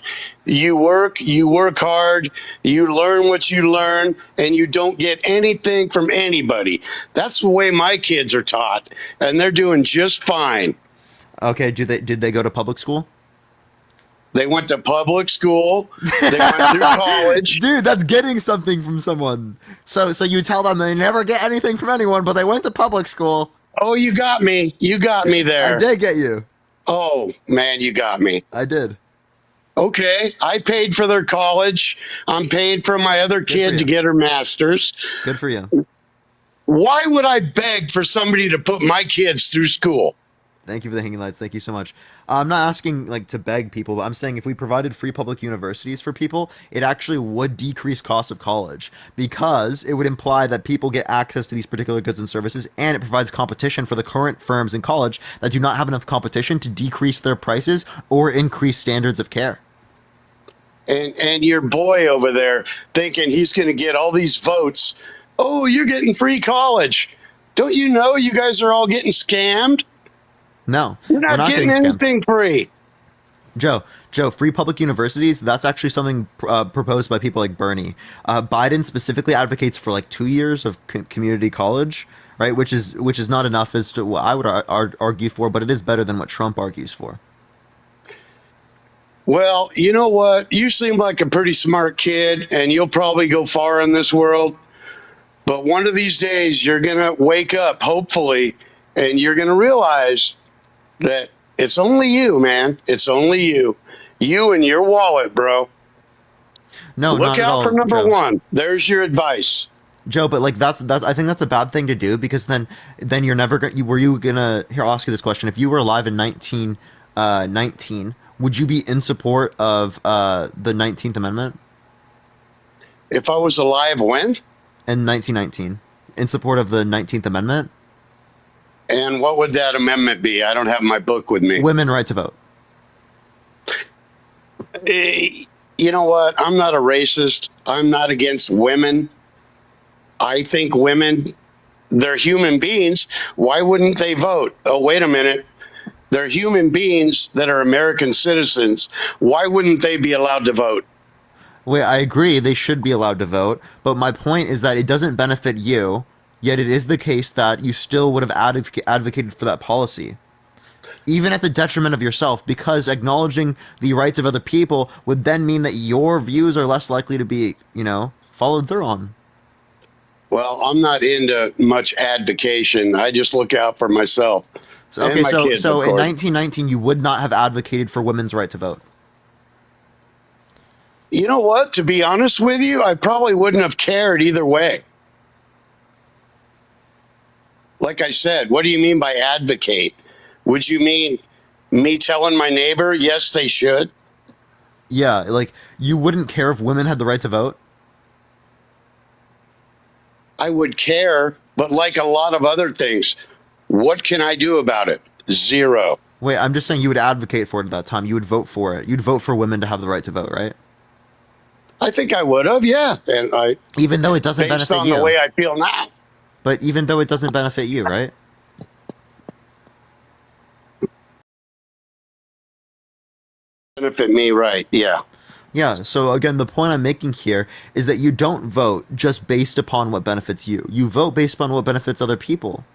you work hard, you learn what you learn, and you don't get anything from anybody. That's the way my kids are taught, and they're doing just fine. Okay, did they go to public school? They went to public school. They went through college. Dude, that's getting something from someone. So you tell them they never get anything from anyone, but they went to public school. Oh, you got me. You got me there. I did get you. Oh, man, you got me. I did. Okay, I paid for their college. I'm paying for my other kid to get her master's. Good for you. Why would I beg for somebody to put my kids through school? Thank you for the hanging lights. Thank you so much. I'm not asking like to beg people, but I'm saying if we provided free public universities for people, it actually would decrease costs of college because it would imply that people get access to these particular goods and services, and it provides competition for the current firms in college that do not have enough competition to decrease their prices or increase standards of care. And your boy over there thinking he's going to get all these votes. Oh, you're getting free college. Don't you know you guys are all getting scammed? No, you're not getting anything free. Joe, free public universities, that's actually something proposed by people like Bernie. Biden specifically advocates for like 2 years of community college, right? Which is not enough as to what I would argue for, but it is better than what Trump argues for. Well, you know what? You seem like a pretty smart kid, and you'll probably go far in this world. But one of these days, you're going to wake up, hopefully, and you're going to realize that it's only you, man. It's only you. You and your wallet, bro. No, look out for number one. There's your advice. Joe, but like that's I think that's a bad thing to do because then you're never going to, here, I'll ask you this question. If you were alive in 1919, would you be in support of the 19th Amendment? If I was alive when? In 1919. In support of the 19th Amendment? And what would that amendment be? I don't have my book with me. Women right to vote. You know what? I'm not a racist. I'm not against women. I think women, they're human beings. Why wouldn't they vote? Oh, wait a minute. They're human beings that are American citizens. Why wouldn't they be allowed to vote? Wait, I agree they should be allowed to vote, but my point is that it doesn't benefit you, yet it is the case that you still would have advocated for that policy, even at the detriment of yourself, because acknowledging the rights of other people would then mean that your views are less likely to be, followed through on. Well, I'm not into much advocation. I just look out for myself. So in 1919, you would not have advocated for women's right to vote. You know what? To be honest with you, I probably wouldn't have cared either way. Like I said, what do you mean by advocate? Would you mean me telling my neighbor, yes, they should? Yeah, like you wouldn't care if women had the right to vote? I would care, but like a lot of other things, what can I do about it? Zero. Wait, I'm just saying you would advocate for it at that time. You would vote for it. You'd vote for women to have the right to vote, right? I think I would have, yeah. And even though it doesn't benefit you. Based on the way I feel now. But even though it doesn't benefit you, right? Benefit me, right, yeah. Yeah, so again, the point I'm making here is that you don't vote just based upon what benefits you. You vote based upon what benefits other people.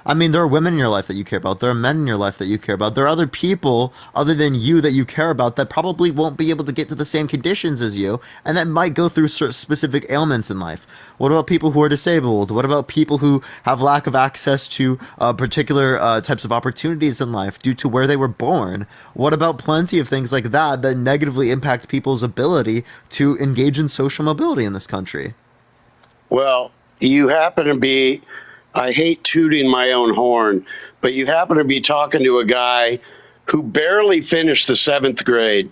I mean, there are women in your life that you care about. There are men in your life that you care about. There are other people other than you that you care about that probably won't be able to get to the same conditions as you, and that might go through specific ailments in life. What about people who are disabled? What about people who have lack of access to particular types of opportunities in life due to where they were born? What about plenty of things like that that negatively impact people's ability to engage in social mobility in this country? Well, you happen to be, I hate tooting my own horn, but you happen to be talking to a guy who barely finished the 7th grade.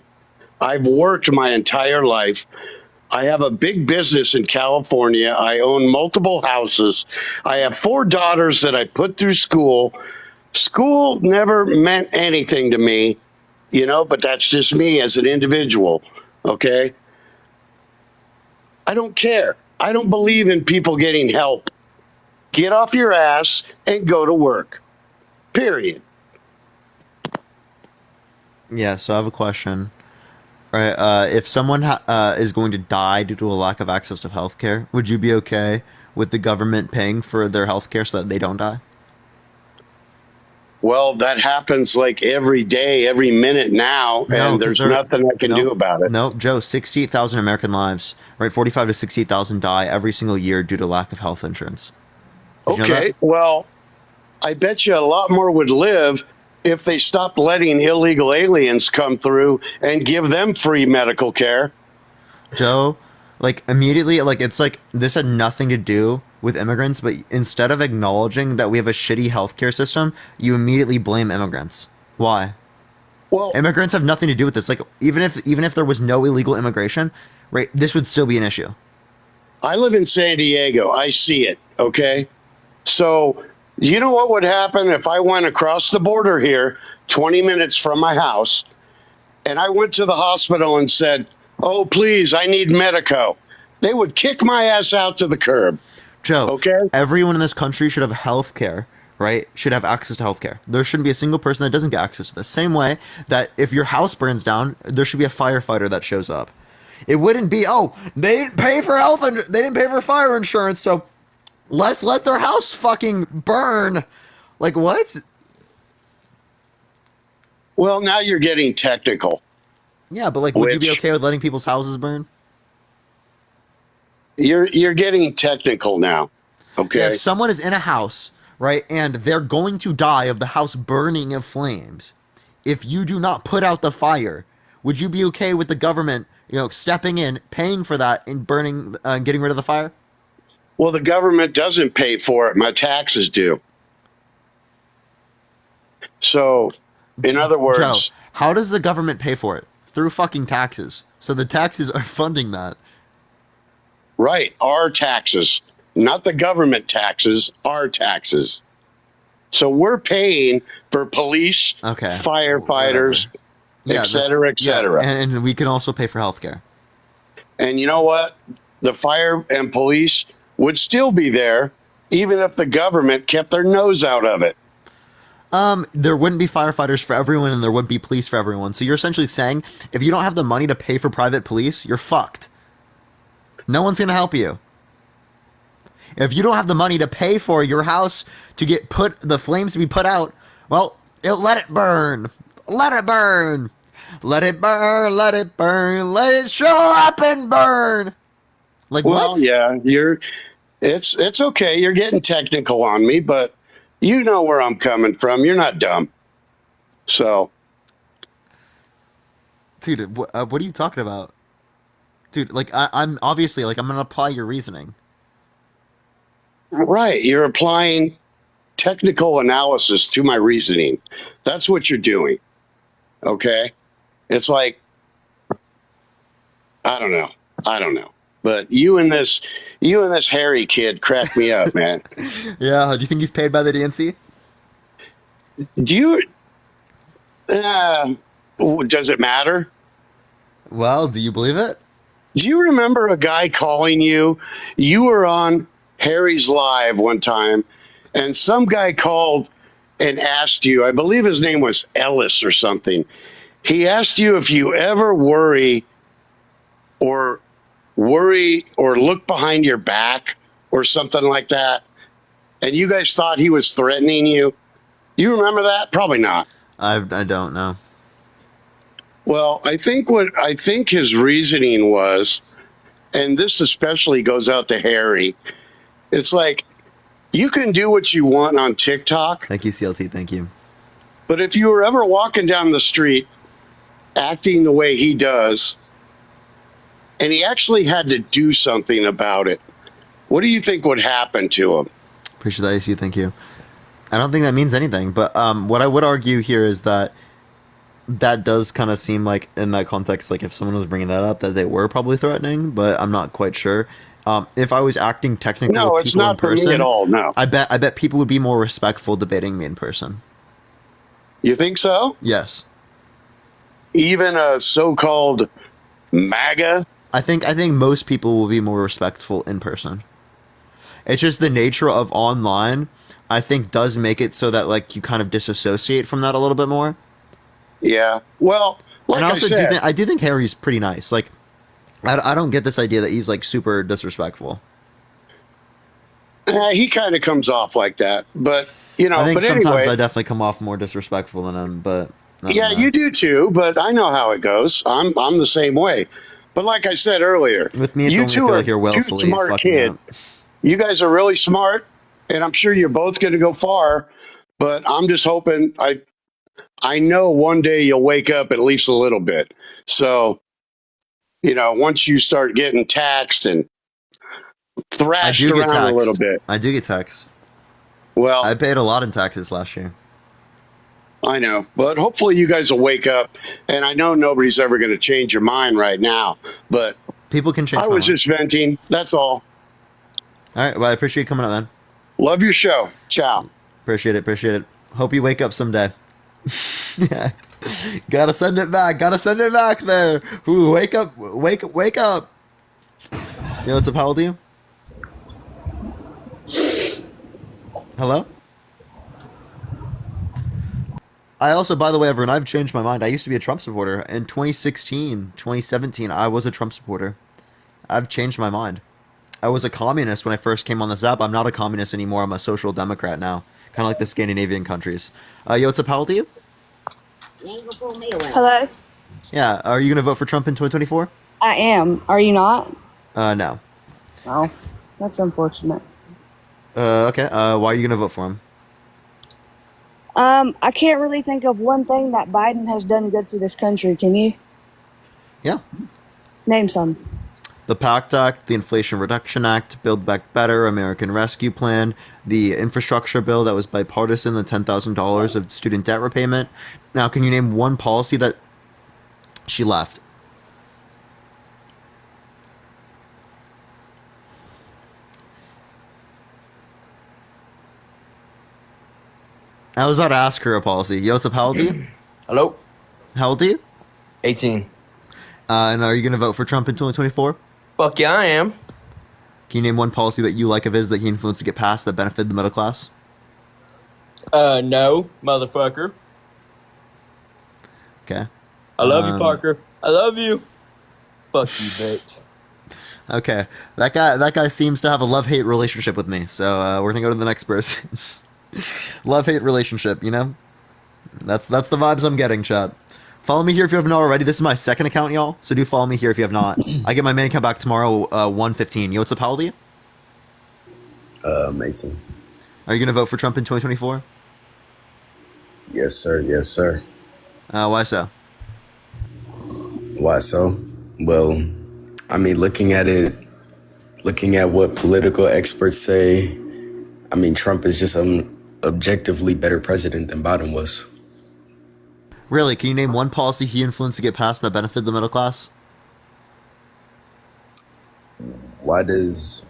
I've worked my entire life. I have a big business in California. I own multiple houses. I have 4 daughters that I put through school. School never meant anything to me, but that's just me as an individual, okay? I don't care. I don't believe in people getting help. Get off your ass and go to work. Period. Yeah, so I have a question. All right, if someone is going to die due to a lack of access to healthcare, would you be okay with the government paying for their healthcare so that they don't die? Well, that happens like every day, every minute now, and there's nothing I can do about it. No, Joe, 68,000 American lives, right? 45 to 68,000 die every single year due to lack of health insurance. Did you know Okay, that? well, I bet you a lot more would live if they stopped letting illegal aliens come through and give them free medical care. Joe, like immediately, like it's like this had nothing to do with immigrants, but instead of acknowledging that we have a shitty healthcare system, you immediately blame immigrants. Why? Well, immigrants have nothing to do with this. Like even if there was no illegal immigration, right, this would still be an issue. I live in San Diego. I see it, okay? So, you know what would happen if I went across the border here, 20 minutes from my house, and I went to the hospital and said, "Oh, please, I need Medico." They would kick my ass out to the curb. Joe, okay? Everyone in this country should have health care, right? Should have access to health care. There shouldn't be a single person that doesn't get access to this. Same way that if your house burns down, there should be a firefighter that shows up. It wouldn't be, they didn't pay for they didn't pay for fire insurance, so let's let their house fucking burn. Like, what? Well, now you're getting technical. Yeah, but like, would you be okay with letting people's houses burn? You're getting technical now, okay? Yeah, if someone is in a house, right, and they're going to die of the house burning in flames, if you do not put out the fire, would you be okay with the government, stepping in, paying for that, and burning, getting rid of the fire? Well, the government doesn't pay for it. My taxes do. So, in other words... Joe, how does the government pay for it? Through fucking taxes. So the taxes are funding that. Right, our taxes. Not the government taxes, our taxes. So we're paying for police, firefighters, et cetera, et cetera. Yeah, and we can also pay for healthcare. And you know what? The fire and police would still be there even if the government kept their nose out of it. There wouldn't be firefighters for everyone and there wouldn't be police for everyone. So you're essentially saying if you don't have the money to pay for private police, you're fucked. No one's going to help you. If you don't have the money to pay for your house to get the flames to be put out, well, let it burn. Let it burn. Let it burn. Let it burn. Let it show up and burn. Like, well, what? Yeah, it's okay. You're getting technical on me, but you know where I'm coming from. You're not dumb. So. Dude, what are you talking about? Dude, like, I'm obviously, like, I'm going to apply your reasoning. Right. You're applying technical analysis to my reasoning. That's what you're doing. Okay? It's like, I don't know. But you and this Harry kid crack me up, man. Yeah. Do you think he's paid by the DNC? Do you? Does it matter? Well, do you believe it? Do you remember a guy calling you? You were on Harry's Live one time, and some guy called and asked you, I believe his name was Ellis or something. He asked you if you ever worry or look behind your back or something like that. and you guys thought he was threatening you. You remember that? Probably not. I don't know. Well, I think his reasoning was, and this especially goes out to Harry. It's like, you can do what you want on TikTok. Thank you, CLT. Thank you. But if you were ever walking down the street acting the way he does, and he actually had to do something about it, what do you think would happen to him? Appreciate that, AC. Thank you. I don't think that means anything, but what I would argue here is that does kind of seem like, in that context, like if someone was bringing that up, that they were probably threatening, but I'm not quite sure. If I was acting technically No, with it's people not in for person, me at all. No, I bet people would be more respectful debating me in person. You think so? Yes. Even a so-called MAGA? I think most people will be more respectful in person. It's just the nature of online, I think, does make it so that like you kind of disassociate from that a little bit more. Yeah. Well, like and I also I said, I do think Harry's pretty nice. Like, I don't get this idea that he's like super disrespectful. he kind of comes off like that, but you know. I think but sometimes anyway, I definitely come off more disrespectful than him, but I don't yeah, know. you do too. But I know how it goes. I'm the same way. But like I said earlier, With me, it's you only two feel are like you're two willfully smart fucking kids. up. You guys are really smart, and I'm sure you're both going to go far. But I'm just hoping. I know one day you'll wake up at least a little bit. So, you know, once you start getting taxed and thrashed I do get around a taxed. little bit. I do get taxed. Well, I paid a lot in taxes last year. I know, but hopefully you guys will wake up. And I know nobody's ever going to change your mind right now, but people can change. I was just venting. That's all. All right. Well, I appreciate you coming out, man. Love your show. Ciao. Appreciate it. Appreciate it. Hope you wake up someday. Yeah. Gotta send it back. Gotta send it back there. Ooh, wake up. Wake up. Yo, what's up? How old are you? Hello? I also, by the way, everyone, I've changed my mind. I used to be a Trump supporter. In 2016, 2017, I was a Trump supporter. I've changed my mind. I was a communist when I first came on this app. I'm not a communist anymore. I'm a social democrat now. Kind of like the Scandinavian countries. Yo, what's up? How old are you? Hello? Yeah, are you going to vote for Trump in 2024? I am. Are you not? No. Oh, that's unfortunate. Okay. Why are you going to vote for him? I can't really think of one thing that Biden has done good for this country. Can you? Yeah. Name some. The PACT Act, the Inflation Reduction Act, Build Back Better, American Rescue Plan, the infrastructure bill that was bipartisan, the $10,000 of student debt repayment. Now, can you name one policy that she left? I was about to ask her a policy. Yo, what's up? How old are you? Hello? How old are you? 18. And are you going to vote for Trump in 2024? Fuck yeah, I am. Can you name one policy that you like of his that he influenced to get passed that benefited the middle class? No, motherfucker. Okay. I love you, Parker. I love you. Fuck you, bitch. Okay. That guy seems to have a love-hate relationship with me. So we're gonna go to the next person. Love-hate relationship, you know? That's the vibes I'm getting, chat. Follow me here if you haven't already. This is my second account, y'all. So do follow me here if you have not. I get my main account back tomorrow, 1:15. Yo, what's up? How old are you? I'm 18. Are you gonna vote for Trump in 2024? Yes, sir. Yes, sir. Why so? Why so? Well, I mean, looking at what political experts say, I mean, Trump is just an objectively better president than Biden was. Really? Can you name one policy he influenced to get passed that benefited the middle class? Why does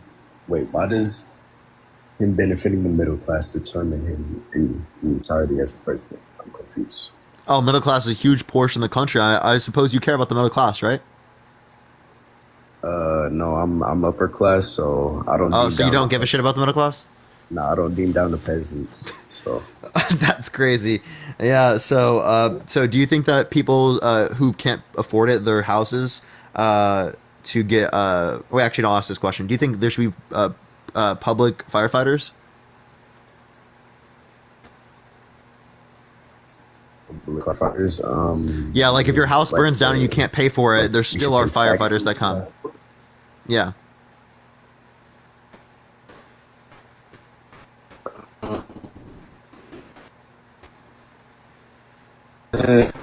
him benefiting the middle class determine him in the entirety as a president? I'm confused. Oh, middle class is a huge portion of the country. I suppose you care about the middle class, right? No, I'm upper class, so I don't. Oh, so you don't give a shit about the middle class? No, I don't deem down the peasants. So That's crazy. Yeah. So, do you think that people who can't afford it, their houses, to get? Wait, actually, no, I'll ask this question. Do you think there should be public firefighters? Firefighters. Yeah, like if your house like burns down and you the- can't pay for it, like there you still should are pay tax firefighters that and come. stuff. Yeah.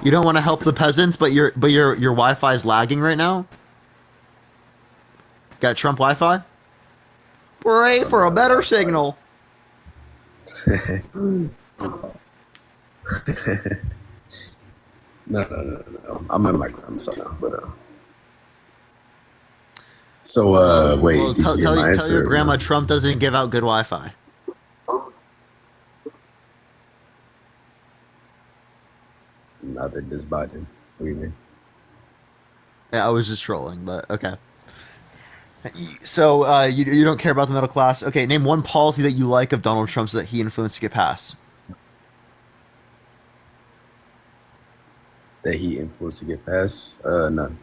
You don't want to help the peasants, but your Wi-Fi is lagging right now. Got Trump Wi-Fi? Pray for a better signal. No. I'm in my grandma's now, but So wait, Well, did you hear my tell answer? your or grandma no? Trump doesn't give out good Wi-Fi. Neither does Biden. Believe me. Yeah, I was just trolling, but okay. So you don't care about the middle class? Okay, name one policy that you like of Donald Trump's that he influenced to get passed. That he influenced to get passed? None.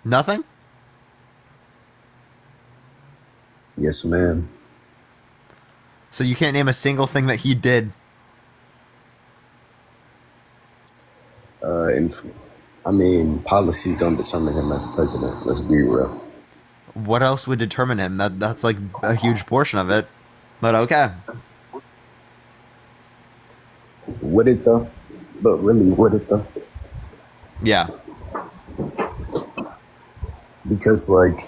Nothing? Yes, ma'am. So you can't name a single thing that he did. I mean, policies don't determine him as a president. Let's be real. What else would determine him? That's like a huge portion of it. But okay. Would it though? But really, would it though? Yeah. Because like,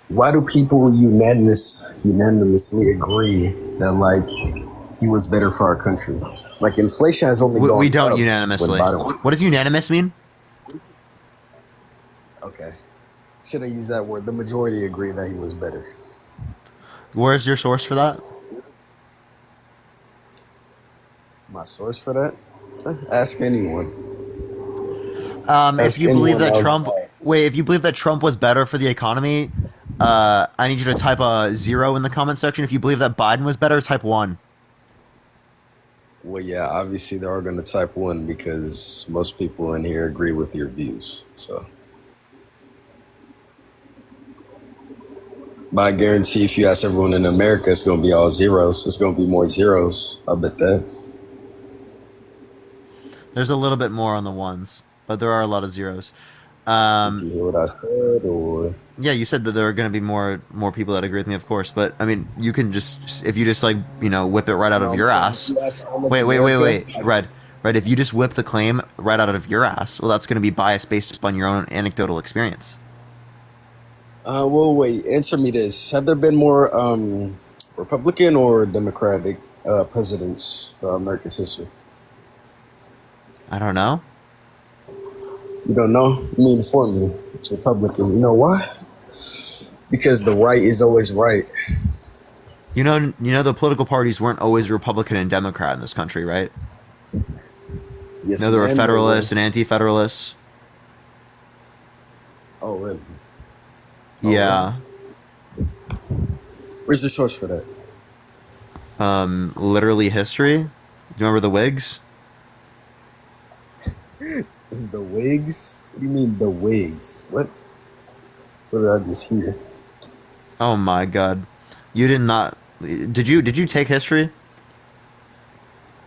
why do people unanimously agree that like he was better for our country? Like inflation has only gone We don't up unanimously. when Biden- What does unanimous mean? Okay. Should I use that word? The majority agree that he was better. Where's your source for that? My source for that? So, ask anyone. If Ask you believe anyone that else. if you believe that Trump was better for the economy, I need you to type a 0 in the comment section. If you believe that Biden was better, type 1. Well, yeah, obviously they are going to type 1 because most people in here agree with your views. So, but I guarantee if you ask everyone in America, it's going to be all zeros. It's going to be more zeros. I bet that. There's a little bit more on the ones, but there are a lot of zeros. Did you hear what I said, or? Yeah, you said that there are going to be more people that agree with me, of course. But I mean, you can just if you just like whip it right out of your ass. Wait, Red. If you just whip the claim right out of your ass, well, that's going to be biased based upon your own anecdotal experience. Well, wait. Answer me this: have there been more Republican or Democratic presidents throughout America's history? I don't know. You don't know? You mean for me? It's Republican. You know why? Because the right is always right. You know the political parties weren't always Republican and Democrat in this country, right? Yes, there were ma'am, Federalists and Anti-Federalists. Oh, really? Yeah. Where's the source for that? Literally history. Do you remember the Whigs? The Whigs? What do you mean the Whigs? What did I just hear? Oh my God, you did not. Did you take history?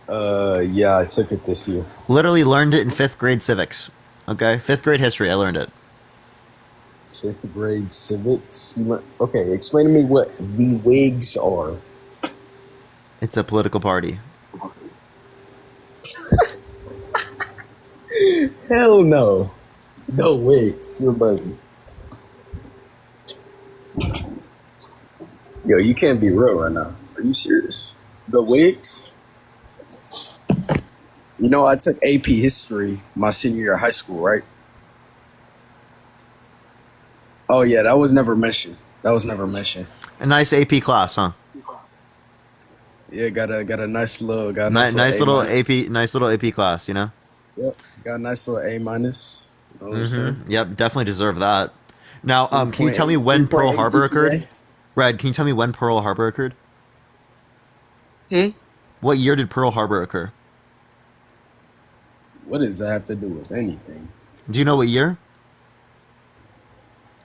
Yeah, I took it this year. Literally learned it in 5th grade civics. Okay, 5th grade history. I learned it. 5th grade civics. Okay, explain to me what the Whigs are. It's a political party. Hell no. The Whigs. You're bugging. Yo, you can't be real right now. Are you serious? The Whigs? You know, I took AP history my senior year of high school, right? Oh yeah, that was never mentioned. A nice AP class, huh? Yeah, got a nice little Nice little AP class, you know. Yep, got a nice little A minus. You know what I'm saying? Yep, definitely deserve that. Now, can you tell me when Pearl Harbor occurred? Red, can you tell me when Pearl Harbor occurred? What year did Pearl Harbor occur? What does that have to do with anything? Do you know what year?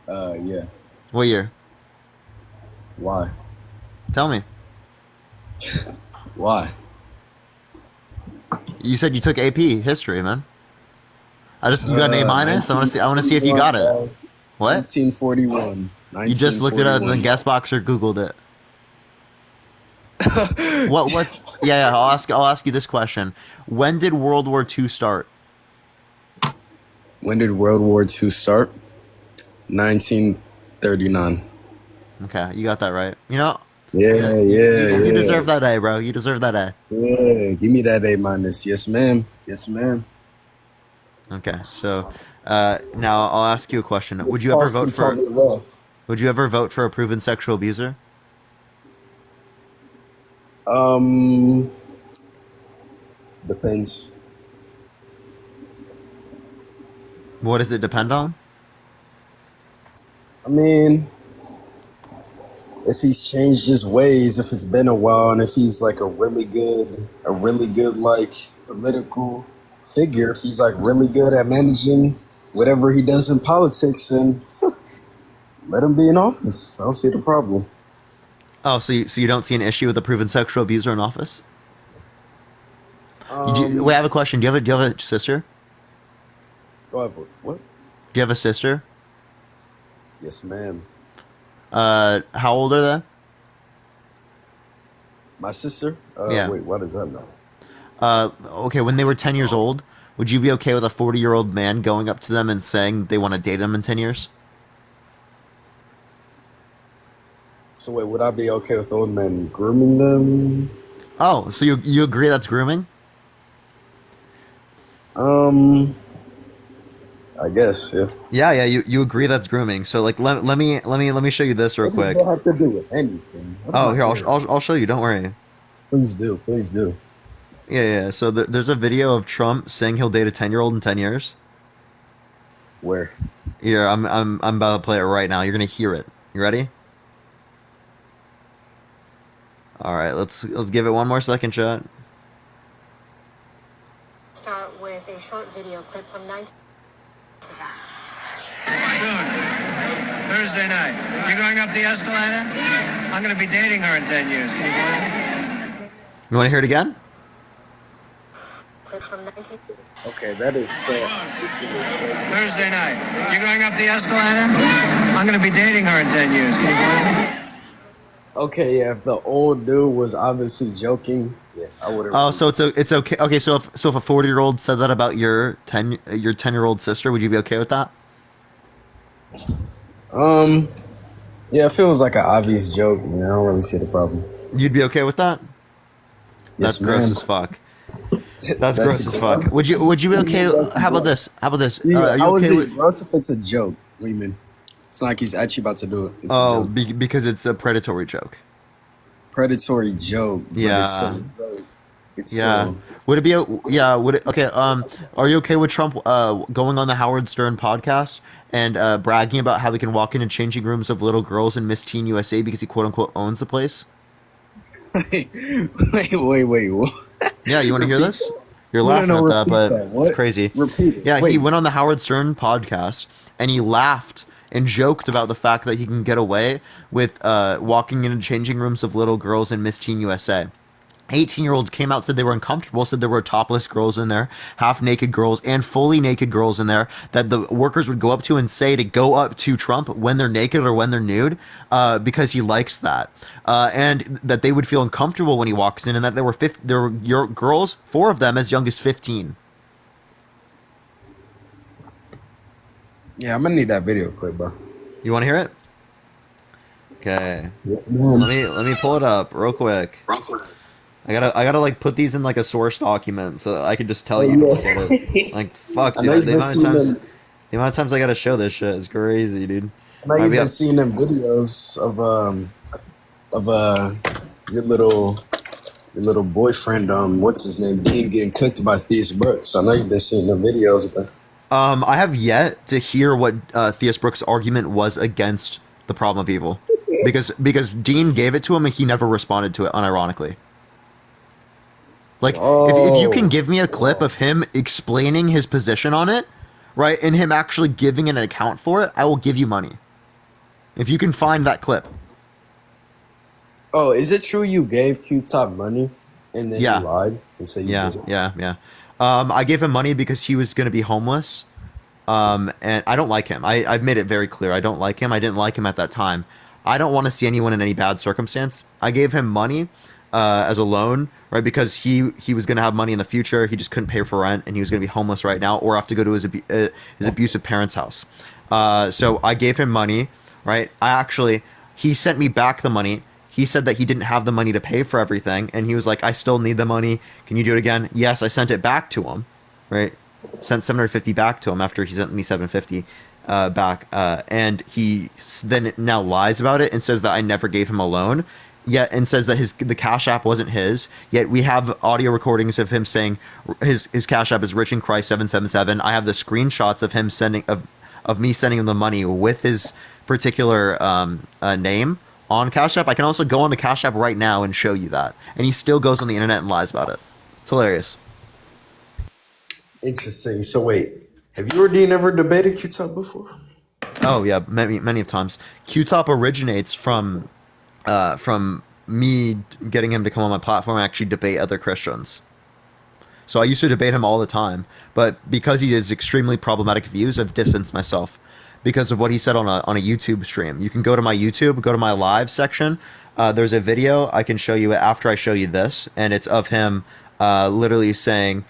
Yeah. What year? Why? Tell me. Why? You said you took AP history, man. You got an A minus. I want to see if you got it. What? 1941. You just looked it up in the guest box or Googled it. What? Yeah. I'll ask you this question. When did World War II start? When did World War II start? 1939. Okay, you got that right. You know. Yeah. You deserve that A, bro. You deserve that A. Yeah, give me that A minus. Yes, ma'am. Yes, ma'am. Okay, so now I'll ask you a question. Would you ever vote for? Would you ever vote for a proven sexual abuser? Depends. What does it depend on? I mean, if he's changed his ways, if it's been a while, and if he's like a really good like political figure, if he's like really good at managing whatever he does in politics, and let him be in office. I don't see the problem. Oh, so you don't see an issue with a proven sexual abuser in office? Wait, I have a question. Do you have a sister? What? Do you have a sister? Yes, ma'am. How old are they? My sister? Yeah. Wait, what does that mean? Okay, when they were 10 years old, would you be okay with a 40-year-old man going up to them and saying they want to date them in 10 years? So wait, would I be okay with old men grooming them? Oh, so you agree that's grooming? I guess, yeah. Yeah, you agree that's grooming. So like let me show you this real quick. What does that have to do with anything? Oh, here I'll show you. Don't worry. Please do. Yeah. So there's a video of Trump saying he'll date a 10-year-old in 10 years. Where? Here, I'm about to play it right now. You're gonna hear it. You ready? All right, let's give it one more second, chat. Start with a short video clip from 19 to that. Soon. Thursday night. You going up the escalator? I'm going to be dating her in 10 years. Can you go? You want to hear it again? Clip from 19. Okay, that is so. Thursday night. You going up the escalator? I'm going to be dating her in 10 years. Can you go? Okay, yeah, if the old dude was obviously joking, yeah, I would have. Oh, so it's okay. Okay, so if a 40-year-old said that about your 10-year-old sister, would you be okay with that? Yeah, if it was like an obvious joke, I don't really see the problem. You'd be okay with that? Yes, That's gross ma'am. as fuck. That's gross as fuck. Would you be okay? How about this? Yeah, Are you okay with? gross if it's a joke? What do you mean? It's not like he's actually about to do it. It's a Oh, joke. because it's a predatory joke. Predatory joke. but Yeah. It's so, it's Yeah. so, Would it be? Would it? Okay. Are you okay with Trump going on the Howard Stern podcast and bragging about how he can walk into changing rooms of little girls in Miss Teen USA because he quote unquote owns the place? wait. What? Yeah. You want to hear this? You're No, laughing no, at that, repeat but that. What? it's crazy. Repeat it. Yeah. He Wait. went on the Howard Stern podcast and he laughed and joked about the fact that he can get away with walking into changing rooms of little girls in Miss Teen USA. 18-year-olds came out, said they were uncomfortable, said there were topless girls in there, half-naked girls, and fully naked girls in there that the workers would go up to and say to go up to Trump when they're naked or when they're nude because he likes that. And that they would feel uncomfortable when he walks in and that there were girls, 4 of them as young as 15. Yeah, I'm gonna need that video clip, bro. You want to hear it? Okay. Yeah, Let me pull it up real quick. I gotta like put these in like a source document so I can just tell you to look at it. Like fuck, I know dude. you've been seeing them. The amount of times I gotta show this shit is crazy, dude. I know you've been seeing them videos of your little boyfriend. What's his name? Dean getting cooked by Theus Brooks. I know you've been seeing the videos, but I have yet to hear what Theus Brooks' argument was against the problem of evil, because Dean gave it to him and he never responded to it. Unironically, like if you can give me a clip of him explaining his position on it, right, and him actually giving an account for it, I will give you money. If you can find that clip. oh, is it true you gave Q-Top money? And then Yeah. he lied and said he Yeah, did it. yeah. I gave him money because he was going to be homeless. And I don't like him. I've made it very clear. I don't like him. I didn't like him at that time. I don't want to see anyone in any bad circumstance. I gave him money as a loan, right? Because he was going to have money in the future. He just couldn't pay for rent, and he was going to be homeless right now, or have to go to his abusive parents' house. So I gave him money, right? He sent me back the money. He said that he didn't have the money to pay for everything, and he was like, "I still need the money. Can you do it again?" Yes, I sent it back to him, right? Sent 750 back to him after he sent me 750 back, and he then now lies about it and says that I never gave him a loan, yet and says that the Cash App wasn't his. Yet we have audio recordings of him saying his Cash App is Rich in Christ 777. I have the screenshots of him of me sending him the money with his particular name on Cash App. I can also go on the Cash App right now and show you that, and he still goes on the internet and lies about it. It's hilarious. Interesting. So wait, have you or Dean ever debated Q-Top before? Oh yeah, many of times. Q-Top originates from me getting him to come on my platform and actually debate other Christians. So I used to debate him all the time, but because he has extremely problematic views, I've distanced myself because of what he said on a YouTube stream. You can go to my YouTube, go to my live section. There's a video I can show you after I show you this, and it's of him literally saying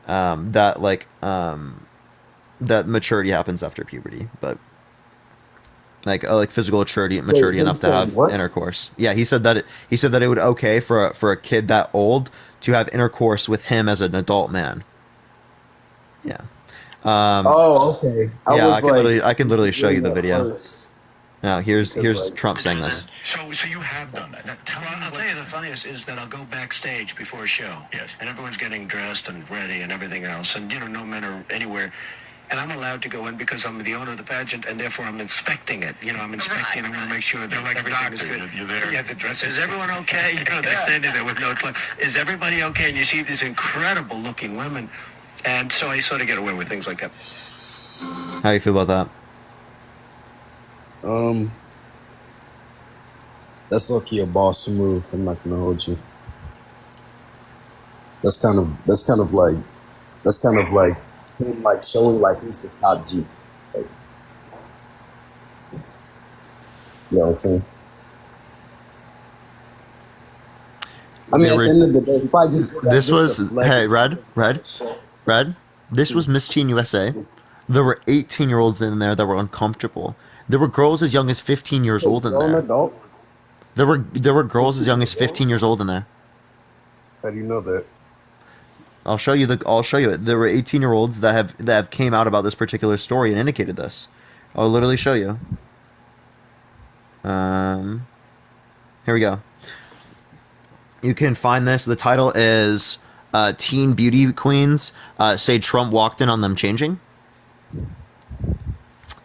that maturity happens after puberty, but like physical maturity enough to have intercourse. Yeah, he said that it would okay for a kid that old to have intercourse with him as an adult man. Yeah. Okay. I can literally show you the video. Now here's Trump saying this. So you have done that. I'll tell you the funniest is that I'll go backstage before a show. Yes. And everyone's getting dressed and ready and everything else. And, no men are anywhere. And I'm allowed to go in because I'm the owner of the pageant, and therefore I'm inspecting it. I'm inspecting. I want to make sure that everything is good. You're there. Yeah, the dress. Is everyone okay? They're standing there with no clothes. Is everybody okay? And you see these incredible looking women. And so I sort of get away with things like that. How do you feel about that? That's low-key a boss move. I'm not gonna hold you. That's kind of like him showing he's the top G. You know what I'm saying? I mean, at the end of the day, if I just this was Red. This was Miss Teen USA. There were 18-year-olds in there that were uncomfortable. There were girls as young as 15 years old in there. There were girls as young as 15 years old in there. How do you know that? I'll show you it. There were 18-year-olds that have came out about this particular story and indicated this. I'll literally show you. Here we go. You can find this. The title is Teen Beauty Queens Say Trump Walked In on Them Changing.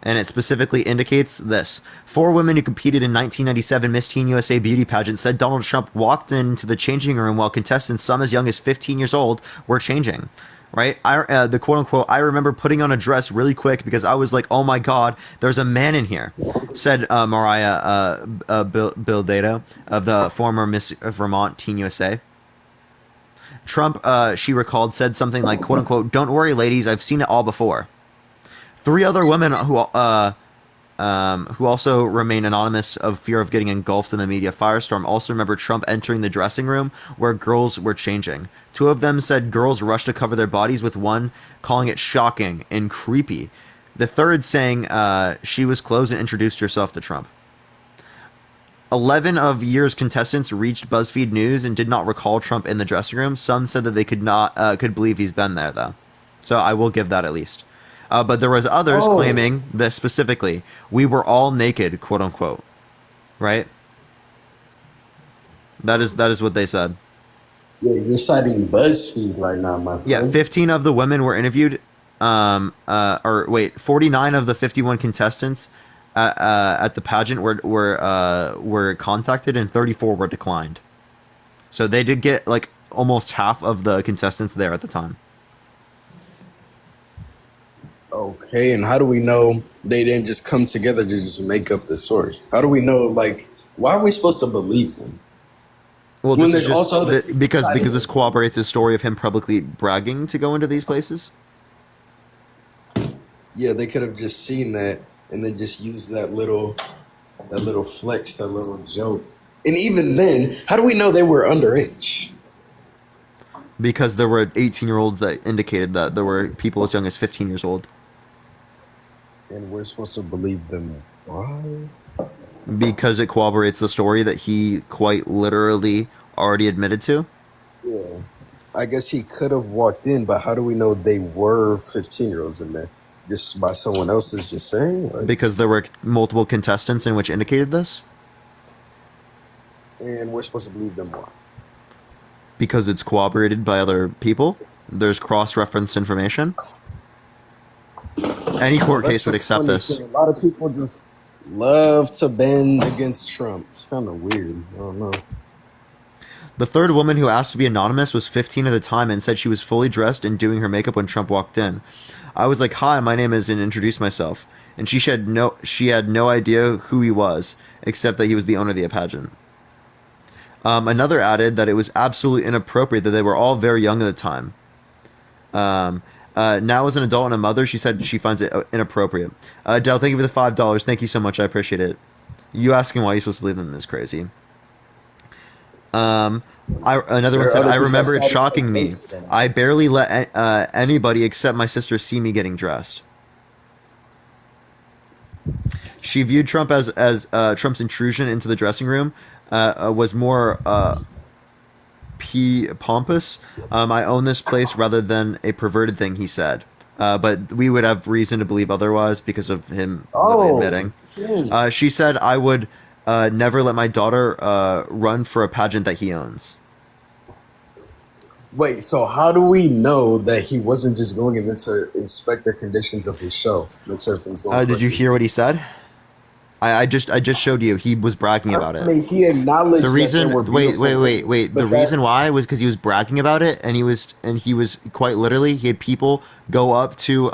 And it specifically indicates this. 4 women who competed in 1997 Miss Teen USA beauty pageant said Donald Trump walked into the changing room while contestants, some as young as 15 years old, were changing. Right? The quote-unquote, I remember putting on a dress really quick because I was like, oh my God, there's a man in here, said Mariah Bildado of the former Miss Vermont Teen USA. Trump, she recalled, said something like, quote-unquote, don't worry, ladies, I've seen it all before. 3 other women who also remain anonymous of fear of getting engulfed in the media firestorm also remember Trump entering the dressing room where girls were changing. 2 of them said girls rushed to cover their bodies, with one calling it shocking and creepy. The third saying she was clothed and introduced herself to Trump. 11 of year's contestants reached BuzzFeed News and did not recall Trump in the dressing room. Some said that they could believe he's been there, though. So I will give that at least. But there was others claiming that specifically, we were all naked, quote unquote. Right? That is what they said. Yeah, you're citing BuzzFeed right now, my friend. Yeah, 15 of the women were interviewed. 49 of the 51 contestants at the pageant were contacted, and 34 were declined. So they did get almost half of the contestants there at the time. Okay, and how do we know they didn't just come together to just make up the story? How do we know, why are we supposed to believe them? Well, When this there's is just also because this corroborates the story of him publicly bragging to go into these places. Yeah, they could have just seen that and then just used that little flex, that little joke. And even then, how do we know they were underage? Because there were 18-year-olds that indicated that there were people as young as 15 years old. And we're supposed to believe them. Why? Because it corroborates the story that he quite literally already admitted to. Yeah. I guess he could have walked in, but how do we know they were 15-year-olds in there? Just by someone else's just saying? Like, Because there were multiple contestants in which indicated this. and we're supposed to believe them why? Because it's corroborated by other people. There's cross-referenced information. Any court That's case the would accept funny this. thing. A lot of people just love to bend against Trump. It's kind of weird. I don't know. The third woman who asked to be anonymous was 15 at the time and said she was fully dressed and doing her makeup when Trump walked in. I was like, "Hi, my name is," and introduced myself. And she had no idea who he was, except that he was the owner of the pageant. Another added that it was absolutely inappropriate that they were all very young at the time. Now as an adult and a mother, she said she finds it inappropriate. Dell, thank you for the $5. Thank you so much. I appreciate it. You asking why you're supposed to believe him is crazy. Another one said, I remember it shocking me. I barely let anybody except my sister see me getting dressed. She viewed Trump as Trump's intrusion into the dressing room was more pompous. I own this place rather than a perverted thing, he said. But we would have reason to believe otherwise because of him admitting. She said, I would never let my daughter run for a pageant that he owns. Wait, so how do we know that he wasn't just going in there to inspect the conditions of his show? Make sure everything's going Did you hear what he said? I just showed you. He was bragging about I mean, it. he acknowledged The reason, that they were wait. The reason why was because he was bragging about it, and he was quite literally. He had people go up to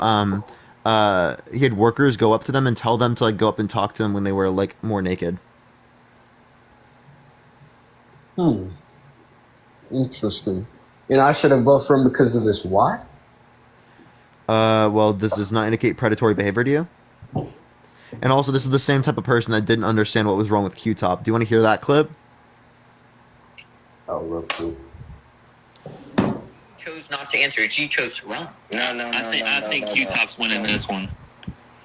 he had workers go up to them and tell them to like go up and talk to them when they were like more naked. Interesting. And I shouldn't vote for him because of this. Why? Well, this does not indicate predatory behavior to you. And also, this is the same type of person that didn't understand what was wrong with Q-Top. Do you want to hear that clip? I would love to. Chose not to answer it. She chose to run. I think Q-Top's winning this one.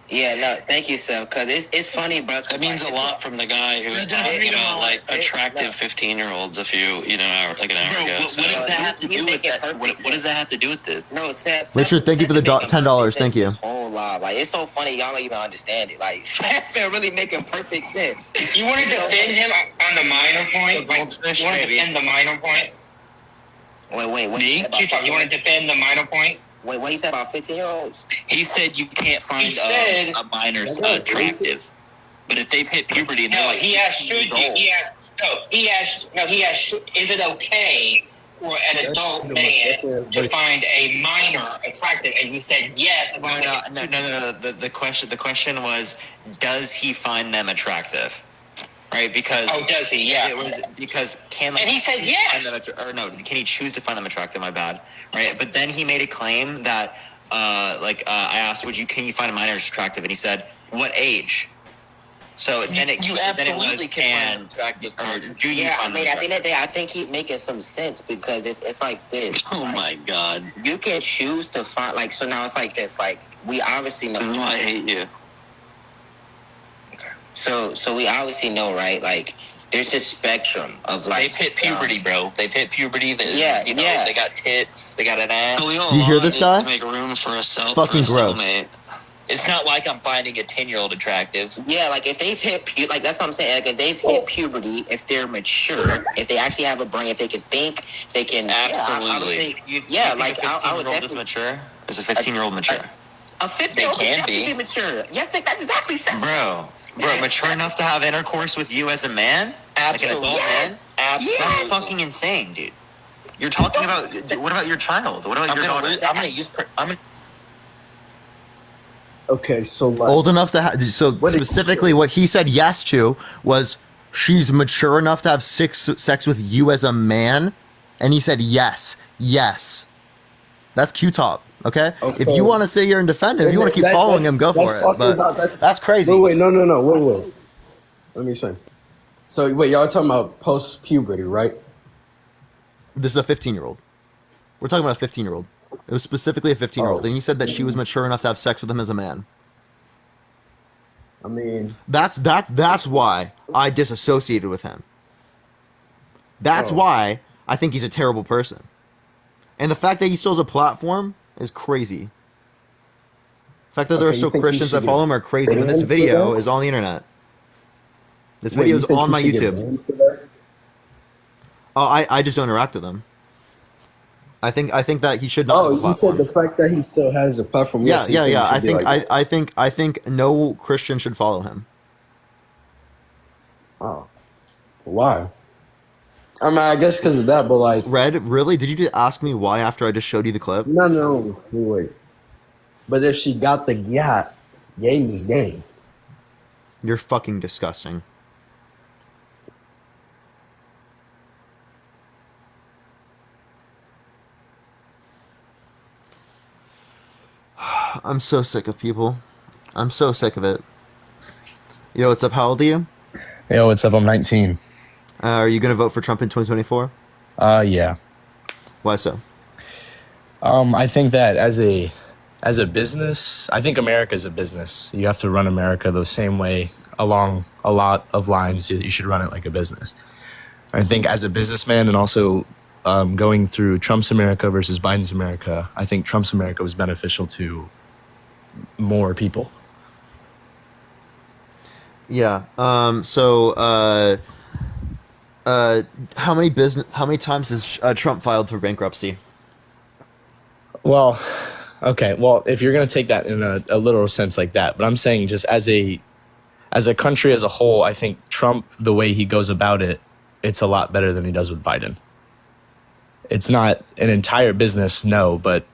Yeah, no, thank you, Seb, because it's funny, bro. That means a lot from the guy who's talking about like attractive 15-year-olds like an hour ago. What does that have to do with that? What does that have to do with this? No, Seb. Richard, thank you for the $10. Thank you. Whole lot. Like, it's so funny, y'all don't even understand it. Like, they're really making perfect sense. You want to defend him on the minor point? You want to defend the minor point? Wait. Me? You want to defend the minor point? Wait, what he said about 15-year-olds? He said you can't find a minor attractive, but if they've hit puberty, and they're like, he asked, is it okay for an adult man to find a minor attractive? And you said yes. No. The question was, does he find them attractive? Right, because does he? Yeah, it was because and he said yes. Can he choose to find them attractive? My bad. Right, but then he made a claim that, I asked, can you find a minor attractive? And he said, what age? So then it absolutely can find attractive. Or do you find them attractive? At the end of the day, I think he's making some sense because it's like this. Oh my God! You can choose to find so now it's like this. Like we obviously know. I hate you. Okay. So we obviously know, right? Like. There's this spectrum of like they've hit puberty, bro. They've hit puberty. They got tits. They got an ass. You hear this guy? To make room for a fucking gross. Soulmate. It's not like I'm finding a 10-year-old attractive. Yeah, like if they've hit that's what I'm saying. Like if they've hit puberty, if they're mature, if they actually have a brain, if they can think, if they can absolutely. I would definitely mature. Is a 15-year-old mature? A 15-year-old can be mature. Yes, that's exactly so. Bro, mature enough to have intercourse with you as a man? Absolutely. Like an adult man? Absolutely. That's fucking insane, dude. You're talking about, what about your child? What about your daughter? Okay, so like... Old enough to have... So specifically what he said yes to was she's mature enough to have sex with you as a man? And he said, yes. That's Q-Top, okay? If you want to sit here and defend him, if you want to keep following him, go for it. But that's crazy. Wait, no. Wait. Let me explain. So, wait, y'all talking about post-puberty, right? This is a 15-year-old. We're talking about a 15-year-old. It was specifically a 15-year-old. And he said that she was mature enough to have sex with him as a man. I mean... That's why I disassociated with him. That's why I think he's a terrible person. And the fact that he still has a platform is crazy. The fact that there are still Christians that follow him are crazy. But this video is on the internet. This video is on my YouTube. Oh, I just don't interact with them. I think that he should not. Oh, you said the fact that he still has a platform. Yeah. I think no Christian should follow him. Oh, why? I mean, I guess because of that, but like, Red, really? Did you just ask me why after I just showed you the clip? No, wait. But if she got the game is game. You're fucking disgusting. I'm so sick of people. I'm so sick of it. Yo, what's up? How old are you? Yo, what's up? I'm 19. Are you going to vote for Trump in 2024? Yeah. Why so? I think that as a business, I think America is a business. You have to run America the same way along a lot of lines. You should run it like a business. I think as a businessman and also going through Trump's America versus Biden's America, I think Trump's America was beneficial to more people. Yeah. How many times has Trump filed for bankruptcy? Well, okay. Well, if you're going to take that in a literal sense like that, but I'm saying just as a country as a whole, I think Trump, the way he goes about it, it's a lot better than he does with Biden. It's not an entire business, no, but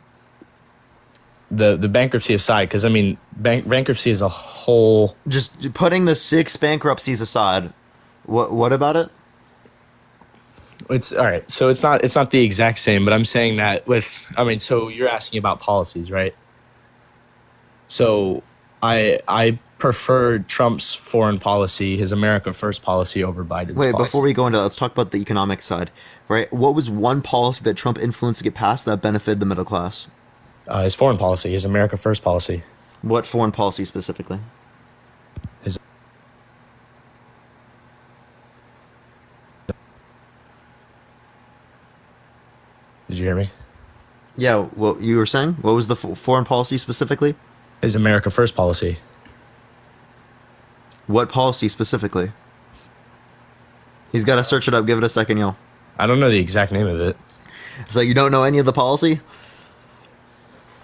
the bankruptcy aside, because I mean, bankruptcy as a whole. Just putting the 6 bankruptcies aside, what about it? It's all right. So it's not the exact same, but I'm saying that so you're asking about policies, right? So I preferred Trump's foreign policy, his America First policy over Biden's policy. Before we go into that, let's talk about the economic side, right? What was one policy that Trump influenced to get passed that benefited the middle class? His foreign policy, his America First policy. What foreign policy specifically? Did you hear me? Yeah, what you were saying? What was the foreign policy specifically? His America First policy. What policy specifically? He's got to search it up. Give it a second, yo. I don't know the exact name of it. So you don't know any of the policy?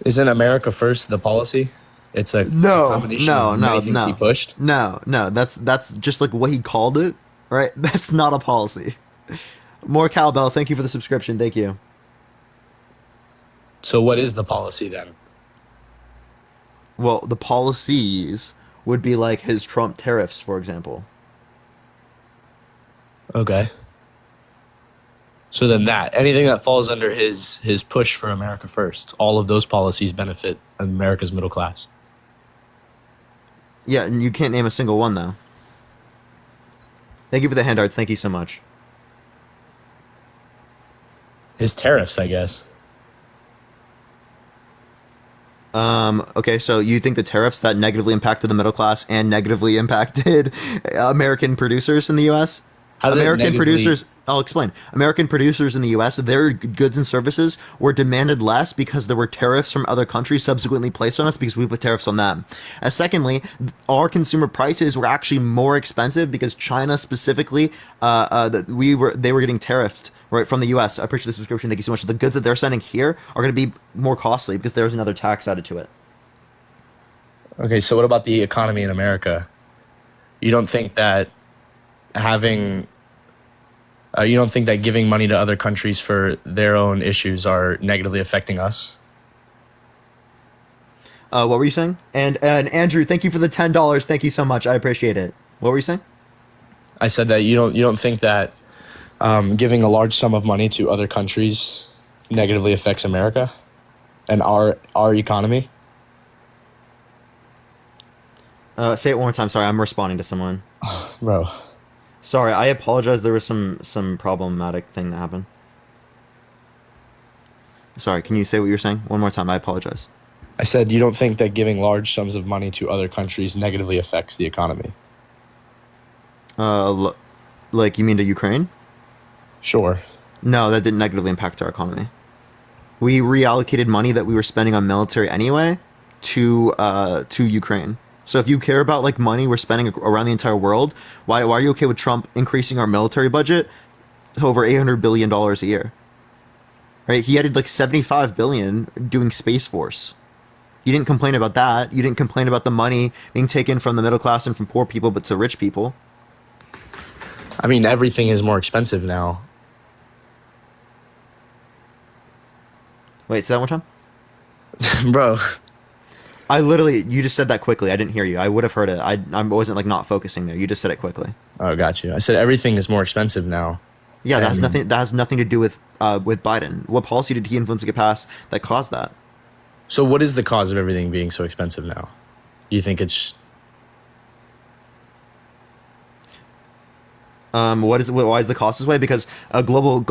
Isn't America First the policy? It's a combination of many things he pushed. No. That's just like what he called it, right? That's not a policy. More cowbell. Thank you for the subscription. Thank you. So what is the policy then? Well, the policies would be like his Trump tariffs, for example. Okay. So then anything that falls under his push for America First, all of those policies benefit America's middle class. Yeah, and you can't name a single one, though. Thank you for the hand arts. Thank you so much. His tariffs, I guess. Okay, so you think the tariffs that negatively impacted the middle class and negatively impacted American producers in the U.S.? American producers, I'll explain. American producers in the U.S., their goods and services were demanded less because there were tariffs from other countries subsequently placed on us because we put tariffs on them. Secondly, our consumer prices were actually more expensive because China specifically, they were getting tariffed right from the U.S. I appreciate the subscription. Thank you so much. The goods that they're sending here are going to be more costly because there's another tax added to it. Okay, so what about the economy in America? You don't think that giving money to other countries for their own issues are negatively affecting us? What were you saying? And Andrew, thank you for the $10. Thank you so much. I appreciate it. What were you saying? I said that you don't think that giving a large sum of money to other countries negatively affects America and our economy. Say it one more time. Sorry, I'm responding to someone. Bro. Sorry, I apologize. There was some problematic thing that happened. Sorry, can you say what you're saying one more time? I apologize. I said you don't think that giving large sums of money to other countries negatively affects the economy. Like you mean to Ukraine? Sure. No, that didn't negatively impact our economy. We reallocated money that we were spending on military anyway to Ukraine. So if you care about like money we're spending around the entire world, why are you okay with Trump increasing our military budget to over $800 billion a year? Right? He added like 75 billion doing Space Force. You didn't complain about that. You didn't complain about the money being taken from the middle class and from poor people, but to rich people. I mean, everything is more expensive now. Wait, say that one time? Bro. You just said that quickly. I didn't hear you. I would have heard it. I wasn't like not focusing there. You just said it quickly. Oh, got you. I said everything is more expensive now. Yeah, that has nothing to do with Biden. What policy did he influence to get passed that caused that? So what is the cause of everything being so expensive now? You think it's why is the cost this way? Because a global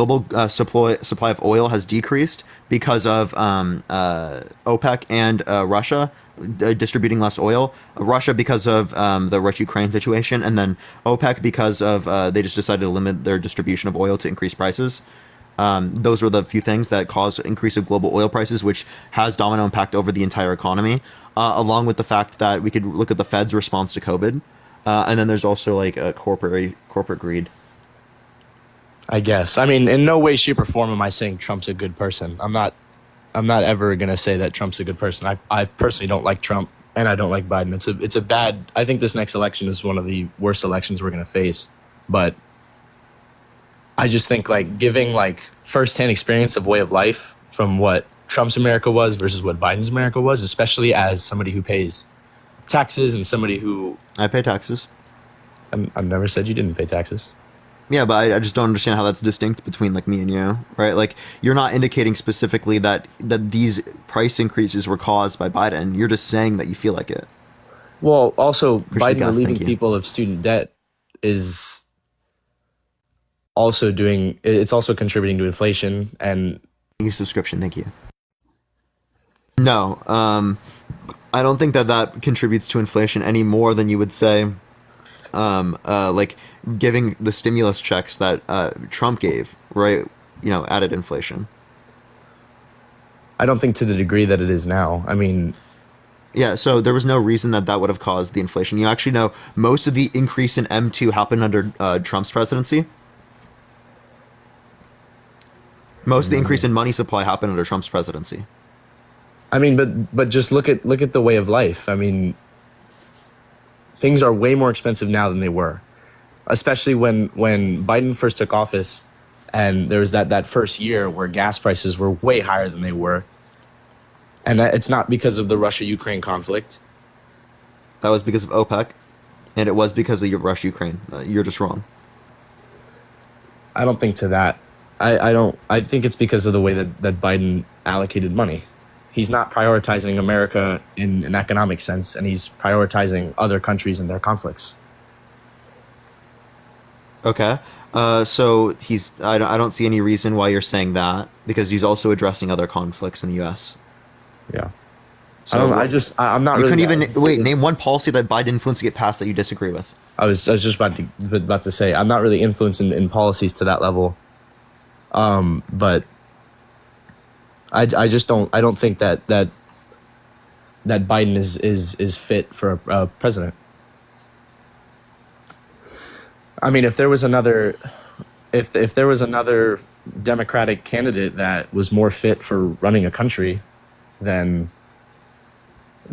supply of oil has decreased because of OPEC and Russia distributing less oil. Russia because of the Russia-Ukraine situation, and then OPEC because of they just decided to limit their distribution of oil to increase prices. Those are the few things that cause increase of global oil prices, which has domino impact over the entire economy, along with the fact that we could look at the Fed's response to COVID. And then there's also like a corporate greed. I guess. I mean, in no way, shape, or form am I saying Trump's a good person. I'm not ever gonna say that Trump's a good person. I personally don't like Trump, and I don't like Biden. It's a bad. I think this next election is one of the worst elections we're gonna face. But I just think like giving like firsthand experience of way of life from what Trump's America was versus what Biden's America was, especially as somebody who pays taxes and somebody who I pay taxes. I've never said you didn't pay taxes. Yeah, but I just don't understand how that's distinct between like me and you, right? Like you're not indicating specifically that these price increases were caused by Biden. You're just saying that you feel like it. Well, also Appreciate Biden relieving people of student debt is also it's also contributing to inflation and your subscription. Thank you. No, I don't think that contributes to inflation any more than you would say, like giving the stimulus checks that Trump gave, right? Added inflation. I don't think to the degree that it is now. I mean, yeah. So there was no reason that would have caused the inflation. You actually know most of the increase in M2 happened under Trump's presidency. Most of the increase in money supply happened under Trump's presidency. I mean, but just look at the way of life. I mean, things are way more expensive now than they were, especially when Biden first took office, and there was that first year where gas prices were way higher than they were, and it's not because of the Russia-Ukraine conflict. That was because of OPEC, and it was because of Russia-Ukraine. You're just wrong. I don't think to that. I think it's because of the way that Biden allocated money. He's not prioritizing America in an economic sense, and he's prioritizing other countries and their conflicts. Okay. So I don't see any reason why you're saying that, because he's also addressing other conflicts in the U.S. Yeah. So I'm not. You really couldn't even wait. Name one policy that Biden influenced to get passed that you disagree with. I was just about to say I'm not really influenced in policies to that level. But I just don't think that Biden is fit for a president. I mean, if there was another Democratic candidate that was more fit for running a country, then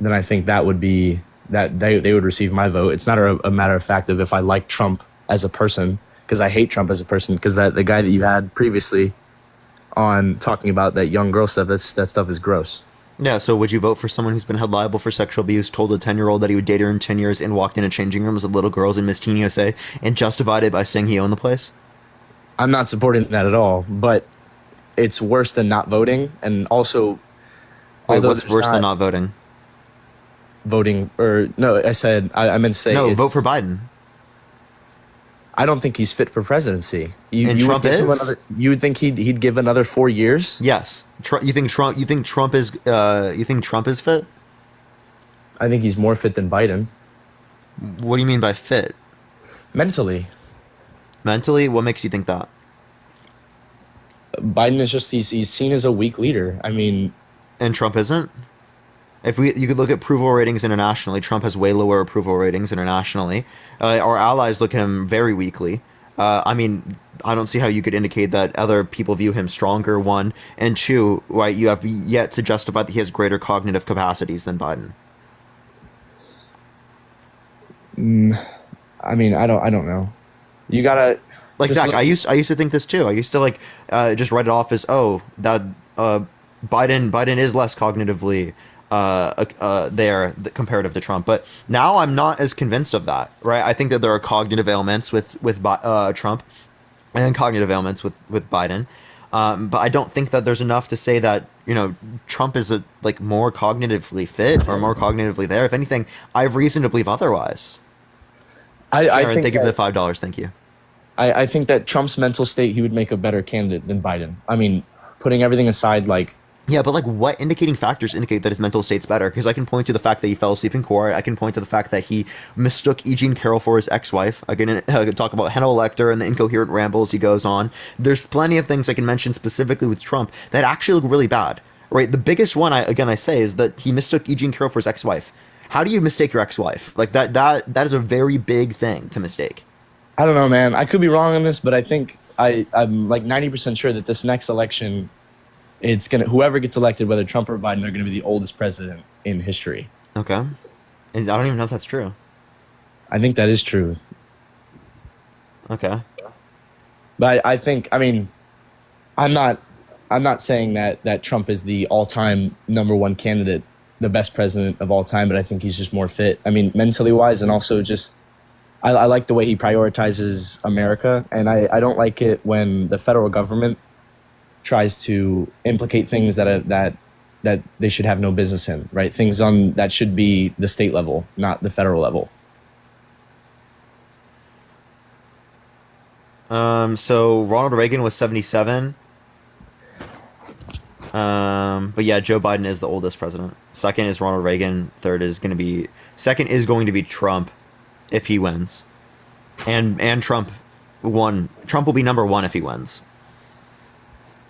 I think that would be that they would receive my vote. It's not a matter of fact of if I like Trump as a person, because I hate Trump as a person, because the guy that you had previously on talking about that young girl stuff, that stuff is gross. Yeah, so would you vote for someone who's been held liable for sexual abuse, told a 10-year-old that he would date her in 10 years, and walked into changing rooms with little girls in Miss Teen USA, and justified it by saying he owned the place? I'm not supporting that at all, but it's worse than not voting. And also, Wait, what's worse than not voting? Voting, or no, I meant to say no, vote for Biden. I don't think he's fit for presidency. And Trump is? You would think he'd give another 4 years? Yes. You think Trump is fit? I think he's more fit than Biden. What do you mean by fit? Mentally. Mentally? What makes you think that? Biden is just he's seen as a weak leader. I mean, and Trump isn't? You could look at approval ratings internationally, Trump has way lower approval ratings internationally. Our allies look at him very weakly. I mean, I don't see how you could indicate that other people view him stronger, one. And two, right, you have yet to justify that he has greater cognitive capacities than Biden. I mean, I don't know. You gotta... Like, Zach, I used to think this too. I used to, just write it off as, that Biden is less cognitively... comparative to Trump, but now I'm not as convinced of that, right? I think that there are cognitive ailments with Trump and cognitive ailments with Biden, but I don't think that there's enough to say that Trump is more cognitively fit or more cognitively there. If anything, I have reason to believe otherwise. I think thank you for the $5. Thank you. I think that Trump's mental state, he would make a better candidate than Biden. I mean, putting everything aside, yeah, but what indicating factors indicate that his mental state's better? Because I can point to the fact that he fell asleep in court. I can point to the fact that he mistook E. Jean Carroll for his ex-wife. I can talk about Hannibal Lecter and the incoherent rambles he goes on. There's plenty of things I can mention specifically with Trump that actually look really bad. Right? The biggest one, I say, is that he mistook E. Jean Carroll for his ex-wife. How do you mistake your ex-wife? That is a very big thing to mistake. I don't know, man. I could be wrong on this, but I think I'm 90% sure that this next election... whoever gets elected, whether Trump or Biden, they're gonna be the oldest president in history. Okay, and I don't even know if that's true. I think that is true. Okay, but I think I'm not saying that Trump is the all-time number one candidate, the best president of all time, but I think he's just more fit. I mean, mentally wise, and also just I like the way he prioritizes America, and I don't like it when the federal government tries to implicate things that they should have no business in, right? Things that should be the state level, not the federal level. So Ronald Reagan was 77. But yeah, Joe Biden is the oldest president. Second is Ronald Reagan. Second is going to be Trump if he wins. And Trump won. Trump will be number one if he wins.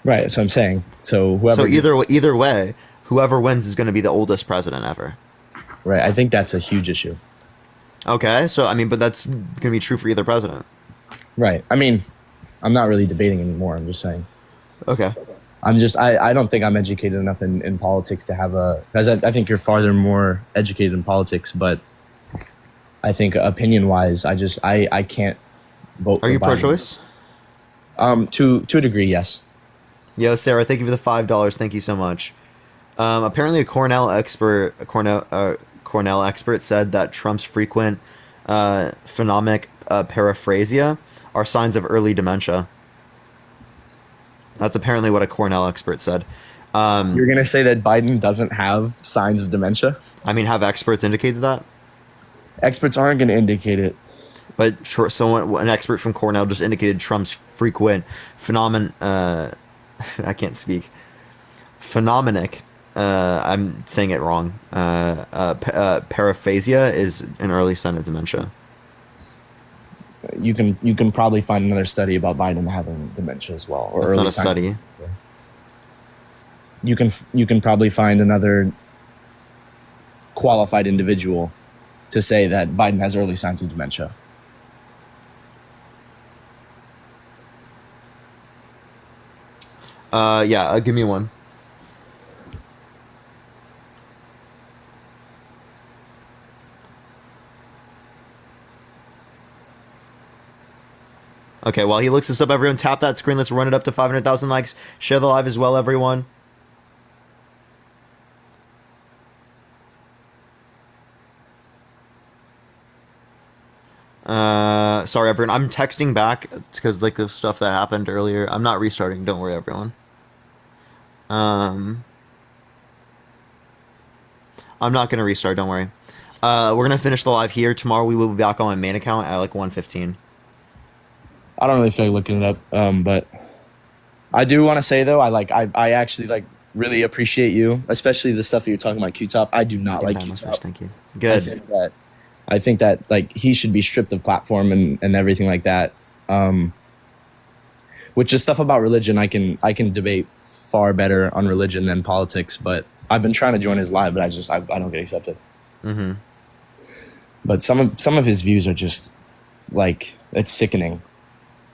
Right, that's what I'm saying. So either way, whoever wins is going to be the oldest president ever. Right, I think that's a huge issue. Okay, so but that's going to be true for either president. Right. I mean, I'm not really debating anymore. I'm just saying. Okay. I don't think I'm educated enough in politics to have because I think you're farther more educated in politics, but I think opinion-wise, I can't vote for Biden. Are you pro-choice? To a degree, yes. Yo, Sarah, thank you for the $5. Thank you so much. Apparently, a Cornell expert said that Trump's frequent phonemic paraphrasia are signs of early dementia. That's apparently what a Cornell expert said. You're gonna say that Biden doesn't have signs of dementia? Have experts indicated that? Experts aren't going to indicate it. But an expert from Cornell just indicated Trump's frequent I can't speak. Phonemic. I'm saying it wrong. Paraphasia is an early sign of dementia. You can probably find another study about Biden having dementia as well. That's not a study. You can probably find another qualified individual to say that Biden has early signs of dementia. Give me one. Okay, while he looks this up, everyone tap that screen. Let's run it up to 500,000 likes. Share the live as well, everyone. Sorry, everyone. I'm texting back because like the stuff that happened earlier. I'm not restarting. Don't worry, everyone. I'm not gonna restart. Don't worry. We're gonna finish the live here. Tomorrow we will be back on my main account at like 1:15. I don't really feel like looking it up, but I do want to say though, I actually like really appreciate you, especially the stuff that you're talking about Q-Top. I do not like Q-Top. Thank you. Good. I think that like he should be stripped of platform and everything like that. Which is stuff about religion I can debate far better on religion than politics, but I've been trying to join his live, but I don't get accepted. Mm-hmm. But some of his views are just like, it's sickening.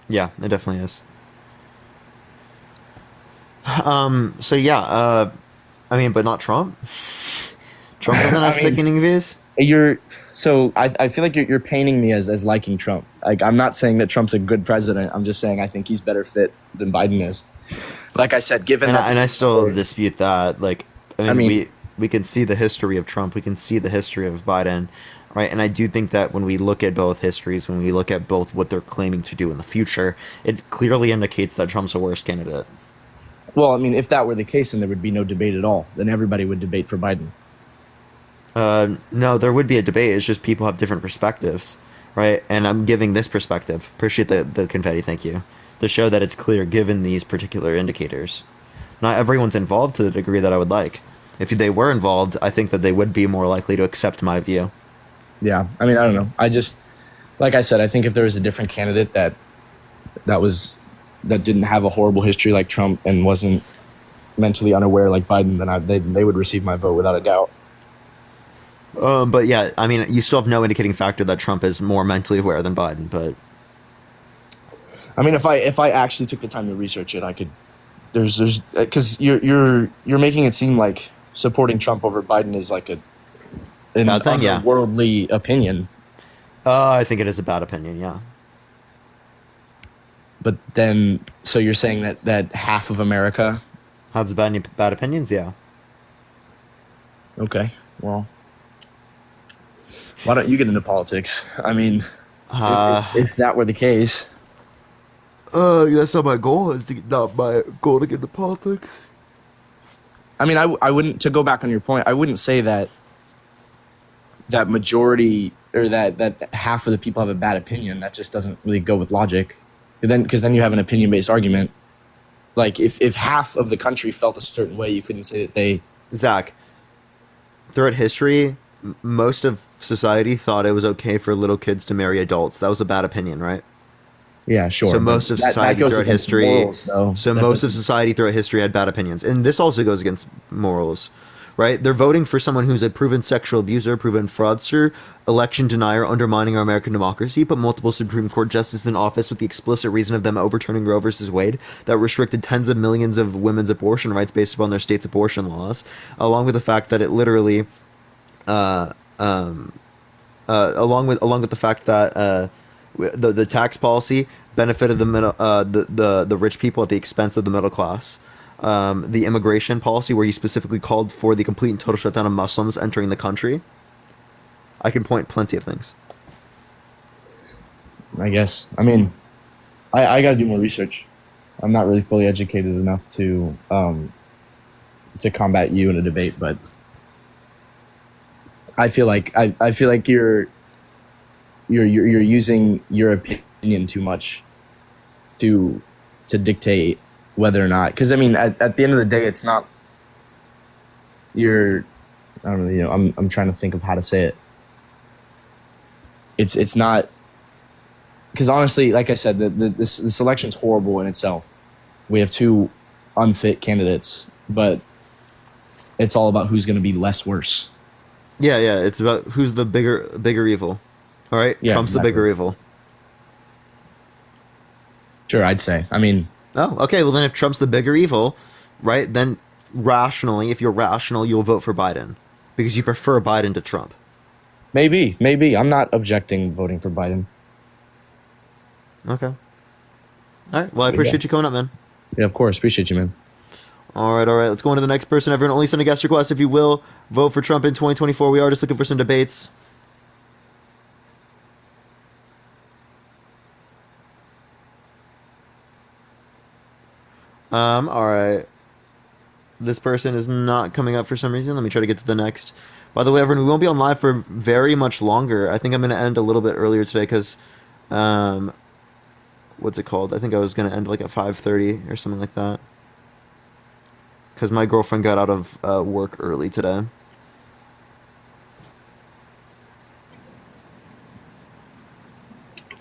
Yeah, it definitely is. So yeah, I mean, but not Trump. Trump doesn't have sickening views. I feel like you're painting me as liking Trump. Like, I'm not saying that Trump's a good president. I'm just saying I think he's better fit than Biden is. Like I said, and I still dispute that. Like, I mean, we can see the history of Trump. We can see the history of Biden, right? And I do think that when we look at both histories, when we look at both what they're claiming to do in the future, it clearly indicates that Trump's a worse candidate. Well, I mean, if that were the case, then there would be no debate at all. Then everybody would debate for Biden. No, there would be a debate. It's just people have different perspectives, right? And I'm giving this perspective. Appreciate the confetti, thank you. To show that it's clear given these particular indicators. Not everyone's involved to the degree that I would like. If they were involved, I think that they would be more likely to accept my view. Yeah, I mean, I don't know. I just, like I said, I think if there was a different candidate that didn't have a horrible history like Trump and wasn't mentally unaware like Biden, then they would receive my vote without a doubt. But yeah, I mean, you still have no indicating factor that Trump is more mentally aware than Biden. But I mean, if I actually took the time to research it, I could. There's because you're making it seem like supporting Trump over Biden is like an worldly opinion. I think it is a bad opinion. Yeah. But then, so you're saying that half of America has bad opinions? Yeah. Okay. Well, why don't you get into politics? I mean, if that were the case. That's not my goal. Not my goal to get into politics. I mean, I wouldn't, to go back on your point, I wouldn't say that majority or that half of the people have a bad opinion. That just doesn't really go with logic. Because then you have an opinion-based argument. Like, if half of the country felt a certain way, you couldn't say that they... Zach, throughout history, most of society thought it was okay for little kids to marry adults. That was a bad opinion, right? Yeah, sure. So most of society throughout history... most of society throughout history had bad opinions. And this also goes against morals, right? They're voting for someone who's a proven sexual abuser, proven fraudster, election denier, undermining our American democracy, put multiple Supreme Court justices in office with the explicit reason of them overturning Roe versus Wade that restricted tens of millions of women's abortion rights based upon their state's abortion laws, along with the fact that it literally, along with the fact that the tax policy benefited the rich people at the expense of the middle class. The immigration policy where he specifically called for the complete and total shutdown of Muslims entering the country. I can point plenty of things. I guess. I mean, I got to do more research. I'm not really fully educated enough to combat you in a debate, but I feel like you're using your opinion too much to dictate whether or not, because I mean, at the end of the day, it's not I don't know, you know, I'm trying to think of how to say it. It's not, because honestly, like I said, this election's horrible in itself. We have two unfit candidates, but it's all about who's going to be less worse. Yeah, it's about who's the bigger evil. All right, yeah, Trump's exactly. the bigger evil. Sure, I'd say. I mean. Oh, okay. Well, then if Trump's the bigger evil, right, then rationally, if you're rational, you'll vote for Biden because you prefer Biden to Trump. Maybe. I'm not objecting voting for Biden. Okay. All right. Well, I appreciate you coming up, man. Yeah, of course. Appreciate you, man. All right. Let's go on to the next person. Everyone, only send a guest request if you will vote for Trump in 2024. We are just looking for some debates. All right. This person is not coming up for some reason. Let me try to get to the next. By the way, everyone, we won't be on live for very much longer. I think I'm going to end a little bit earlier today because, what's it called? I think I was going to end like at 5:30 or something like that. Because my girlfriend got out of work early today.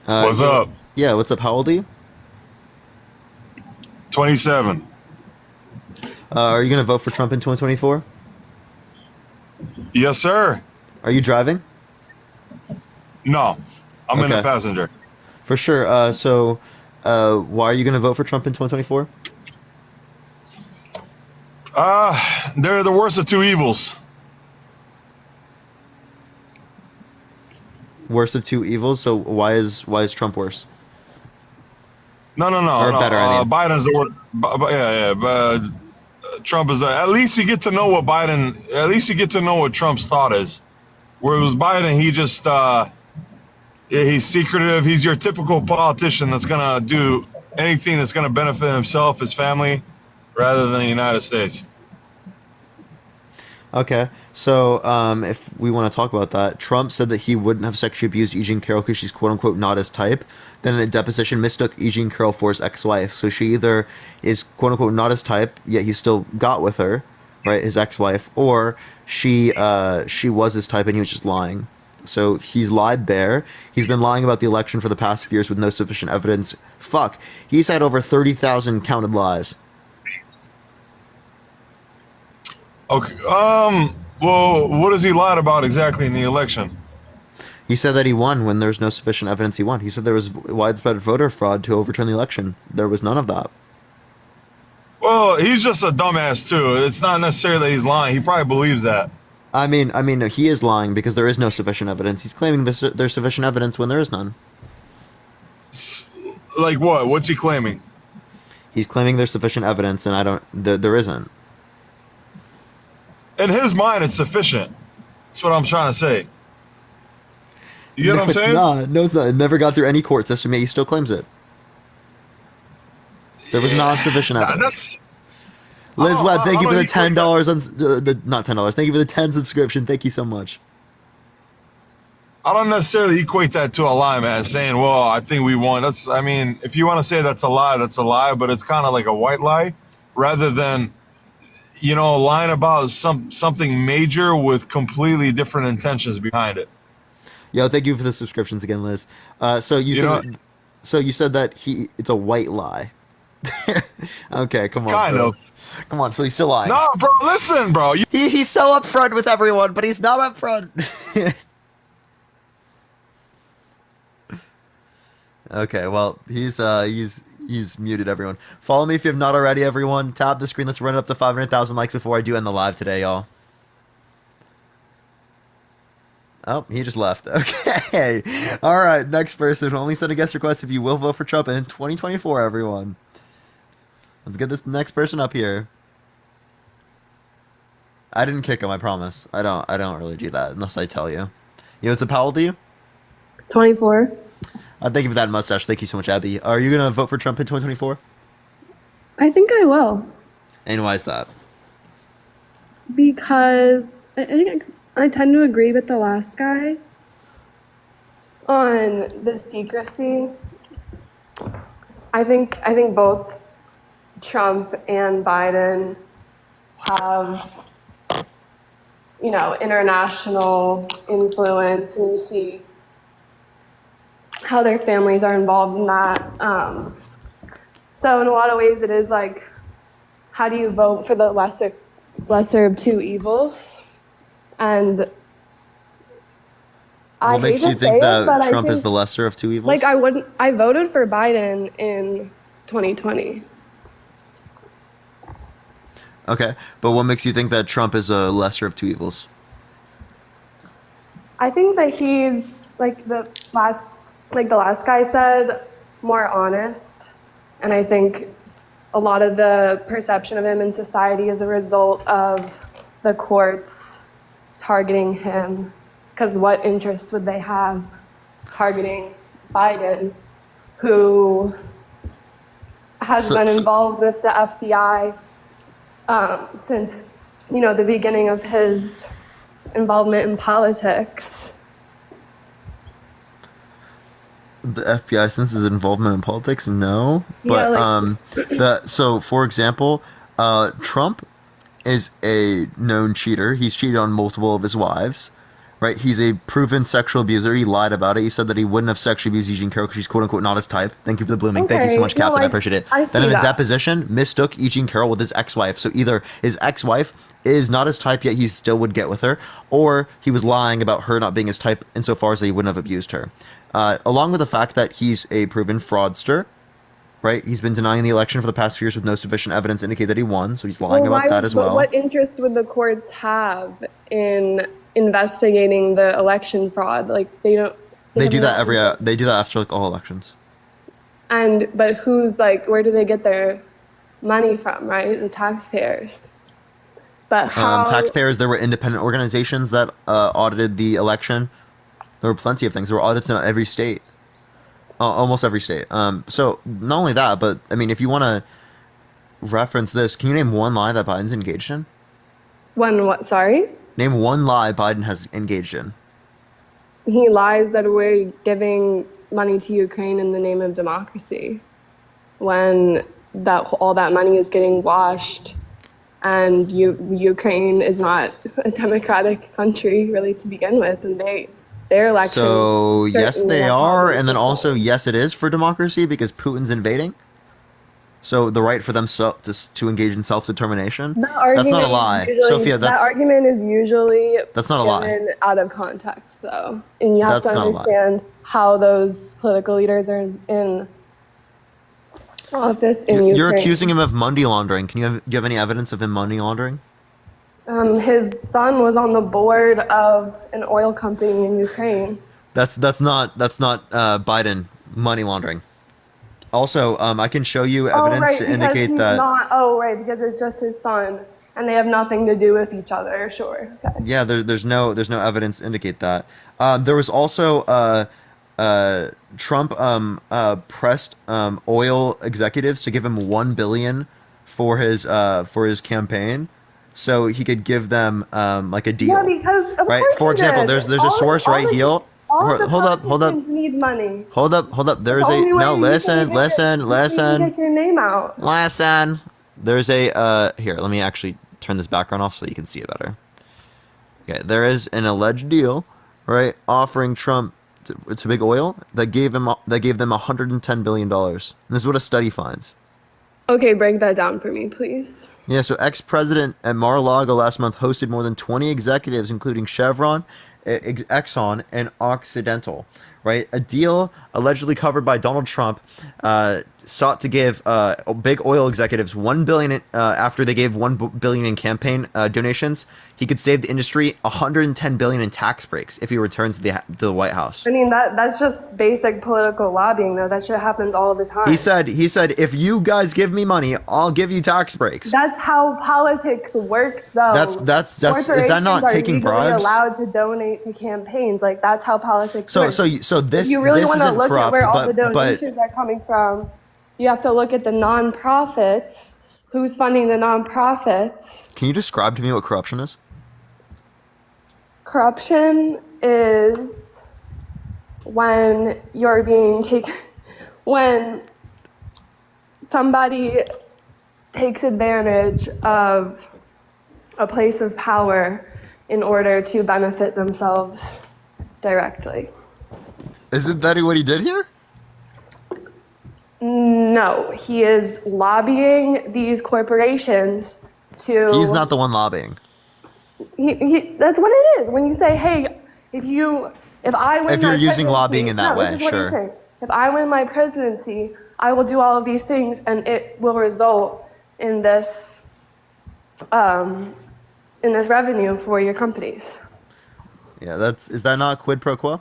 What's up? Yeah, what's up? How old are you? 27. Are you going to vote for Trump in 2024? Yes, sir. Are you driving? No, I'm in the Okay. passenger. For sure. Why are you going to vote for Trump in 2024? They're the worst of two evils. Worst of two evils. So why is Trump worse? No. Or no. better, I mean. Biden's the worst. Yeah. But Trump is. At least you get to know what Biden. At least you get to know what Trump's thought is. Whereas Biden, he just. He's secretive. He's your typical politician that's gonna do anything that's gonna benefit himself, his family, rather than the United States. Okay, so if we want to talk about that, Trump said that he wouldn't have sexually abused E. Jean Carroll because she's quote unquote not his type. Then in a deposition, mistook E. Jean Carroll for his ex-wife. So she either is quote unquote not his type, yet he still got with her, right, his ex-wife, or she was his type and he was just lying. So he's lied there. He's been lying about the election for the past few years with no sufficient evidence. Fuck, he's had over 30,000 counted lies. Okay. Well, what has he lied about exactly in the election? He said that he won when there's no sufficient evidence he won. He said there was widespread voter fraud to overturn the election. There was none of that. Well, he's just a dumbass too. It's not necessarily that he's lying. He probably believes that. I mean, he is lying because there is no sufficient evidence. He's claiming there's sufficient evidence when there is none. Like what? What's he claiming? He's claiming there's sufficient evidence, and there isn't. In his mind, it's sufficient. That's what I'm trying to say. You get what I'm saying? No, it's not. It never got through any court system, yet he still claims it. There was not sufficient evidence. Liz Webb, thank you for the $10 on not $10. Thank you for the 10 subscription. Thank you so much. I don't necessarily equate that to a lie, man. Saying, "Well, I think we won." I mean, if you want to say that's a lie, that's a lie. But it's kind of like a white lie, rather than, lying about something major with completely different intentions behind it. Yo, thank you for the subscriptions again, Liz. So you said that it's a white lie. Okay, come on. Kind bro. of. Come on, so he's still lying. No, bro, listen, bro. He's so upfront with everyone, but he's not upfront. Okay, well, he's muted everyone. Follow me if you have not already, everyone. Tap the screen. Let's run it up to 500,000 likes before I do end the live today, y'all. Oh, he just left. Okay. All right, next person. Only send a guest request if you will vote for Trump in 2024, everyone. Let's get this next person up here. I didn't kick him, I promise. I don't really do that unless I tell you. What's up, how old are you? 24. Thank you for that mustache. Thank you so much, Abby. Are you going to vote for Trump in 2024? I think I will. And why is that? Because I think I tend to agree with the last guy on the secrecy. I think both Trump and Biden have, international influence, and you see how their families are involved in that. So in a lot of ways, it is like, how do you vote for the lesser of two evils? And What makes you think that Trump is the lesser of two evils? Like, I voted for Biden in 2020. Okay, but what makes you think that Trump is a lesser of two evils? I think that he's, like the last guy said, more honest. And I think a lot of the perception of him in society is a result of the courts targeting him. Because what interest would they have targeting Biden, who has been involved with the FBI since, the beginning of his involvement in politics. The FBI since his involvement in politics? No. But so for example, Trump is a known cheater. He's cheated on multiple of his wives. Right? He's a proven sexual abuser. He lied about it. He said that he wouldn't have sexually abused Eugene Carroll because she's quote unquote not his type. Thank you for the blooming. Okay. Thank you so much, Captain. I appreciate it. Then in a that. deposition, mistook Eugene Carroll with his ex-wife. So either his ex-wife is not his type, yet he still would get with her, or he was lying about her not being his type insofar as that he wouldn't have abused her. Along with the fact that he's a proven fraudster, right? He's been denying the election for the past few years with no sufficient evidence to indicate that he won, so he's lying about that as well. But what interest would the courts have in investigating the election fraud? Like they don't. They do that they do that after like all elections. But who's where do they get their money from? Right, the taxpayers. But how taxpayers? There were independent organizations that audited the election. There were plenty of things. There were audits in every state, almost every state. So not only that, but I mean, if you want to reference this, can you name one lie that Biden's engaged in? One what? Sorry. Name one lie Biden has engaged in. He lies that we're giving money to Ukraine in the name of democracy, when all that money is getting washed, and Ukraine is not a democratic country really to begin with, and their election. So yes, they are, and then also yes, it is for democracy because Putin's invading. So the right for them to engage in self-determination. That's not a lie, Sophia. That argument is usually that's not a lie. Out of context, though, and you have to understand how those political leaders are in office in Ukraine. You're accusing him of money laundering. Do you have any evidence of him money laundering? His son was on the board of an oil company in Ukraine. That's not Biden money laundering. Also, I can show you evidence to indicate that. Because it's just his son, and they have nothing to do with each other. Sure. Okay. Yeah, there's no evidence to indicate that. There was also Trump pressed oil executives to give him $1 billion for his campaign, so he could give them like a deal. Yeah, because of right. course For example, there's a source right here. Hold up. Need money. Hold up. There's listen. Get your name out. Listen. There's a here. Let me actually turn this background off so you can see it better. Okay, there is an alleged deal, right, offering Trump to Big Oil that gave them $110 billion. And this is what a study finds. Okay, break that down for me, please. Yeah, so ex-president at Mar-a-Lago last month hosted more than 20 executives, including Chevron, Exxon, and Occidental, right? A deal allegedly covered by Donald Trump sought to give big oil executives $1 billion after they gave $1 billion in campaign donations. He could save the industry $110 billion in tax breaks if he returns to the White House. I mean, that's just basic political lobbying, though. That shit happens all the time. He said, if you guys give me money, I'll give you tax breaks. That's how politics works, though. That's is that not taking bribes? Allowed to donate to campaigns, like that's how politics works. So this if you really want to look corrupt, at where all the donations are coming from, you have to look at the nonprofits. Who's funding the nonprofits? Can you describe to me what corruption is? Corruption is when you're being taken, when somebody takes advantage of a place of power in order to benefit themselves directly. Isn't that what he did here? No, he is lobbying these corporations to... He's not the one lobbying. That's what it is. When you say, hey, if you're using lobbying in that way, sure. If I win my presidency, I will do all of these things, and it will result in this revenue for your companies. Yeah, is that not quid pro quo?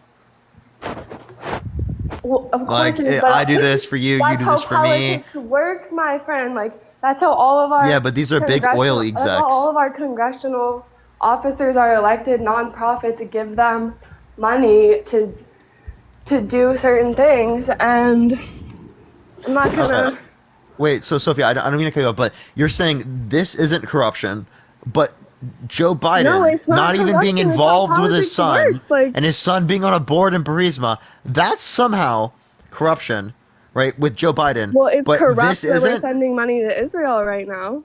Well, of like course I do this for you, you do this for me. That's how politics works, my friend. Like that's how all of our but these are big oil execs. That's how all of our congressional officers are elected nonprofit to give them money to do certain things, and I'm not gonna. Wait, so Sophia, I don't mean to cut you off, but you're saying this isn't corruption, but Joe Biden No, it's not even being corruption, it's how involved with his politics son works, like- and his son being on a board in Burisma, that's somehow corruption, right? With Joe Biden. Well, it's but corrupt this that we're isn't. sending money to Israel right now.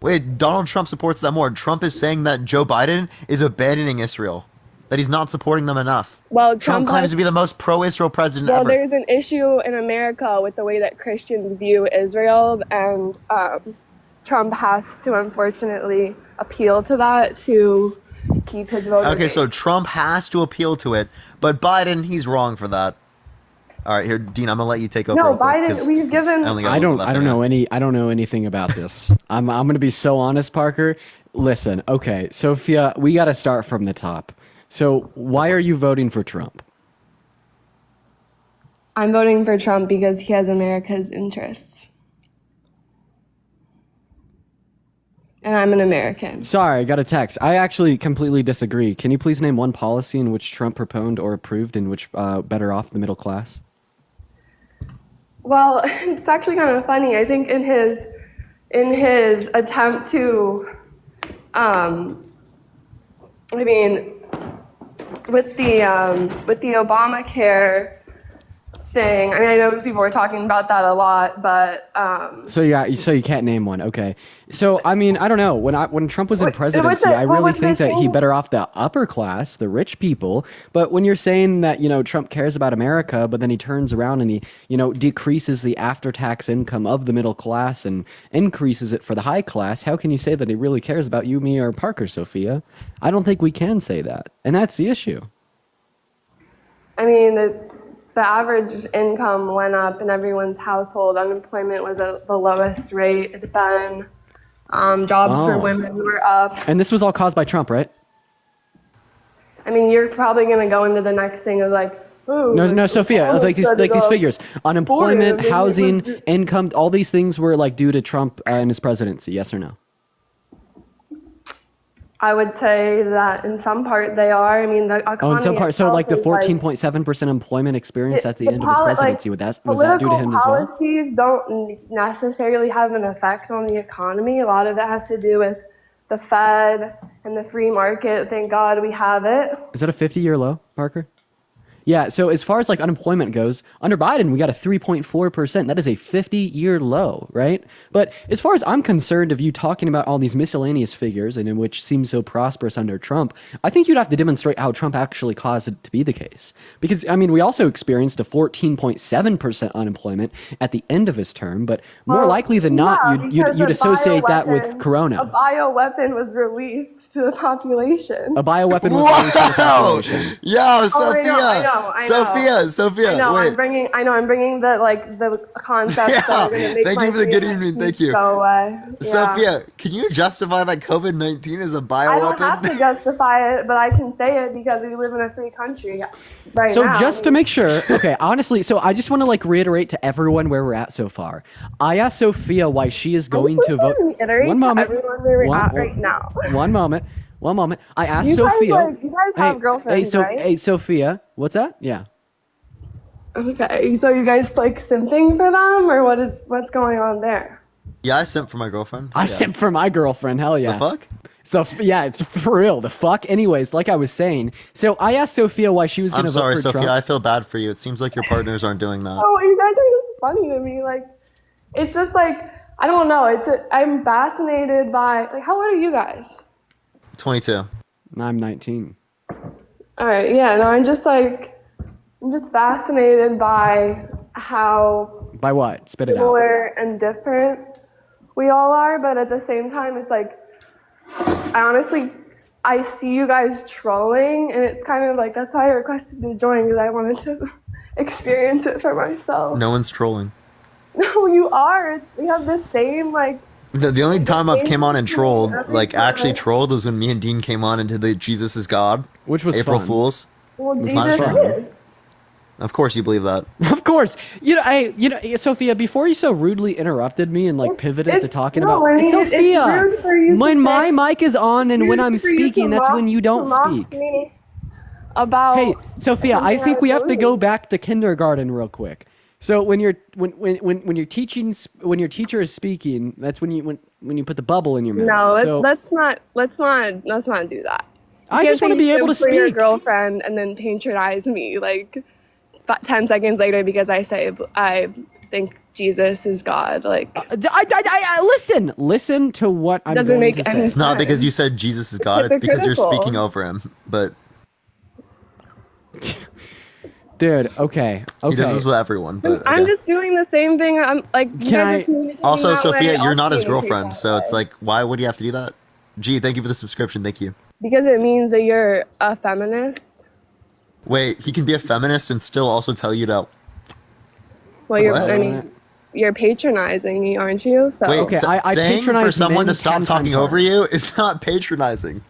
Wait, Donald Trump supports that more. Trump is saying that Joe Biden is abandoning Israel, that he's not supporting them enough. Well, Trump claims to be the most pro-Israel president Well, ever. there's an issue in America with the way that Christians view Israel, and Trump has to unfortunately appeal to that to keep his voter Okay, base. so Trump has to appeal to it, but Biden, he's wrong for that. All right, here, Dean, I'm gonna let you take over. No, real quick, Biden, 'cause we've given. I don't know anything about this. I'm gonna be so honest, Parker. Listen, okay, Sophia, we got to start from the top. So why are you voting for Trump? I'm voting for Trump because he has America's interests. And I'm an American. Sorry, I got a text. I actually completely disagree. Can you please name one policy in which Trump proponed or approved in which better off the middle class? Well, it's actually kind of funny. I think in his attempt to, with the Obamacare thing. I mean, I know people were talking about that a lot, but So you can't name one. Okay. So I mean, I don't know. When Trump was in presidency, I really think that he better off the upper class, the rich people. But when you're saying that, Trump cares about America, but then he turns around and he, decreases the after-tax income of the middle class and increases it for the high class, how can you say that he really cares about you, me, or Parker, Sophia? I don't think we can say that. And that's the issue. I mean, the average income went up in everyone's household. Unemployment was at the lowest rate it's been. Jobs for women were up. And this was all caused by Trump, right? I mean, you're probably going to go into the next thing of like, ooh. No, Sophia, like these figures. Unemployment, housing, income, all these things were like due to Trump and his presidency, yes or no? I would say that in some part they are. I mean, the economy. Oh, in some part. So like the itself is, 14.7% employment experience at the end of his presidency, was that due to him as well? Policies don't necessarily have an effect on the economy. A lot of it has to do with the Fed and the free market. Thank God we have it. Is that a 50-year low, Parker? Yeah, so as far as like unemployment goes, under Biden, we got a 3.4%. That is a 50-year low, right? But as far as I'm concerned of you talking about all these miscellaneous figures and in which seem so prosperous under Trump, I think you'd have to demonstrate how Trump actually caused it to be the case. Because, I mean, we also experienced a 14.7% unemployment at the end of his term, but more likely than not, you'd associate that with Corona. A bioweapon was released to the population. A bioweapon was released to the population. Yo, Sophia! I know. Sophia. I know. Wait. I'm bringing the concepts that are going to make Thank my you for the good evening. Thank you. So, Sophia, can you justify that COVID-19 is a bioweapon? I don't have to justify it, but I can say it because we live in a free country right so now. Just to make sure, okay, honestly, so I just want to like reiterate to everyone where we're at so far. I asked Sophia why she is going to vote. One moment. Everyone where we're at right now. One moment. I asked You guys, Sophia. you guys have girlfriends, right? Hey, Sophia, what's that? Yeah. Okay, so you guys like simping for them, or what's going on there? Yeah, I simp for my girlfriend. I simp for my girlfriend. Hell yeah. The fuck? So yeah, it's for real. The fuck. Anyways, like I was saying, so I asked Sophia why she was going to vote for Sophia, Trump. I feel bad for you. It seems like your partners aren't doing that. Oh, you guys are just funny to me. Like, it's just like I don't know. I'm fascinated by like how old are you guys? 22. I'm 19. All right, yeah. No, I'm just fascinated by how. By what? Spit it out. Similar and different we all are, but at the same time, it's like I see you guys trolling, and it's kind of like that's why I requested to join because I wanted to experience it for myself. No one's trolling. No, you are. We have the same like. The only time I've came on and trolled, like actually trolled, was when me and Dean came on and did the Jesus is God, which was April fun. Fools. Well, Jesus is. Of course you believe that. Of course. Sophia, before you so rudely interrupted me and like pivoted to talking about Sophia, when my mic is on and when I'm speaking, that's when you don't speak. About hey, Sophia, I think we have to go back to kindergarten real quick. So when you're teaching, when your teacher is speaking, that's when you put the bubble in your mouth. No, So let's not do that. You I can't just want to say be able to for your speak. girlfriend and then patronize me like 10 seconds later because I say I think Jesus is God. Like listen to what I'm Doesn't going make to any say. It's not because you said Jesus is God. It's because you're hypocritical. speaking over him. But Dude, okay. he does this with everyone. But I'm okay. just doing the same thing. I'm like, you guys are communicating Also, that Sophia, way, you're I'll not his communicate girlfriend, that so it's way. like, why would you have to do that? Gee, thank you for the subscription. Thank you. Because it means that you're a feminist. Wait, he can be a feminist and still also tell you to. Well, What? you're patronizing me, aren't you? So Wait, saying for someone to stop talking over you is not patronizing.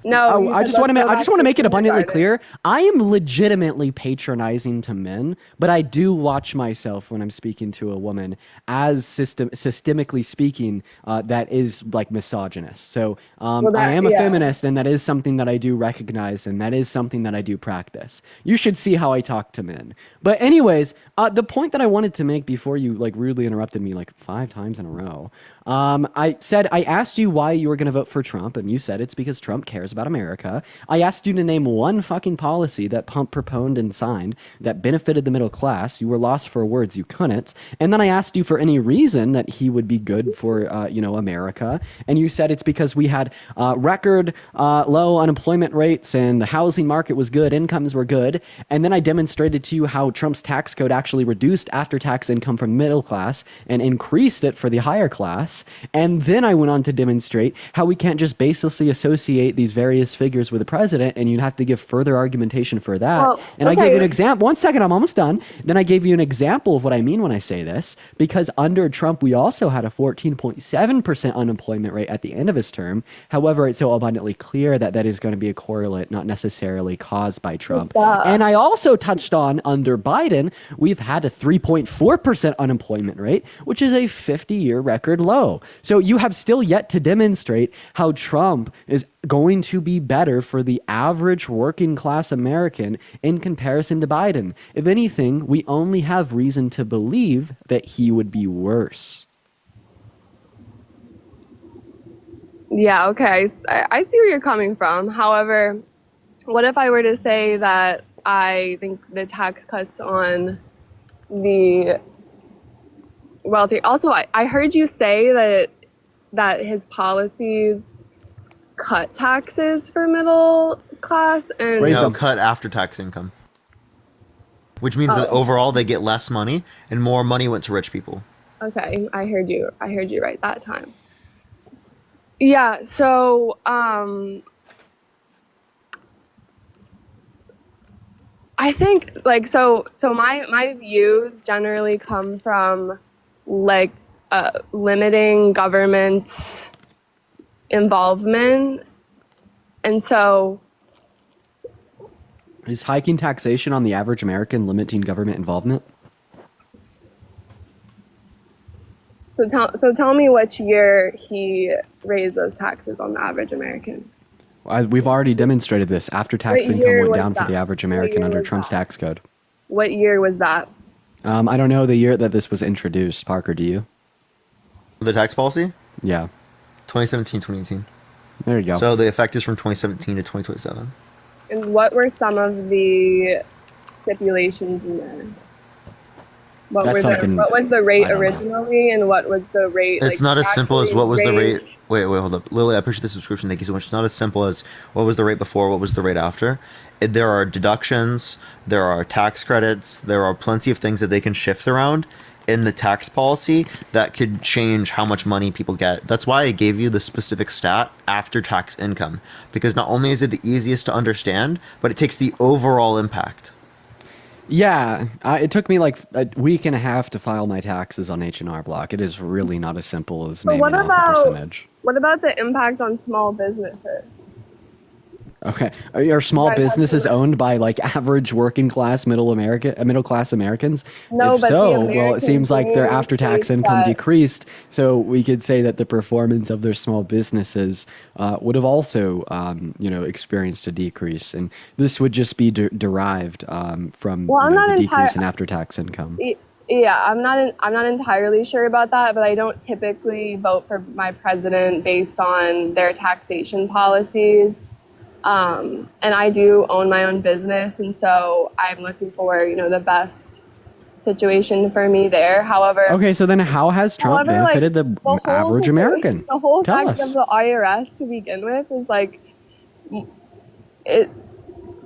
No, I just want to make it abundantly clear. I am legitimately patronizing to men, but I do watch myself when I'm speaking to a woman as systemically speaking, that is like misogynist. So I am a feminist, and that is something that I do recognize, and that is something that I do practice. You should see how I talk to men. But anyways, the point that I wanted to make before you like rudely interrupted me like 5 times in a row, I asked you why you were going to vote for Trump, and you said it's because Trump cares about America. I asked you to name one fucking policy that Trump proponed and signed that benefited the middle class. You were lost for words. You couldn't. And then I asked you for any reason that he would be good for, America. And you said it's because we had record low unemployment rates and the housing market was good. Incomes were good. And then I demonstrated to you how Trump's tax code actually reduced after-tax income from middle class and increased it for the higher class. And then I went on to demonstrate how we can't just baselessly associate these various figures with the president, and you'd have to give further argumentation for that. Well, and I gave you an example. 1 second, I'm almost done. Then I gave you an example of what I mean when I say this, because under Trump, we also had a 14.7% unemployment rate at the end of his term. However, it's so abundantly clear that that is going to be a correlate, not necessarily caused by Trump. And I also touched on under Biden, we've had a 3.4% unemployment rate, which is a 50-year record low. So you have still yet to demonstrate how Trump is going to be better for the average working class American in comparison to Biden. If anything, we only have reason to believe that he would be worse. Yeah, okay. I see where you're coming from. However, what if I were to say that I think the tax cuts on the wealthy. Also, I heard you say that his policies cut taxes for middle class and No, cut after tax income. Which means that overall they get less money and more money went to rich people. Okay, I heard you right that time. Yeah, so I think like so my views generally come from like limiting government involvement, and so is hiking taxation on the average American limiting government involvement? So tell me which year he raised those taxes on the average American. We've already demonstrated this. After-tax What income year went was down for that? the average What American year under was Trump's that? tax code. What year was that? I don't know the year that this was introduced. Parker, do you? The tax policy? Yeah. 2017, 2018. There you go. So the effect is from 2017 to 2027. And what were some of the stipulations in there? What was the rate originally, and what was the rate? It's not as simple as what was the rate. Wait, hold up. Lily, I appreciate the subscription. Thank you so much. It's not as simple as what was the rate before, what was the rate after. There are deductions, there are tax credits, there are plenty of things that they can shift around in the tax policy that could change how much money people get. That's why I gave you the specific stat after tax income, because not only is it the easiest to understand, but it takes the overall impact. Yeah, it took me like a week and a half to file my taxes on H&R Block. It is really not as simple as naming off a percentage. What about the impact on small businesses? Okay, are small businesses owned by like average working class middle class Americans? No, if but so, the well, it American seems like their dream after-tax is income that- decreased. So we could say that the performance of their small businesses would have also, experienced a decrease, and this would just be derived from Well, I'm not the decrease entire- in after-tax income. Yeah, I'm not entirely sure about that, but I don't typically vote for my president based on their taxation policies. And I do own my own business, and so I'm looking for, the best situation for me there. However, Okay, so then how has Trump benefited the average American? The whole Tell fact us. of the IRS to begin with is it.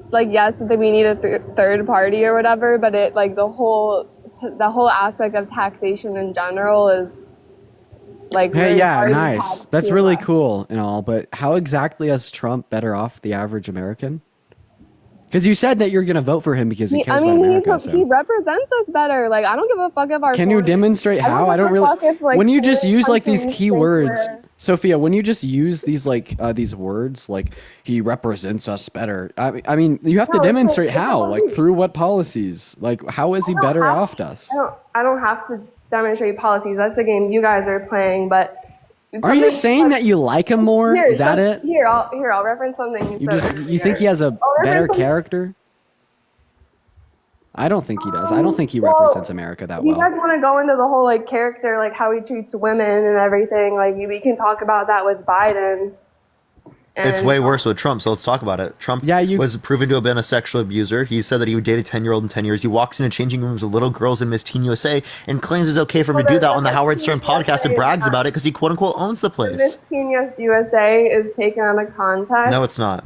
Like, yes, that we need a third party or whatever, but the whole aspect of taxation in general is like. Hey, really yeah, hard to nice. tax That's too really much. cool and all, but how exactly is Trump better off the average American? Because you said that you're going to vote for him because he cares about America. He represents us better. Like, I don't give a fuck if our. Can you demonstrate how? I don't really. When you just use like these keywords, Sophia, when you just use these these words like he represents us better. I mean, you have to demonstrate how. Like through what policies? Like how is he better off us? I don't have to demonstrate policies. That's the game you guys are playing. But are you saying that you like him more? Is that it? Here, I'll reference something. You think he has a better character? I don't think he does. I don't think he represents America that well. You guys want to go into the whole character, how he treats women and everything. We can talk about that with Biden. It's way worse with Trump, so let's talk about it. Trump was proven to have been a sexual abuser. He said that he would date a 10-year-old in 10 years. He walks into changing rooms with little girls in Miss Teen USA and claims it's okay for him to do that on the Howard Stern podcast and brags about it because he quote-unquote owns the place. Miss Teen USA is taken out of context. No, it's not.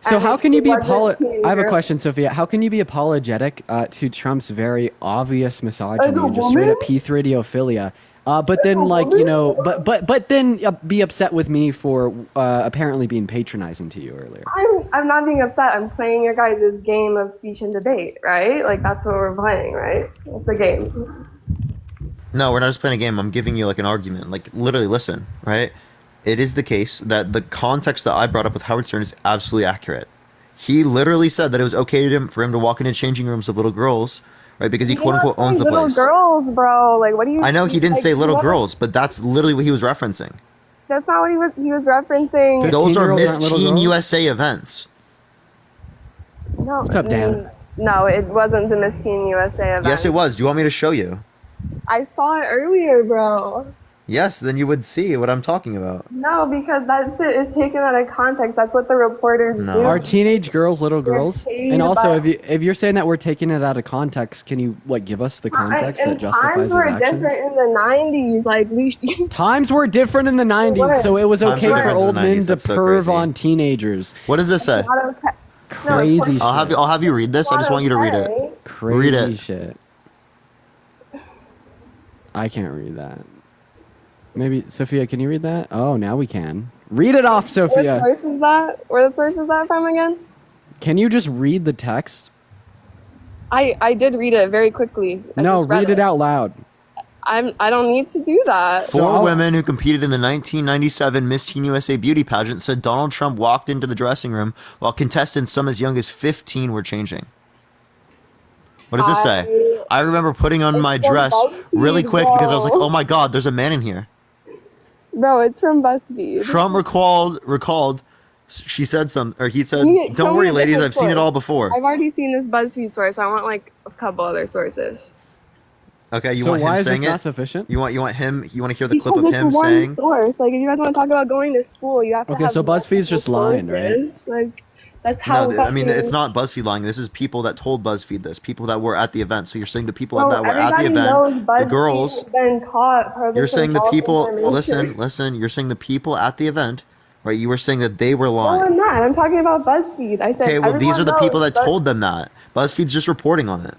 So how can you be I have a question, Sophia. How can you be apologetic to Trump's very obvious misogyny and just straight up P3ophilia? But then but then be upset with me for apparently being patronizing to you earlier. I'm not being upset. I'm playing your guys' game of speech and debate, right? That's what we're playing, right? It's a game. No, we're not just playing a game. I'm giving you an argument. Literally, listen, right? It is the case that the context that I brought up with Howard Stern is absolutely accurate. He literally said that it was okay for him to walk into changing rooms with little girls, right? Because he quote-unquote owns the place. Little girls, bro. What do you... I know he didn't say little girls, but that's literally what he was referencing. That's not what he was referencing. Those are Miss Teen USA events. No. What's up, Dan? No, it wasn't the Miss Teen USA event. Yes, it was. Do you want me to show you? I saw it earlier, bro. Yes, then you would see what I'm talking about. No, because that shit is taken out of context. That's what the reporters do. Are teenage girls little girls? And also, if you're saying that we're taking it out of context, can you give us the context that justifies his actions? Times were different in the 90s. Times were different in the 90s, so it was okay for old men to perv on teenagers. What does this say? Crazy shit. I'll have you read this. I just want you to read it. Crazy read it. Shit. I can't read that. Maybe, Sophia, can you read that? Oh, now we can. Read it off, Sophia. Where the source is that from again? Can you just read the text? I did read it very quickly. No, read it out loud. I don't need to do that. Four women who competed in the 1997 Miss Teen USA beauty pageant said Donald Trump walked into the dressing room while contestants some as young as 15 were changing. What does this say? I remember putting on my dress really quick because I was like, oh my God, there's a man in here. Bro, it's from BuzzFeed. Trump recalled, she said something, or he said, don't worry, ladies, I've seen it all before. I've already seen this BuzzFeed source. I want a couple other sources. Okay, you want him saying it? Not sufficient? You want him? You want to hear the clip of him saying? Source. If you guys want to talk about going to school, you have to. Okay, so BuzzFeed's just lying, right? That's how. No, I mean it's not BuzzFeed lying. This is people that told BuzzFeed this. People that were at the event. So you're saying the people that were at the event, the girls. Been caught you're saying the people. Listen. You're saying the people at the event, right? You were saying that they were lying. No, I'm not. I'm talking about BuzzFeed. I said. Okay, well these are the people that told them that. BuzzFeed's just reporting on it.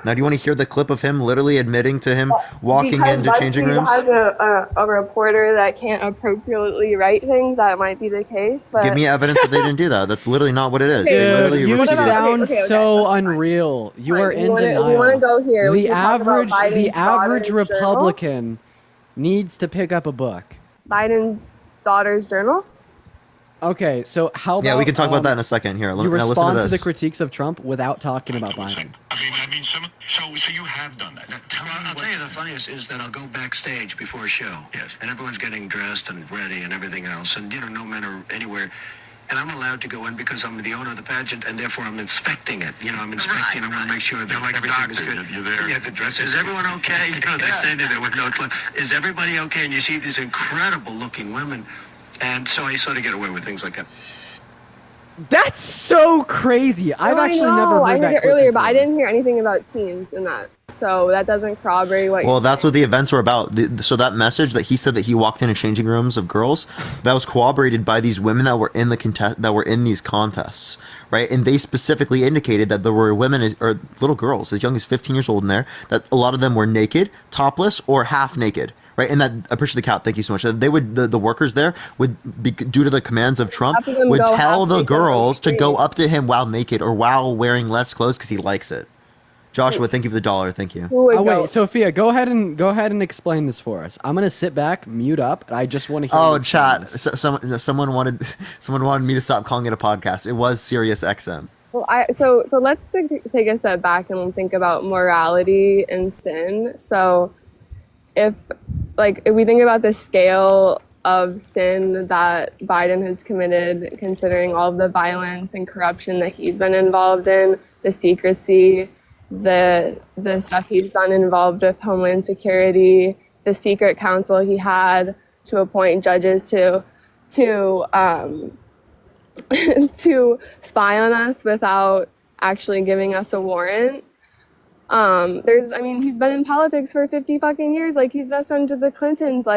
Now, do you want to hear the clip of him literally admitting to him walking into changing rooms? Because BuzzFeed has a reporter that can't appropriately write things, that might be the case. But give me evidence that they didn't do that. That's literally not what it is. Dude, you sound so unreal. You are in denial. We want to go here. The average Republican needs to pick up a book. Biden's daughter's journal? Okay, so how about... Yeah, we can talk about that in a second. Here, you respond to the critiques of Trump without talking about Biden. So you have done that. Now, I'll tell you the funniest is that I'll go backstage before a show. Yes. And everyone's getting dressed and ready and everything else. And, no men are anywhere. and I'm allowed to go in because I'm the owner of the pageant, and therefore I'm inspecting it. I'm inspecting. I want to make sure that everything is good. You're there. Yeah, the dress. Is everyone okay? They're standing there with no clothes. Is everybody okay? And you see these incredible-looking women, and so I sort of get away with things like that. That's so crazy. I've actually never heard I that heard it clip earlier, before. but I didn't hear anything about teens in that. So that doesn't corroborate what. Well, that's what the events were about. So that message that he said that he walked into changing rooms of girls, that was corroborated by these women that were in these contests, right? And they specifically indicated that there were women or little girls as young as 15 years old in there, that a lot of them were naked, topless, or half naked. Right, and that I appreciate the cat. Thank you so much. They would the workers there would be, due to the commands of Trump, would tell the girls to go up to him while naked or while wearing less clothes because he likes it. Joshua, thank you for the $1. Thank you. Oh wait, Sophia, go ahead and explain this for us. I'm gonna sit back, mute up. I just want to hear. Oh, chat. Someone wanted me to stop calling it a podcast. It was Sirius XM. Well, so let's take a step back and think about morality and sin. So if we think about the scale of sin that Biden has committed, considering all of the violence and corruption that he's been involved in, the secrecy, the stuff he's done involved with Homeland Security, the secret council he had to appoint judges to spy on us without actually giving us a warrant. He's been in politics for 50 fucking years. He's best friends with the Clintons.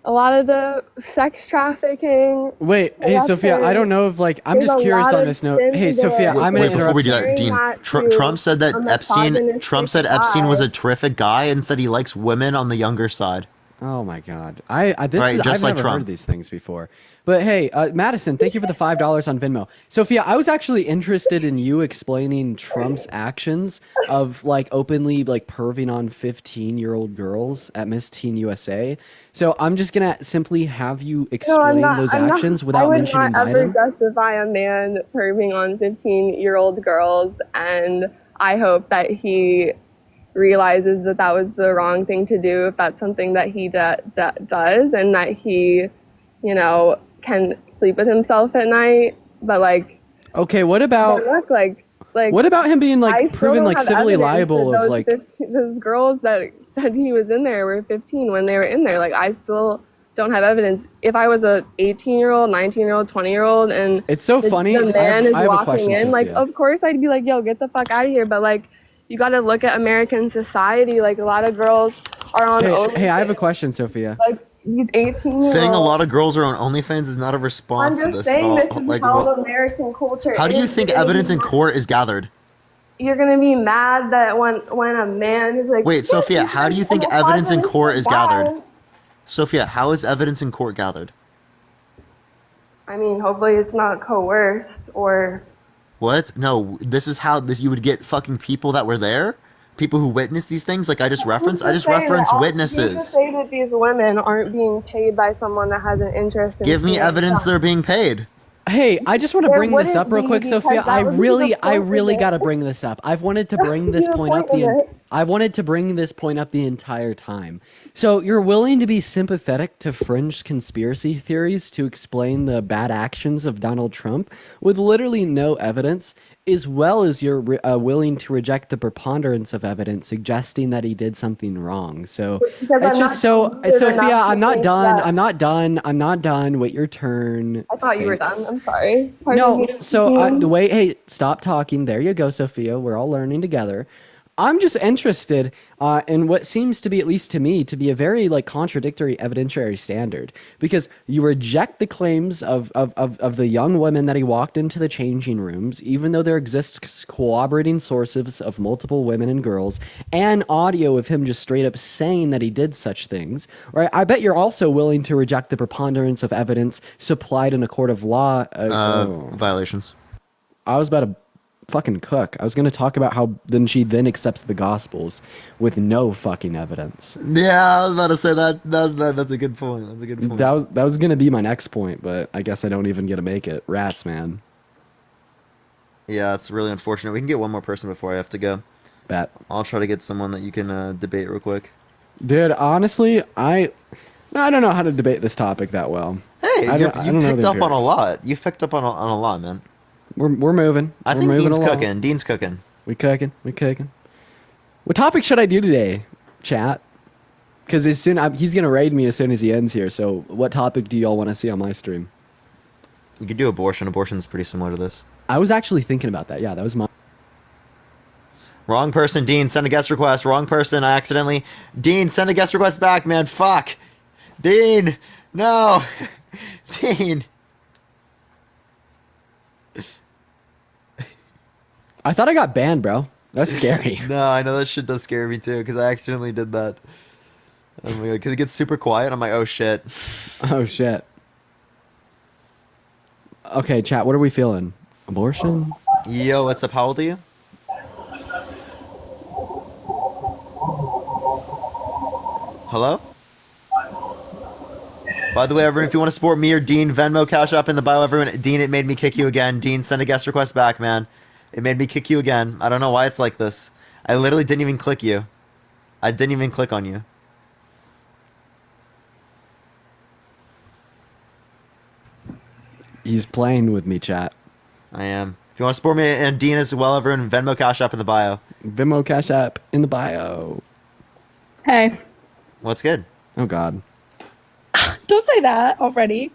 A lot of the sex trafficking. Wait, hey Sophia, I don't know if I'm just curious on this note. Hey Sophia, I'm gonna interrupt. Before we do that, Dean, Trump said that Epstein was a terrific guy and said he likes women on the younger side. Oh my God, I've like never Trump. heard these things before. But hey, Madison, thank you for the $5 on Venmo. Sophia, I was actually interested in you explaining Trump's actions of openly perving on 15-year-old girls at Miss Teen USA. So I'm just gonna simply have you explain those actions without mentioning Biden. I would not ever justify a man perving on 15-year-old girls, and I hope that he realizes that was the wrong thing to do if that's something that he does, and that he, can sleep with himself at night. But okay, what about what about him being proven civilly liable of 15, those girls that said he was in there were 15 when they were in there. I still don't have evidence. If I was a 18-year-old, 19-year-old, 20-year-old, and it's so funny, the man is walking in, Sophia. Of course I'd be yo, get the fuck out of here. But you got to look at American society. A lot of girls are on OnlyFans. Hey, I have a question, Sophia. These 18-year-olds. Saying a lot of girls are on OnlyFans is not a response to this at all. This is how American culture How do you think evidence in court is gathered? You're gonna be mad that when a man is Wait, Sophia, how do you think evidence in court is gathered? Sophia, how is evidence in court gathered? Hopefully it's not coerced or. What? No, this is how you would get fucking people that were there? People who witnessed these things? I just referenced witnesses. You say that these women aren't being paid by someone that has an interest in. Give me evidence they're being paid. Hey, I just want to bring this up real quick, Sophia. I really got to bring this up. I've wanted to bring this point up the entire time. So you're willing to be sympathetic to fringe conspiracy theories to explain the bad actions of Donald Trump with literally no evidence, as well as you're willing to reject the preponderance of evidence suggesting that he did something wrong. So it's just Sophia, I'm not done. Wait your turn. I thought you were done. I'm sorry. Hey, stop talking. There you go, Sophia. We're all learning together. I'm just interested in what seems to be, at least to me, to be a very contradictory evidentiary standard, because you reject the claims of the young women that he walked into the changing rooms, even though there exists corroborating sources of multiple women and girls and audio of him just straight up saying that he did such things. Right? I bet you're also willing to reject the preponderance of evidence supplied in a court of law. Violations. I was about to fucking cook. I was going to talk about how she accepts the Gospels with no fucking evidence. Yeah, I was about to say that. That's a good point. That was going to be my next point, but I guess I don't even get to make it. Rats, man. Yeah, it's really unfortunate. We can get one more person before I have to go. Bet. I'll try to get someone that you can debate real quick. Dude, honestly, No, I don't know how to debate this topic that well. Hey, I you don't know picked the up on a empirics. lot. You've picked up on a lot, man. We're moving. I We're think moving Dean's along. cooking. Dean's cooking. We cooking. What topic should I do today, chat? Because he's gonna raid me as soon as he ends here. So, what topic do y'all want to see on my stream? You could do abortion. Abortion's pretty similar to this. I was actually thinking about that. Yeah, that was my. Wrong person, Dean. Send a guest request. Wrong person. I accidentally. Dean, send a guest request back, man. Fuck. Dean, no. Dean. I thought I got banned, bro. That's scary. No, I know that shit does scare me too, because I accidentally did that. Oh my god, because it gets super quiet. I'm like, oh shit. Oh shit. Okay, chat. What are we feeling? Abortion? Yo, what's up? How old are you? Hello? By the way, everyone, if you want to support me or Dean, Venmo, Cash App in the bio, everyone. Dean, it made me kick you again. Dean, send a guest request back, man. It made me kick you again. I don't know why it's like this. I literally didn't even click you. I didn't even click on you. He's playing with me, chat. I am. If you want to support me and Dean as well, everyone, Venmo, Cash App in the bio. Venmo, Cash App in the bio. Hey, What's good? Oh God. don't say that already.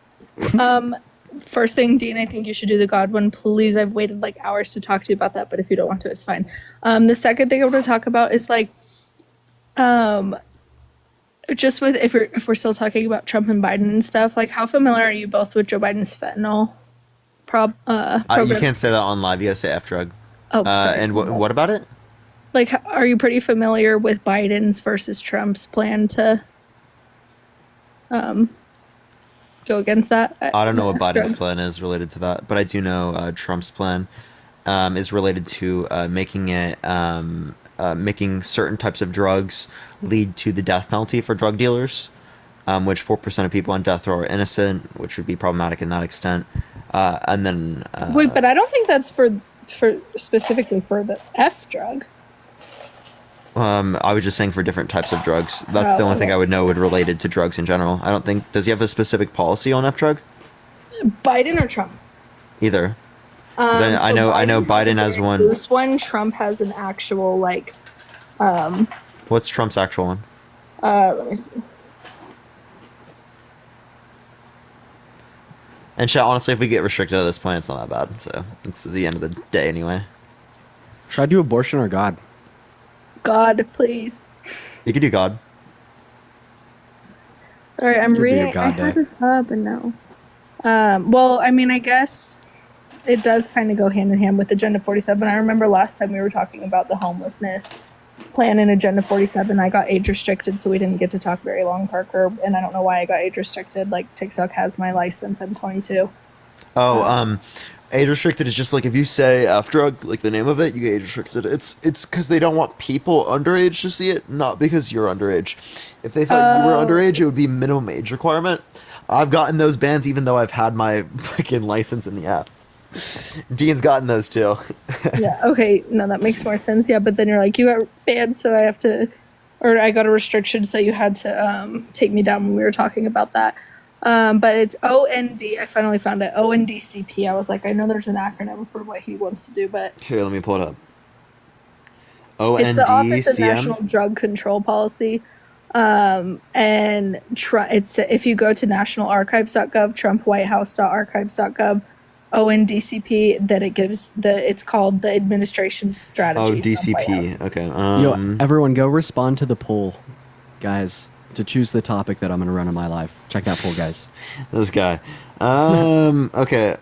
First thing, Dean, I think you should do the God one, please. I've waited like hours to talk to you about that, but if you don't want to, it's fine. The second thing I want to talk about is like, just with if we're still talking about Trump and Biden and stuff, like how familiar are you both with Joe Biden's fentanyl You program? can't say that on live. You gotta say F drug. Oh, sorry. And what about it? Like, are you pretty familiar with Biden's versus Trump's plan to go against that? I don't know what F Biden's drug? plan is related to that, but I do know Trump's plan is related to making certain types of drugs lead to the death penalty for drug dealers, which 4% of people on death row are innocent, which would be problematic in that extent. And then Wait, but I don't think that's for specifically for the F drug. I was just saying for different types of drugs. That's the only thing I would know would related to drugs in general. I don't think. Does he have a specific policy on F drug? Biden or Trump? Either. 'Cause I know Biden has one. Loose one. Trump has an actual like. What's Trump's actual one? Let me see. And chat, honestly, if we get restricted at this point, it's not that bad. So it's the end of the day anyway. Should I do abortion or God? God, please. You could do God. Sorry, I'm Could be a reading. God I had day. this up and no. Well, I mean, I guess it does kind of go hand in hand with Agenda 47. I remember last time we were talking about the homelessness plan in Agenda 47. I got age restricted, so we didn't get to talk very long, Parker. And I don't know why I got age restricted. Like, TikTok has my license. I'm 22. Age restricted is just like if you say F drug, like the name of it, you get age restricted. It's because they don't want people underage to see it, not because you're underage. If they thought you were underage, it would be minimum age requirement. I've gotten those bans even though I've had my fucking license in the app. Dean's gotten those too. Yeah, okay. No, that makes more sense. Yeah, but then you're like, you got banned, so I have to, or I got a restriction, so you had to take me down when we were talking about that. But it's OND. I finally found it. ONDCP. I was like, I know there's an acronym for what he wants to do, but Here, let me pull it up. it's the Office of ONDCM. National Drug Control Policy. And it's if you go to nationalarchives.gov, TrumpWhiteHouse.archives.gov, ONDCP, that it gives it's called the Administration Strategy. Oh, from White House. DCP. Okay. Yo, everyone, go respond to the poll, guys, to choose the topic that I'm gonna run in my life. Check that poll, guys. This guy. Okay.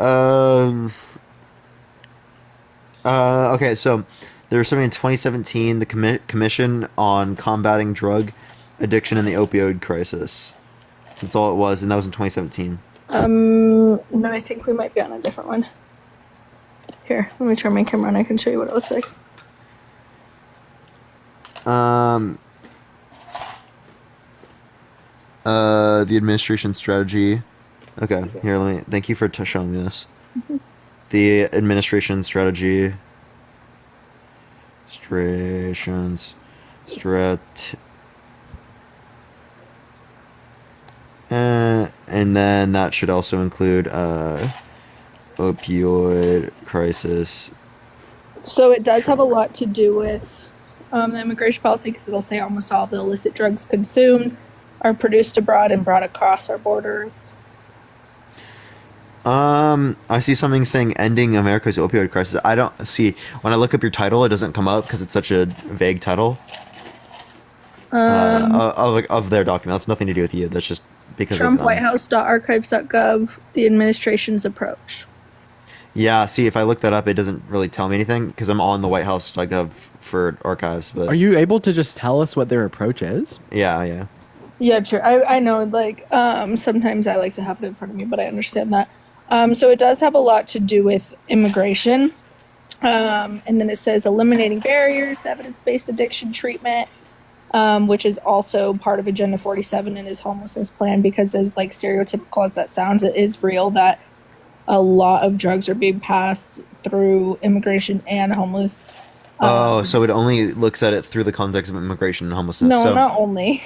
Okay. So there was something in 2017. The Commission on Combating Drug Addiction and the Opioid Crisis. That's all it was, and that was in 2017. No, I think we might be on a different one. Here, let me turn my camera on. I can show you what it looks like. The administration strategy. Okay, here, let me. Thank you for showing me this. The administration strategy. And then that should also include opioid crisis. So it does have a lot to do with the immigration policy, because it'll say almost all the illicit drugs consumed are produced abroad and brought across our borders. I see something saying ending America's opioid crisis. I don't see, when I look up your title, it doesn't come up because it's such a vague title. Of their document. That's nothing to do with you. That's just because Trump of whitehouse.archives.gov, the administration's approach. Yeah, see, if I look that up, it doesn't really tell me anything because I'm on the whitehouse.gov for archives. But Are you able to just tell us what their approach is? Yeah. Yeah, true. I know, like, sometimes I like to have it in front of me, but I understand that. So it does have a lot to do with immigration. And then it says eliminating barriers to evidence-based addiction treatment, which is also part of Agenda 47 and his homelessness plan, because as like stereotypical as that sounds, it is real that a lot of drugs are being passed through immigration and homeless. So it only looks at it through the context of immigration and homelessness. No, so, not only.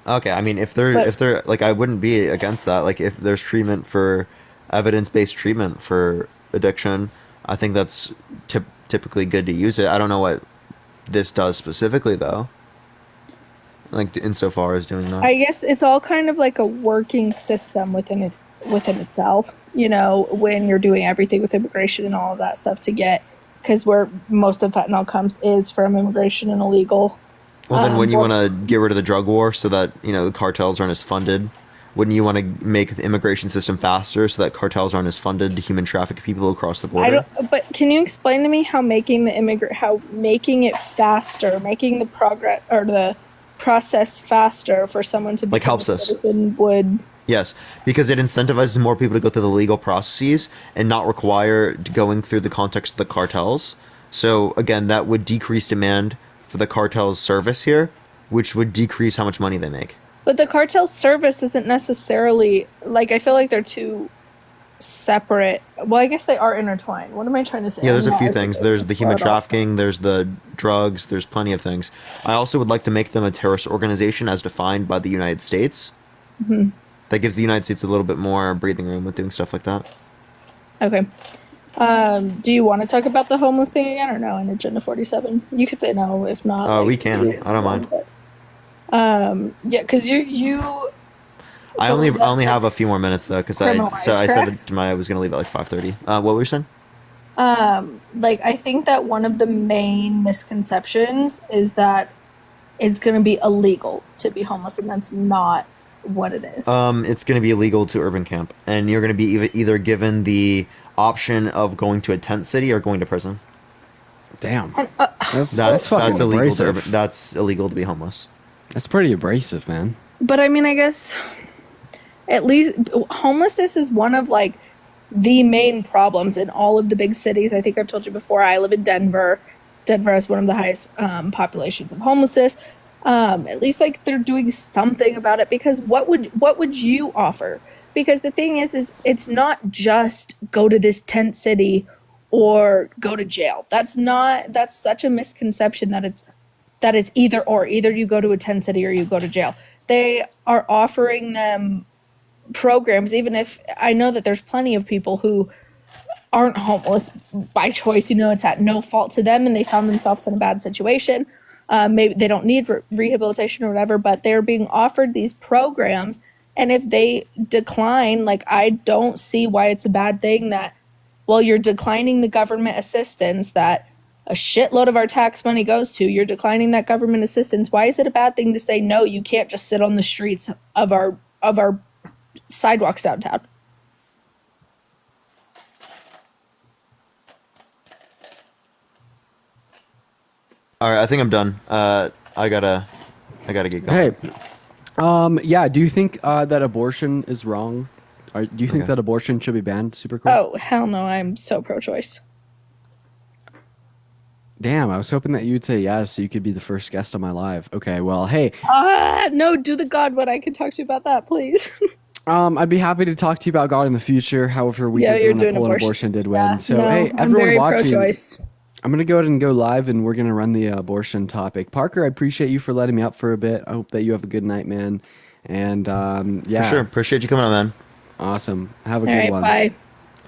Okay, I mean, if they're like, I wouldn't be against that. Like, if there's treatment for evidence-based treatment for addiction, I think that's typically good to use it. I don't know what this does specifically, though. Like, insofar as doing that. I guess it's all kind of like a working system within itself, you know, when you're doing everything with immigration and all of that stuff to get, because where most of fentanyl comes is from immigration and illegal. Well, then wouldn't you want to get rid of the drug war so that, you know, the cartels aren't as funded? Wouldn't you want to make the immigration system faster so that cartels aren't as funded to human traffic people across the border? But can you explain to me how making it faster, making the progress or the process faster for someone to Like, become helps a us. citizen would? Yes, because it incentivizes more people to go through the legal processes and not require going through the context of the cartels. So, again, that would decrease demand for the cartel's service here, which would decrease how much money they make. But the cartel service isn't necessarily, like, I feel like they're two separate. Well, I guess they are intertwined. What am I trying to say? Yeah, there's a I'm few not- things. There's the human Hold on. trafficking, there's the drugs, there's plenty of things. I also would like to make them a terrorist organization as defined by the United States. Mhm. That gives the United States a little bit more breathing room with doing stuff like that. Okay. Do you want to talk about the homeless thing again or no in Agenda 47? You could say no if not. We can. I don't mind. Yeah, because you I only have a few more minutes though, because I Criminalized, said correct? I was gonna leave at like 5:30. What were you saying? like, I think that one of the main misconceptions is that it's going to be illegal to be homeless, and that's not what it is. It's gonna be illegal to urban camp, and you're gonna be either given the option of going to a tent city or going to prison. Damn. And, That's fucking illegal to abrasive. urban. That's illegal to be homeless. That's pretty abrasive, man. But I mean, I guess at least homelessness is one of like the main problems in all of the big cities. I think I've told you before, I live in Denver. Denver has one of the highest populations of homelessness. At least like they're doing something about it, because what would you offer? Because the thing is it's not just go to this tent city or go to jail. That's such a misconception that it's either or. Either you go to a tent city or you go to jail. They are offering them programs, even if I know that there's plenty of people who aren't homeless by choice. You know, it's at no fault to them and they found themselves in a bad situation. Maybe they don't need rehabilitation or whatever, but they're being offered these programs. And if they decline, like, I don't see why it's a bad thing that, well, you're declining the government assistance that a shitload of our tax money goes to. You're declining that government assistance. Why is it a bad thing to say, no, you can't just sit on the streets of our sidewalks downtown? All right, I think I'm done. I gotta get going. Hey, yeah. Do you think that abortion is wrong? Do you think that abortion should be banned? Super cool. Oh, hell no. I'm so pro-choice. Damn, I was hoping that you'd say yes, so you could be the first guest on my live. Okay, well, hey. No, do the God one. I can talk to you about that, please. I'd be happy to talk to you about God in the future. However, we Yeah, did you're win doing a poll and abortion. abortion did win. Yeah, So, no, hey, I'm everyone very watching, pro-choice. I'm going to go ahead and go live, and we're going to run the abortion topic. Parker, I appreciate you for letting me up for a bit. I hope that you have a good night, man. And yeah, For sure. Appreciate you coming on, man. Awesome. Have a All good right, one. bye.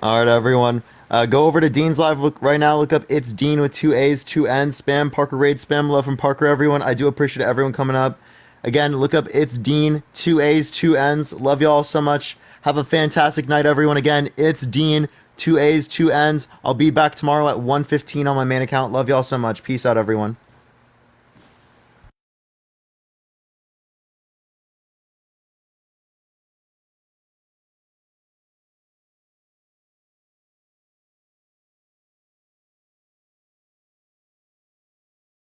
All right, everyone. Go over to Dean's Live right now. Look up It's Dean with 2 A's, 2 N's. Spam Parker Raid. Spam love from Parker, everyone. I do appreciate everyone coming up. Again, look up It's Dean, 2 A's, 2 N's. Love y'all so much. Have a fantastic night, everyone. Again, It's Dean, 2 A's, 2 N's. I'll be back tomorrow at 1:15 on my main account. Love y'all so much. Peace out, everyone.